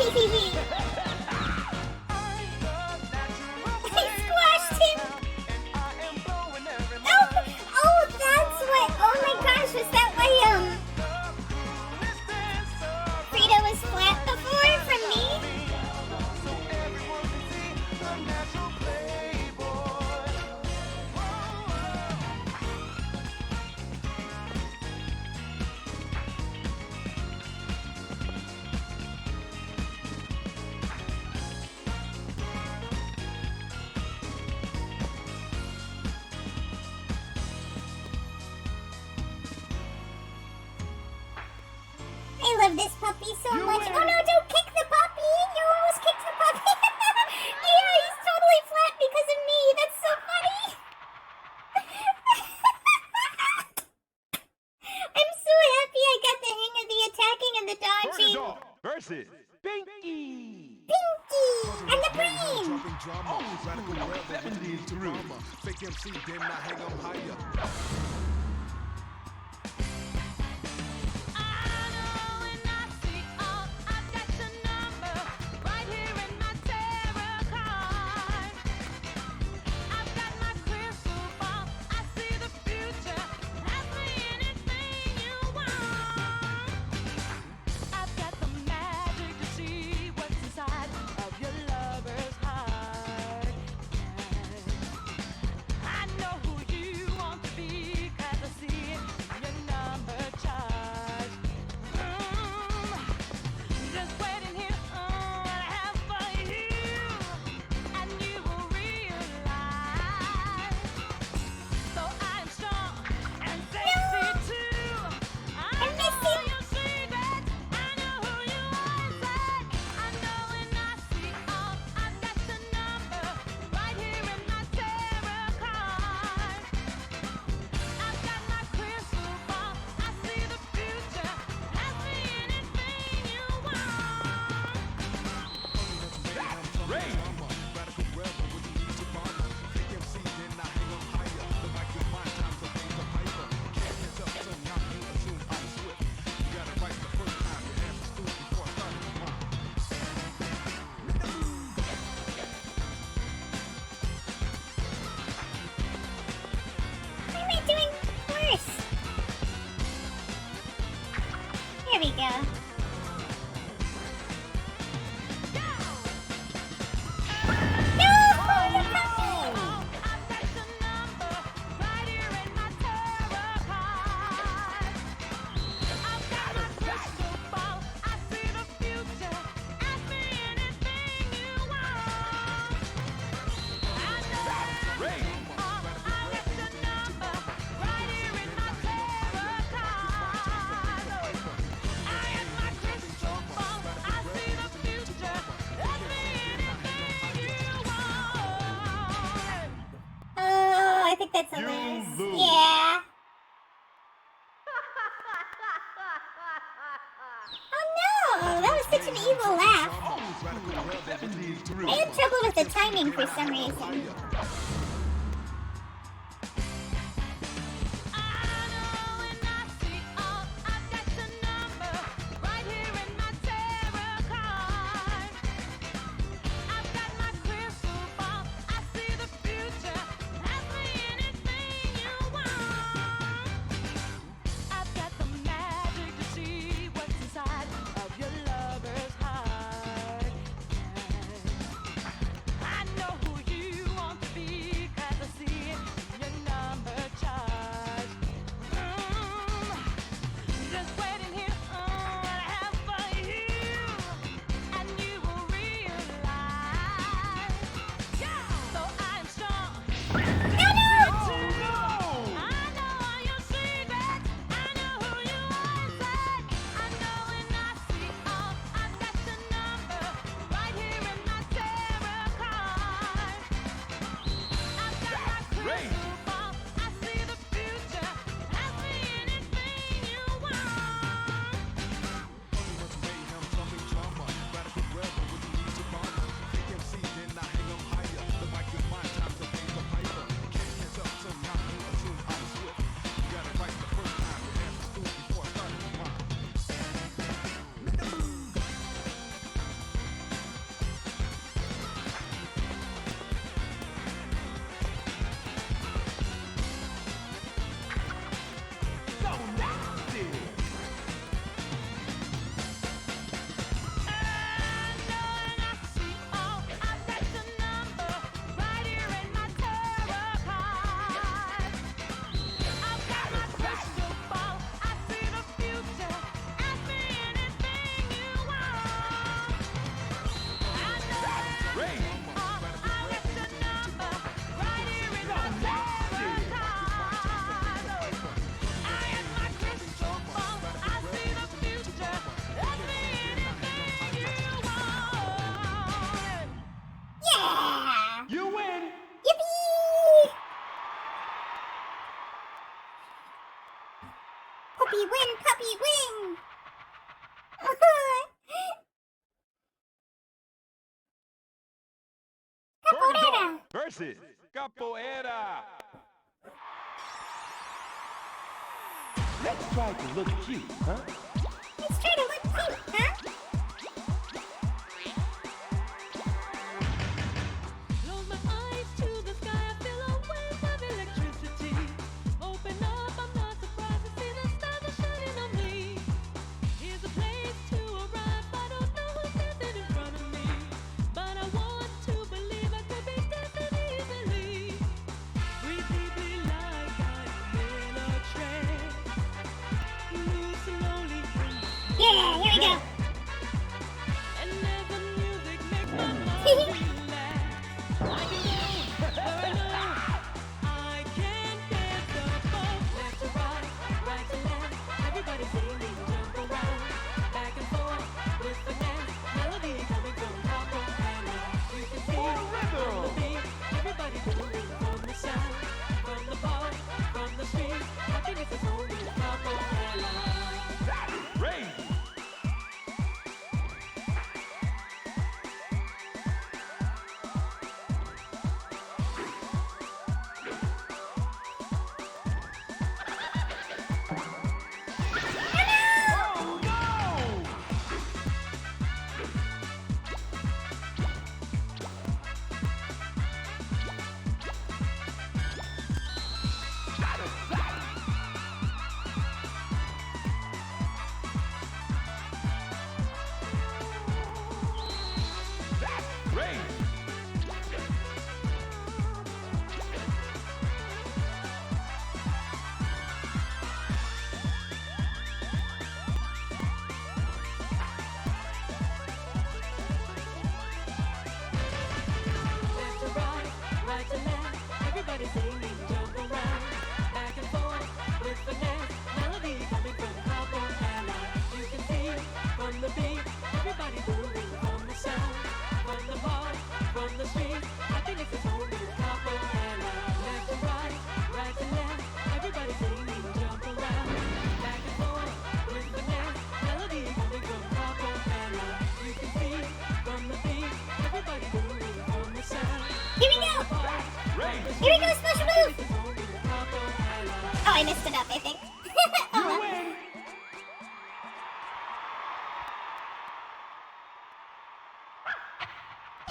I squashed him! Oh, that's what. Oh my gosh, was that why, Frida was flat before from me? I love this puppy so much. Oh no, don't kick the puppy! You almost kicked the puppy! Yeah, he's totally flat because of me. That's so funny! I'm so happy I got the hang of the attacking and the dodging. Dog versus Pinky. Pinky! And the brain! Fake MC, then I hang 'em higher. Why am I doing worse? Here we go. Oh, I think that's a lose. Yeah. Oh no, that was such an evil laugh. I had trouble with the timing for some reason. I know who you want to be. Puppy win, puppy win! Capoeira! Versus Capoeira. Let's try to look cute, huh? Let's try to look cute, huh? Close my eyes to the sky, I feel a wave of electricity. Open up, I'm not surprised to see the stars are shining on me. Here's a place to arrive, I don't know who's standing in front of me. But I want to believe I could be dancing easily. Breathe deeply like I'm in a trance. Move slowly from the Yeah, here we go. and as the music makes my mind relax. I can go where I know I can get the buzz. Left to right to left. Everybody singing, jump around, back and forth with finesse. Melody coming from top of my life. You can see from the beat, everybody moving from the sound, from the bar, from the street. I think it's a whole new top of my life. That's crazy. Oh no! That's crazy. Left to right to left. Everybody singing, jump around, back and forth with finesse. Melody coming from top of my life. You can see from the beat, everybody moving from the sound, from the bar, from the street. I think it's a whole new top of my life. Left to right to left. Everybody singing, jump around, back and forth with finesse. Melody coming from top of my life. You can see from the beat, everybody moving from the sound. Here we go! Here we go, special move! Oh, I messed it up, I think. Oh, well.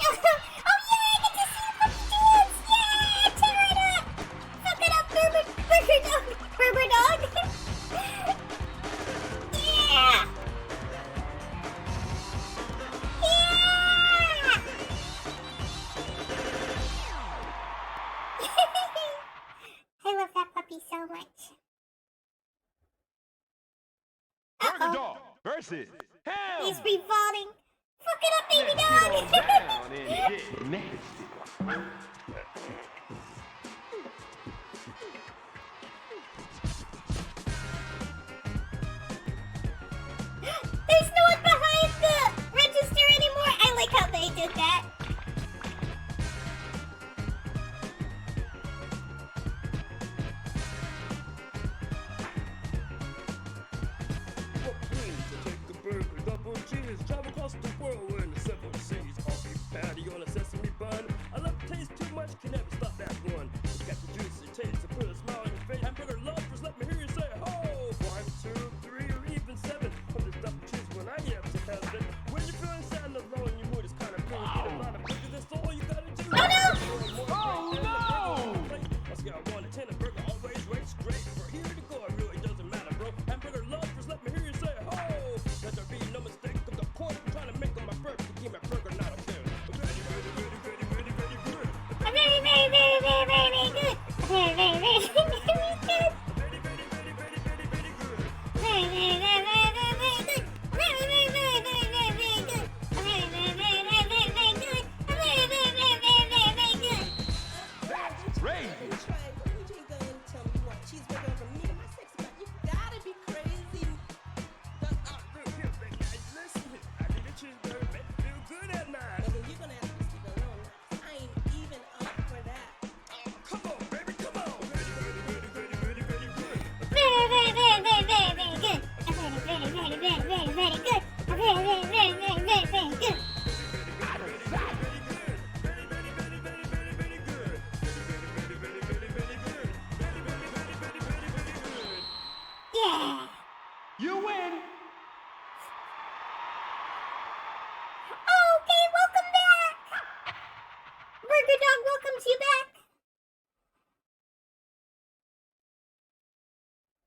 Oh, yeah, I get to see them dance! Yeah, tear it up! Fuck it up, burger dog! Burger dog! Yeah! Yeah! I love that puppy so much. Burger Dog versus him. He's revolting. Fuck it up, baby Let's dog! get on down and get nasty. There's no one behind the register anymore. I like how they did that. What please to take a burger, double cheese, travel across the world in the seven seas. Coffee patty on a sesame bun. I love taste too much, can never stop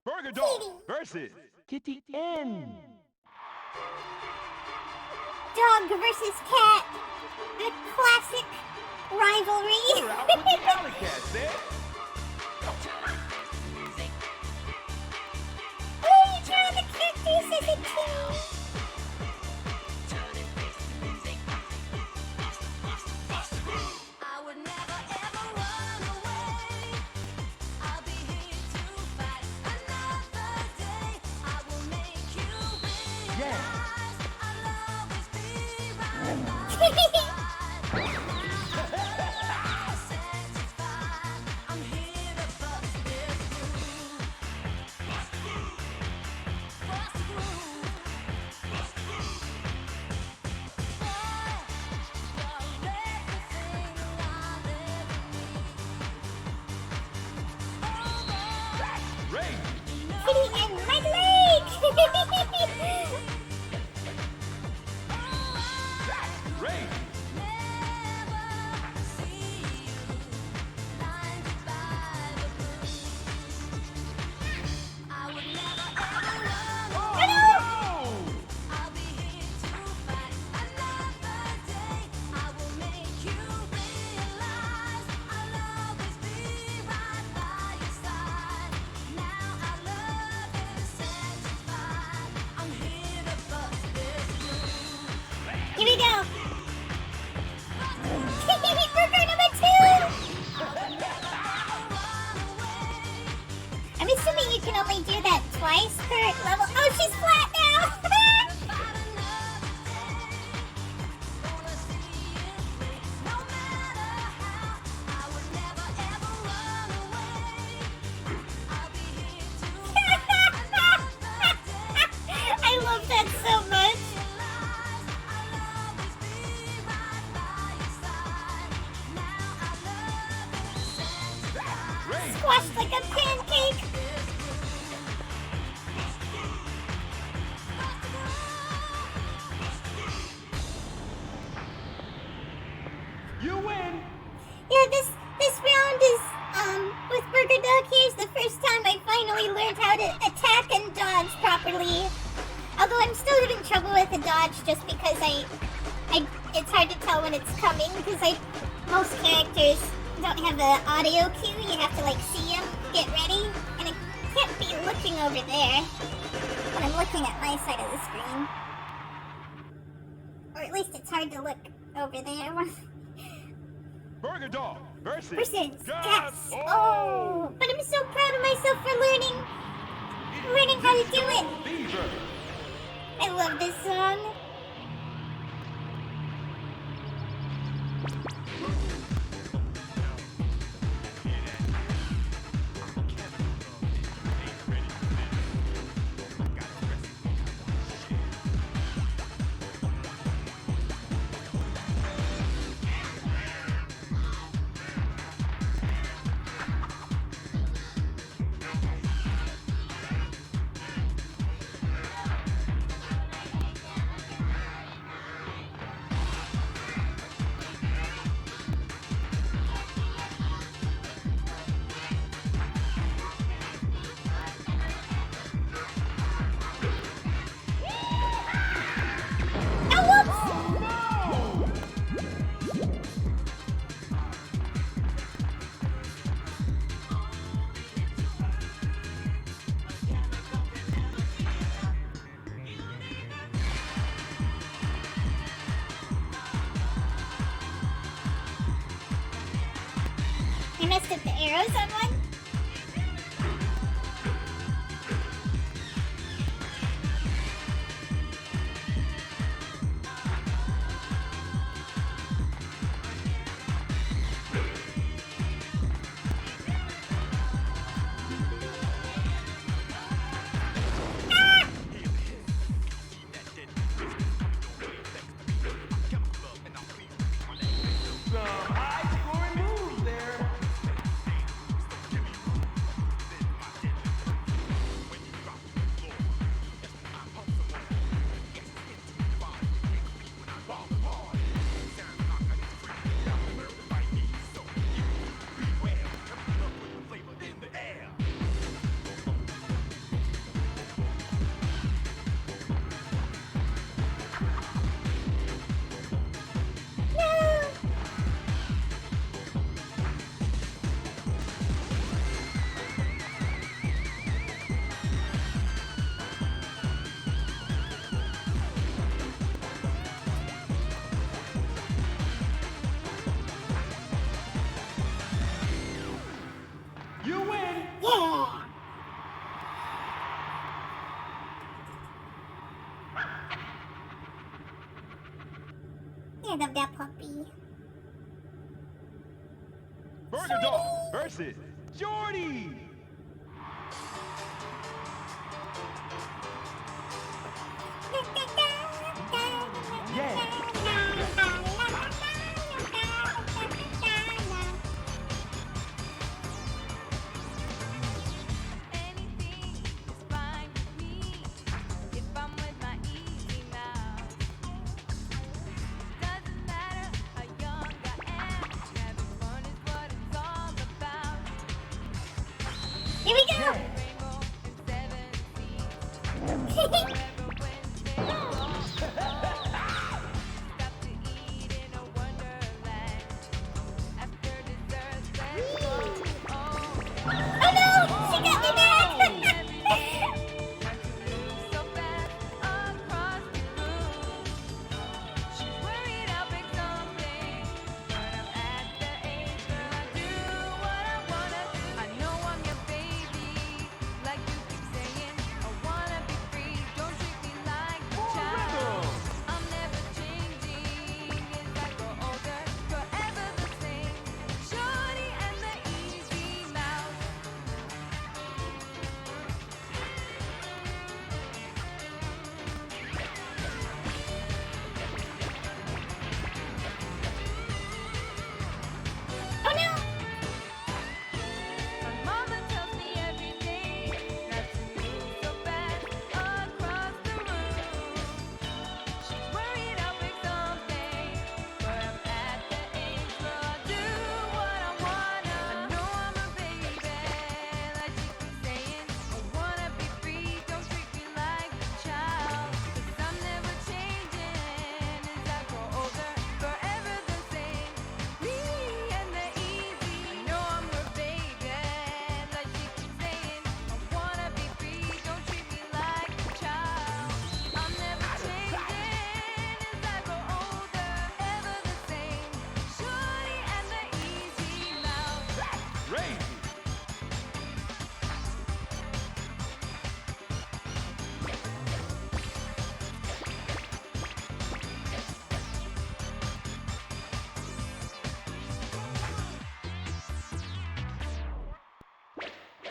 Burger Dog versus Kitty N. Dog versus cat. The classic rivalry. We're out with the alley cats, eh? Oh, you draw the characters as a team. I would never ever run away. I'll be here to fight another day. I will make you realize I'll always be right by your side. Satisfied, I'm here to bust this groove. Bust the groove. Bust the groove. Bust the groove. Ray. Kitty and my leg. Ray. Here we go. Burger number 2. I'm assuming you can only do that twice per level. Oh, she's flat now. I love that so much. Squashed like a pancake. You win. Yeah, this round is with Burger Dog. Here's the first time I finally learned how to attack and dodge properly. Although I'm still having trouble with the dodge just because it's hard to tell when it's coming because most characters don't have the audio cue. You have to like see them, get ready, and I can't be looking over there when I'm looking at my side of the screen. Or at least it's hard to look over there. Burger Dog versus Gas. Oh, but I'm so proud of myself for learning how to do it. Fever. I love this song. I messed up the arrows on one. Some high-scoring moves there. I love that puppy. Burger Dog versus Jordy. Anything is fine with me if I'm with my easy mouth. Doesn't matter how young I am, having fun is what it's all about. Here we go! Rainbow and 7 seas, forever Wednesday long. Stop to eat in a wonderland. After dessert, let's go. Oh no! She got me back! So fast across the room. She's worried I'll break something, but I'm at the age where I do what I wanna do. I know I'm your baby, like you keep saying. I wanna be free, don't treat me like a child. I'm never changing as I grow older, forever the same. Shorty and the easy mouth. Oh no! My mama tells me every day not to move so fast across the room. She's worried I'll break something, but I'm at the age where I'll do what I wanna. I know I'm a baby, like she keeps saying. I wanna be free, don't treat me like a child. 'Cause I'm never changing as I grow older, forever the same. Me and the easy. I know I'm her baby, like she keeps saying. I wanna be free, don't treat me like a child. I'm never changing as I grow older, ever the same. Shorty and the easy mouth. Crazy.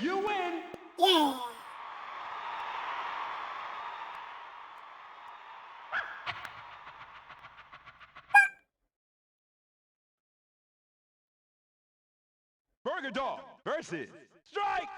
You win. Yeah! Burger Dog versus Strike.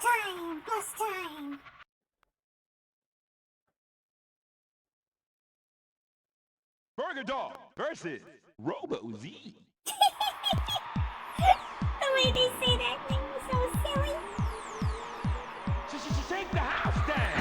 time! Bus time! Burger Dog versus Robo Z. The way they say that name is so silly. Shake the house down.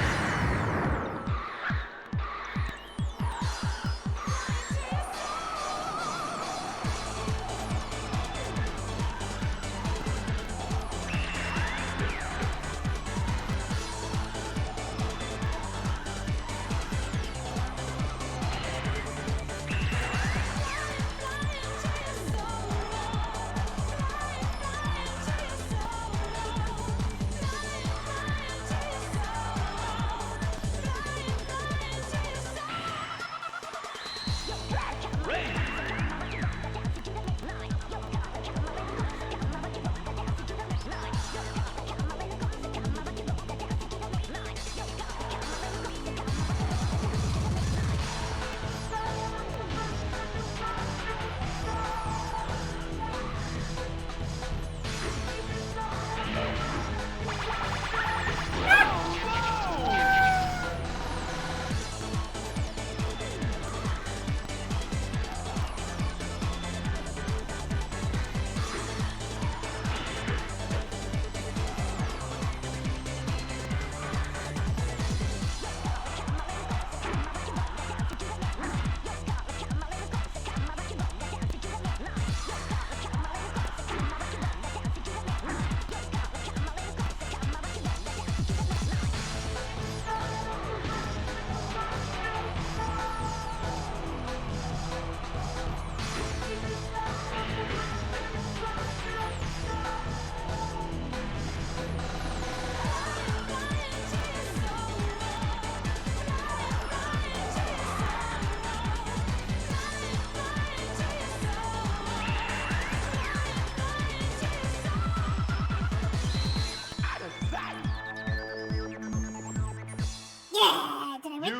Yeah! Did I win? You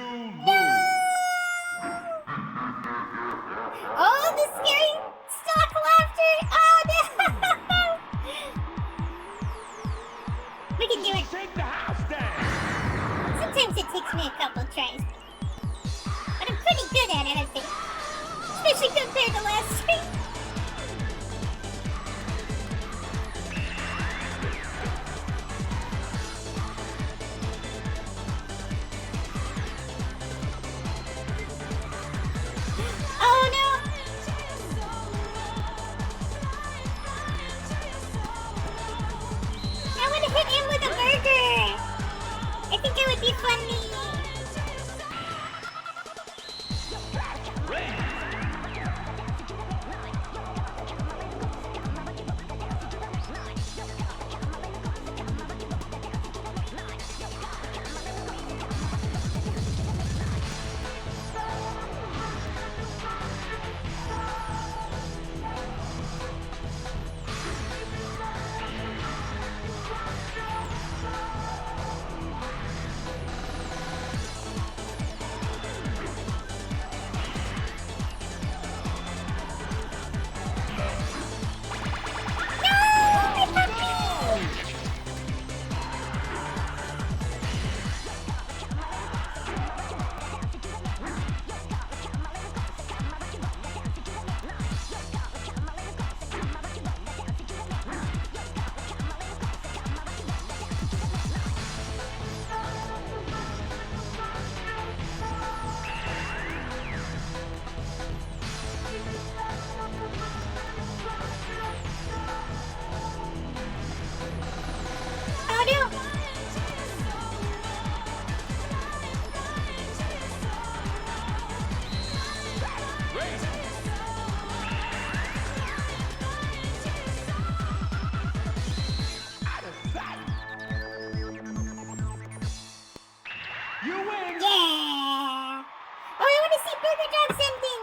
No! Oh, the scary stock laughter! Oh no! We can do it. Shake the house down. Sometimes it takes me a couple tries. But I'm pretty good at it, I think. Especially compared to last stream. Oh no! I want to hit him with a burger! I think it would be funny. Oh no! You win. Yeah! Oh, I want to see Burger Dog's ending!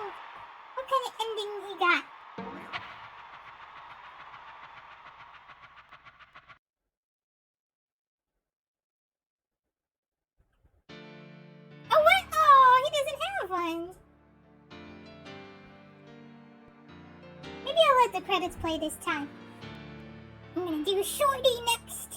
What kind of ending he got? Oh, what? Oh, he doesn't have one. Maybe I'll let the credits play this time. I'm gonna do Shorty next.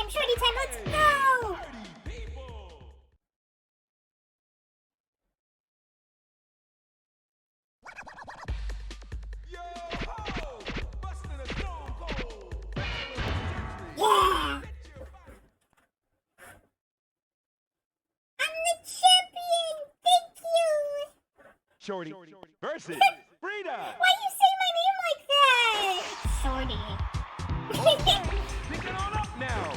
time, shorty time, let's go! Yeah! I'm the champion! Thank you! Shorty versus Frida. Why you say my name like that? Shorty. Pick it on up now.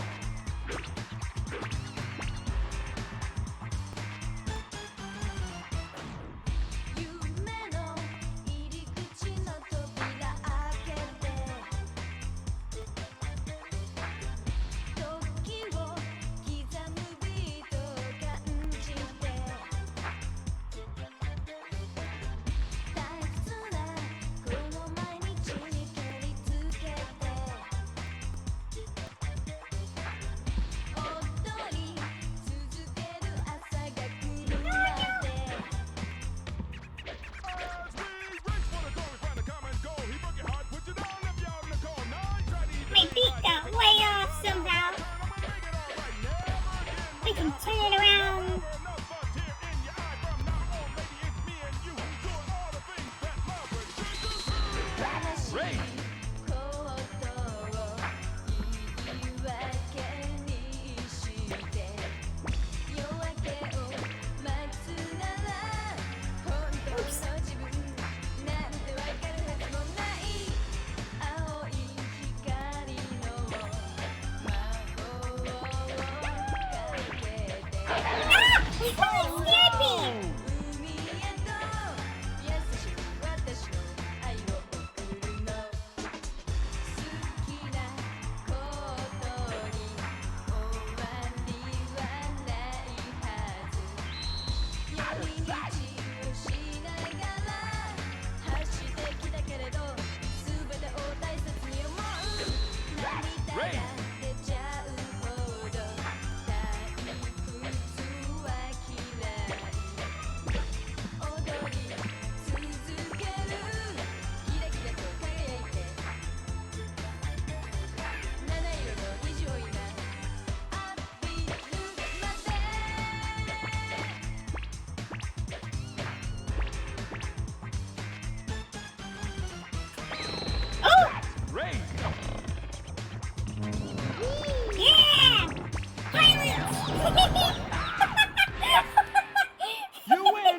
My beat got way off somehow. We can turn it around. Ray. It really scared me! Ray. Oh! Ray. Yeah! Violence! You win.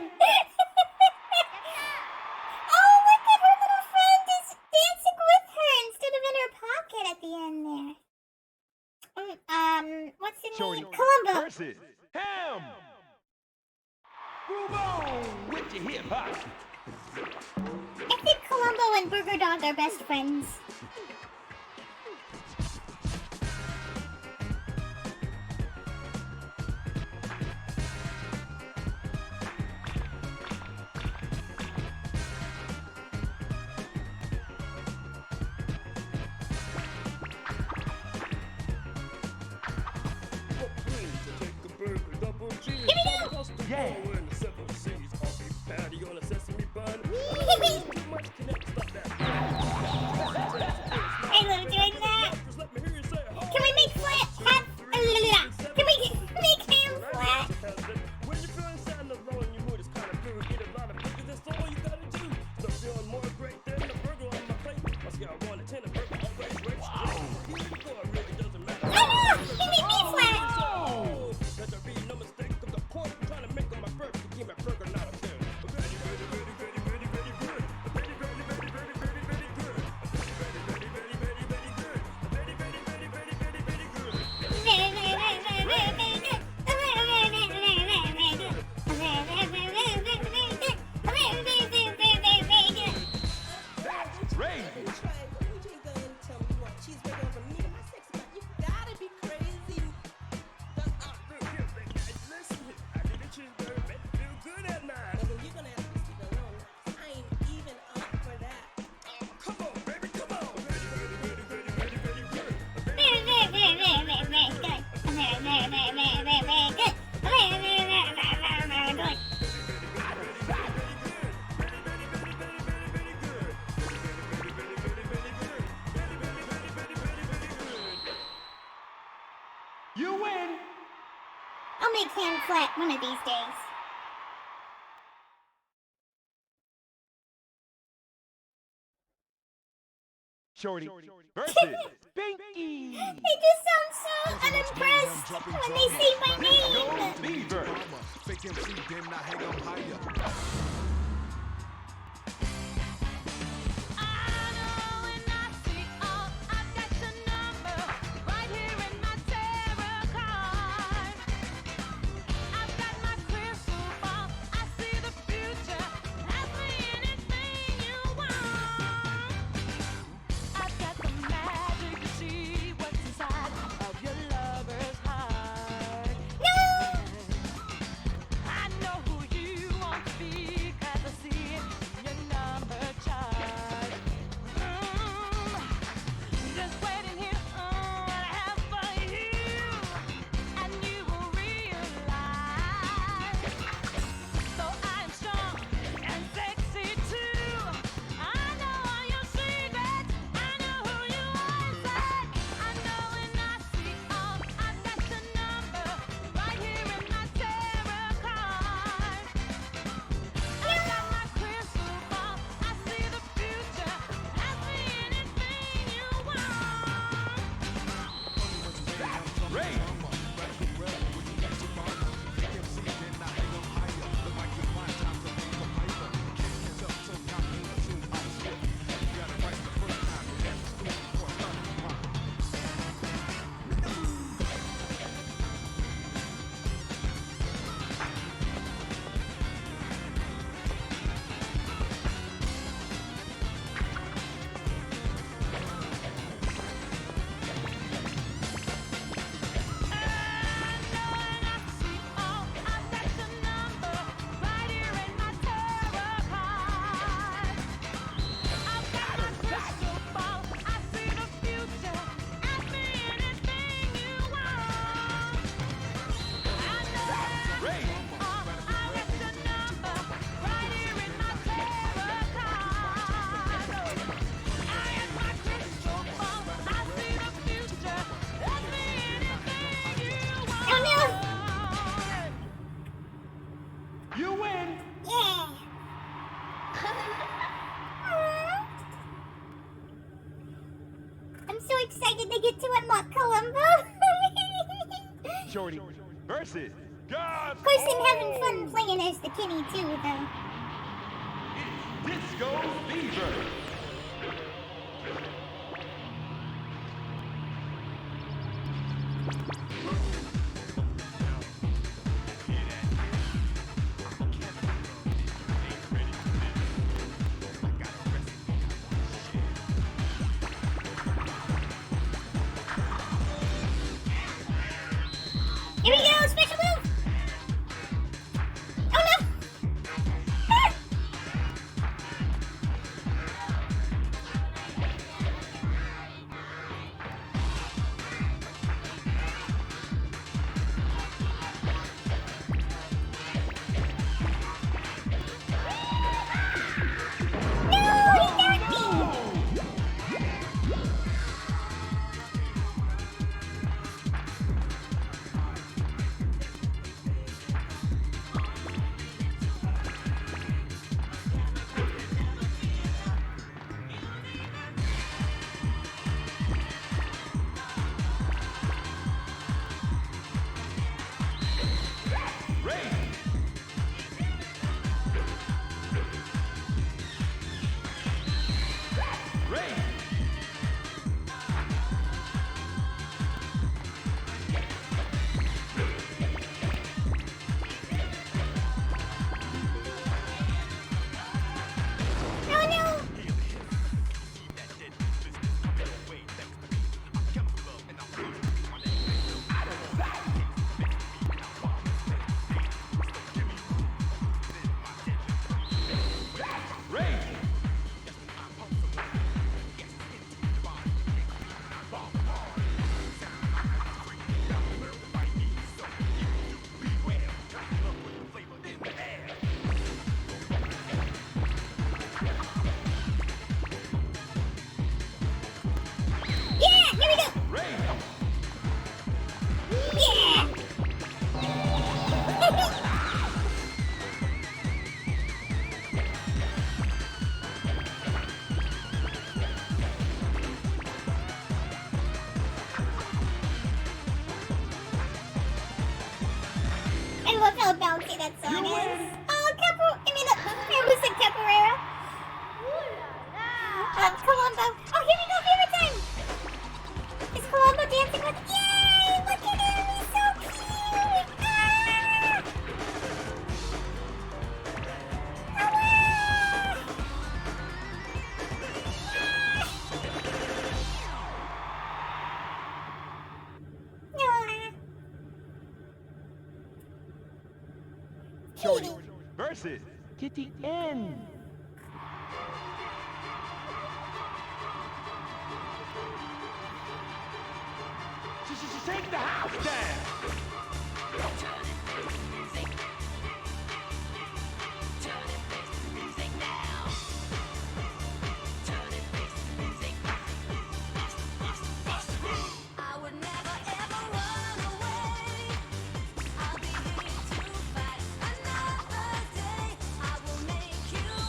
Oh, look at her little friend is dancing with her instead of in her pocket at the end there. What's the Shorty name? Columbo. versus Ham. Groove on with your hip hop. I think Columbo and Burger Dog are best friends. Yeah. I love doing that. Can we make flat? Can we make him flat? When you're feeling sad and alone, your mood is kind of blue. Eat a lot of burgers, that's all you gotta do. So feeling more great than a burger on my plate. I scale 1 to 10, a burger always rates great. Here you go, it really doesn't matter. Oh no! He made me flat! Let there be no mistake, 'cause of course I'm trying to make on my burger. You win! I'll make hand flat one of these days. Shorty versus Pinky! They just sound so unimpressed when they say my name. Beaver! Fake MC, then I hang 'em higher. You win! Yeah. I'm so excited to get to unlock Columbo. Shorty versus God! Of course, I'm having fun playing as the Kitty too, though. Disco Beaver! Here we go, special move! Oh no! Ah! that song is. Oh, it was a capoeira. Columbo. Oh, here we go, favorite time. Is Columbo dancing with? Yay! Look at him, he's so cute. Shorty versus Kitty N. Shake the house down.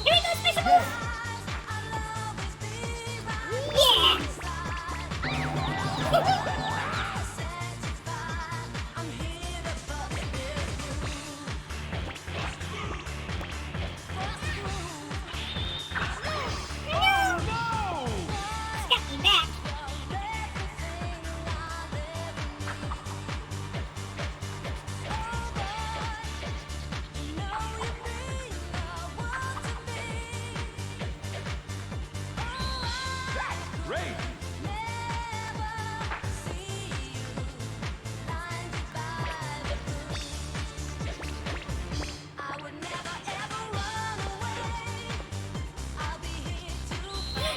Here we go, special move. Yeah. Got me back. Great.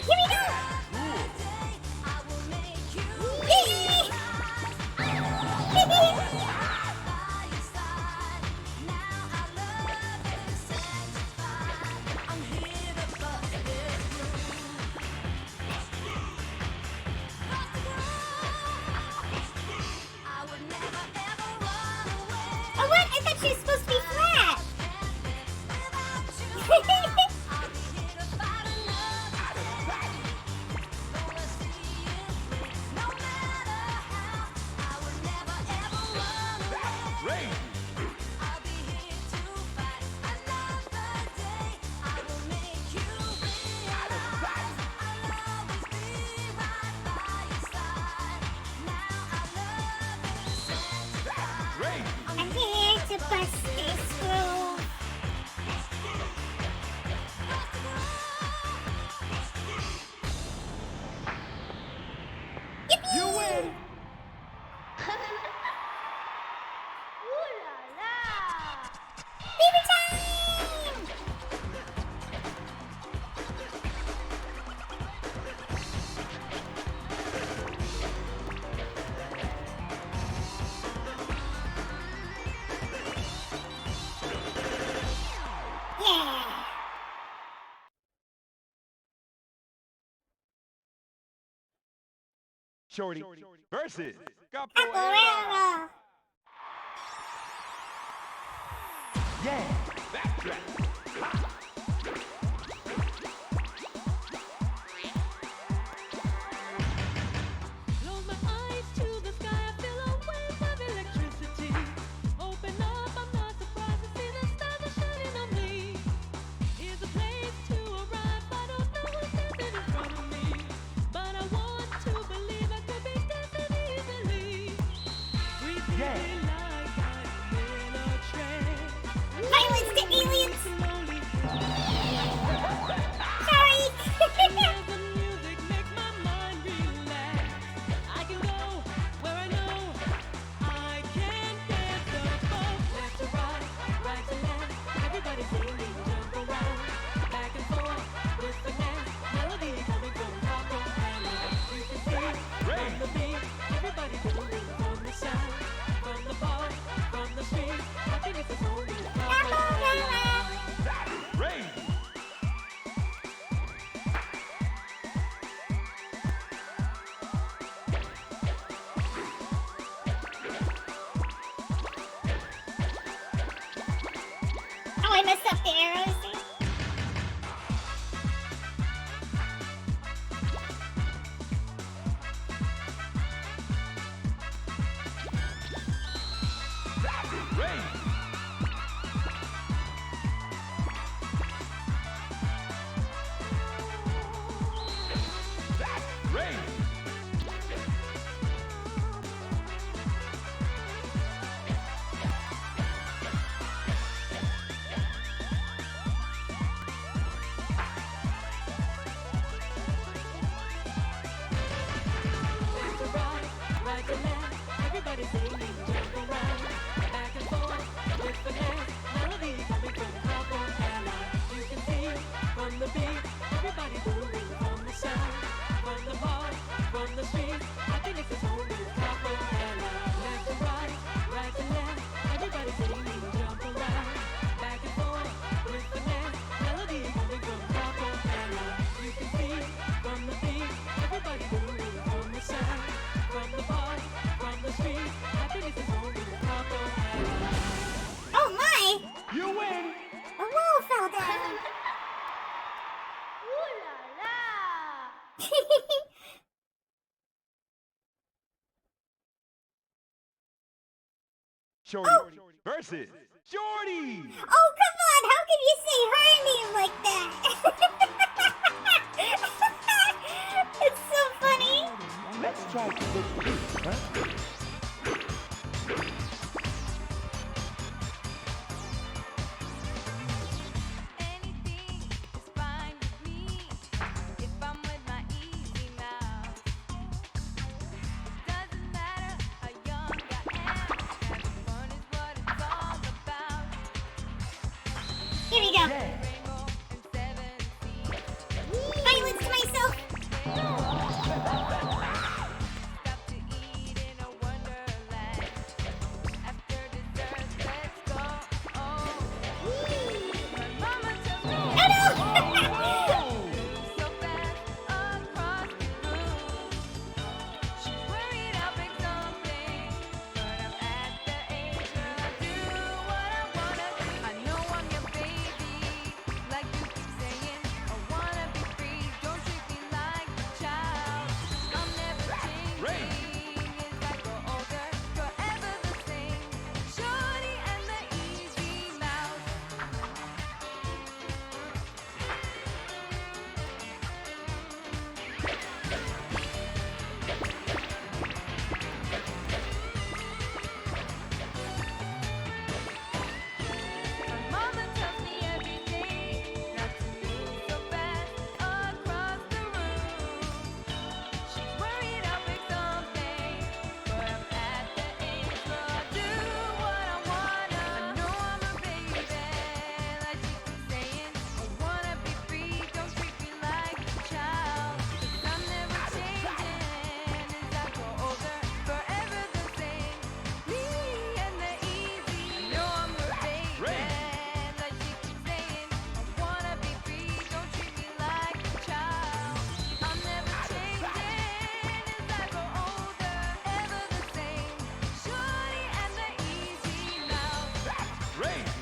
Here we go. Oh, what? I thought she was supposed to be flat. Great. Great. I'm here to bust this groove. You win. Favorite time! Yeah! Shorty versus Capoeira. Capoeira! Yeah, backtrack. Close my eyes to the sky, I feel a wave of electricity. Open up, I'm not surprised to see the stars are shining on me. Here's a place to arrive, I don't know who's standing in front of me. But I want to believe I could be dancing easily. Breathing Yeah. like I'm in a trance. Violence to aliens! Slowly Sorry! as the music makes my mind relax. I can go where I know I can dance the boat. Left to right, right to left. Everybody singing, jump around, back and forth with finesse. Melody coming from top of hand. You can see from the beat. Everybody moving from the sound, from the bar, from the street. Happiness is only a part of Great. Oh, I messed up the arrows. Great. city, we will jump around, back and forth with finesse. Melody coming from top of Anna. You can see from the beat, everybody moving from the sound, from the bar, from the street. Happiness is only the top of Anna. Oh my! You win! A wall fell down. Ooh la la! Shorty versus Shorty! Oh, come on! How can you say her name like that? It's so funny. Let's try to look good, huh? Anything is fine with me if I'm with my easy mouth. It doesn't matter how young I am, having fun is what it's all about. Here we go. Rainbow and 7 seas. Violence to myself. Stop to eat in a wonderland. After dessert, let's go. Oh, my mama tells me Oh no! so fast across the room. She's worried I'll break something, but I'm at the age where I do what I wanna do. I know I'm your baby, like you keep saying. I wanna be free, don't treat me like a child. I'm never changing as I grow older, forever the same. Shorty and the easy mouth. My mama tells me every day not to move so fast across the room. She's worried I'll break something, but I'm at the age where I do what I wanna. I know I'm a baby, like she keeps saying. I wanna be free, don't treat me like a child. 'Cause I'm never changing as I grow older, forever the same. Me and the easy. I know I'm a baby, like she keeps saying. I wanna be free, don't treat me like a child. I'm never changing as I grow older, ever the same. Shorty and the easy mouth. Crazy!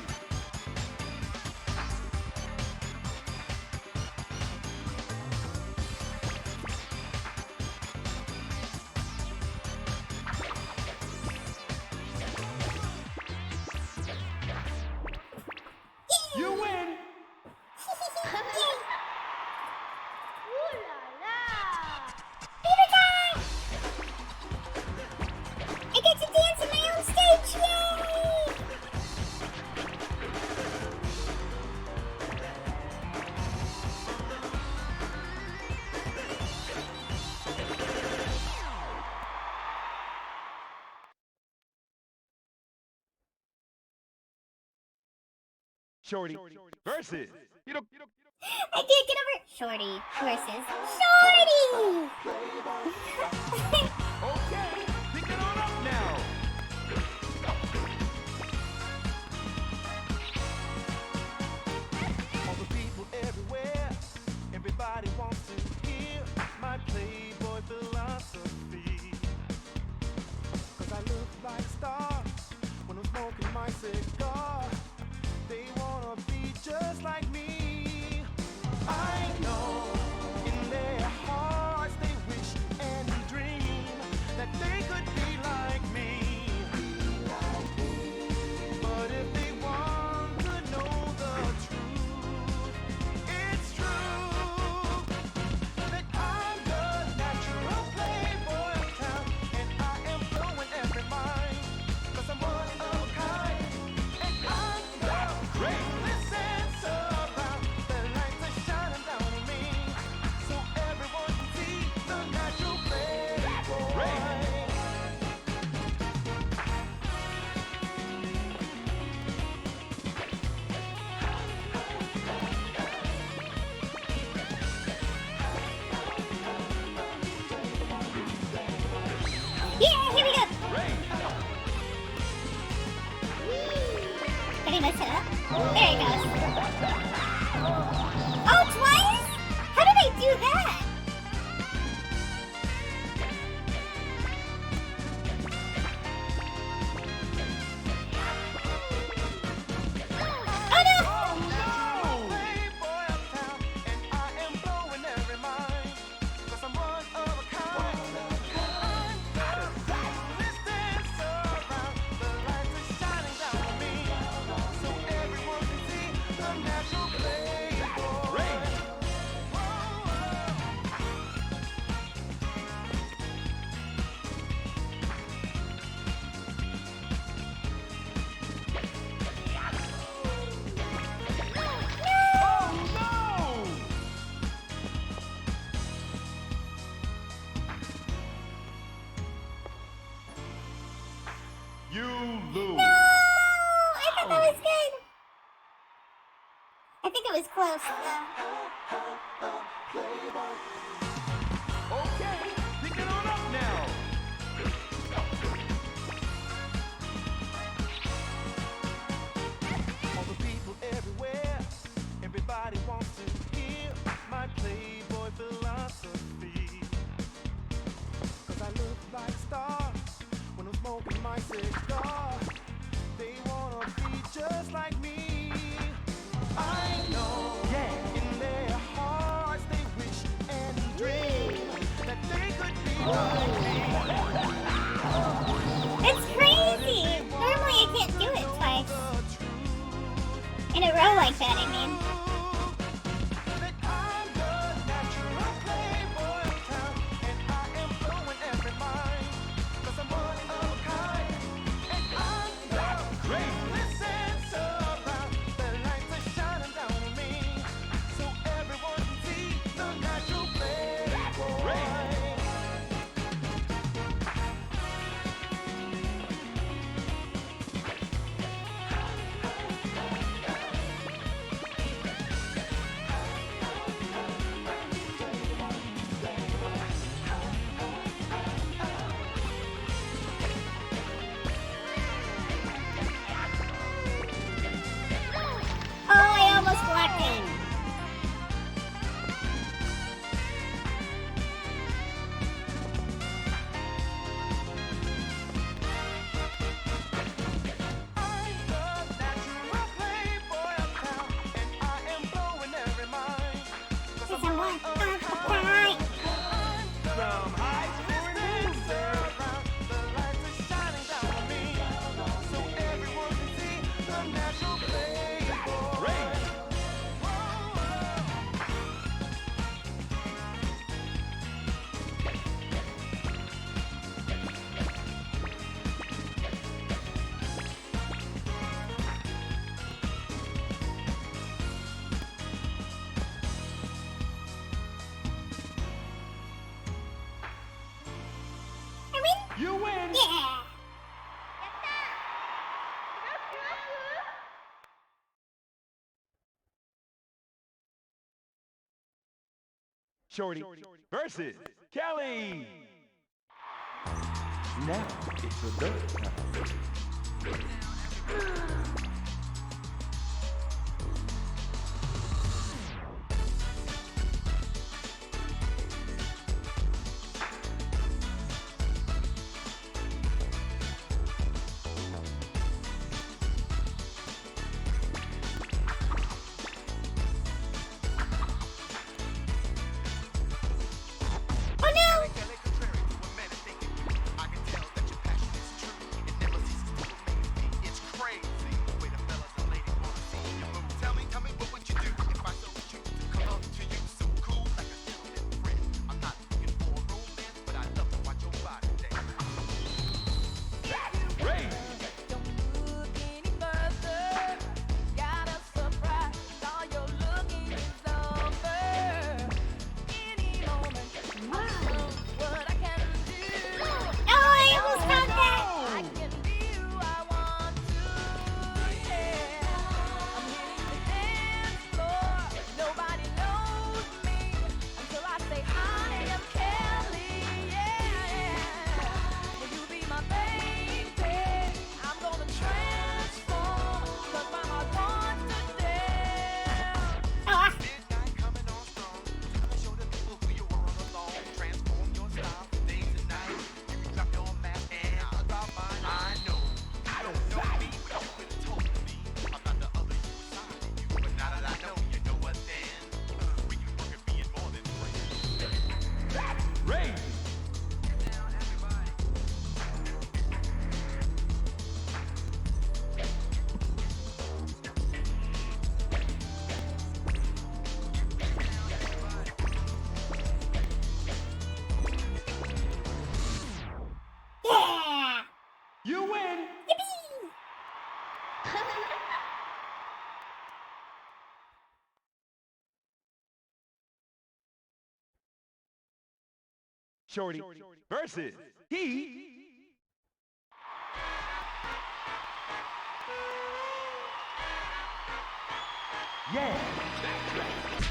You win! Yay! Ooh la la! Fever time! I get to dance in my own stage! Yay! Shorty versus I can't get over Shorty versus Shorty! Okay, pick it on up now. All the people everywhere, everybody wants to hear my playboy philosophy. 'Cause I look like a star when I'm smoking my cigar. They wanna be just like me. I know in their hearts they wish and dream Did he mess it up? There he goes. Oh, twice? How did I do that? Oh no! You lose. No! I thought that was good. I think it was close. Okay, pick it on up now. All the people everywhere, everybody wants to hear my Playboy philosophy. 'Cause I look like stars when I'm smoking my cigar. They wanna be just like me. I know, in their hearts they wish and dream that they could be like me. It's crazy! Normally I can't do it twice. In a row like that, I mean. That I'm the natural playboy of town, and I am blowing every mind. 'Cause I'm one of a kind, and I'm the greatest sense around. The lights are shining down on me, so everyone can see the natural playboy. Oh, I almost blocked it. I'm the natural playboy of town, and I am blowing every mind. 'Cause Cause I'm I'm one of a kind. from high school around. The lights are shining down on me, so everyone can see the natural playboy. I win? You win. Yeah! Shorty versus Kelly. Now it's your dirt time. Oh no! I can tell that your passion is true. It never ceases to amaze me. Shorty versus he. Yeah, that's right.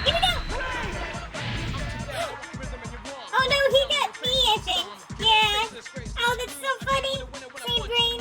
Here we go! Oh no, he got me, I think. Yeah. Oh, that's so funny. Same brain.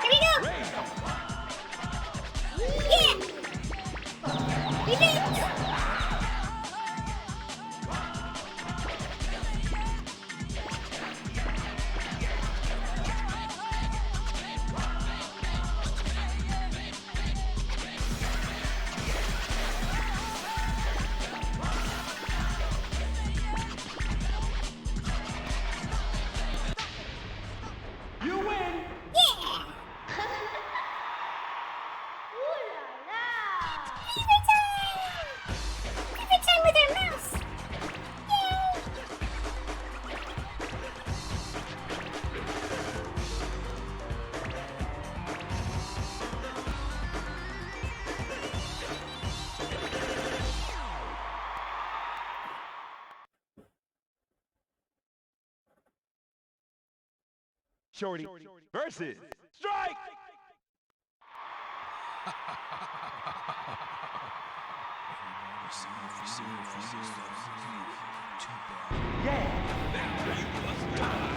Here we go! Yeah! We did it! You win. Yeah! Favorite time with our mouse! Yay! Shorty versus strike. Yeah, that's right. You must die.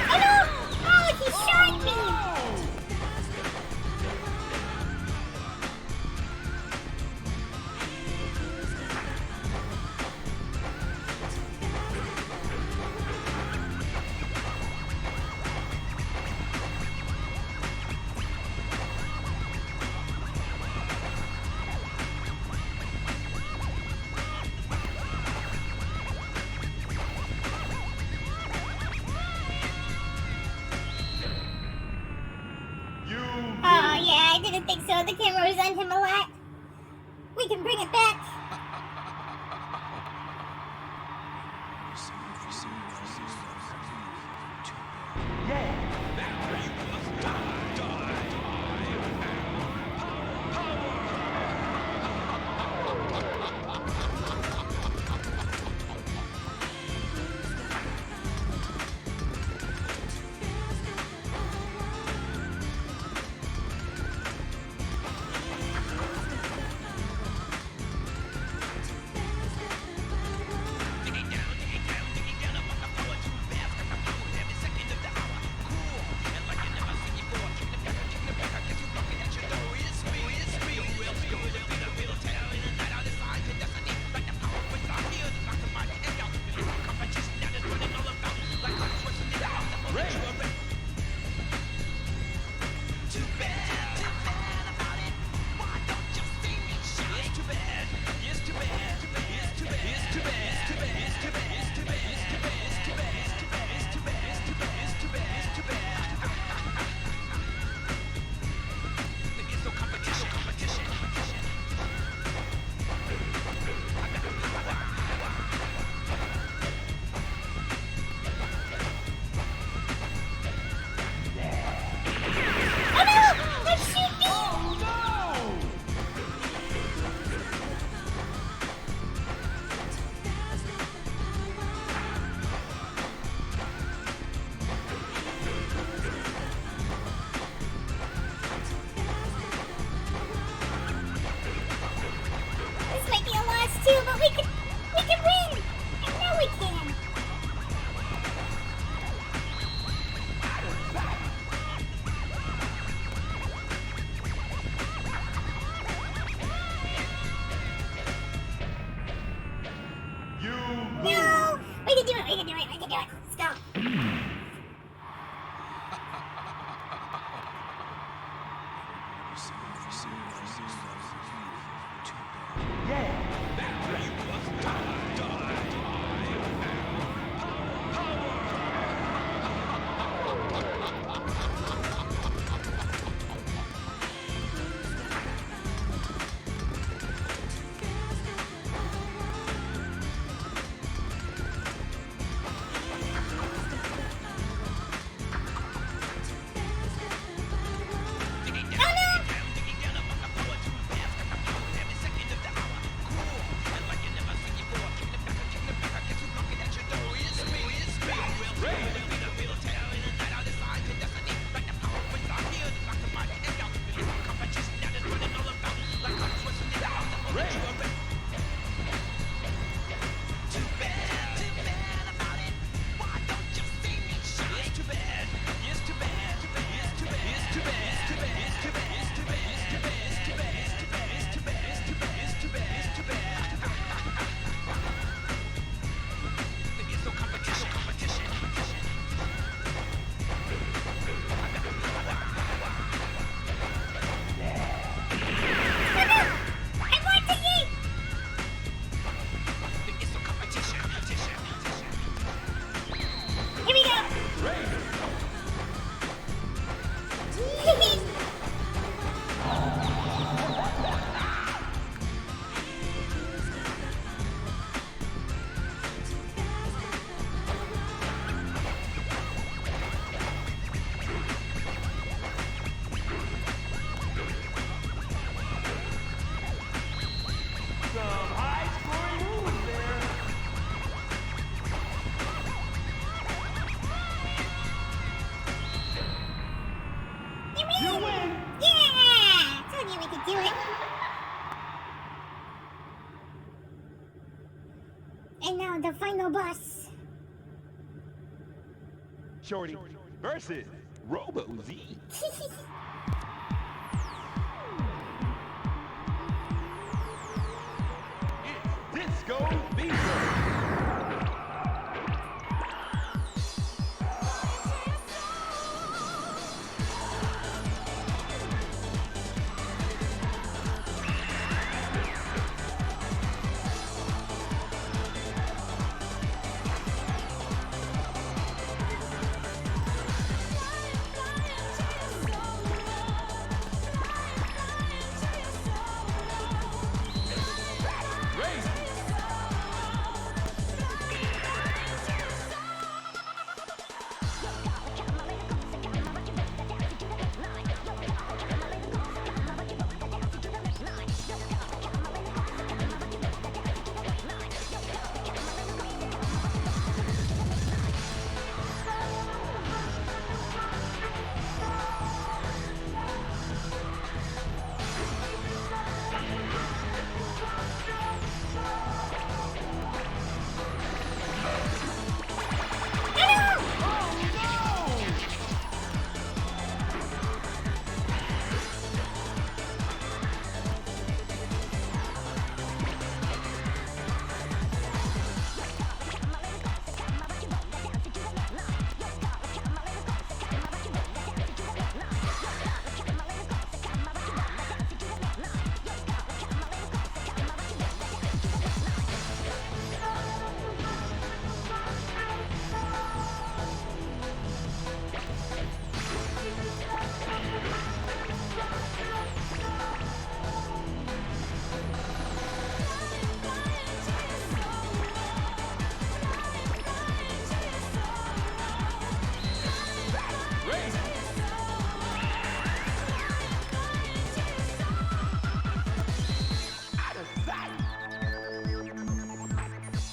Oh no! Oh, he shot me! Oh yeah, I didn't think so. The camera was on him a lot. We can bring it back. Yeah, that's right. You must die. do it. Let's go. And now the final boss. Shorty versus Robo Z. It's Disco Beaver.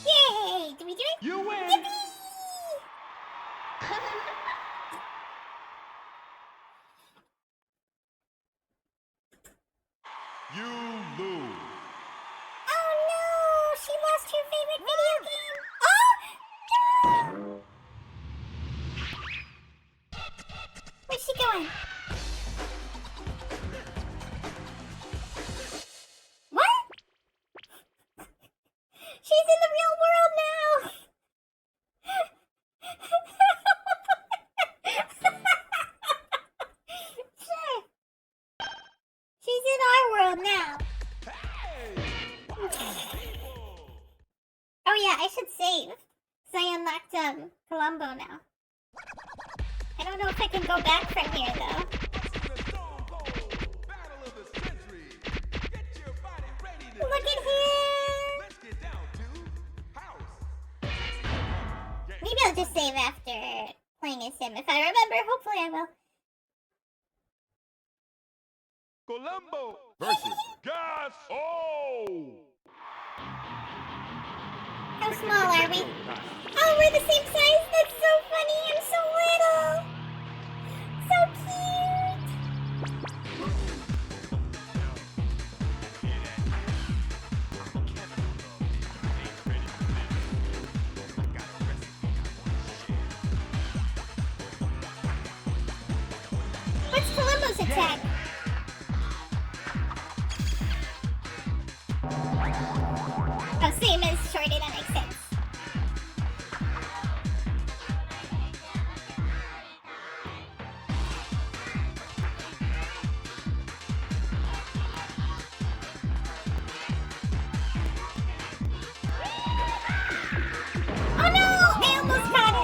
Yay! Did we do it? You win. You lose. Oh no! She lost her favorite video game! Oh! No! Where's she going? What? She's in the real world now! should save. So I unlocked Columbo now. I don't know if I can go back from here though. Look at him! Maybe I'll just save after playing as him. If I remember, hopefully I will. Columbo versus Gas. Oh! How small are we? Oh, we're the same size? That's so funny. I'm so little. So cute. What's Columbo's attack? Oh, same as Shorty, that makes sense. Oh no! I almost caught it!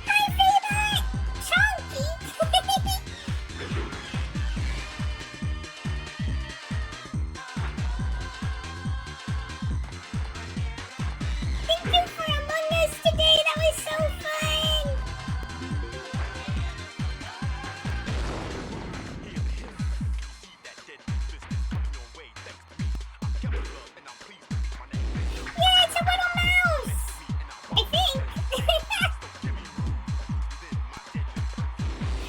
Hi, favorite! Chunky! Thank you for Among Us today. That was so fun. Yeah, it's a little mouse. I think.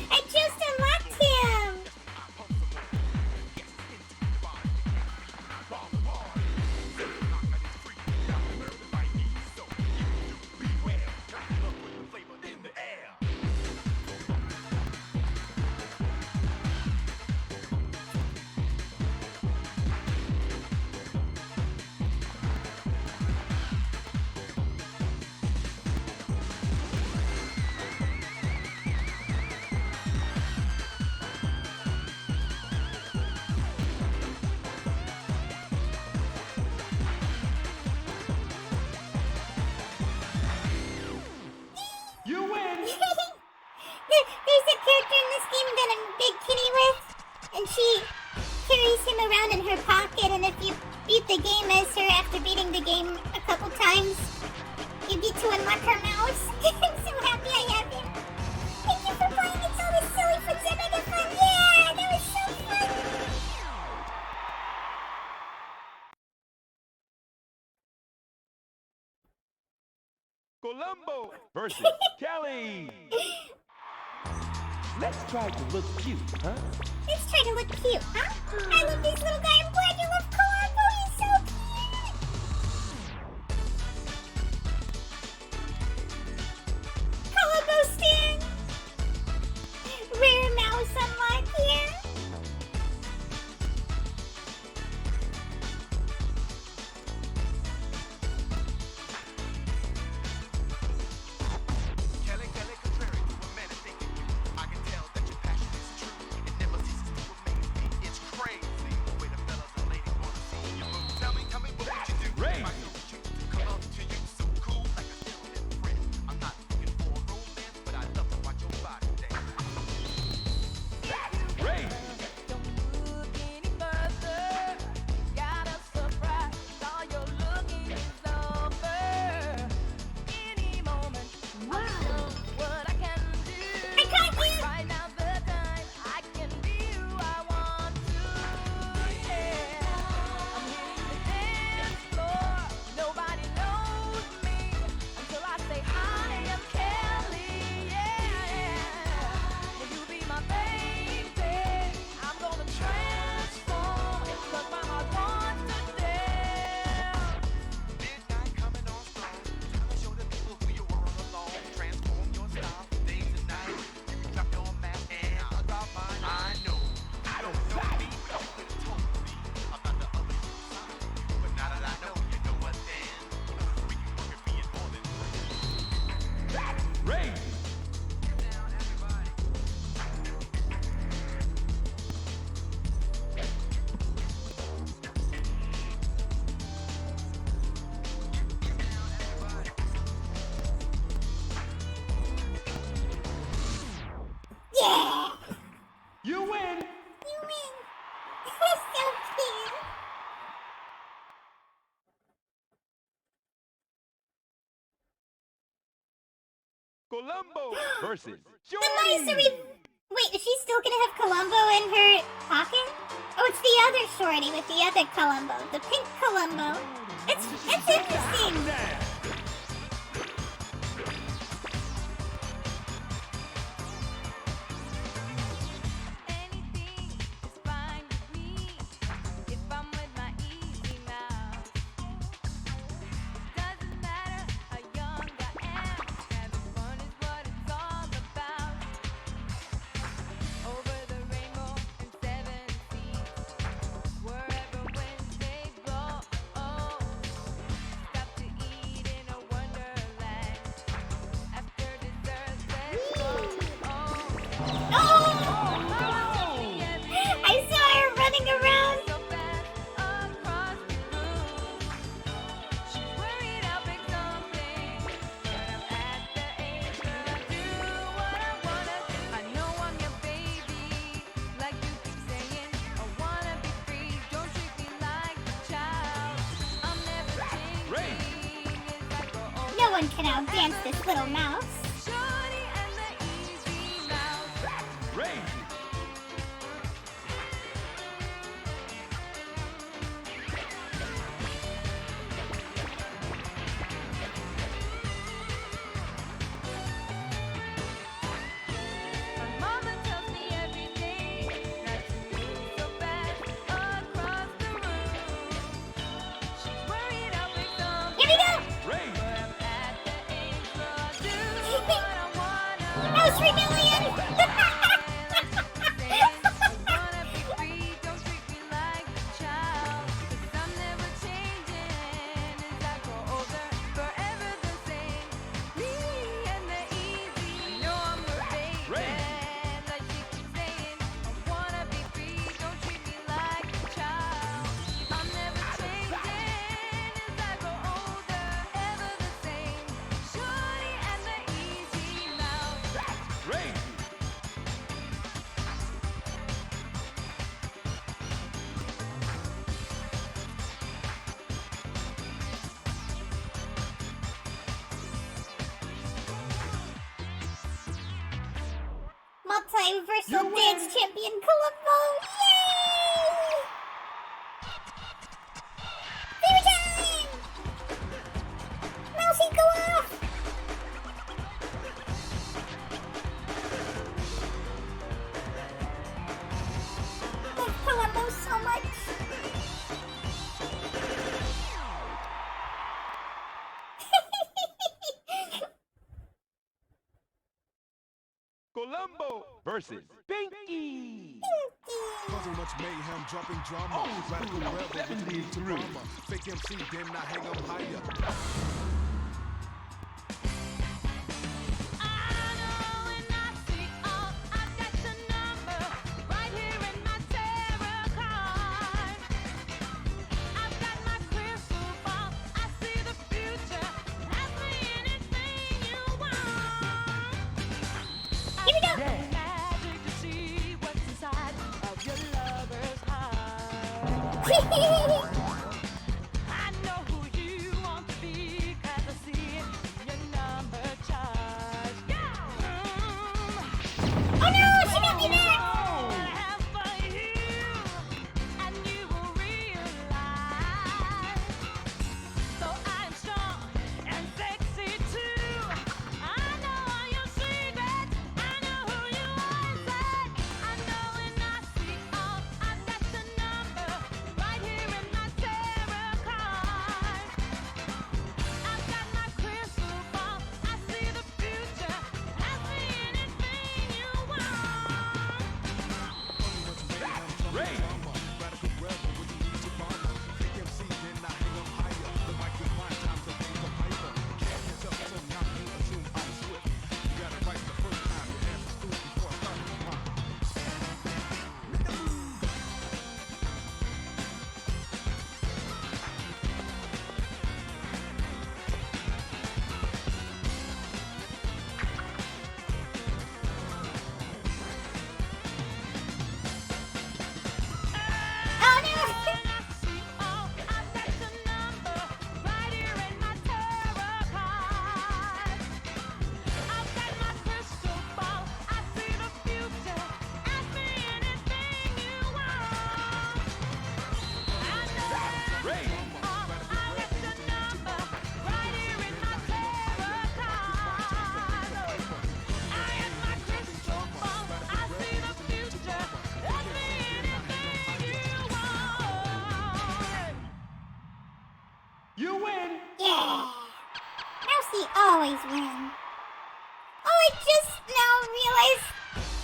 I just unlocked him. You win. There's a character in this game that I'm big kitty with, and she carries him around in her pocket, and if you beat the game as her after beating the game a couple times, you get to unlock her mouse. I'm so happy I have him. Thank you for playing. It's all this silly for mega fun. Yeah, that was so fun. Columbo versus Kelly. Let's try to look cute, huh? Let's try to look cute, huh? I love this little guy. I'm glad you love Columbo. He's so cute. Columbo stand. Rare mouse unlock here. Kelly, contrary to a man thinking you, I can tell that your passion is true. It never ceases to amaze me. It's crazy the way the fellas and ladies Columbo versus The misery. Wait, is she still gonna have Columbo in her pocket? Oh, it's the other shorty with the other Columbo, the pink Columbo. It's interesting. Anything is fine with me if I'm with my easy mouth. Doesn't matter how young I am, having fun is what it's all about. Over the rainbow and 7 seas, wherever winds may blow. Stop to eat in a wonderland. After dessert, let's go. I saw her running around. So fast across the room. She's worried I'll break something, but I'm at the age where I do what I wanna do. I know I'm your baby, like you keep saying. I wanna be free, don't treat me like a child. I'm never changing as I grow older. No one can outdance this little mouse. Shorty and the easy mouth. Crazy. My mama tells me every day not to move so fast across the room. She's worried I'll break something, Here we go. Crazy. but I'm at the age where I'll do what I wanna. Mouse rebellion. I wanna be free, don't treat me like a child. 'Cause I'm never changing as I grow older, forever the same. Me and the easy, I know I'm her baby. Like she keeps saying, I wanna be free, don't treat me like a child. I'm never changing as I grow older, ever the same. Shorty and the easy mouth. Crazy. Multiversal dance champion Columbo. Yay! Favorite time! Mousy, go off! Love Columbo so much. Columbo versus Pinky. Causing much mayhem, dropping drama. Radical rebel with need to drama. Fake MC, then I hang up higher. I know when I see all, I've got your number right here in my tarot card. I've got my crystal ball, I see the future. Ask me anything you want. Here we go. Magic to see what's inside of your lover's heart. I know who you want to be, 'cause I see it in your number chart. Oh no, she got me back. What I have for you, and you will realize. So I'm strong and sexy too. I know all your secrets. I know who you are inside. I know when I see all, I've got your number right here in my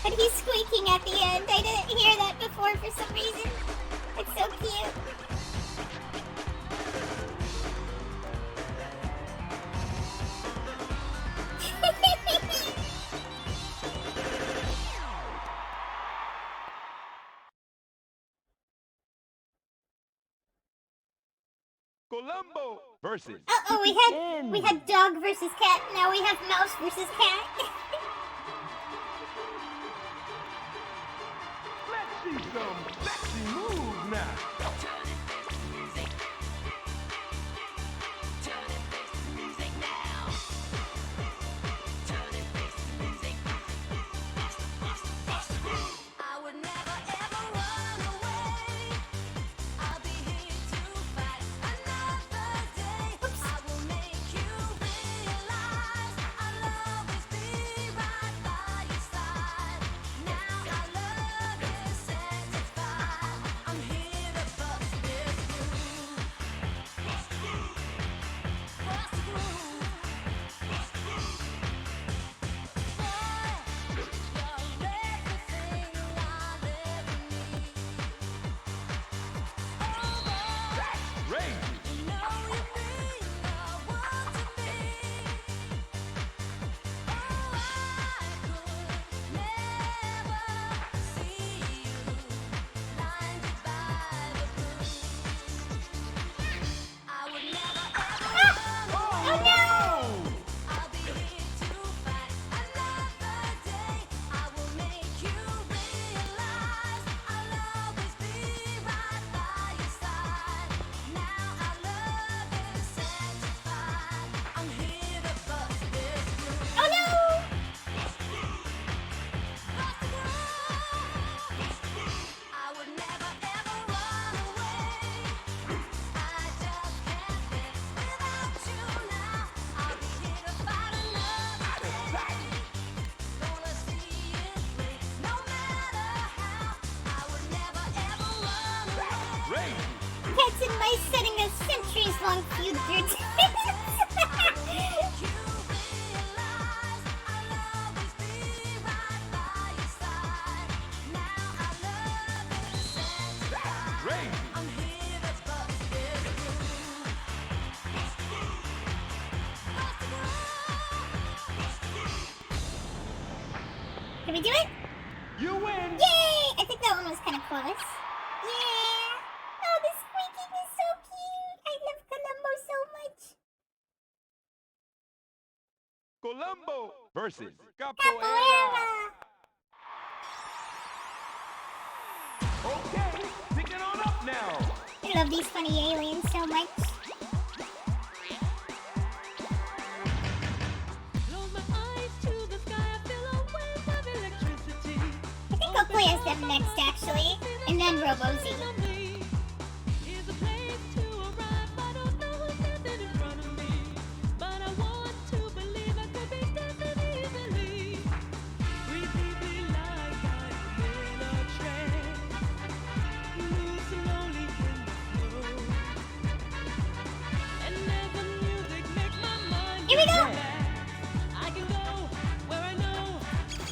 But he's squeaking at the end. I didn't hear that before for some reason. It's so cute. Columbo versus. Uh-oh, we had dog versus cat. Now we have mouse versus cat. Let's see some sexy moves now. I would never ever run away. I'll be here to fight another day. I will make you realize I'll always be right by your side. Now our love is satisfied. I'm here to bust this groove. Bust the groove. Bust the groove. Bust the groove. Boy, you're everything I'll ever need. Oh boy, Ray. you know you mean the world to me. Oh, I could never see you blinded by the blue. I would never ever run away. I'll be here to fight another day. I will make you realize I'll always be right by your side. Now our love is satisfied. I'm here to bust this groove. Oh no! Bust the groove. Bust the groove. I would never ever run away. I just can't live without you now. I'll be here to fight another day. Gonna see it through, no matter how. I would never ever run away. Ray. Cats and mice setting a centuries-long feud through You realize I'll always be right by your side. Now our love is satisfied. Ray. I'm here to bust this groove. Bust the groove. Bust the groove. Bust the groove. Can we do it? You win. Yay! I think that one was kind of close. Yeah! Oh, the squeaking is so cute! I love Columbo so much! Columbo versus Capoeira. Capoeira! Okay, picking on up now. I love these funny aliens so much. Close my eyes to the sky, I feel a wave of electricity. I think I'll play as them next, actually. And then Robo-Z. Here's a place to arrive. I don't know who's standing in front of me, but I want to believe I could be dancing easily. Breathe deeply like I'm in a trance. Move slowly in the flow. And as the music makes my mind Here we go! relax, I can go where I know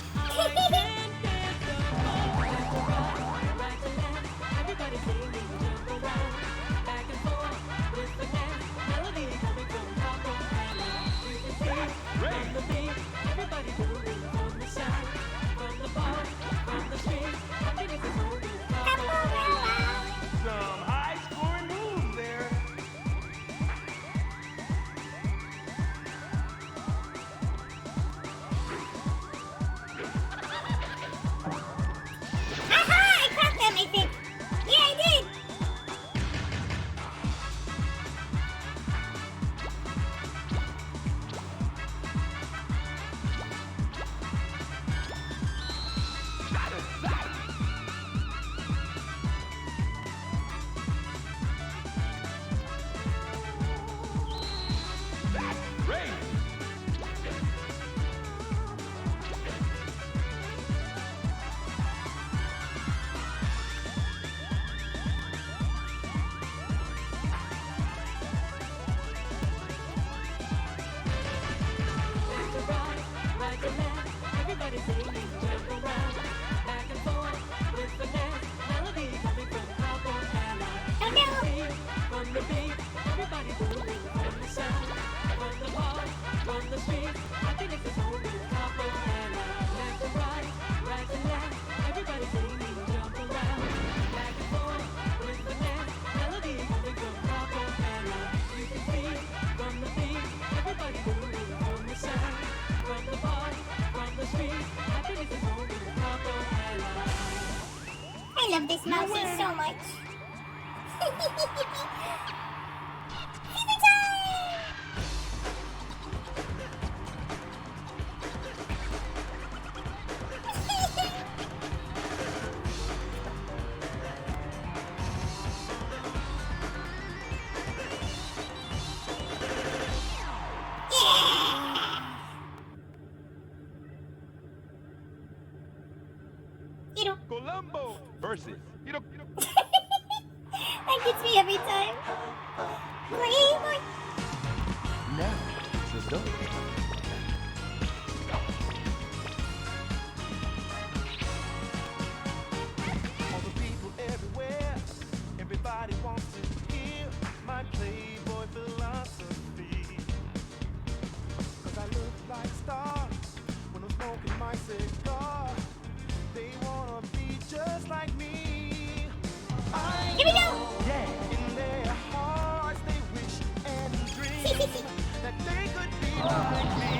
I can dance the whole left to right, right to left. Everybody singing, jump around, back and forth with the dance. Melody coming from top of the you can see from the beat. Everybody moving from the side, from the bar, from the street. I think it's a movie Some high scoring moves there. Everybody sing and jump around. Back and forth with the dance. Melody coming from Acapella. You can see from the beat. Everybody moving from the sound. From the bar, from the street. Happiness is only Acapella. I love this mousey so much. Fever time! Yeah! Colombo versus That gets me every time. Playboy. Now it's adult. All the people everywhere, everybody wants to hear my playboy philosophy. 'Cause I look like stars when I'm smoking my cigar. They wanna be just like me. Here we go! In their hearts they wish and dream that they could be like me.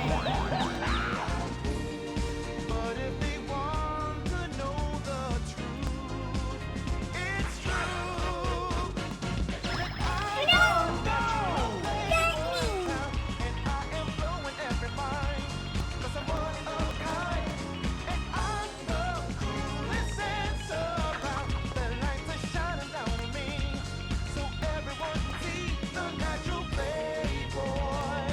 But if they want to know the truth, it's true that I know and I am blowing every mind. 'Cause I'm one of a kind, and I'm the coolest sense around. The lights are shining down on me, so everyone can see the natural playboy.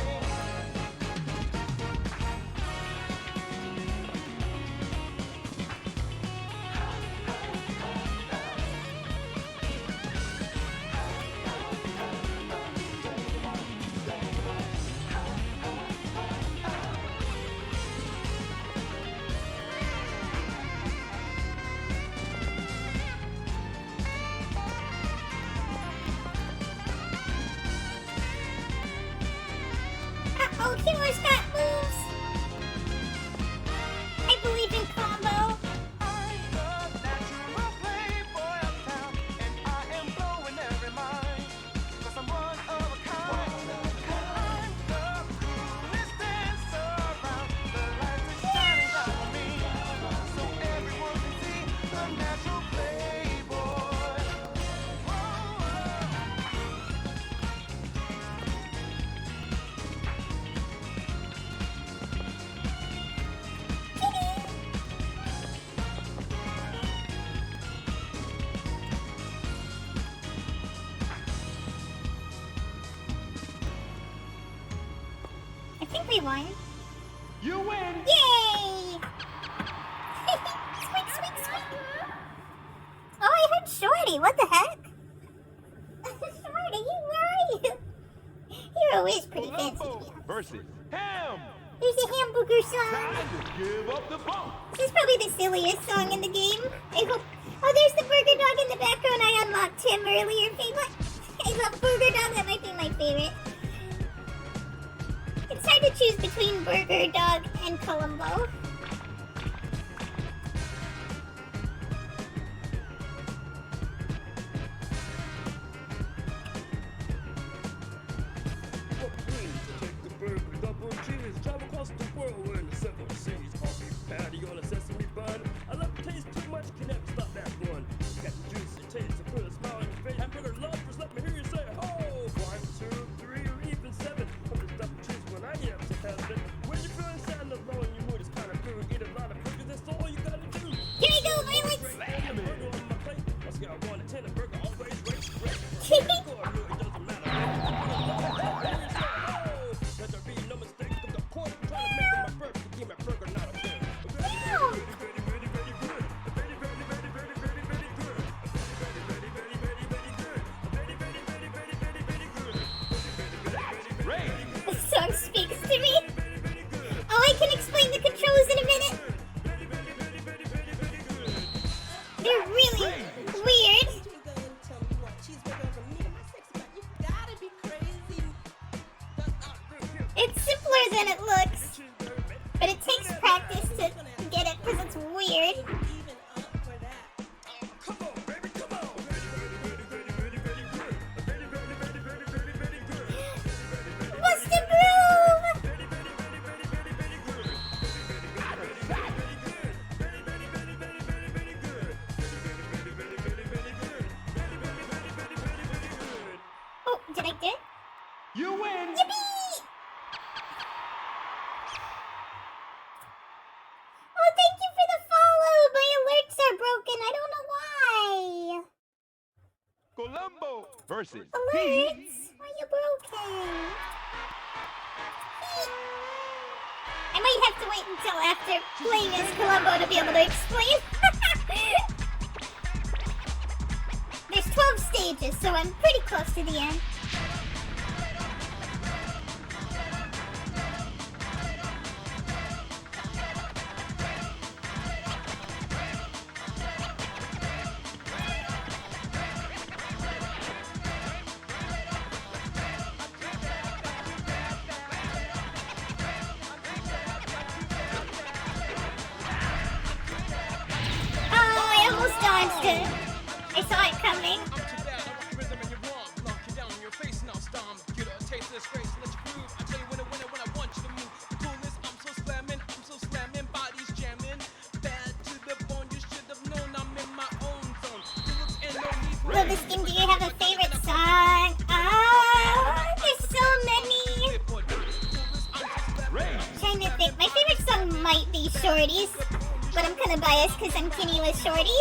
Uh-oh, Killer's got moves. I believe in combo. I'm the natural playboy of town, and I am blowing every mind. 'Cause I'm one of a kind. I'm the coolest dancer around. The lights are shining down on me, so everyone can see the natural playboy. I think we won. You win. Yay! Squeak, squeak, squeak. Oh, I heard Shorty. What the heck? Shorty, where are you? You're always pretty fancy to Colombo be honest. versus Ham. There's a hamburger song. Time to give up the phone. This is probably the silliest song in the game. I hope. Oh, there's the burger dog in the background. I unlocked him earlier. Favorite. I love burger dog. That might be my favorite. It's hard to choose between burger dog and Columbo. What please to take the burger, double cheese, travel across the world in the 7 seas. Coffee patty on a sesame bun. I love the taste too much, can never stop that one. Got the juicy taste, put a smile on your face. Hamburger lovers, let me hear you say, ho! 1, 2, 3, or even 7. I'm just double cheese when I get to heaven. When you're feeling sad and alone, your mood is kind of crude. Eat a lot of burgers, that's all you gotta do. Here we go, Violence! Burger on my plate. On a scale of 1 to 10, a burger always rates great. It doesn't matter. Let there be no mistake, 'cause of course I'm trying to make it my first to keep my burger not a thing. This song speaks to me. Oh, I can explain the controls in a minute. They're really weird. It's simpler than it looks, but it takes practice to get it because it's weird. versus Alerts! Why are you broken? I might have to wait until after playing as Columbo to be able to explain. There's 12 stages, so I'm pretty close to the end. Oh, I almost dodged it. I saw it coming. Love this game. Do you have a favorite song? Oh, there's so many. Trying to think. My favorite song might be Shorties, but I'm kind of biased because I'm Kenny with Shorty.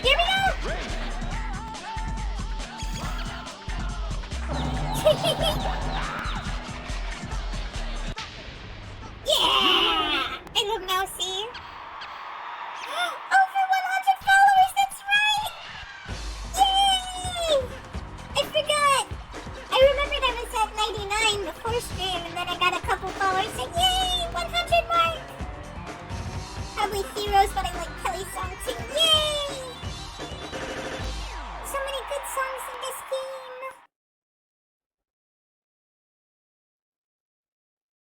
Here we go! Yeah! I love Mousy. Over 100 followers, that's right! Yay! I forgot. I remembered I was at 99 before stream, and then I got a couple followers saying, yay! 100 mark! Probably Heroes, but I like Kelly's song too. Yay! So many good songs in this game.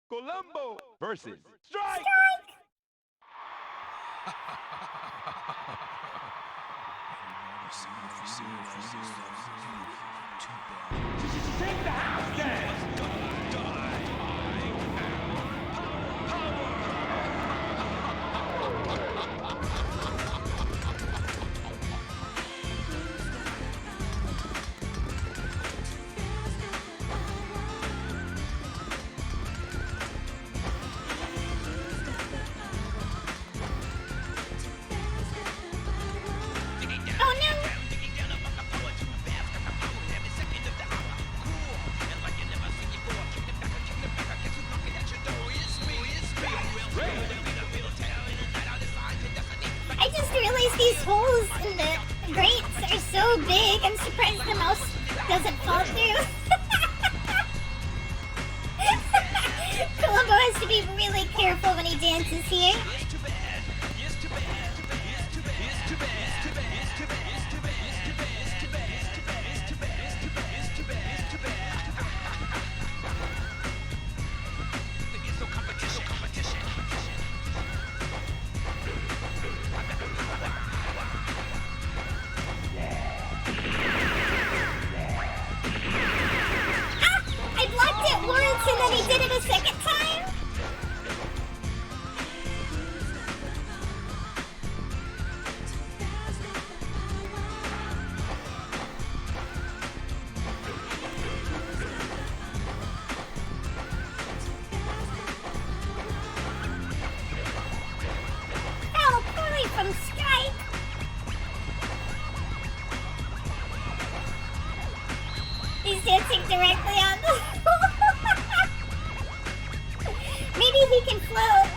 Columbo versus Strike. Take the house down. Oh no! I just realized these holes in the grates are so big. I'm surprised the mouse doesn't fall through. Columbo has to be really careful when he dances here. I blocked it once and then he did it a second time. Oh, poorly from Strike. He's dancing directly on the Maybe he can float.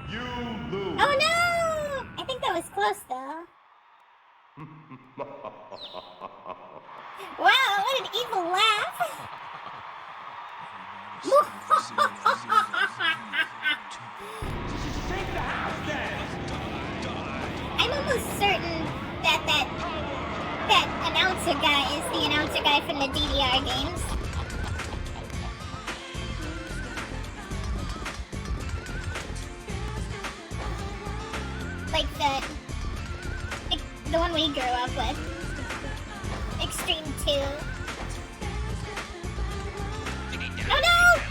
You lose. Oh no! I think that was close though. Wow, what an evil laugh. Take the house down. I'm a like the one we grew up with. Extreme 2. Oh no!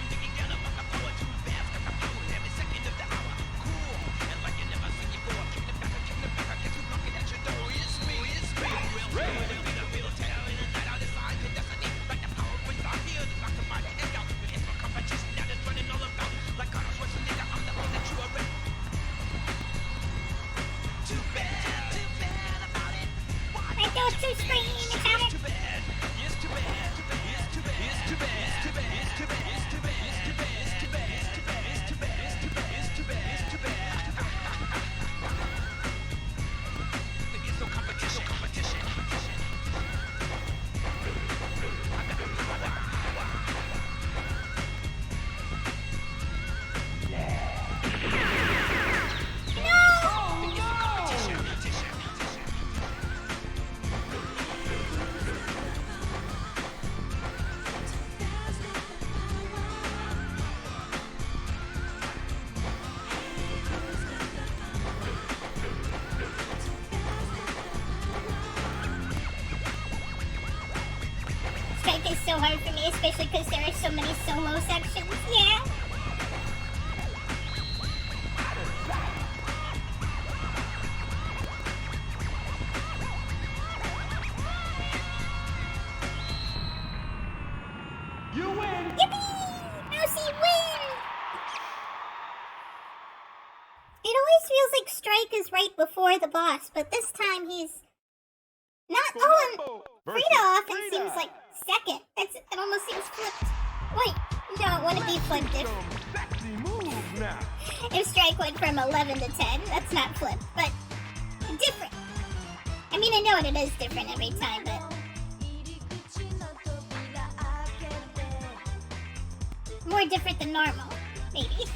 I go to scream about it. Strike is so hard for me, especially because there are so many solo sections. Yeah. You win! Yippee! Mousy win! It always feels like Strike is right before the boss, but this time he's not. Oh, and Frida often seems like second. It almost seems flipped. Wait, no, it wouldn't be flipped Sexy move now. if Strike went from 11 to 10. That's not flipped, but different. I mean, I know it is different every time, but more different than normal, maybe.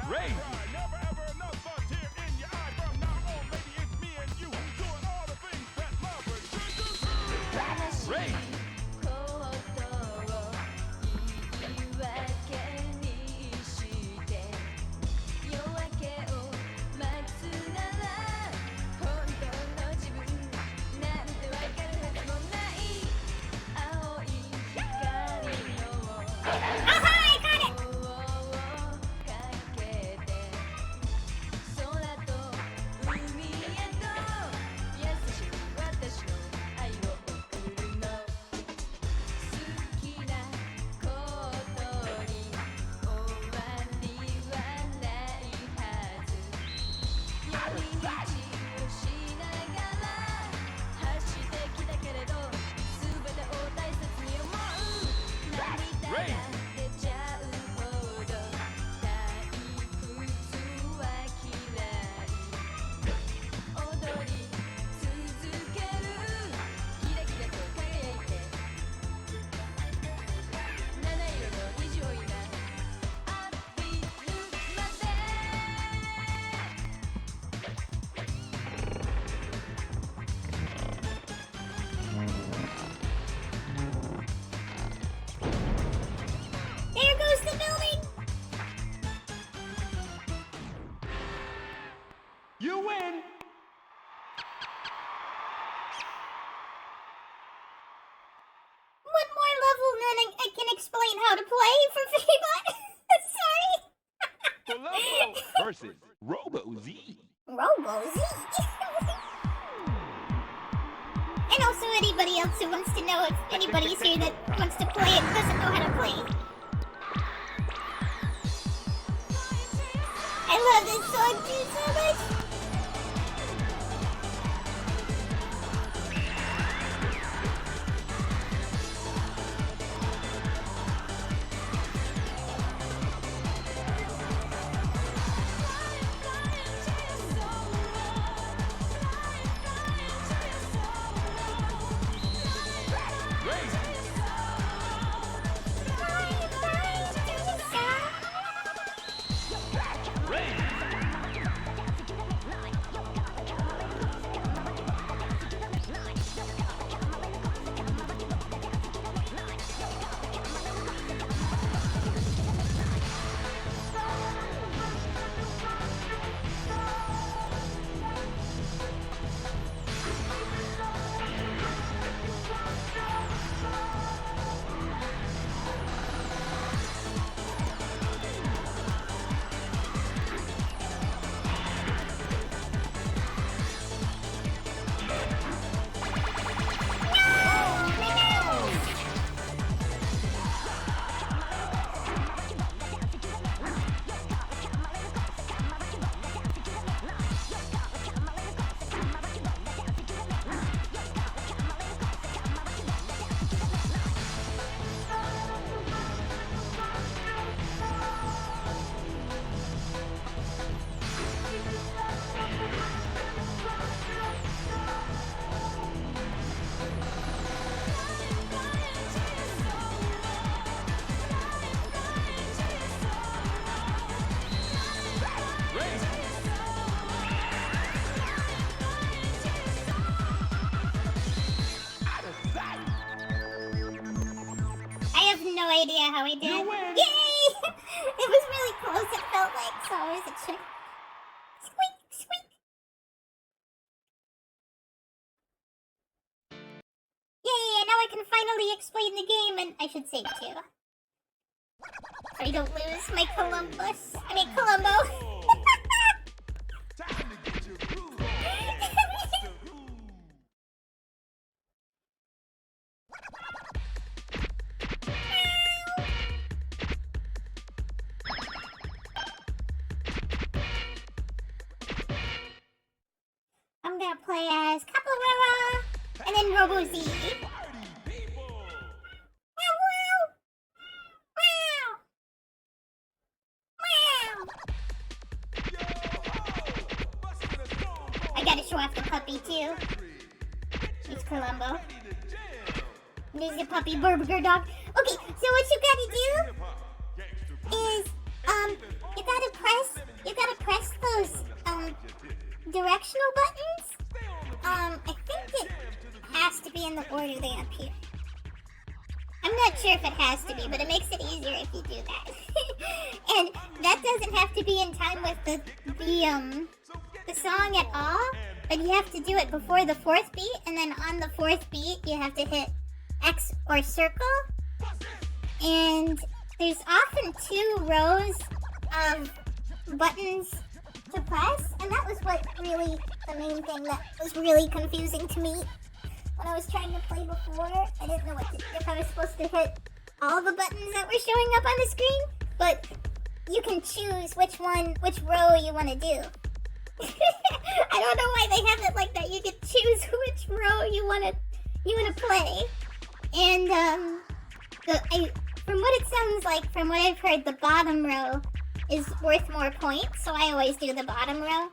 Ray! Ray! Aha, I got it! Ray! There goes the building! You win! One more level and then I can explain how to play for Fabot. Sorry. Colombo versus Robo Z. Robo Z. And also anybody else who wants to know if anybody's here that wants to play and doesn't know how to play. I love this song too so much. again. Yay! It was really close, it felt like, so I was a chick. Squeak, squeak. Yay, and now I can finally explain the game, and I should save too. So I don't lose my Columbus. I mean, Columbo. I'm gonna play as Capoeira and then Robo Z. I gotta show off the puppy too. It's Columbo. There's the puppy burger dog. Okay, so what you gotta do is you gotta press those directional buttons. I think it has to be in the order they appear. I'm not sure if it has to be, but it makes it easier if you do that. And that doesn't have to be in time with the song at all, but you have to do it before the 4th beat, and then on the 4th beat you have to hit X or circle. And there's often 2 rows of buttons to press, and that was what really the main thing that was really confusing to me when I was trying to play before. I didn't know if I was supposed to hit all the buttons that were showing up on the screen, but you can choose which row you want to do. I don't know why they have it like that. You can choose which row you want to play, and from what it sounds like, from what I've heard, the bottom row is worth more points, so I always do the bottom row.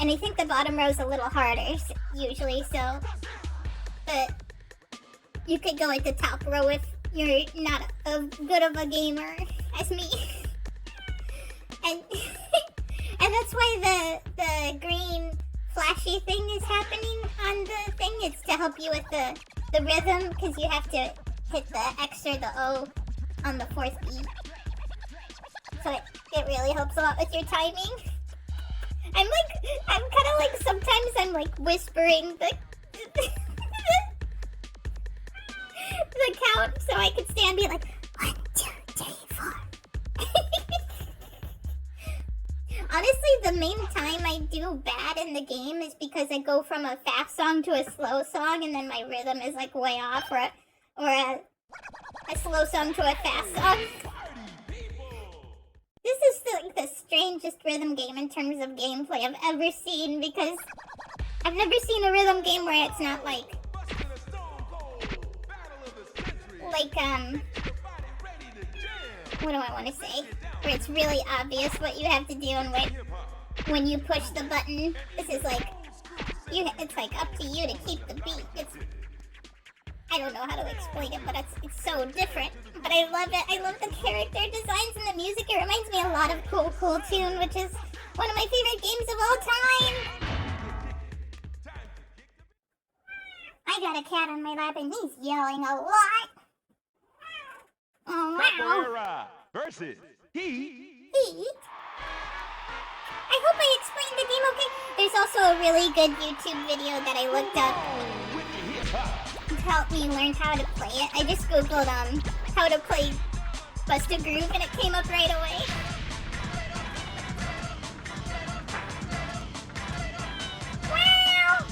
And I think the bottom row is a little harder usually, so. But you could go at the top row if you're not as good of a gamer as me. And that's why the green flashy thing is happening on the thing. It's to help you with the rhythm, because you have to hit the X or the O on the 4th beat. So it really helps a lot with your timing. I'm kind of like, sometimes I'm like whispering the count so I could stand and be like, 1, 2, 3, 4. Honestly, the main time I do bad in the game is because I go from a fast song to a slow song, and then my rhythm is like way off, or a slow song to a fast song. This is the strangest rhythm game in terms of gameplay I've ever seen, because I've never seen a rhythm game where it's not like what do I want to say? Where it's really obvious what you have to do, and when you push the button, this is like, it's like up to you to keep the beat. I don't know how to explain it, but it's so different. But I love it. I love the character designs and the music. It reminds me a lot of Cool Tune, which is one of my favorite games of all time. I got a cat on my lap and he's yelling a lot. Oh, wow. Capoeira versus Heat. I hope I explained the game okay. There's also a really good YouTube video that I looked up to help me learn how to play it. I just googled how to play Bust a Groove and it came up right away. Wow!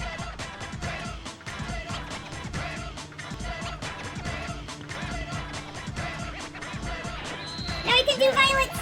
Now I can do violence!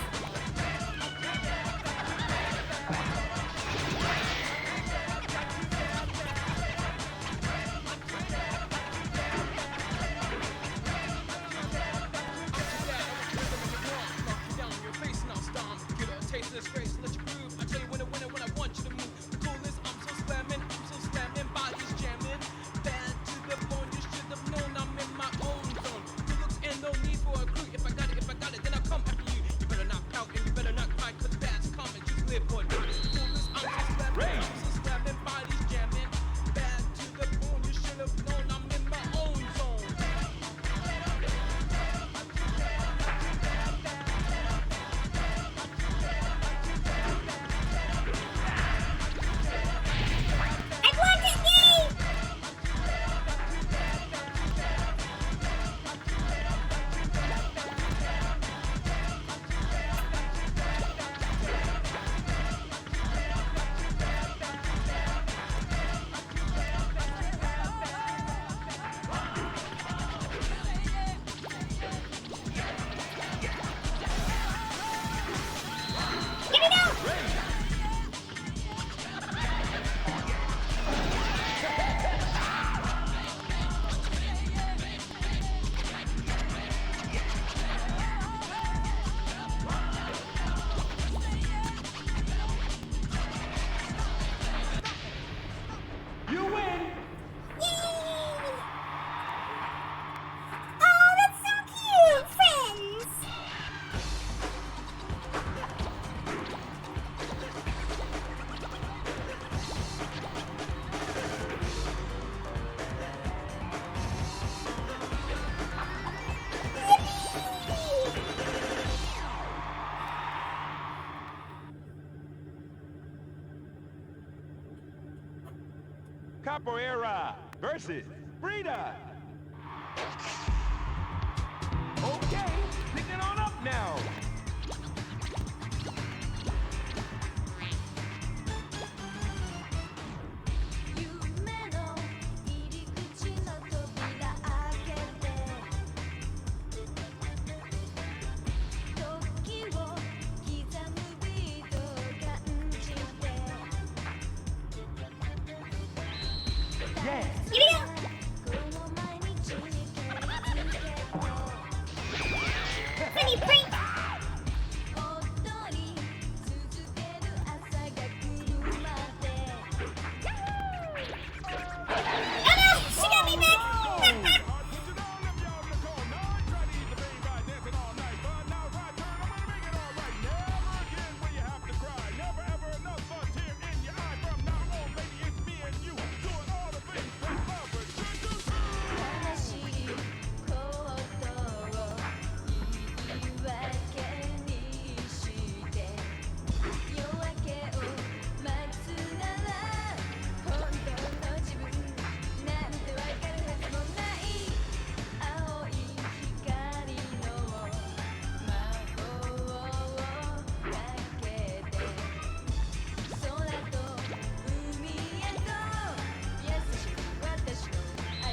Capoeira versus Frida. Okay, pick it on up now. Yeah. Here we go. Funny prank. Oh no! She got me back!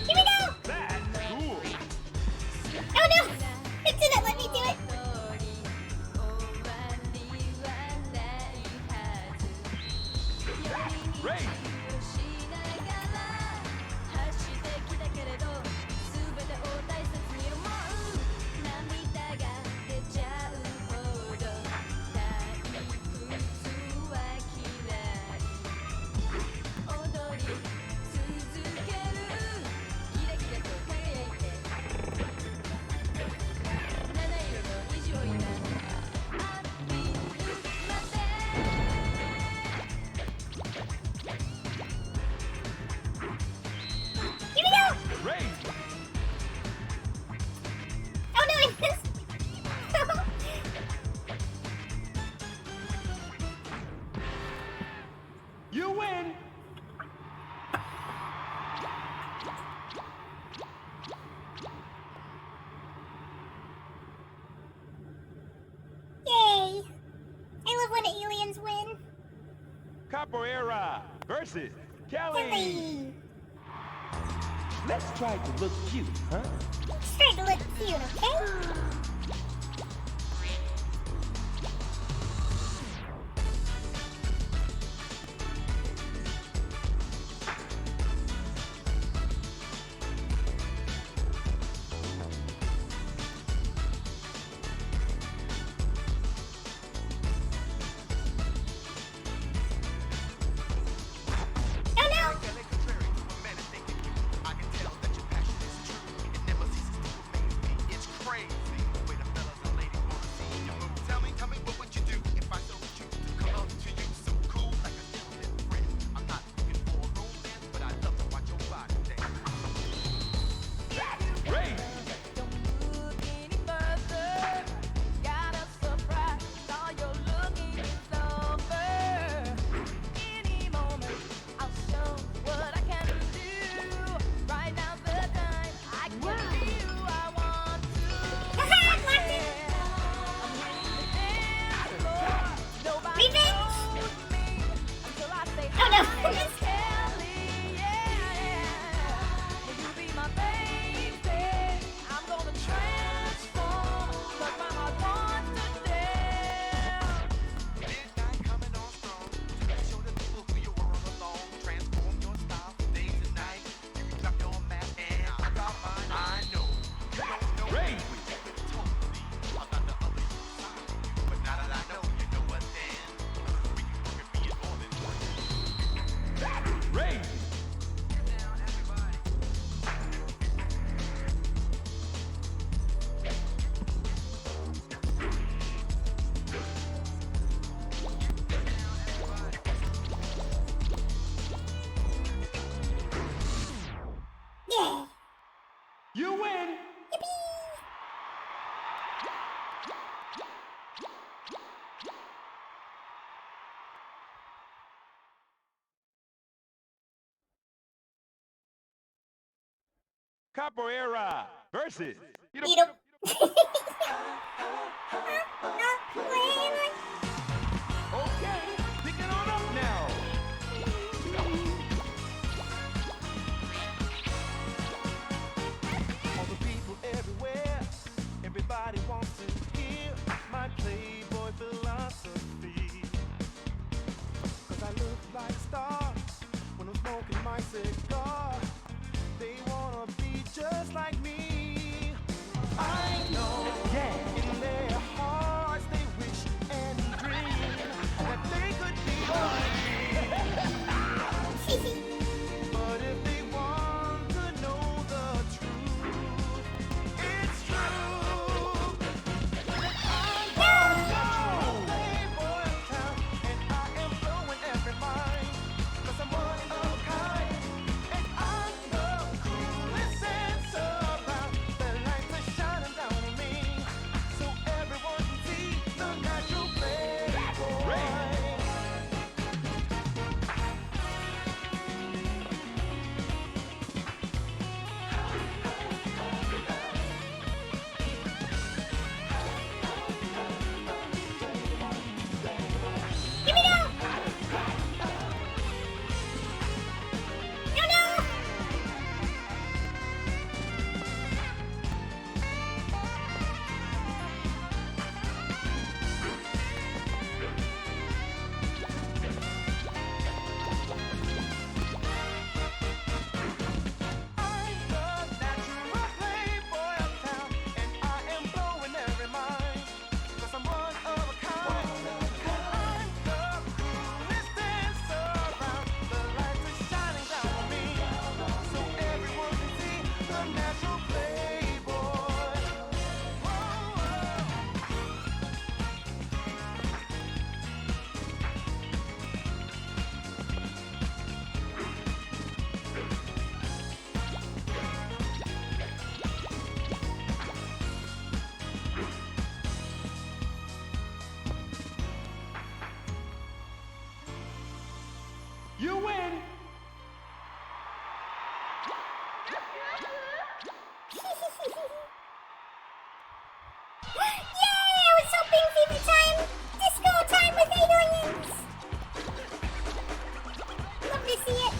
Here we go! That's cool. Oh no! It didn't let me do it! That's great. Here we go! Great. Oh no, I missed! You win. Yay! I love when aliens win. Capoeira versus Kelly. Kelly! Let's try to look cute, huh? Let's try to look cute, okay? Oh no! I can tell that your passion is true. It never ceases to amaze me. It's crazy. Capoeira versus. Beat 'em. Okay, pick it on up now. All the people everywhere, everybody wants to hear my Playboy philosophy. 'Cause I look like a star when I'm smoking my cigar. They wanna be just like me. I know in their hearts they wish and dream that they could be like me. But if they want to know the truth, it's true that I'm a playboy of town, and I am blowing every mind. 'Cause I'm one of a kind, and I'm the coolest dancer around. The lights are shining down on me, so everyone can see the natural playboy. Give me now! No, no! I'm the natural playboy of town, and I am blowing every mind. 'Cause I'm one of a kind. I'm the coolest dancer around. The lights are shining down on me, so everyone can see the natural playboy. You win. Yay! I was hoping fever time, disco time with aliens. Love to see it.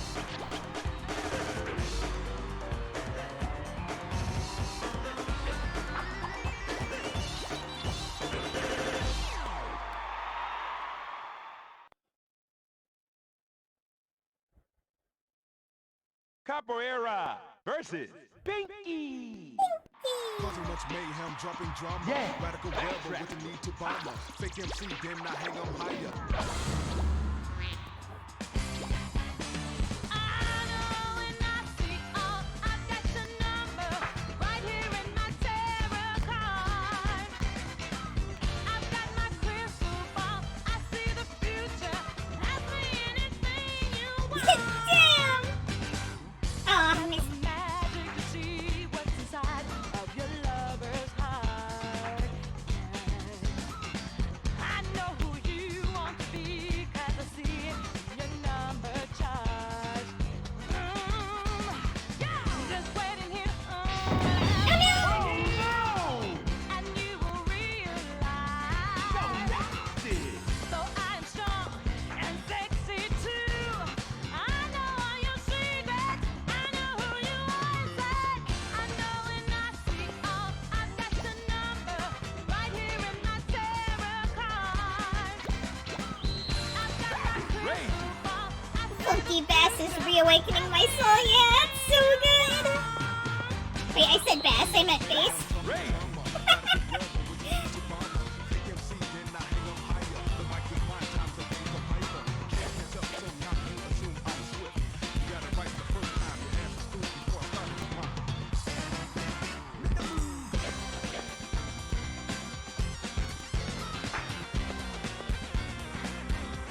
Capoeira versus Pinky. Causing much mayhem, dropping drama. Yeah. Radical rebel with the need to bomber. Fake MC, then I hang 'em higher. Damn! Aw, I missed. Funky bass is reawakening my soul. Yeah, it's so good. Wait, I said bass. I meant bass.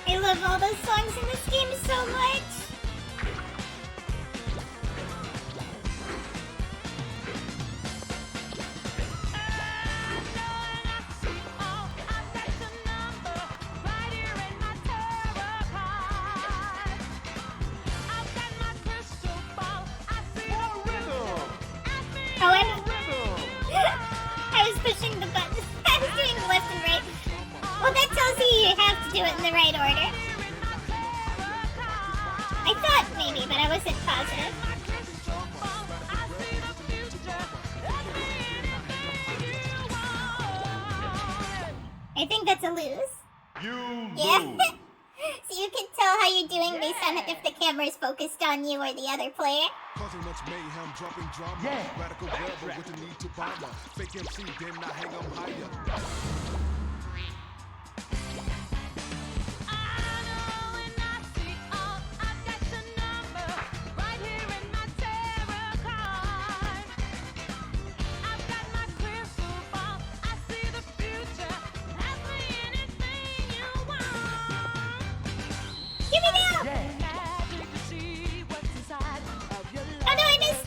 I love all those songs in this game so much. do it in the right order. I thought maybe, but I wasn't positive. I think that's a lose. You Yeah. lose. So you can tell how you're doing based on if the camera is focused on you or the other player. Causing much mayhem, dropping drama. Yeah. Radical rebel with the need to bomber. Fake MC, then I hang 'em higher. Give me now! Oh no, I missed!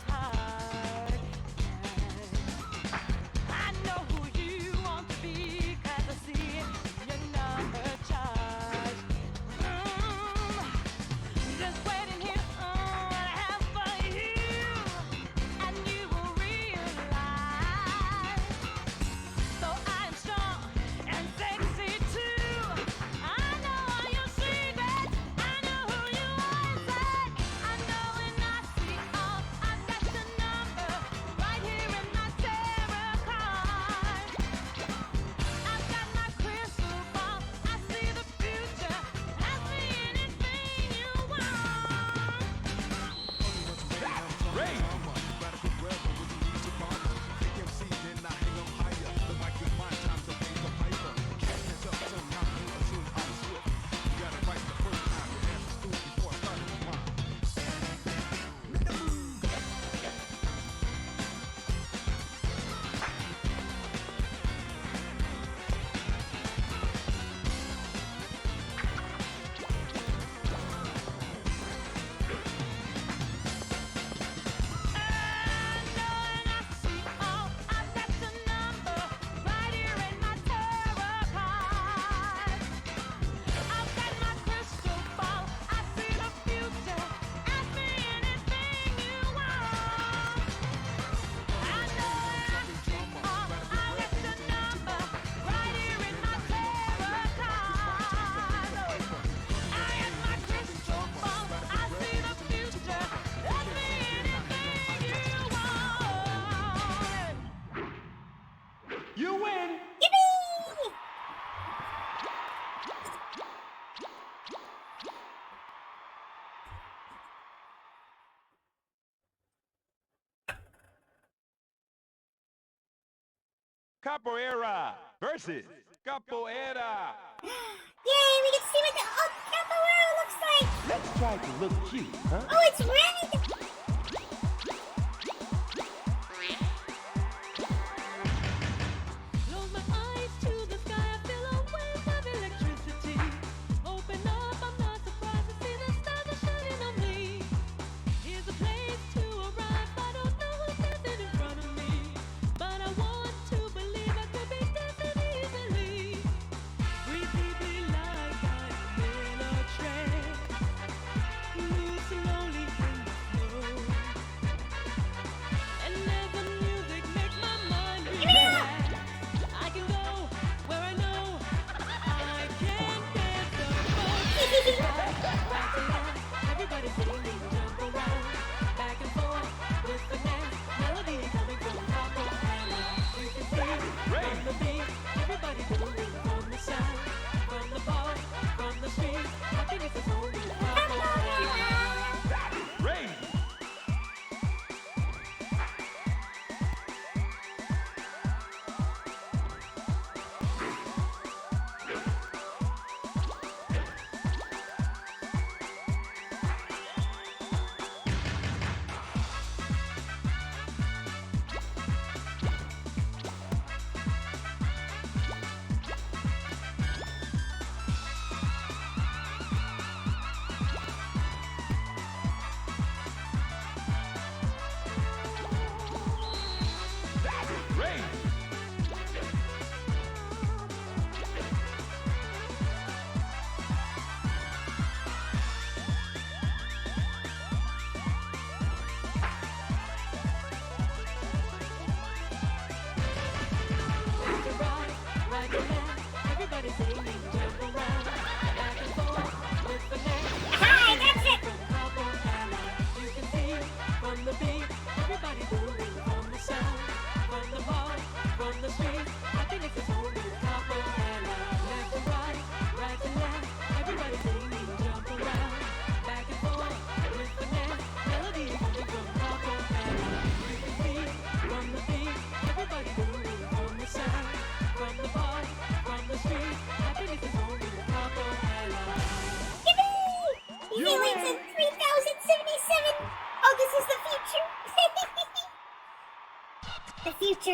You win. Yippee! Capoeira versus Capoeira. Yay, we can see what the capoeira looks like! Let's try to look cute, huh? Oh, it's red! Close my eyes to the sky, I feel a wave of electricity. Open up, I'm not surprised to see the stars are shining on me. Here's a place to arrive, I don't know who's standing in front of me. But I want to believe I could be dancing easily. Breathe deeply like I'm in a trance. Move slowly in the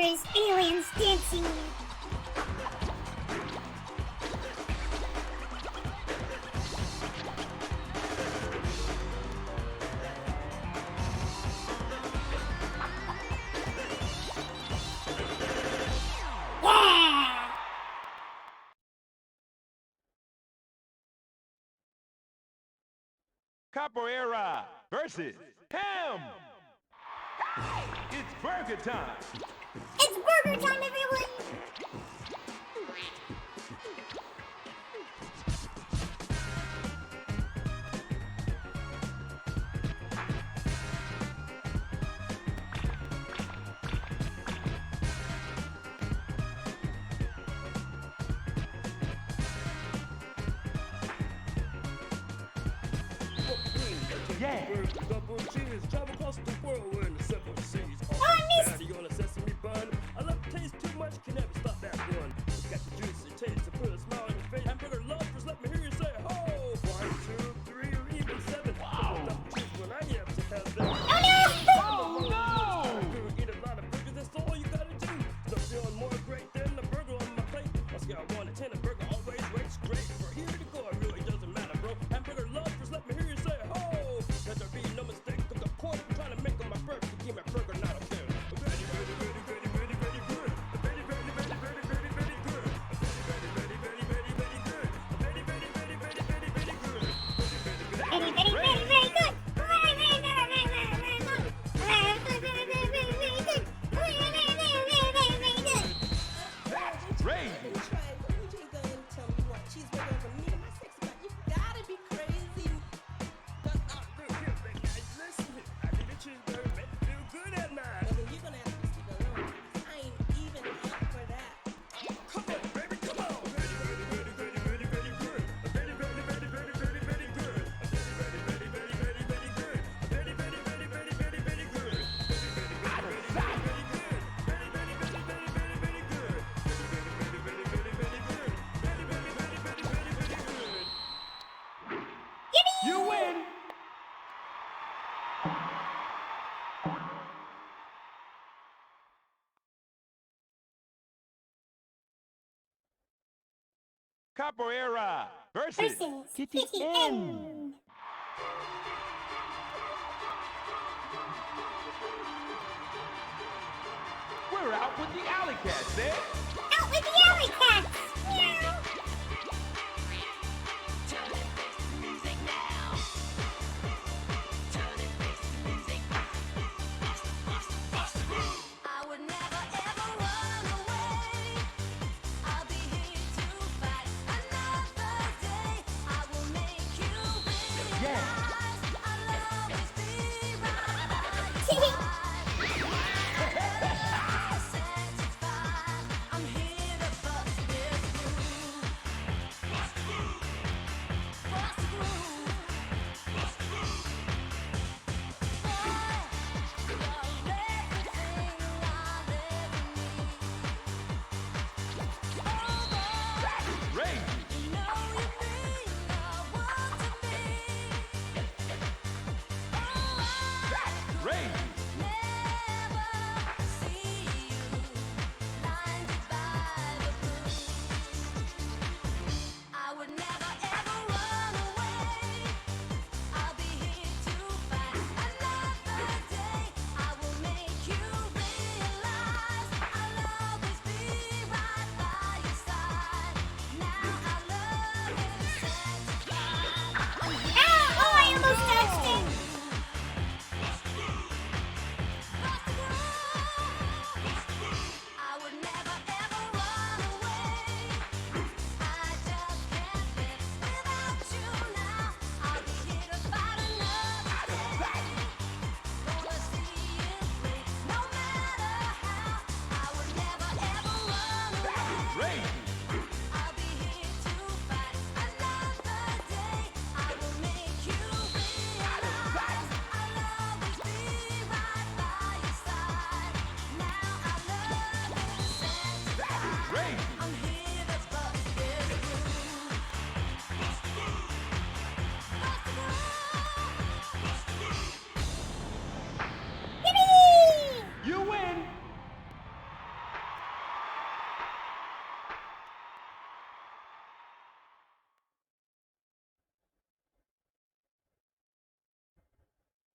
is aliens dancing. Yeah! Capoeira versus Ham. It's burger time. It's burger time, everyone! Yeah. Double cheese, travel across the world in the seven seas. Oh, I missed- Patty on a sesame bun. I love the taste too much, can never stop that one. It's got the juicy taste to put a smile on your face. Hamburger lovers, let me hear you say ho! 1, 2, 3, or even 7. Wow. Double cheese when I am to heaven. Oh no! Eat a lot of burgers, that's all you gotta do. No feeling more great than a burger on my plate. On scale of 1 to 10, a burger always rates great. For here to go, it really doesn't matter, bro. Hamburger lovers, let me hear you say ho! Let there be no mistake, cause of course I'm trying to make them my first to keep my burger not a fail. Very, very, very, very, very, very good. Very, very, very, very, very, very good. Very, very, very, very, very good. Very, very, very, very, very, very good. Very, very, very, very good! Very, very, very, very, very, very good! Very, very, very, very, very, very good! Very, very, very, very, very, very good! That's crazy. Listen, I need a cheeseburger, make me feel good at night. Come on, baby, come on. Very, very, very, very, very, very good. Very, very, very, very, very, very good. Very, very, very, very, very, very good. Very, very, very, very, very, very good. Very, very, very, very, very good. Very, very, very, very, very, very good. Very, very, very, very, very good. Very, very, very, very, very, very good. You win. Capoeira versus Versus Kitty Kitty M. M. We're out with the alley cats, eh? Out with the alley cats! Meow! I would never ever run away. I'll be here to fight another day. I will make you realize I'll always be right by your side. Satisfied, I'm here to bust this groove. Bust the groove. I would never ever run away. I'll be here to fight another day. I will make you realize I'll always be right by your side. Now I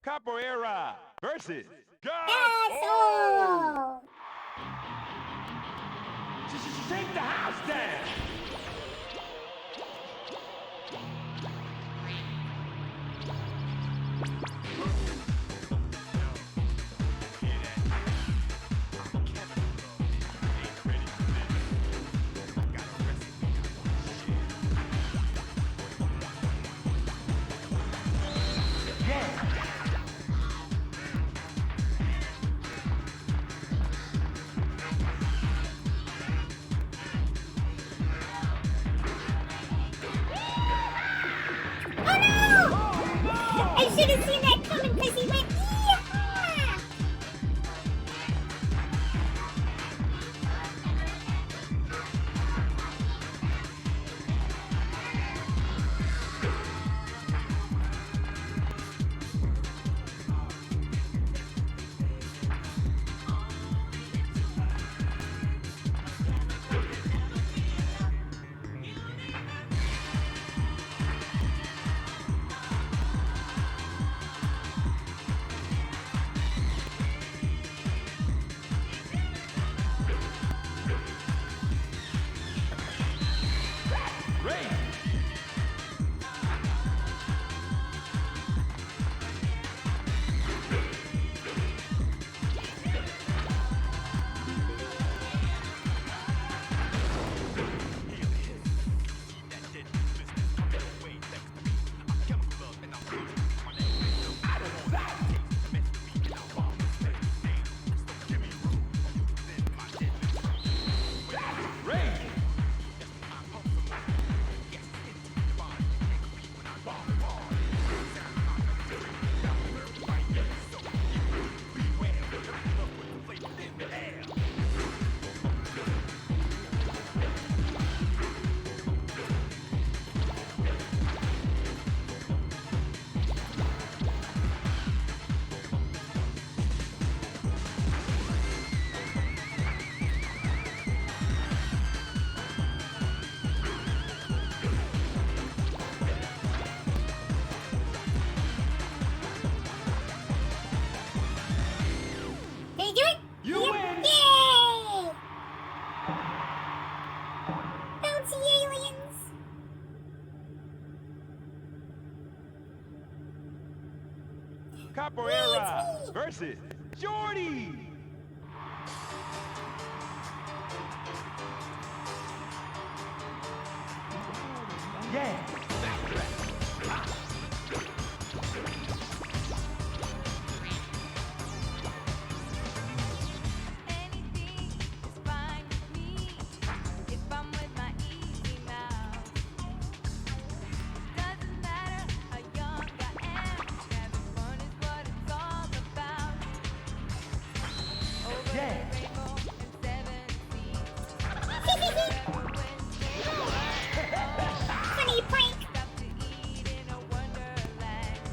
Capoeira versus Asshole! Shake the house down. I should have seen that coming because he went, yeah! Did he do it? You win. Yay! Bouncy aliens! Capoeira versus Jordy. Yeah. Anything is fine with me if I'm with my easy mouth. Doesn't matter how young I am, having fun is what it's all about. Over the rainbow and 7 seas. Funny prank! Stop to eat in a wonderland.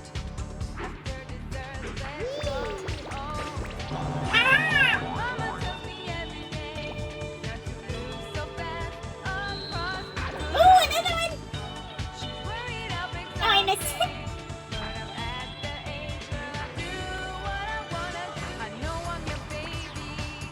After dessert, let's go home. Mama tells me every day not to move so fast across the road. Ooh, another one! She's worried I'll pick Oh, I missed it. but I'm at the age where I do what I wanna do. I know I'm your baby,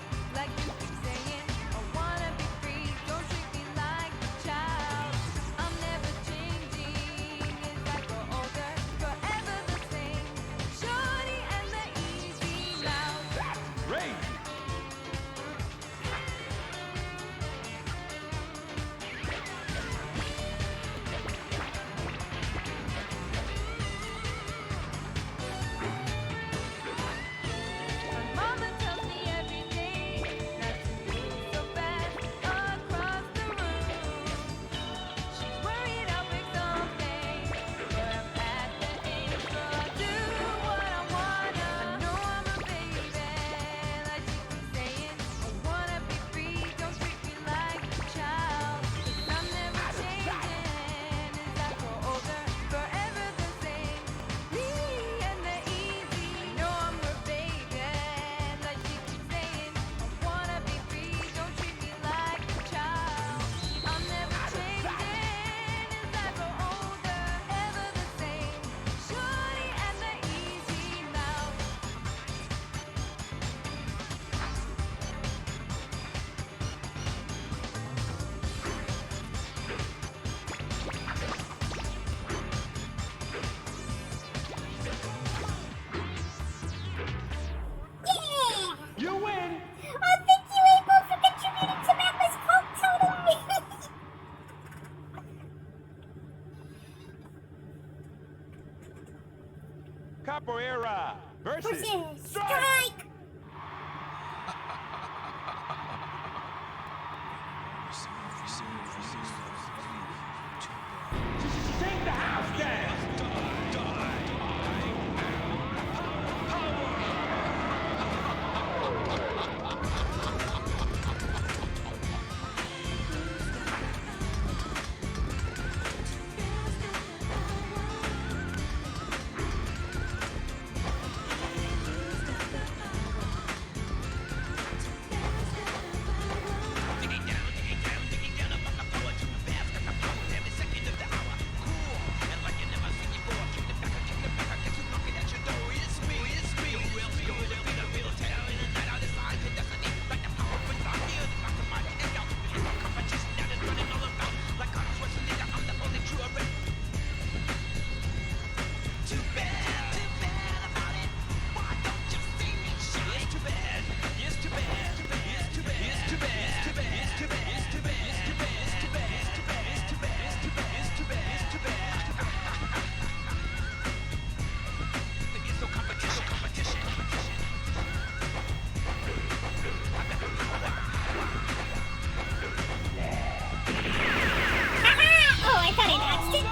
Capoeira versus Strike! Take the house down. Oh, I thought I dodged it.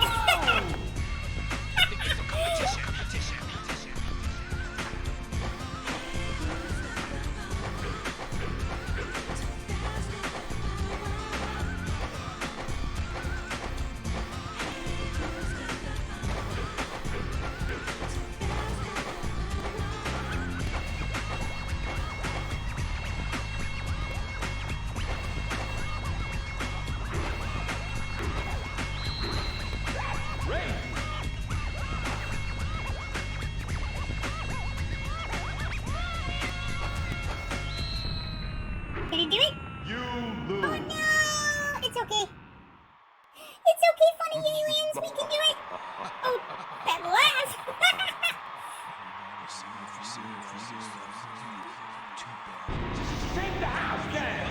Did he do it? You Oh lose. no! It's okay. It's okay, funny aliens. We can do it. Oh, that laugh. Take the house down.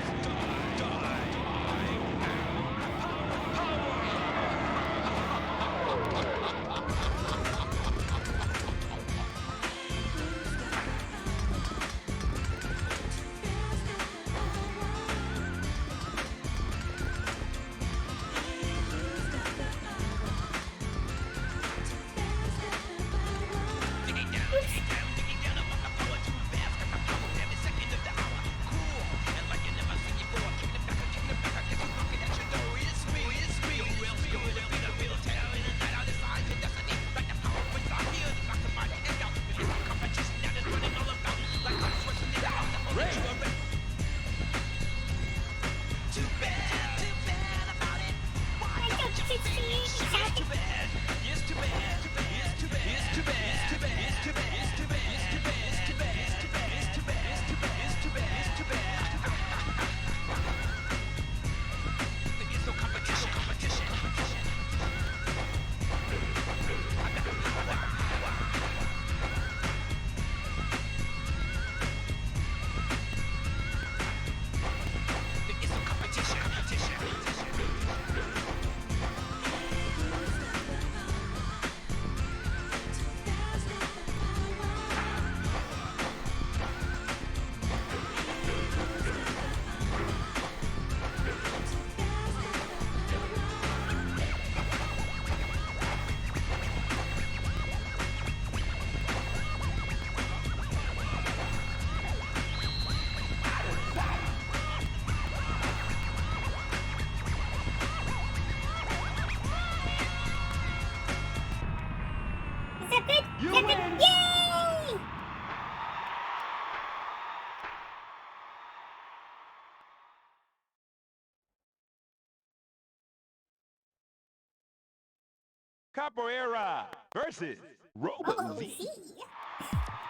Capoeira versus Robot Oh, Z. Z.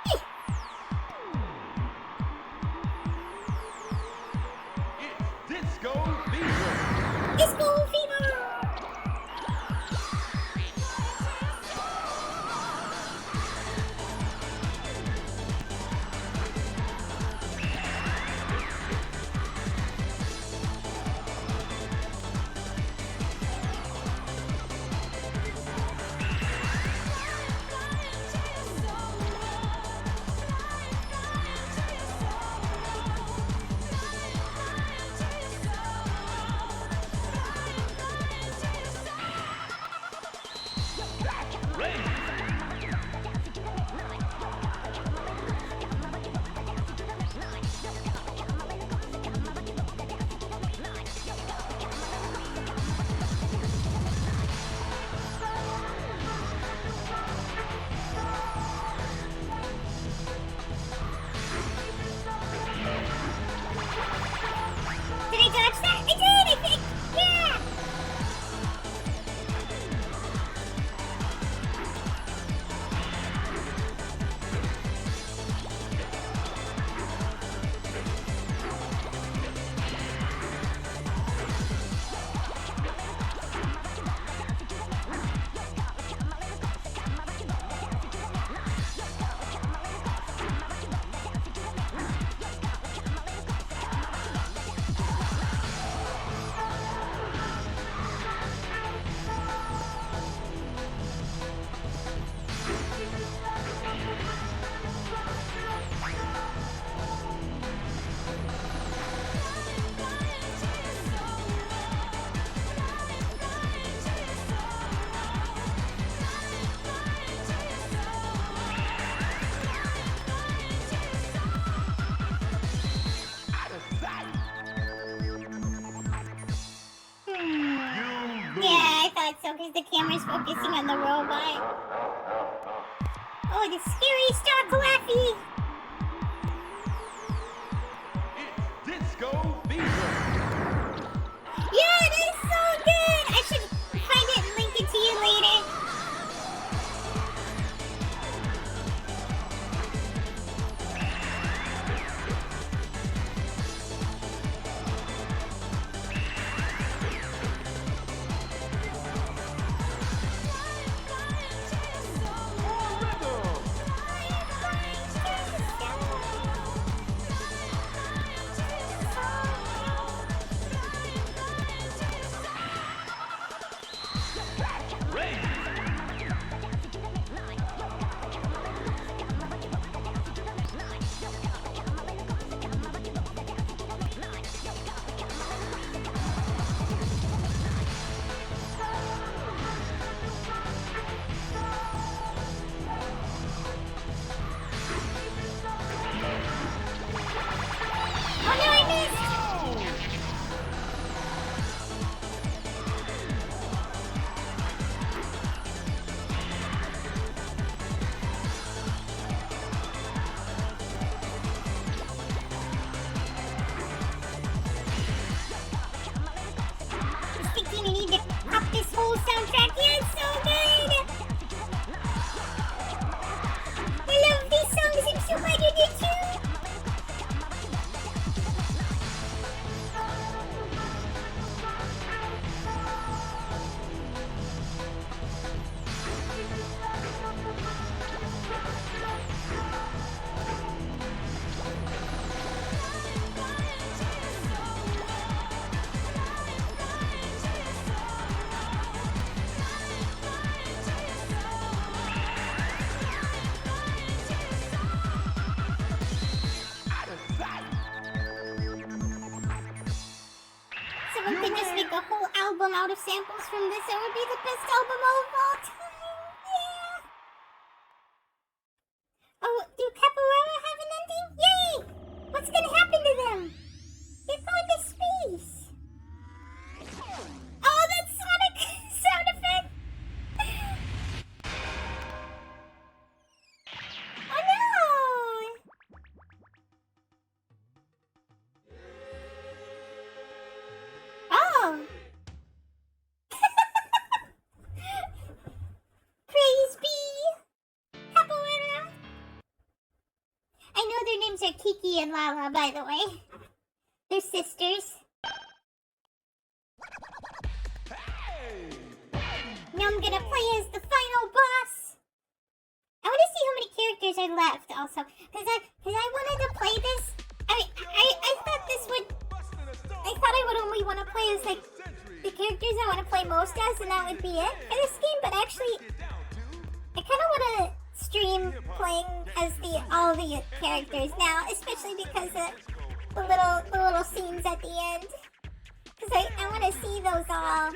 It's Disco Fever. Disco Fever. Did I dodge that? I did, I think! Yeah! Yeah, I thought so, because the camera's focusing on the robot. Oh, the scary Star Laffy! Disco Fever. Yeah, that is so good! I should find it and link it to you later. Oh no, I missed! I was thinking I need to pop this whole soundtrack. Yeah, it's so good! I love these songs. I'm so glad you did too. Someone could just make a whole album out of samples from this. It would be the best album of all time. Yeah. Oh, do Capoeira have an ending? Yay! What's gonna happen to them? They're going to space. Oh, that's Sonic sound effect. Oh no! Oh! Praise be! Capoeira! I know their names are Kiki and Lala, by the way. They're sisters. Now I'm gonna play as the final boss. I want to see how many characters are left, also, cause I wanted to play this. I thought this would. I thought I would only want to play as like the characters I want to play most as, and that would be it for this game. But actually, I kind of want to stream playing as all the characters now, especially because of the little scenes at the end. Cause I want to see those all.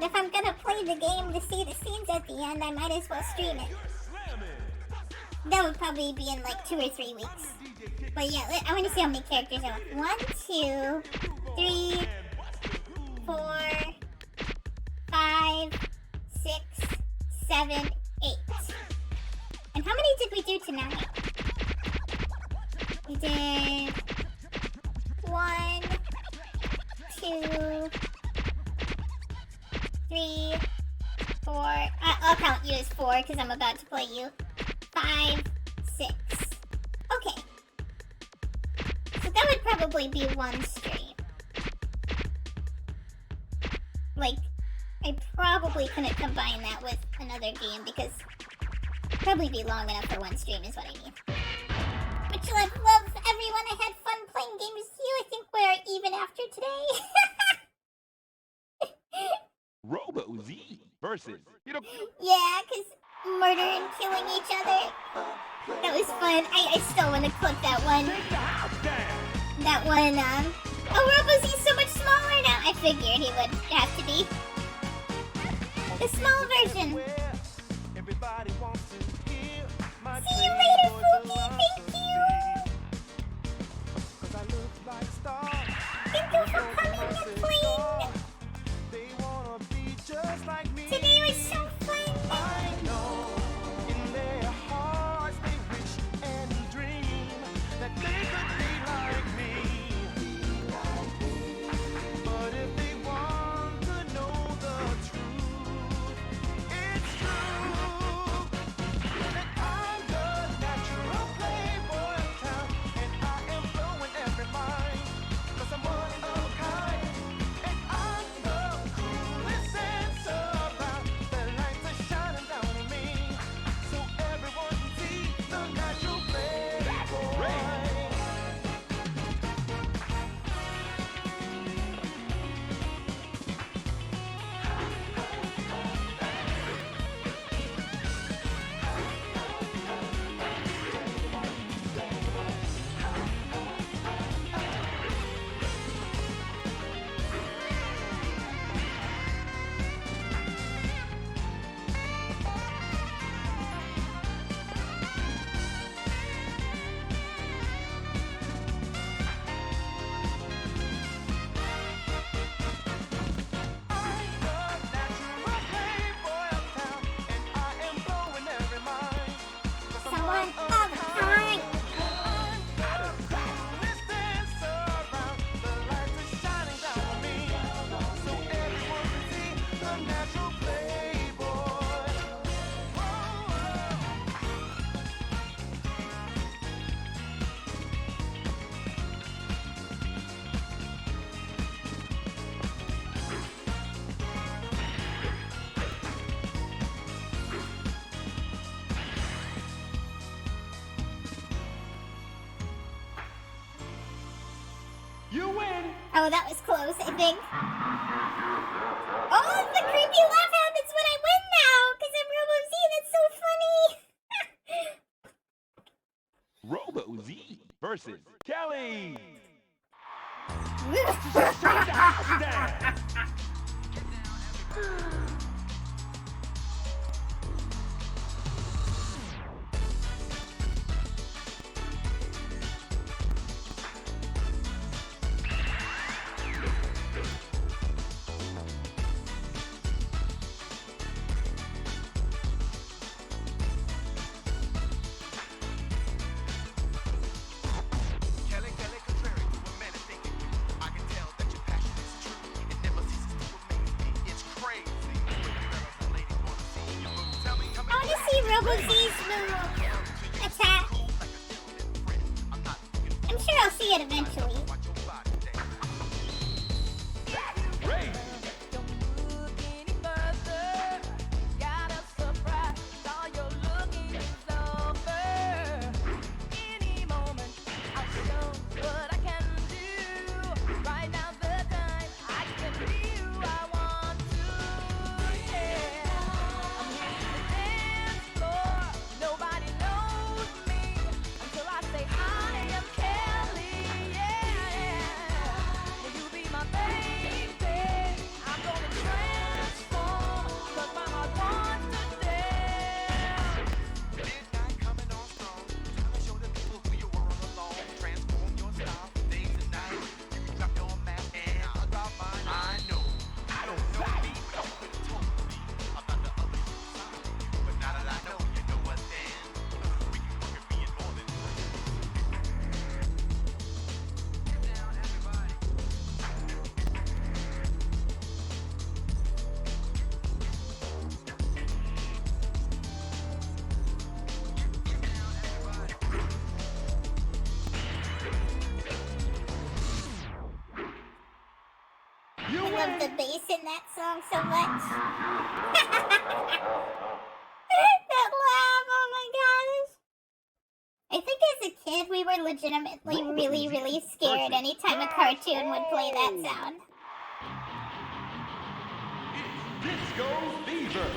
if I'm gonna play the game to see the scenes at the end, I might as well stream it. That would probably be in like 2 or 3 weeks. But yeah, I want to see how many characters are left. 1, 2, 3, 4, 5, 6, 7, 8. And how many did we do tonight? We did 1, 2, 3, 4. I'll count you as 4 because I'm about to play you. 5, 6. Okay. So that would probably be one stream. Like, I probably couldn't combine that with another game because it'd probably be long enough for one stream is what I mean. Much love, everyone. I had fun playing games with you. I think we're even after today. Robo Z versus. Yeah, because murder and killing each other. That was fun. I still want to clip that one. That one, oh, Robo-Z's so much smaller now. I figured he would have to be. The small version. See you later, Fookie. Thank you. Thank you for coming and playing. Today was so fun. I know in their hearts they wish and dream that they could be like me. But if they want to know the truth, it's true that I'm the natural playboy of town, and I am blowing every mind, 'cause I'm one of a kind, and I'm the coolest sense around. The lights are shining down on me, so everyone can see the natural playboy. Someone of a kind. You win. Oh, that was close, I think. Oh, the creepy laugh happens when I win now, because I'm Robo-Z. That's so funny. Robo Z versus Kelly. I want to see Robo-Z's new attack. I'm sure I'll see it eventually. Nobody knows me until I say I am Kelly. Yeah. love the bass in that song so much. That laugh, oh my gosh. I think as a kid we were legitimately really scared anytime a cartoon would play that sound. Disco Fever.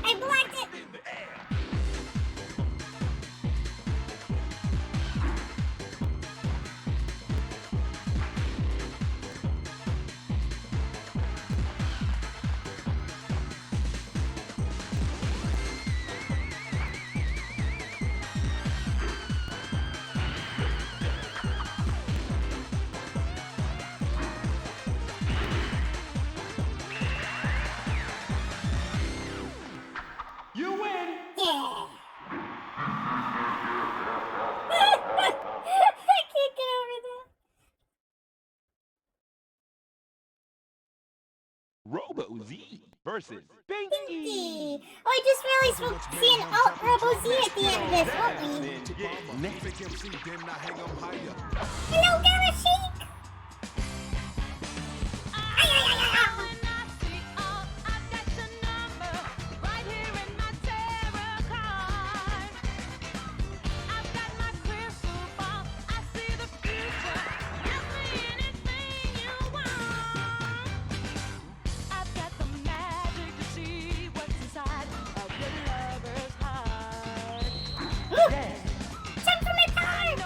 I blocked it! You win. Yeah. I can't get over that. Robo Z versus Pinky. Pinky. Oh, I just realized we'll see an alt Robo Z at the end of this, won't we? Fake MC, then I hang 'em higher. Hello, Garashik! Time for my card!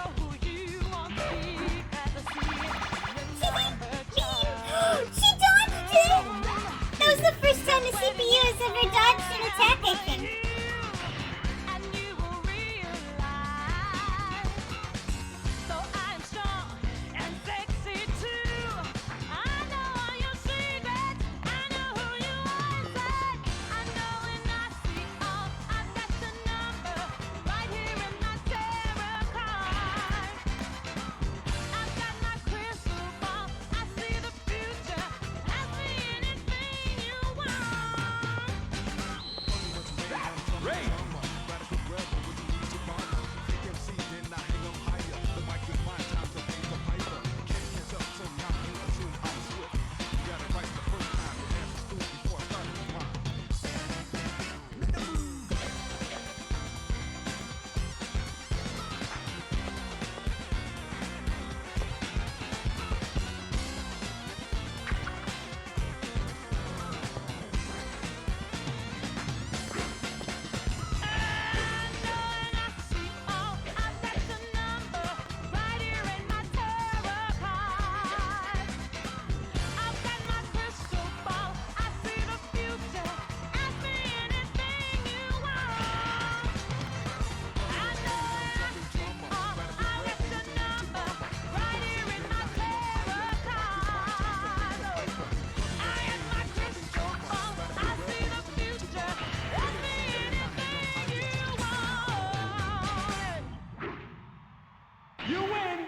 You win!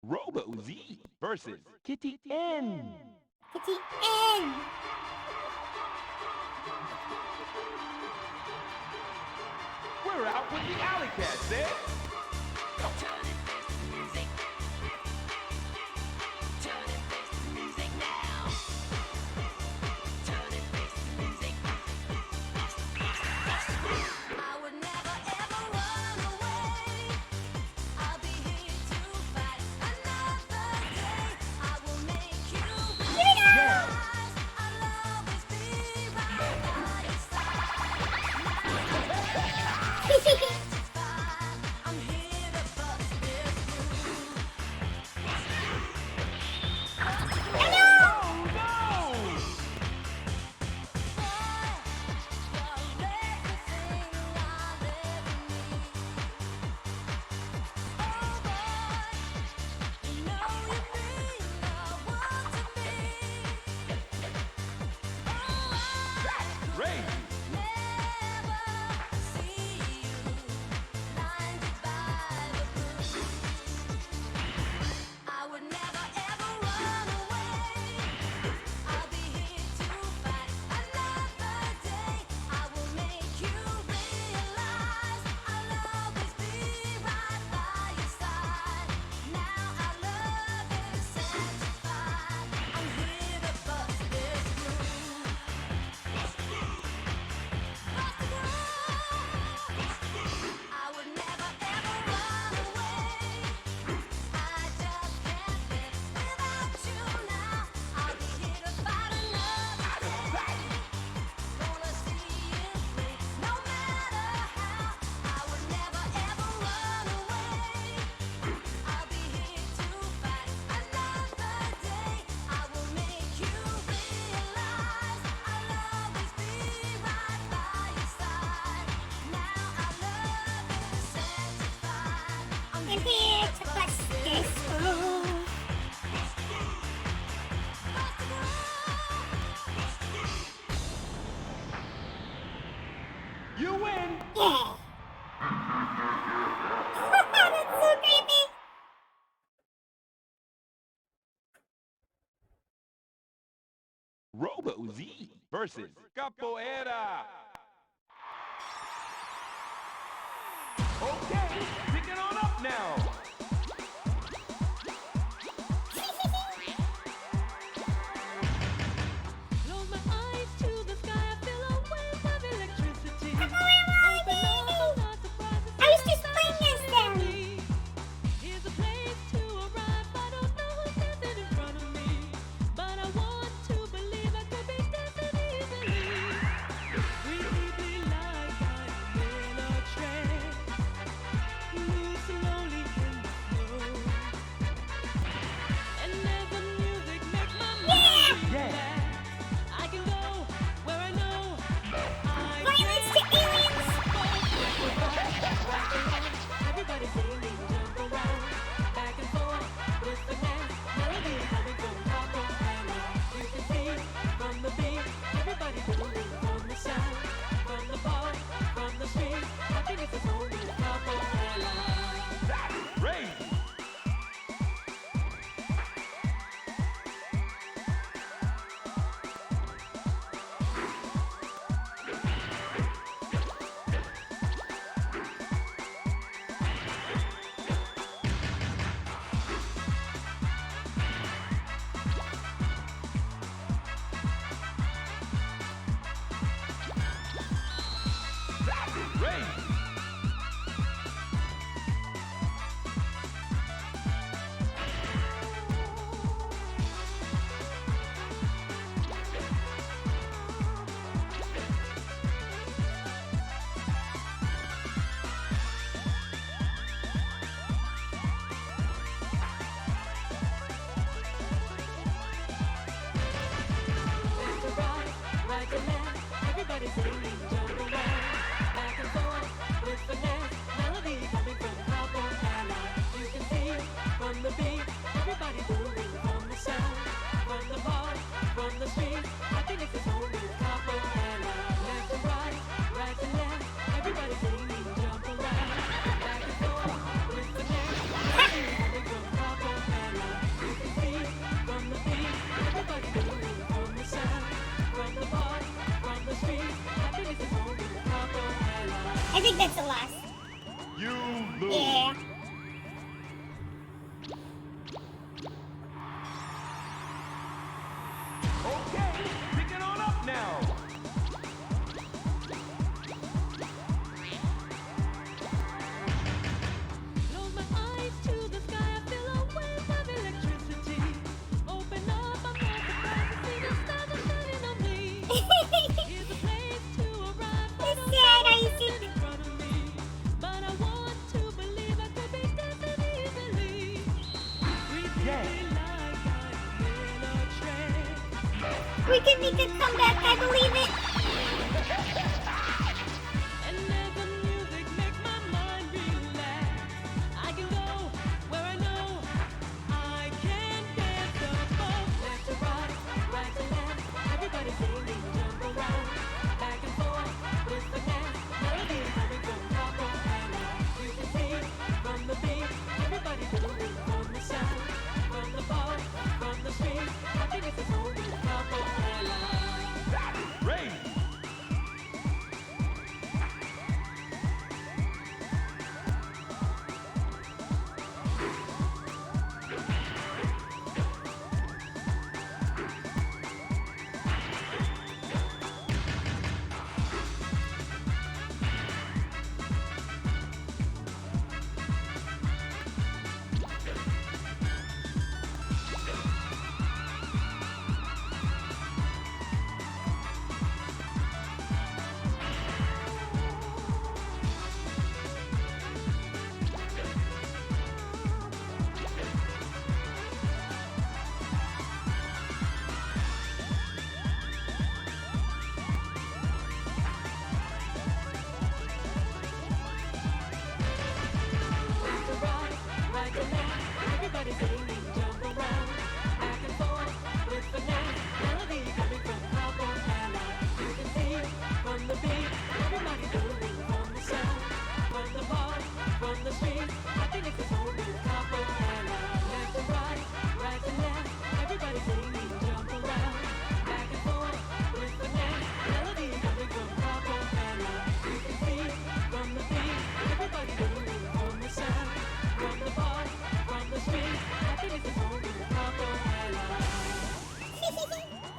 Robo Z versus Kitty N. Kitty N. We're out with the alley cats, eh? I would never ever run away. I'll be here to fight another day. I will make you realize I'll always be right by your side. I'm here to bust this groove. I would never ever run away. I'll be here to fight another day. I will make you realize I'll always be right by your side. Now our love is sanctified. I'm here to bust this groove. Bust the groove. I would never ever run away. I just can't live without you now. I'll be here to fight another day. Gonna see you through, no matter how. I would never ever run away. I'll be here to fight another day. I will make you realize I'll always be right by your side. Now our love is sanctified. I'm here to bust this groove. You win! Yeah. That's so creepy. Robo Z versus Capoeira. Okay, picking on up now. Close my eyes to the sky, I feel a wave of electricity. Open up, I'm not surprised to I was see just playing this then. me. Here's a place to arrive, I don't know who's dancing in front of me. But I want to believe I could be dancing easily. Sweetly like I'm in a trance. Move slowly in the snow. And as the music makes my mind relax, I can go where I know I Violence to aliens. Everybody singing, jump around, back and forth with finesse. Melody coming from top of Hannah. You can see from the beat, everybody moving from the sound, from the bar, from the street. I think it's a song in top of Hannah. Crazy! Crazy! Left to right, right to left, everybody singing, jump around, back and forth with finesse. Melody coming from top of Hannah. You can see from the beat, everybody moving from the sound, from the bar, from I think that's the last. You lose. Yeah. Okay, pick it on up now. Close my eyes to the sky, I feel a wave of electricity. Open up, I'm not surprised to see the stars are shining on me. Here's a place to arrive, but It's I'm sad, not Isaac. in front of me. But I want to believe I could be dancing easily. Breathing like I'm in a trance. We can make a comeback, I believe it. And as the music makes my mind relax, I can go where I know I can dance above. Left to right, right to left, everybody singing, jump around, back and forth with the dance. Melody coming from top of and you can see from the beat, everybody moving from the sound, from the bar, from the street. I think it's a whole new top of Ray.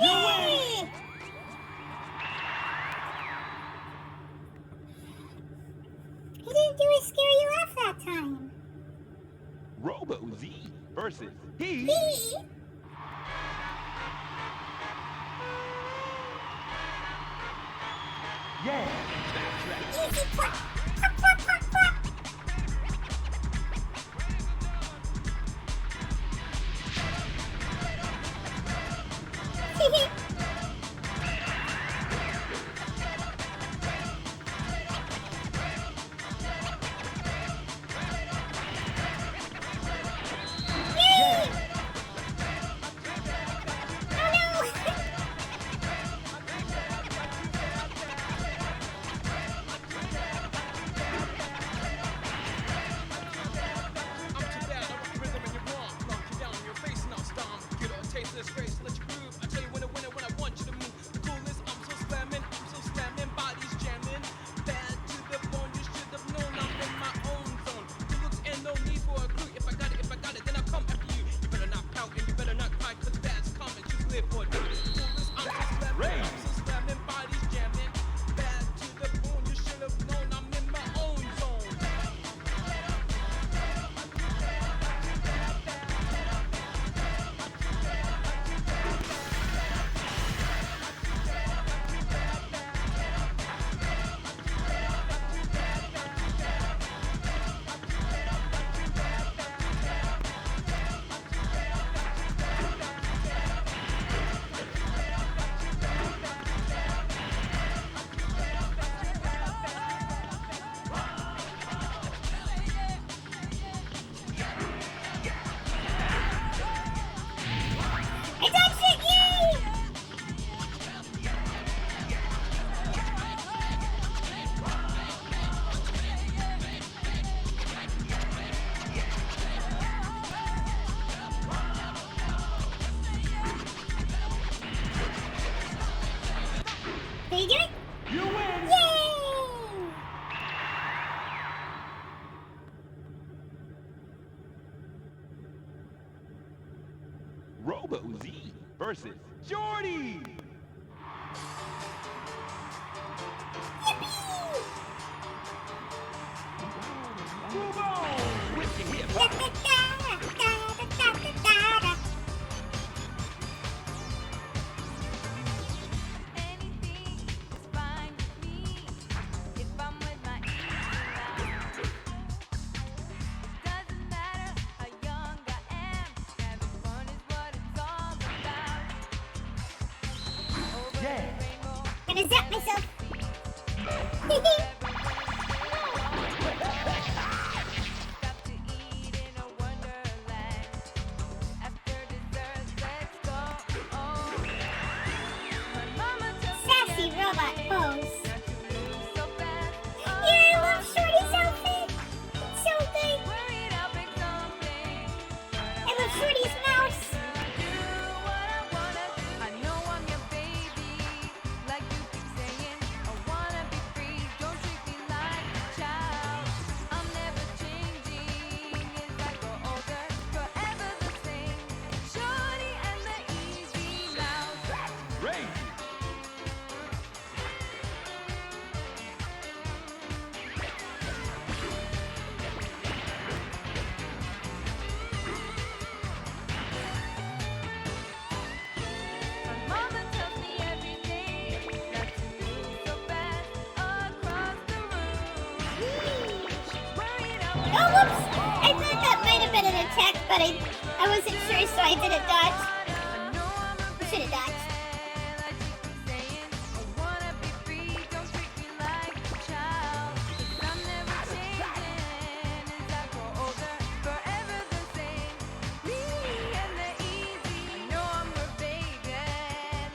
Yay! He didn't do a scary laugh that time. Robo Z versus he. He? Yeah. Easy clap. Clap, clap, clap, clap. Did you do it? You win. Yay! Jordy! Move on with your hip hop. Anything is fine with me if I'm with my easy now. Doesn't matter how young I am, having fun is what it's all about. Over Yeah. the rainbow, Gonna zap myself. stop to eat in a wonderland. After dessert, let's go. Oh, my mama told me Sassy robot pose. not to move so fast. Yeah, I love Shorty's outfit. It's so good. Worried I'll break something. I love Shorty's mouse. Do what I wanna do. I know I'm your baby, like you keep saying. I wanna be free, don't treat me like a child. I'm never changing as I grow older, forever the same. Shorty and the easy mouse. Crazy! My mama tells me every day not to move so fast across the room. She's worried I'll Oh, whoops! I thought that might have been an attack, but I wasn't sure, so I didn't dodge. I know I'm a I should have dodged. like you keep saying. I wanna be free, don't treat me like a child. 'Cause I'm never changing as I grow older, forever the same. Me and the easy. I know I'm her baby,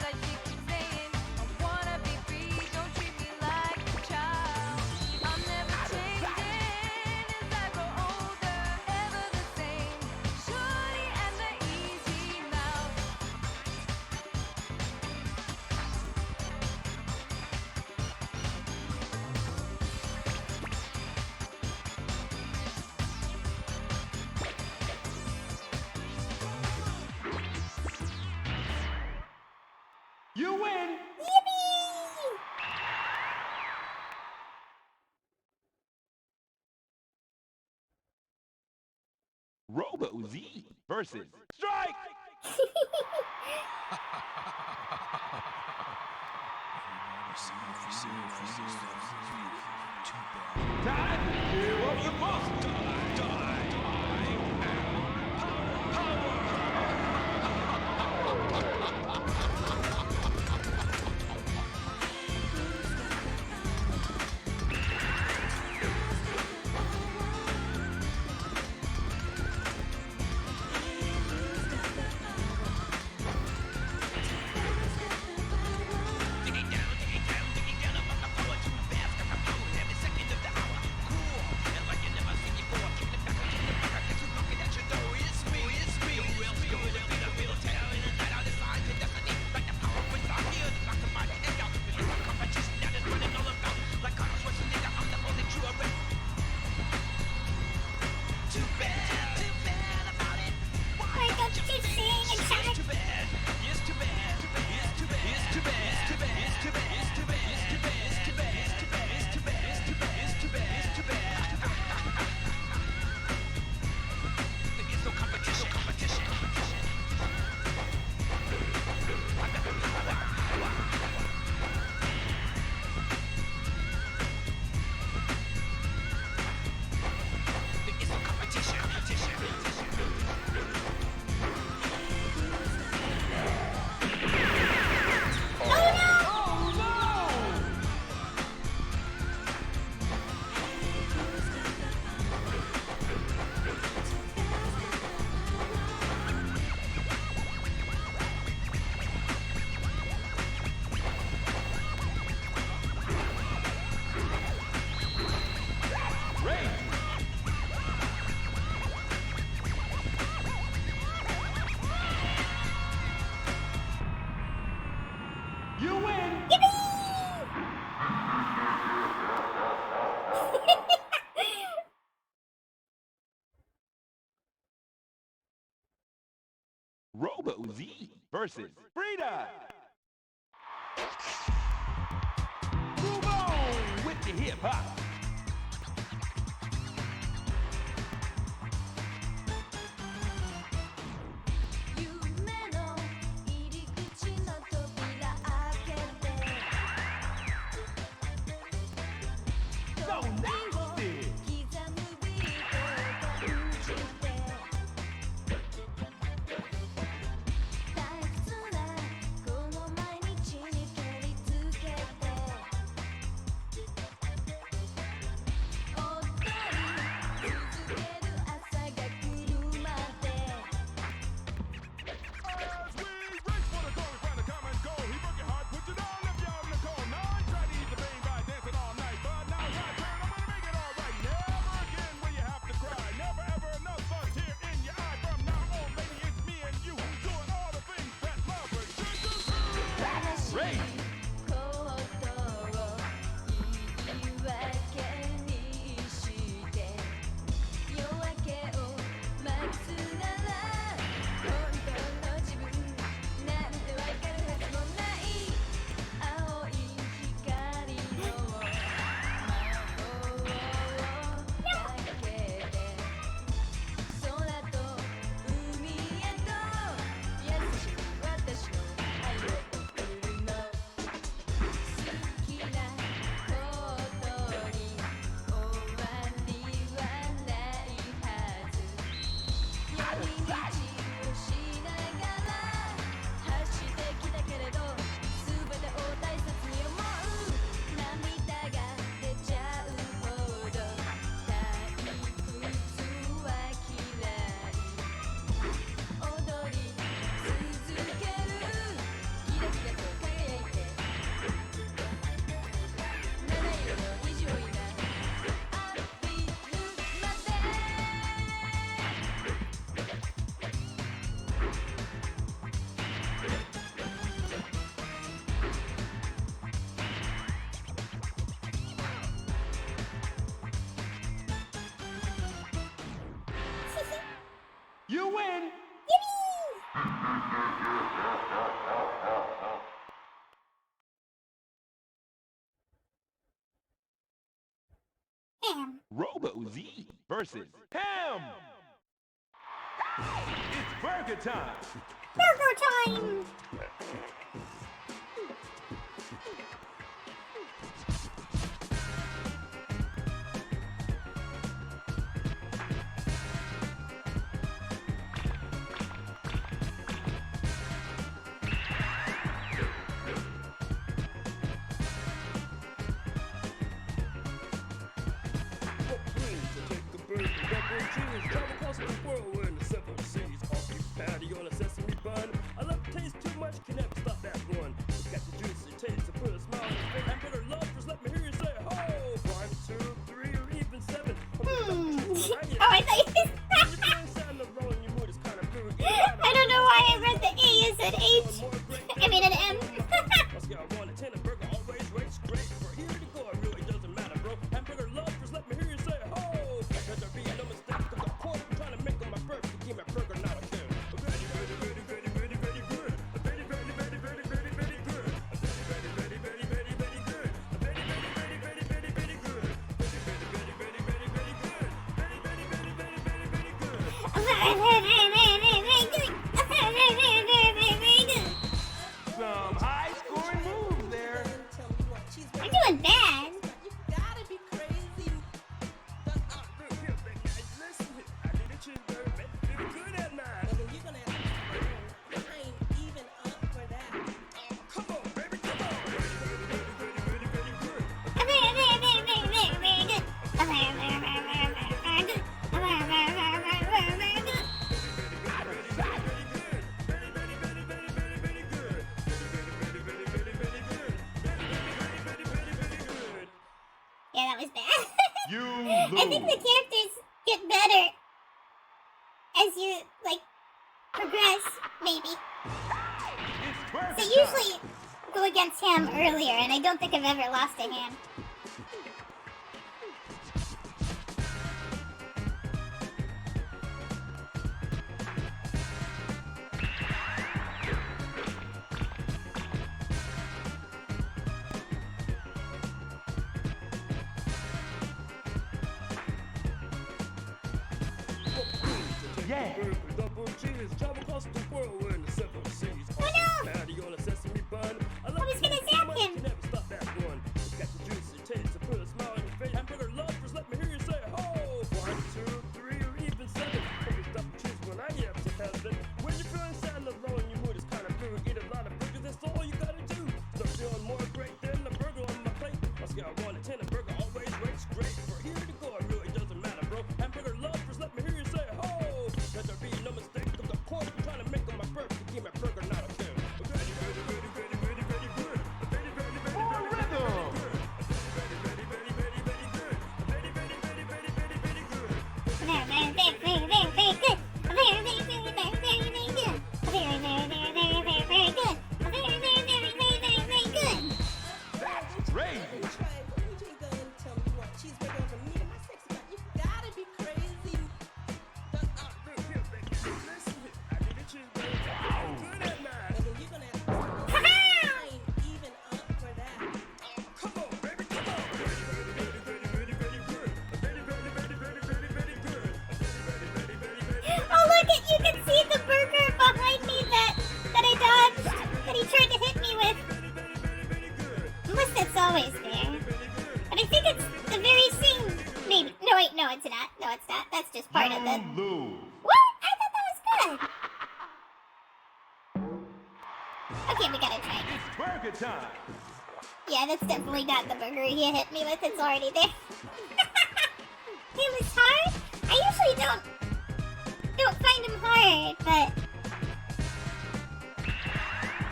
like she keeps saying. I wanna be free, don't treat me like a child. I'm never changing as I grow older, ever the same. Shorty and the easy mouse. You win! Robo Z versus Strike! Time to do what you must die. versus Frida. Move on with the hip hop. So nasty. Great. You win. Robo Z versus Pam. It's burger time. Burger time! Travel across the world in the seven seas. Off beef patty on a sesame bun. I love the taste too much, can never stop that one. It's got the juicy taste to put a smile on your face. And better lovers, let me hear you say ho! 1, 2, 3, or even 7. Oh, I thought you I don't know why I read the A as an H. I mean an M. Let's get 1 to 10. A burger always rates great. For here to go, it really doesn't matter, bro. Hamburger lovers, let me hear you say ho! Let there be no mistake, cause of course I'm trying to make them my first to keep my burger not a kid. Very, very, very, very, very, very good. Very, very, very, very, very, very good. Very, very, very, very, very good. Very, very, very, very, very, very good. Very, very, very, very, very, very good. Very, very, very, very, very, very good. Some high-scoring moves there. I'm doing bad. Yeah, that was bad. You I think the characters get better as you, like, progress, maybe. So usually go against him earlier, and I don't think I've ever lost a hand. cheese, travel across the world, we're in the seven seas. Oh no! Patty on a sesame bun. I I was gonna taste too zap much, him. you never stop that one. It's got the juicy taste to put a smile on your face. Hamburger lovers, let me hear you say ho! 1, 2, 3, or even 7. Every stuff you choose when I am to heaven. When you're feeling sad and alone, your mood is kind of blue. Eat a lot of burgers, that's all you gotta do. So feeling more great than a burger on my plate. On scale of 1 to 10, a burger always rates great. For here to go, it really doesn't matter, bro. Hamburger lovers, let me hear you say ho! Let there be no mistake, cause of course I'm trying to make them my burger to keep my burger not a fail. Very, very, very, very, very, very good. Very, very, very, very, very, very good. Very, very, very, very, very good. Very, very, very, very, very, very good. Very, very, very, very, very, very good. Very, very, very, very, very, very good. Very, very, very, very, very, very good. Very, very, very, very, very, very good. That's great. Oh look, you can see the burger behind me that I dodged, that he tried to hit me with. Unless that's always there. But I think it's the very same, maybe. No wait, no it's not. No it's not. That's just part of the... Lose. What? I thought that was good. Okay, we gotta try it. It's burger time. Yeah, that's definitely not the burger he hit me with. It's already there. It was hard. I usually don't find him hard, but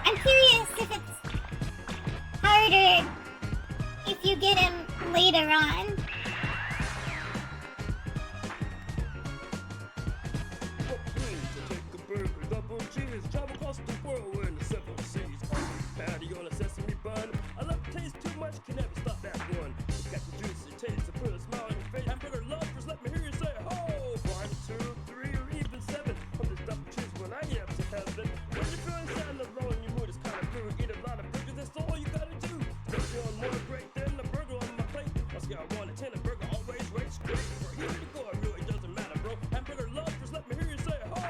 I'm curious if it's harder if you get him later on. Take a burger, double cheese, travel across the world, we're in the seven seas. Patty on a sesame bun. I love the taste too much, can never stop that one. It's got the juicy taste to put a smile on your face. Hamburger lovers, let me hear you say ho! 1, 2, 3, or even 7. From the stuff you choose when I am to heaven. When you're feeling sad and alone, your mood is kind of blue. Eat a lot of burgers, that's all you gotta do. So feeling more great than a burger on my plate. On scale of 1 to 10, a burger always rates great. For here to go, it really doesn't matter, bro. Hamburger lovers, let me hear you say ho!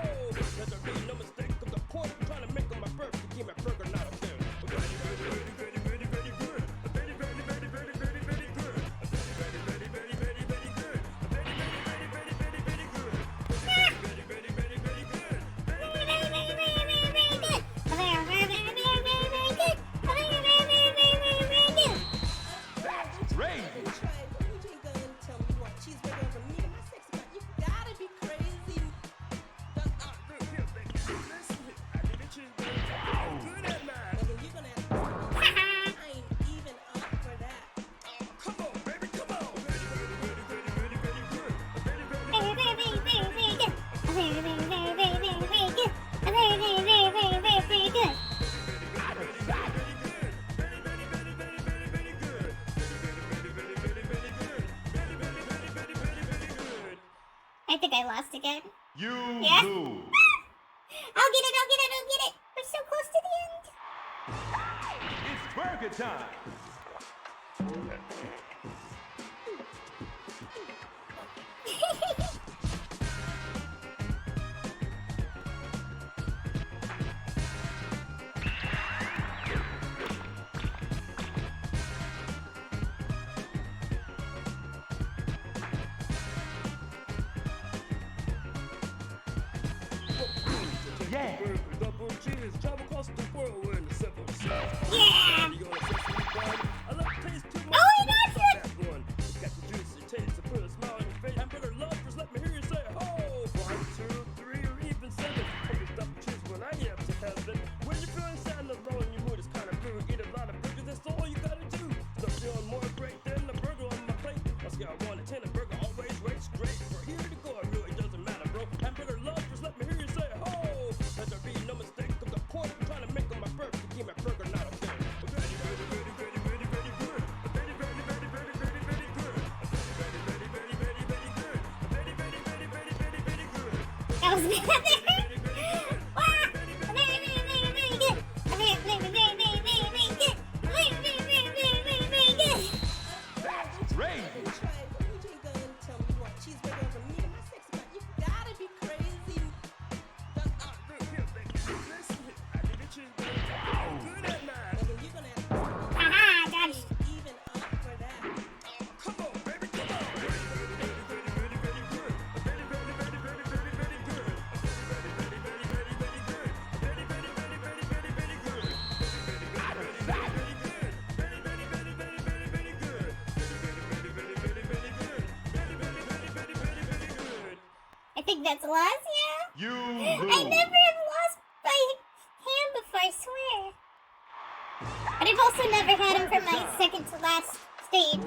Let there be no mistake, cause of course I'm trying to make them my burger to keep my burger not a fail. Very, very, very, very, very, very good. Very, very, very, very, very, very good. Very, very, very, very, very good. Very, very, very, very, very, very good. Very, very, very, very, very good. Very, very, very, very, very, very good. Very, very, very, very, very, very good. Very, very, very, very, very, very good. That's great. Very, very, very, very, very good. Very, very, very, very, very, very good. Very, very, very, very, very, very good. I think I lost again. You Yeah. lose. I'll get it, I'll get it, I'll get it. We're so close to the end. It's burger time. Yeah. Burger, double cheese, travel across the world, we're in the seven seas. Yeah. Patty on a sesame bun. I love the taste too much, Oh, can I never got stop that one. It's got the juicy taste to put a smile on your face. Hamburger lovers, let me hear you say ho! 1, 2, 3, or even 7. Every stuff you choose when I am to heaven. When you're feeling sad and alone, your mood is kind of blue. Eat a lot of burgers, that's all you gotta do. So feeling more great than a burger on my plate. On scale of 1 to 10, a burger always rates great. For here to go, it really doesn't matter, bro. Hamburger lovers, let me hear you say ho! Let there be no mistake, cause of course I'm trying to make them my burger to keep my burger not a fail. Very, very, very, very, very, very good. Very, very, very, very, very, very good. Very, very, very, very, very good. Very, very, very, very, very, very good. That was bad there. Wow. Very, very, very, very good. Very, very, very, very, very, very good. Very, very, very, very, very, very good. That's great. think that's a loss, yeah? You I lose. never have lost by hand before, I swear. But I've also never had him for my second to last stage.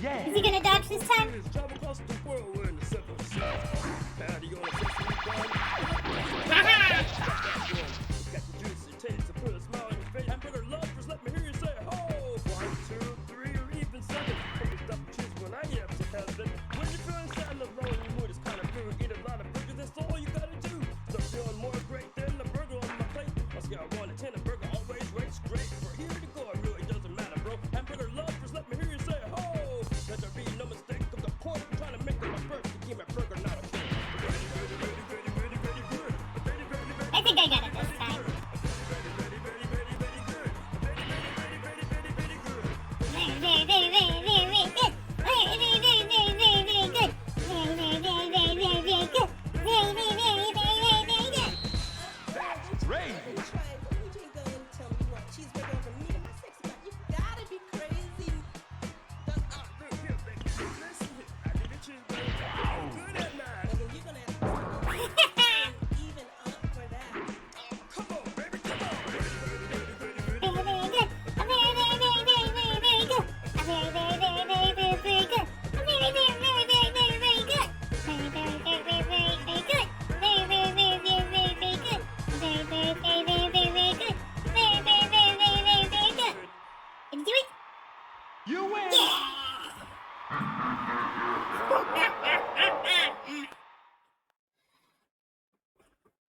Yeah. Is he gonna dodge this time? Travel across the world wearing the 7 Patty on a sesame bun. Got the juicy taste to put a smile on your face. Hamburger lovers, let me hear you say ho. 1, 2, 3, or even 7. Only stuff to choose when I have to have it. When you're feeling sad and alone, your mood is kind of blue. Eat a lot of burgers, that's all you gotta do. Not feeling more great than the burger on my plate. On scale 1 to 10, a burger always rates great. For here to go, it really doesn't matter, bro. Hamburger lovers, let me hear you say ho. Let there be no mistake, cause of course I'm trying to make it my first to keep my burger not a thing. I think I got it this time. Very, very, very, very, very, very good. Very, very, very, very, very, very good. Very, very, very, very, very, very good. Very, very, very, very, very, very good. That's rage. You win.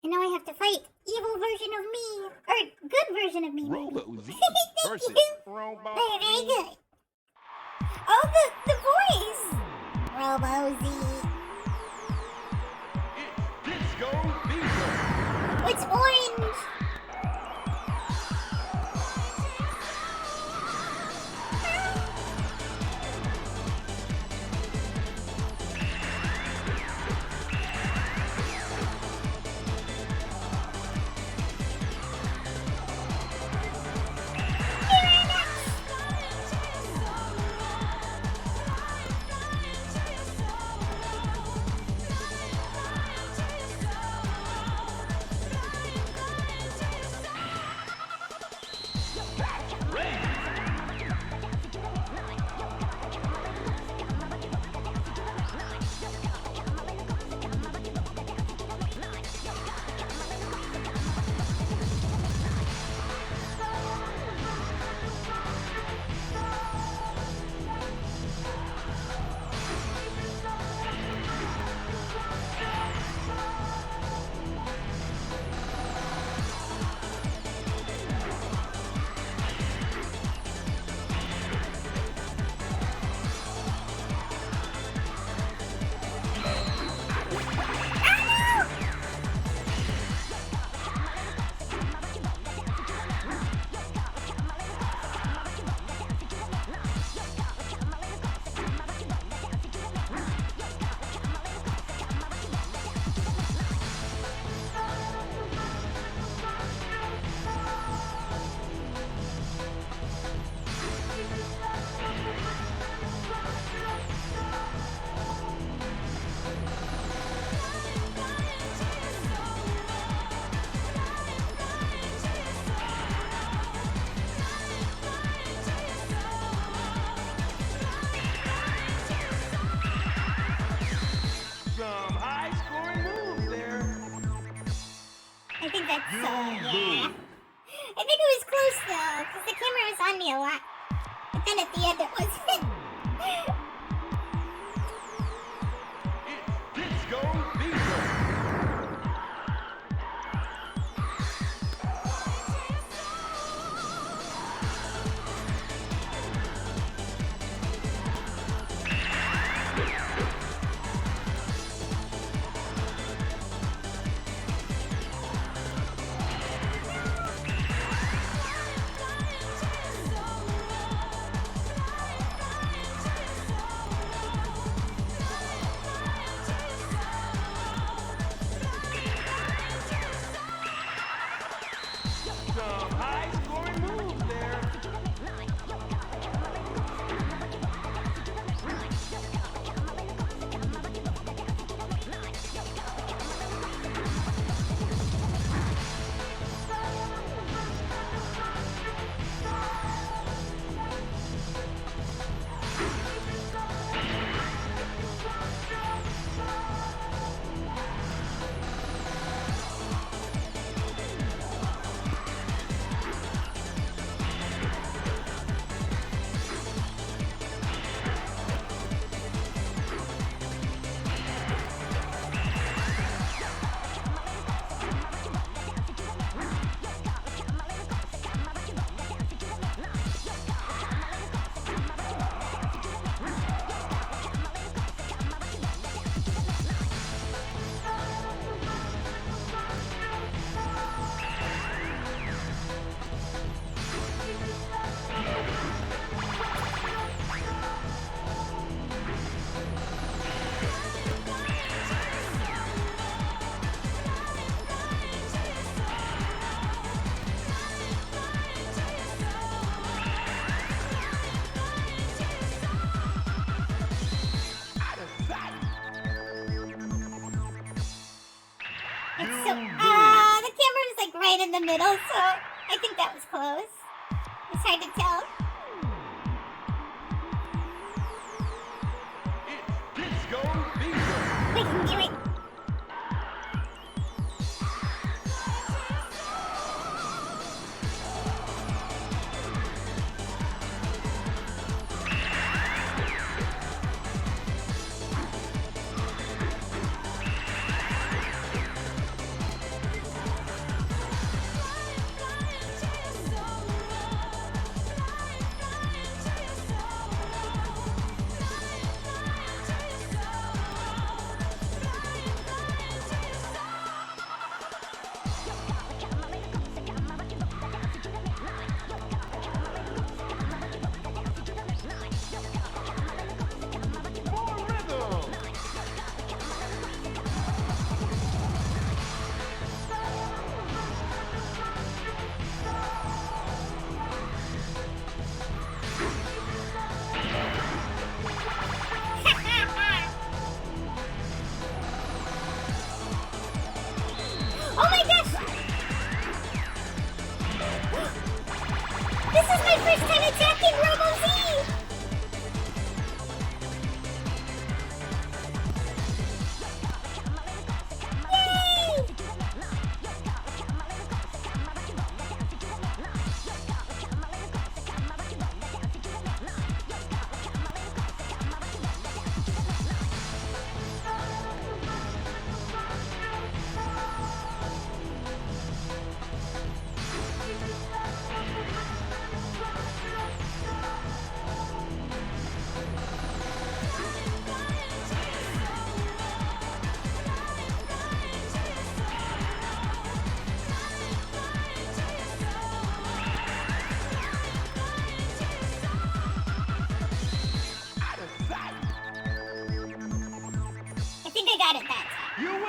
And now I have to fight evil version of me, or good version of me. Robo-Z versus Robo. Very, very good. Oh, the voice. Robo-Z. Disco Diesel. It's orange. Some high-scoring moves there. I think that's yeah. I think it was close though, because the camera was on me a lot. But then at the end it was. Disco Diesel. in the middle, so I think that was close. It's hard to tell. Disco Bingo. We can do it. Oh my gosh! This is my first time attacking Robo-Z! Yay! I think I got it that time. You win.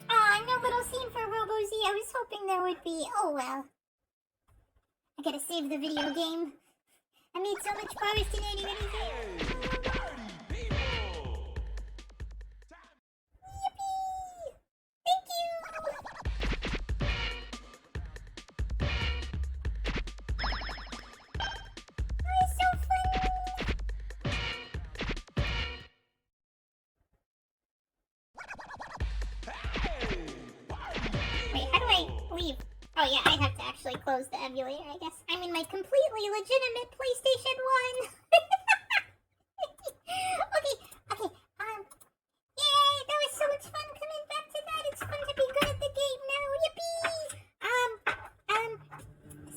Aw, no little scene for Robo-Z. I was hoping there would be. Oh well. I gotta save the video game. I made so much progress today. Yippee! Thank you! Oh, it's so fun! Wait, how do I leave? Oh yeah, I have to actually close the emulator, I guess. I'm in my completely legitimate PlayStation 1. Okay, yay, that was so much fun coming back to that. It's fun to be good at the game now, yippee!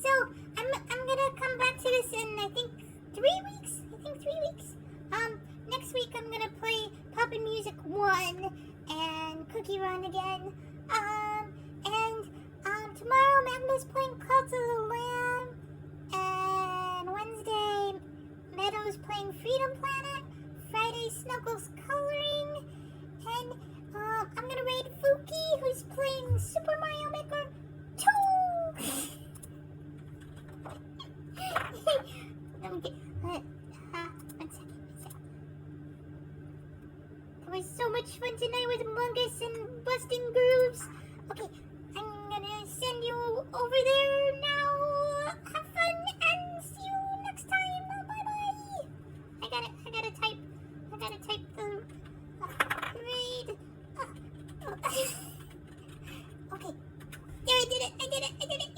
So, I'm gonna come back to this in, I think, 3 weeks? Next week I'm gonna play Poppin' Music 1 and Cookie Run again. Tomorrow Magma's playing Cult of the Lamb, and Wednesday Meadow's playing Freedom Planet, Friday Snuggles Coloring, and I'm gonna raid Fuki, who's playing Super Mario Maker 2! One second. That was so much fun tonight with Mungus and busting grooves. Okay, I'm gonna send you over there now. Have fun and see you next time. Bye-bye. I gotta type the raid. Okay. There, I did it.